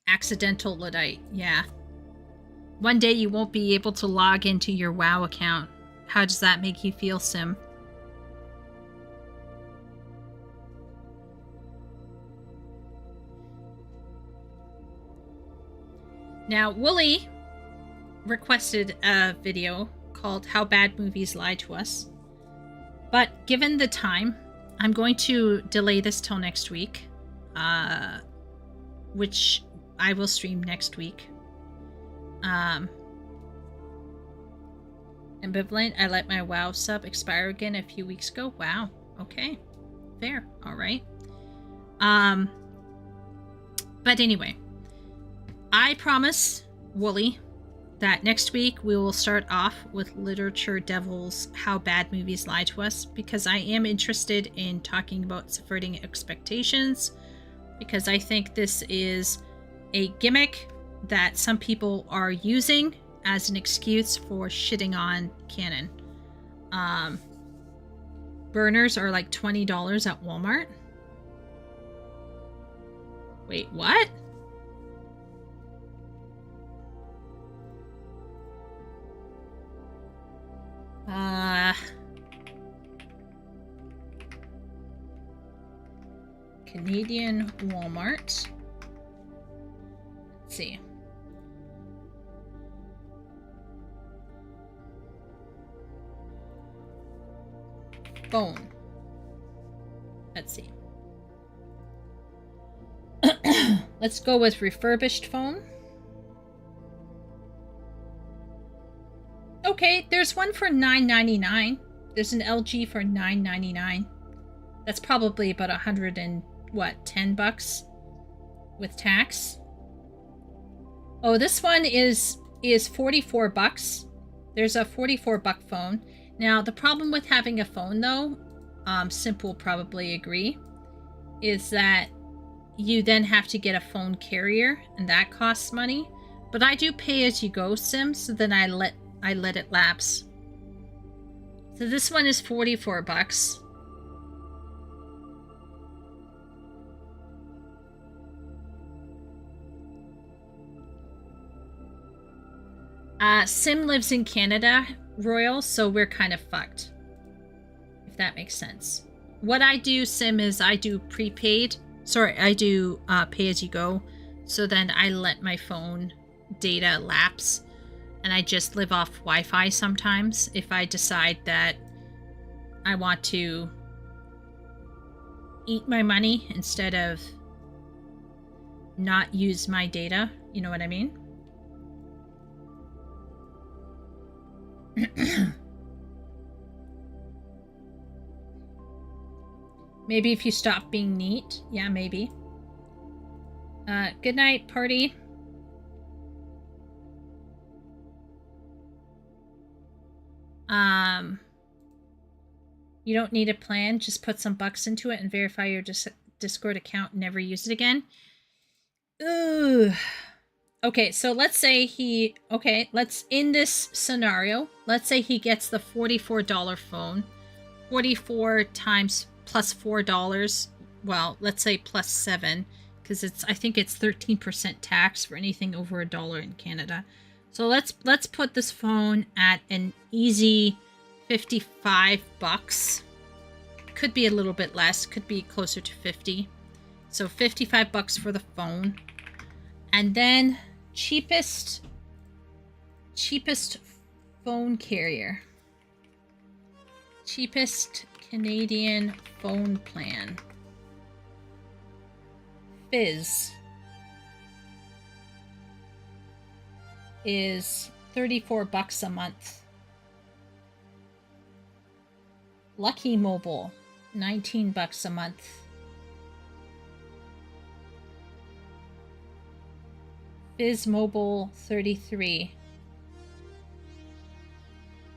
S1: Accidental Luddite, yeah. One day you won't be able to log into your WoW account. How does that make you feel, Sim? Now, Wooly requested a video called How Bad Movies Lie to Us. But given the time, I'm going to delay this till next week. Which I will stream next week. Ambivalent, I let my WoW sub expire again a few weeks ago. Wow. Okay. Fair. Alright. But anyway. I promise, Wooly, that next week we will start off with Literature Devil's How Bad Movies Lie to Us, because I am interested in talking about subverting expectations, because I think this is a gimmick that some people are using as an excuse for shitting on canon. Burners are like $20 at Walmart. Wait, what? Canadian Walmart. Let's see. Phone. Let's see. Let's go with refurbished phone. Okay, there's one for $9.99. There's an LG for $9.99. That's probably about $10 bucks with tax. Oh, this one is 44 bucks. There's a 44 buck phone. Now, the problem with having a phone, though, Simp will probably agree, is that you then have to get a phone carrier, and that costs money. But I do pay-as-you-go SIM, so then I let it lapse. So this one is $44. Sim lives in Canada, Royal, so we're kind of fucked. If that makes sense. What I do, Sim, is I do prepaid. Sorry, I do pay-as-you-go. So then I let my phone data lapse. And I just live off Wi-Fi sometimes if I decide that I want to eat my money instead of not use my data. You know what I mean? Maybe if you stop being neat. Yeah, maybe. Good night, party. You don't need a plan. Just put some bucks into it and verify your Discord account and never use it again. Ooh. Okay, so let's say let's, in this scenario, let's say he gets the $44 phone. 44 times plus $4. Well, let's say plus 7, because I think it's 13% tax for anything over $1 in Canada. So let's put this phone at an easy $55. Could be a little bit less, could be closer to 50. So $55 for the phone. And then cheapest phone carrier. Cheapest Canadian phone plan. Fizz is $34 a month. Lucky Mobile, $19 a month. Fizz Mobile, $33.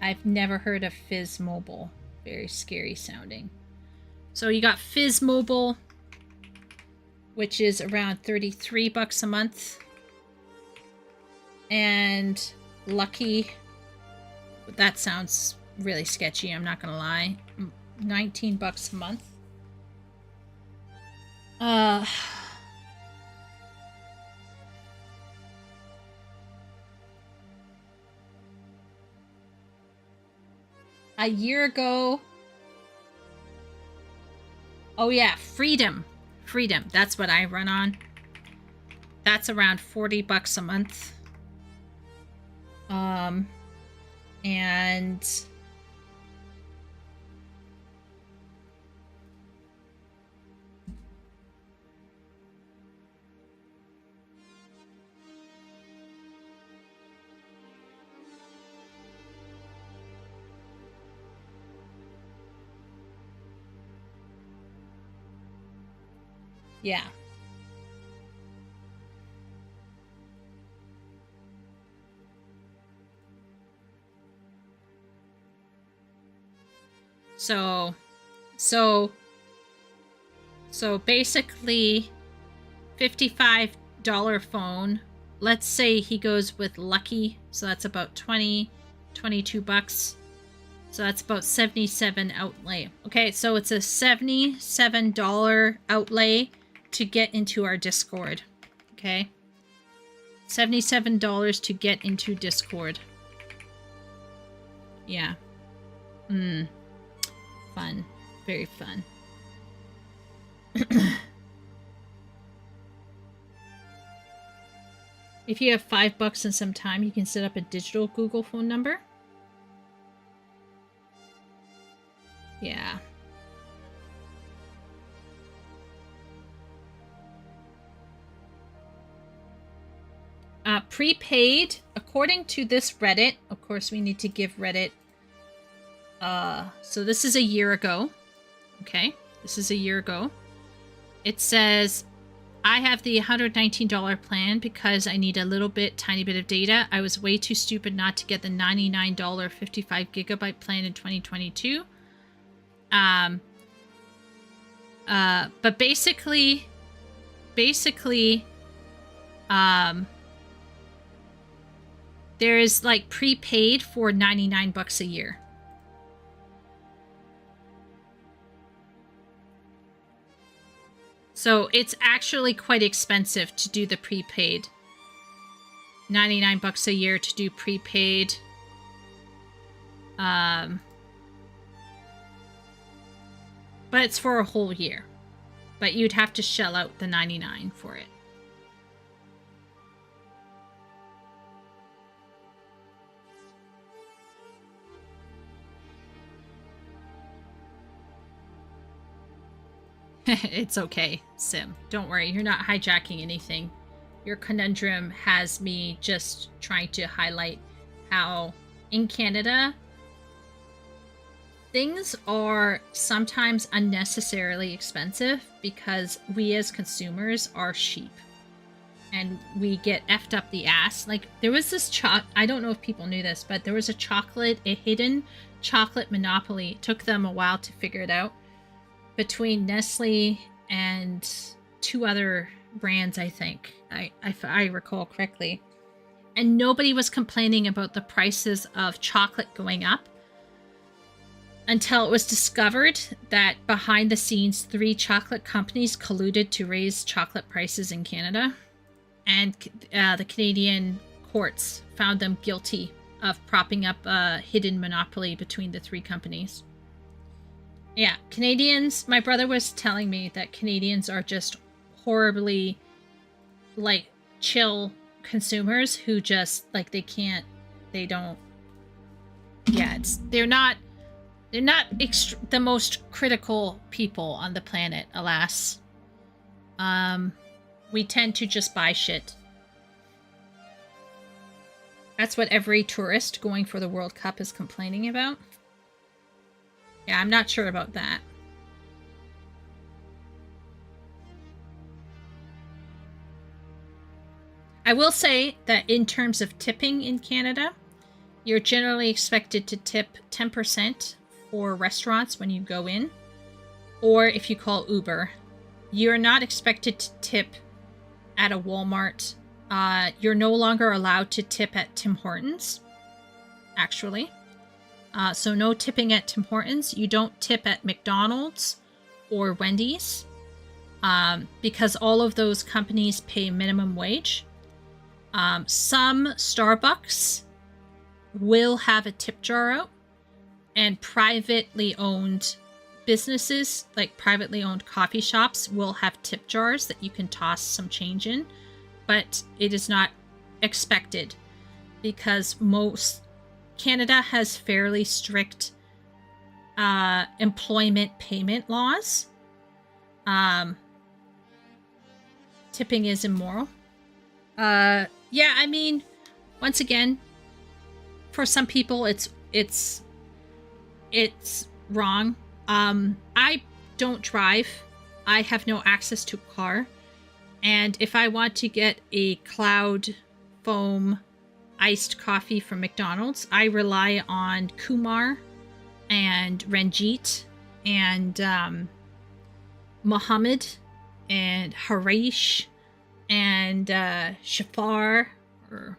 S1: I've never heard of Fizz Mobile. Very scary sounding. So you got Fizz Mobile, which is around $33 a month. And Lucky, that sounds really sketchy, I'm not gonna lie. $19 a month. A year ago. Oh yeah, Freedom. Freedom, that's what I run on. That's around $40 a month. And yeah. So basically $55 phone. Let's say he goes with Lucky, so that's about $22. So that's about $77 outlay. Okay, so it's a $77 outlay to get into our Discord. Okay? $77 to get into Discord. Yeah. Fun. Very fun. If you have $5 and some time, you can set up a digital Google phone number. Yeah. Prepaid, according to this Reddit, of course we need to give Reddit, so this is a year ago. Okay, this is a year ago. It says, I have the $119 plan because I need a tiny bit of data. I was way too stupid not to get the $99 55 gigabyte plan in 2022. But basically, basically, there is like prepaid for $99 a year. So it's actually quite expensive to do the prepaid. $99 a year to do prepaid. But it's for a whole year. But you'd have to shell out the $99 for it. It's okay, Sim. Don't worry, you're not hijacking anything. Your conundrum has me just trying to highlight how in Canada, things are sometimes unnecessarily expensive because we as consumers are sheep. And we get effed up the ass. Like, there was this I don't know if people knew this, but there was a hidden chocolate monopoly. It took them a while to figure it out. Between Nestle and 2 other brands, I think, if I recall correctly. And nobody was complaining about the prices of chocolate going up until it was discovered that behind the scenes 3 chocolate companies colluded to raise chocolate prices in Canada. And the Canadian courts found them guilty of propping up a hidden monopoly between the 3 companies. Yeah, Canadians, my brother was telling me that Canadians are just horribly, like, chill consumers who just, like, they're not the most critical people on the planet, alas. We tend to just buy shit. That's what every tourist going for the World Cup is complaining about. Yeah, I'm not sure about that. I will say that in terms of tipping in Canada, you're generally expected to tip 10% for restaurants when you go in, or if you call Uber. You're not expected to tip at a Walmart. You're no longer allowed to tip at Tim Hortons, actually. So no tipping at Tim Hortons. You don't tip at McDonald's or Wendy's because all of those companies pay minimum wage. Some Starbucks will have a tip jar out, and privately owned businesses, like privately owned coffee shops, will have tip jars that you can toss some change in, but it is not expected because Canada has fairly strict employment payment laws. Tipping is immoral. Yeah, I mean, once again, for some people it's wrong. I don't drive. I have no access to a car. And if I want to get a Cloud Foam iced coffee from McDonald's, I rely on Kumar and Ranjit and Mohammed and Harish and Shafar, or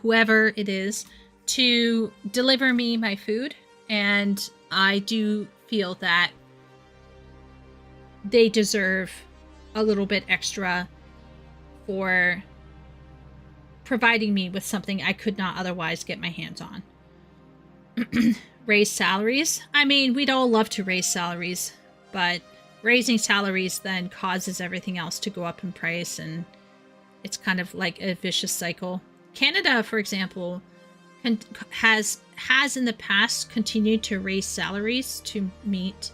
S1: whoever it is, to deliver me my food. And I do feel that they deserve a little bit extra for providing me with something I could not otherwise get my hands on. Raise salaries. I mean, we'd all love to raise salaries, but raising salaries then causes everything else to go up in price, and it's kind of like a vicious cycle. Canada, for example, has in the past continued to raise salaries to meet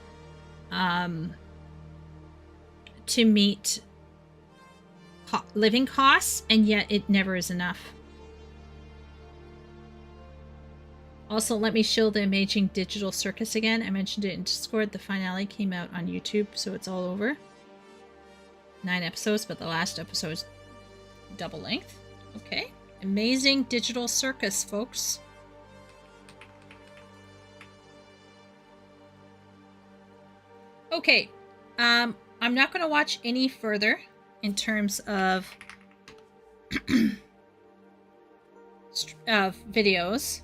S1: living costs, and yet it never is enough. Also, let me show the amazing Digital Circus again. I mentioned it in Discord. The finale came out on YouTube, so it's all over. 9 episodes, but the last episode is double length. Okay. Amazing Digital Circus, folks. Okay. I'm not going to watch any further in terms of videos,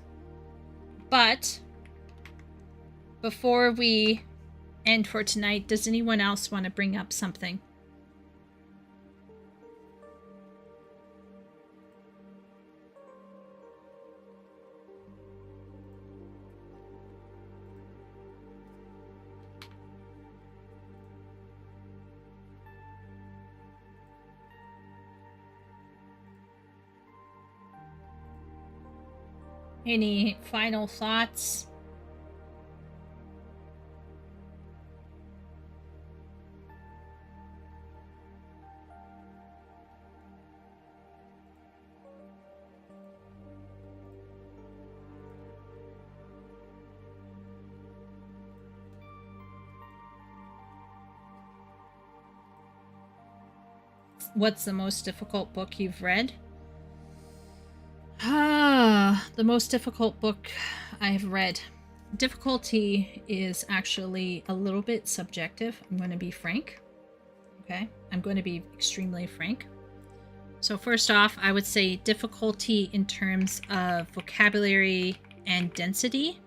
S1: but before we end for tonight, does anyone else want to bring up something? Any final thoughts? What's the most difficult book you've read? The most difficult book I have read. Difficulty is actually a little bit subjective. I'm going to be frank. Okay? I'm going to be extremely frank. So first off, I would say difficulty in terms of vocabulary and density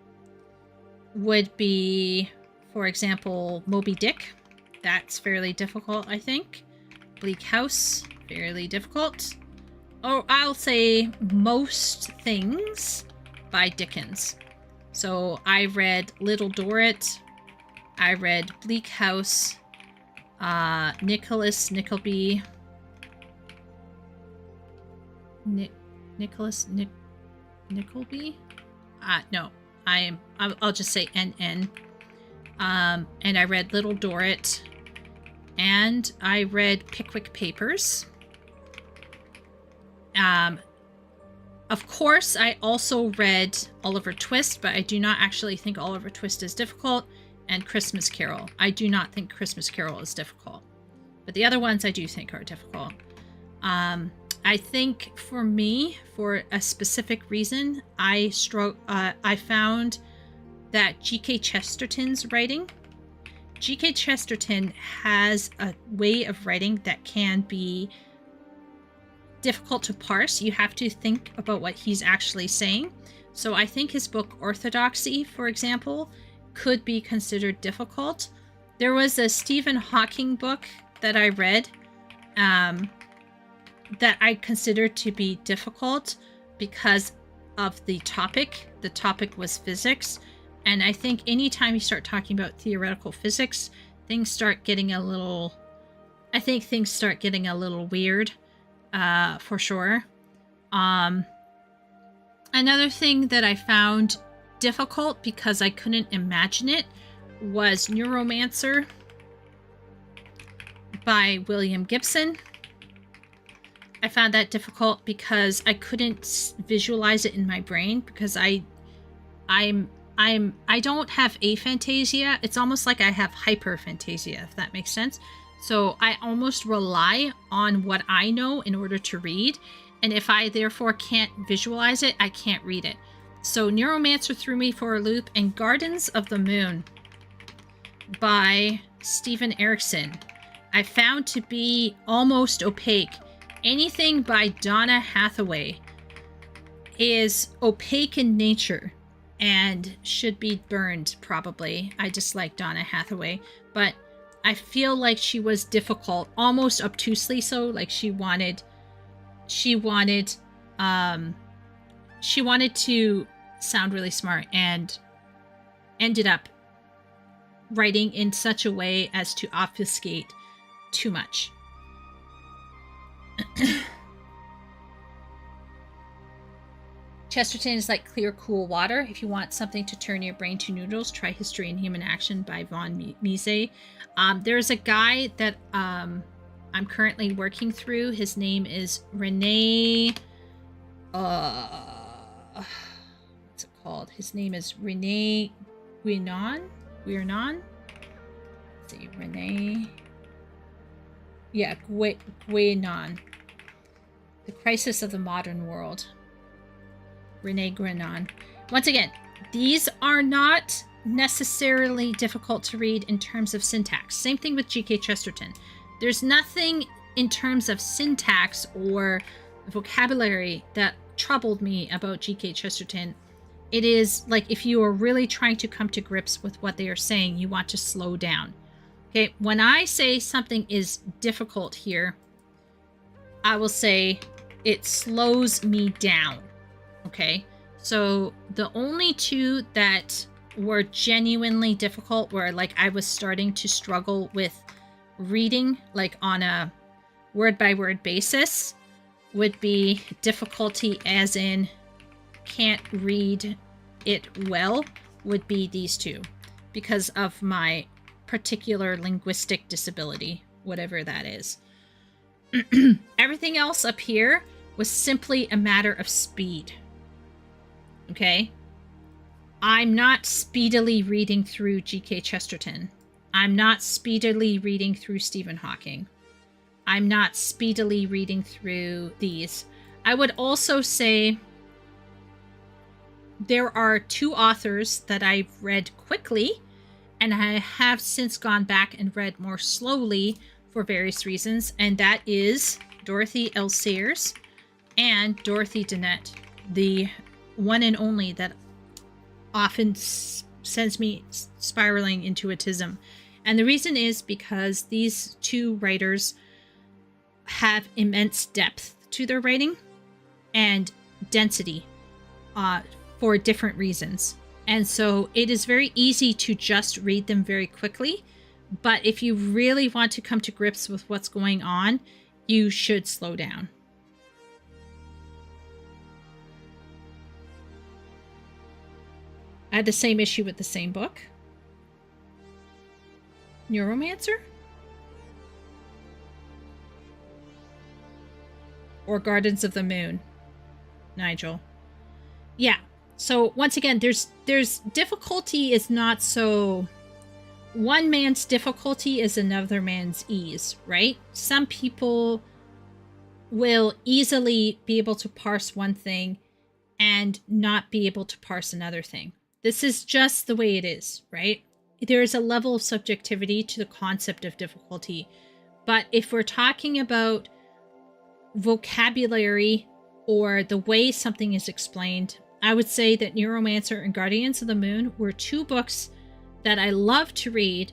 S1: would be, for example, Moby Dick. That's fairly difficult, I think. Bleak House, fairly difficult. Or I'll say most things by Dickens. So I read Little Dorrit, I read Bleak House, Nicholas Nickleby, Nickleby? No, I'll just say NN. And I read Little Dorrit, and I read Pickwick Papers. Of course, I also read Oliver Twist, but I do not actually think Oliver Twist is difficult, and Christmas Carol. I do not think Christmas Carol is difficult, but the other ones I do think are difficult. I think for me, for a specific reason, I found that G.K. Chesterton's writing. G.K. Chesterton has a way of writing that can be difficult to parse. You have to think about what he's actually saying. So I think his book Orthodoxy, for example, could be considered difficult. There was a Stephen Hawking book that I read that I considered to be difficult because of the topic. The topic was physics. And I think anytime you start talking about theoretical physics, things start getting a little weird. For sure. Another thing that I found difficult because I couldn't imagine it was Neuromancer by William Gibson. I found that difficult because I couldn't visualize it in my brain because I don't have aphantasia. It's almost like I have hyperphantasia, if that makes sense. So I almost rely on what I know in order to read. And if I therefore can't visualize it, I can't read it. So Neuromancer threw me for a loop, and Gardens of the Moon by Stephen Erickson I found to be almost opaque. Anything by Donna Hathaway is opaque in nature and should be burned, probably. I dislike Donna Hathaway, but I feel like she was difficult, almost obtusely so. Like she wanted to sound really smart and ended up writing in such a way as to obfuscate too much. Chesterton is like clear, cool water. If you want something to turn your brain to noodles, try History and Human Action by Von Mises. There's a guy that I'm currently working through. His name is Rene. What's it called? His name is Rene Guénon. Let's see, Rene. Yeah, Guénon. The Crisis of the Modern World. Rene Guénon. Once again, these are not necessarily difficult to read in terms of syntax. Same thing with G.K. Chesterton. There's nothing in terms of syntax or vocabulary that troubled me about G.K. Chesterton. It is like if you are really trying to come to grips with what they are saying, you want to slow down. Okay, when I say something is difficult here, I will say it slows me down. Okay, so the only two that were genuinely difficult, where like I was starting to struggle with reading like on a word by word basis, would be difficulty as in can't read it well, would be these two because of my particular linguistic disability, whatever that is. Everything else up here was simply a matter of speed. Okay? I'm not speedily reading through G.K. Chesterton. I'm not speedily reading through Stephen Hawking. I'm not speedily reading through these. I would also say there are two authors that I've read quickly, and I have since gone back and read more slowly for various reasons, and that is Dorothy L. Sayers and Dorothy Dennett, the one and only that often sends me spiraling into autism. And the reason is because these two writers have immense depth to their writing and density for different reasons. And so it is very easy to just read them very quickly. But if you really want to come to grips with what's going on, you should slow down. I had the same issue with the same book. Neuromancer? Or Gardens of the Moon, Nigel. Yeah. So once again, there's difficulty is not so. One man's difficulty is another man's ease, right? Some people will easily be able to parse one thing and not be able to parse another thing. This is just the way it is, right? There is a level of subjectivity to the concept of difficulty. But if we're talking about vocabulary or the way something is explained, I would say that Neuromancer and Guardians of the Moon were two books that I love to read,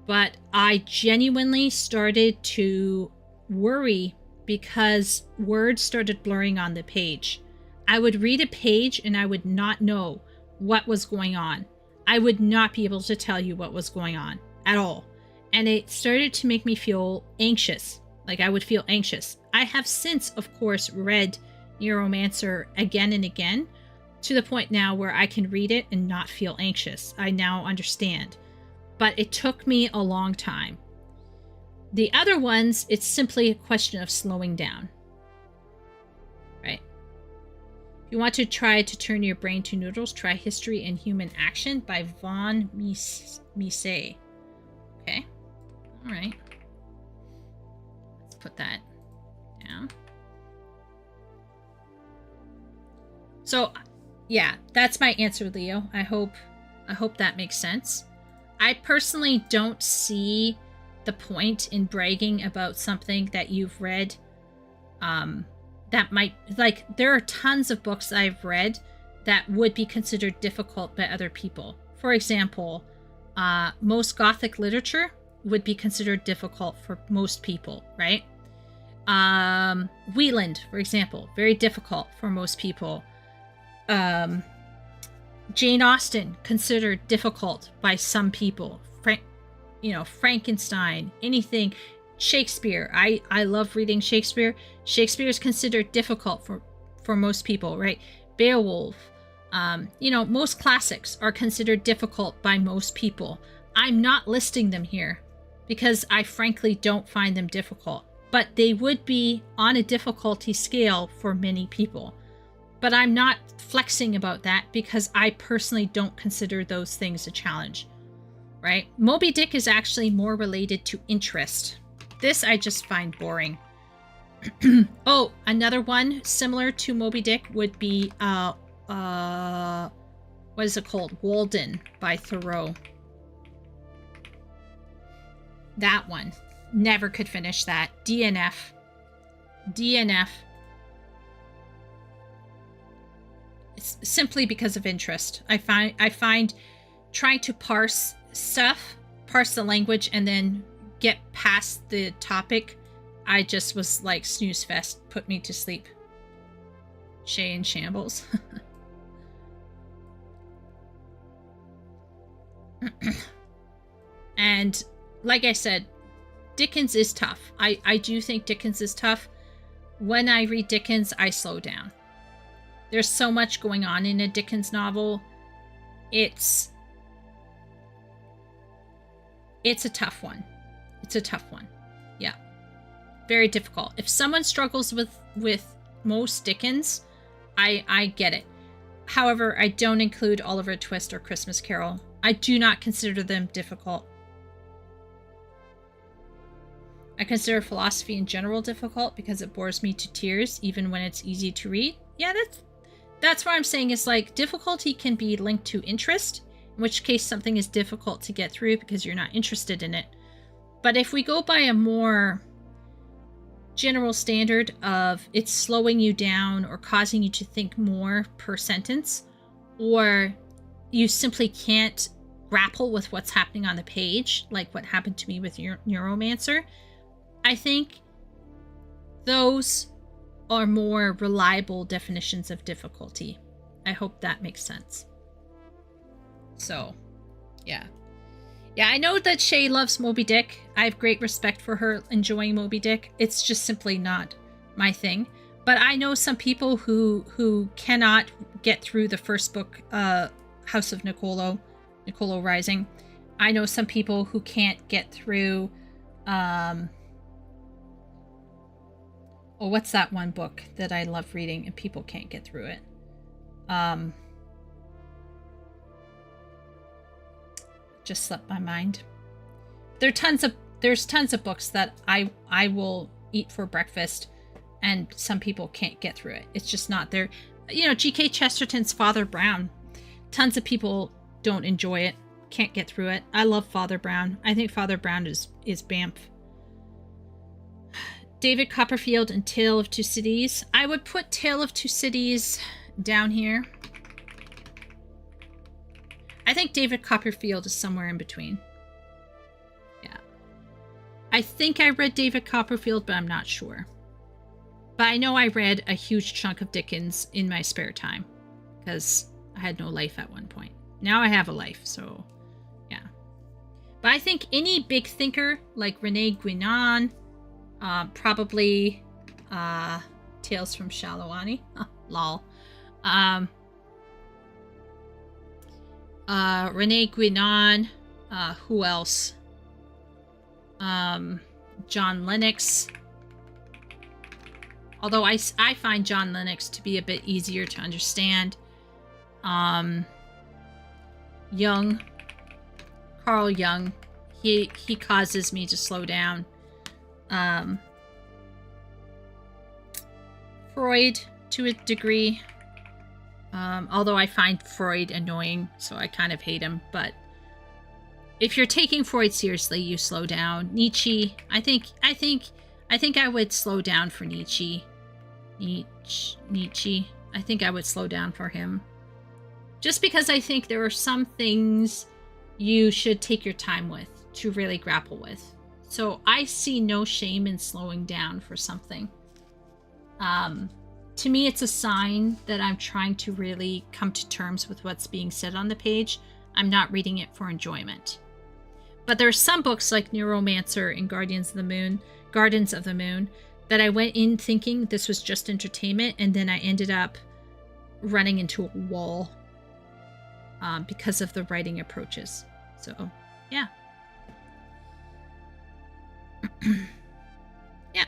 S1: but I genuinely started to worry because words started blurring on the page. I would read a page and I would not know what was going on. I would not be able to tell you what was going on at all. And it started to make me feel anxious. Like I would feel anxious. I have since, of course, read Neuromancer again and again, to the point now where I can read it and not feel anxious. I now understand. But it took me a long time. The other ones, it's simply a question of slowing down. Right? If you want to try to turn your brain to noodles, try History and Human Action by Von Mises. Okay? Alright. Let's put that down. So, yeah, that's my answer, Leo. I hope that makes sense. I personally don't see the point in bragging about something that you've read. That might, like, there are tons of books I've read that would be considered difficult by other people. For example, most Gothic literature would be considered difficult for most people, right? Wieland, for example, very difficult for most people. Jane Austen considered difficult by some people. Frankenstein, anything. Shakespeare. I love reading Shakespeare. Shakespeare is considered difficult for most people, right? Beowulf. Most classics are considered difficult by most people. I'm not listing them here because I frankly don't find them difficult, but they would be on a difficulty scale for many people. But I'm not flexing about that because I personally don't consider those things a challenge, right? Moby Dick is actually more related to interest. This I just find boring. Oh, another one similar to Moby Dick would be, what is it called? Walden by Thoreau. That one. never could finish that. DNF. It's simply because of interest. I find trying to parse stuff, parse the language, and then get past the topic, I just was like, snooze fest, put me to sleep. Shay in shambles. And like I said, Dickens is tough. I do think Dickens is tough. When I read Dickens, I slow down. There's so much going on in a Dickens novel. It's a tough one. It's a tough one. Yeah. Very difficult. If someone struggles with most Dickens, I get it. However, I don't include Oliver Twist or Christmas Carol. I do not consider them difficult. I consider philosophy in general difficult because it bores me to tears, even when it's easy to read. Yeah, that's what I'm saying. Is like difficulty can be linked to interest, in which case something is difficult to get through because you're not interested in it. But if we go by a more general standard of it's slowing you down or causing you to think more per sentence, or you simply can't grapple with what's happening on the page, like what happened to me with Neuromancer, I think those are more reliable definitions of difficulty. I hope that makes sense. So, yeah. Yeah, I know that Shay loves Moby Dick. I have great respect for her enjoying Moby Dick. It's just simply not my thing. But I know some people who cannot get through the first book, House of Nicolo Rising. I know some people who can't get through... what's that one book that I love reading and people can't get through it? Just slipped my mind. There's tons of books that I will eat for breakfast, and some people can't get through it. It's just not there. G.K. Chesterton's Father Brown. Tons of people don't enjoy it, can't get through it. I love Father Brown. I think Father Brown is Bamf. David Copperfield and Tale of Two Cities. I would put Tale of Two Cities down here. I think David Copperfield is somewhere in between. Yeah. I think I read David Copperfield, but I'm not sure. But I know I read a huge chunk of Dickens in my spare time because I had no life at one point. Now I have a life, so yeah. But I think any big thinker like Rene Guénon, probably Tales from Shalawani. Lol. Rene Guénon. Who else? John Lennox. Although I find John Lennox to be a bit easier to understand. Jung. Carl Jung. He causes me to slow down. Freud to a degree, although I find Freud annoying, so I kind of hate him. But if you're taking Freud seriously, you slow down. Nietzsche, I think I would slow down for Nietzsche. Nietzsche, I think I would slow down for him, just because I think there are some things you should take your time with to really grapple with. So I see no shame in slowing down for something. To me, it's a sign that I'm trying to really come to terms with what's being said on the page. I'm not reading it for enjoyment. But there are some books like Neuromancer and Gardens of the Moon, that I went in thinking this was just entertainment, and then I ended up running into a wall because of the writing approaches. So, yeah. Yeah.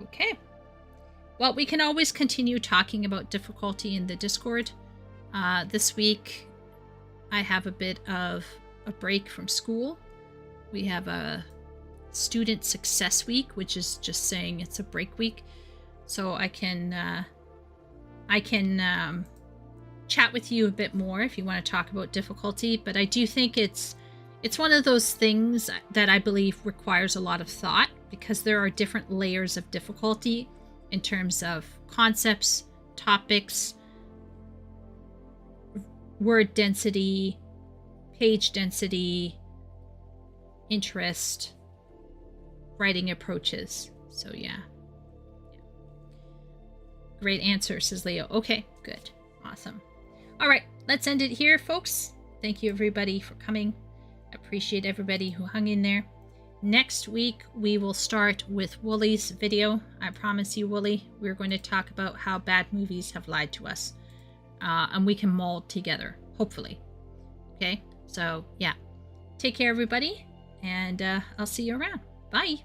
S1: Okay. Well, we can always continue talking about difficulty in the Discord. This week, I have a bit of a break from school. We have a student success week, which is just saying it's a break week. So I can chat with you a bit more if you want to talk about difficulty. But I do think it's It's one of those things that I believe requires a lot of thought, because there are different layers of difficulty in terms of concepts, topics, word density, page density, interest, writing approaches. So yeah. Great answer, says Leo. Okay, good. Awesome. All right, let's end it here, folks. Thank you, everybody, for coming. Appreciate everybody who hung in there. Next week, we will start with Wooly's video. I promise you, Wooly, we're going to talk about how bad movies have lied to us. And we can mold together, hopefully. Okay, so yeah. Take care, everybody, and I'll see you around. Bye.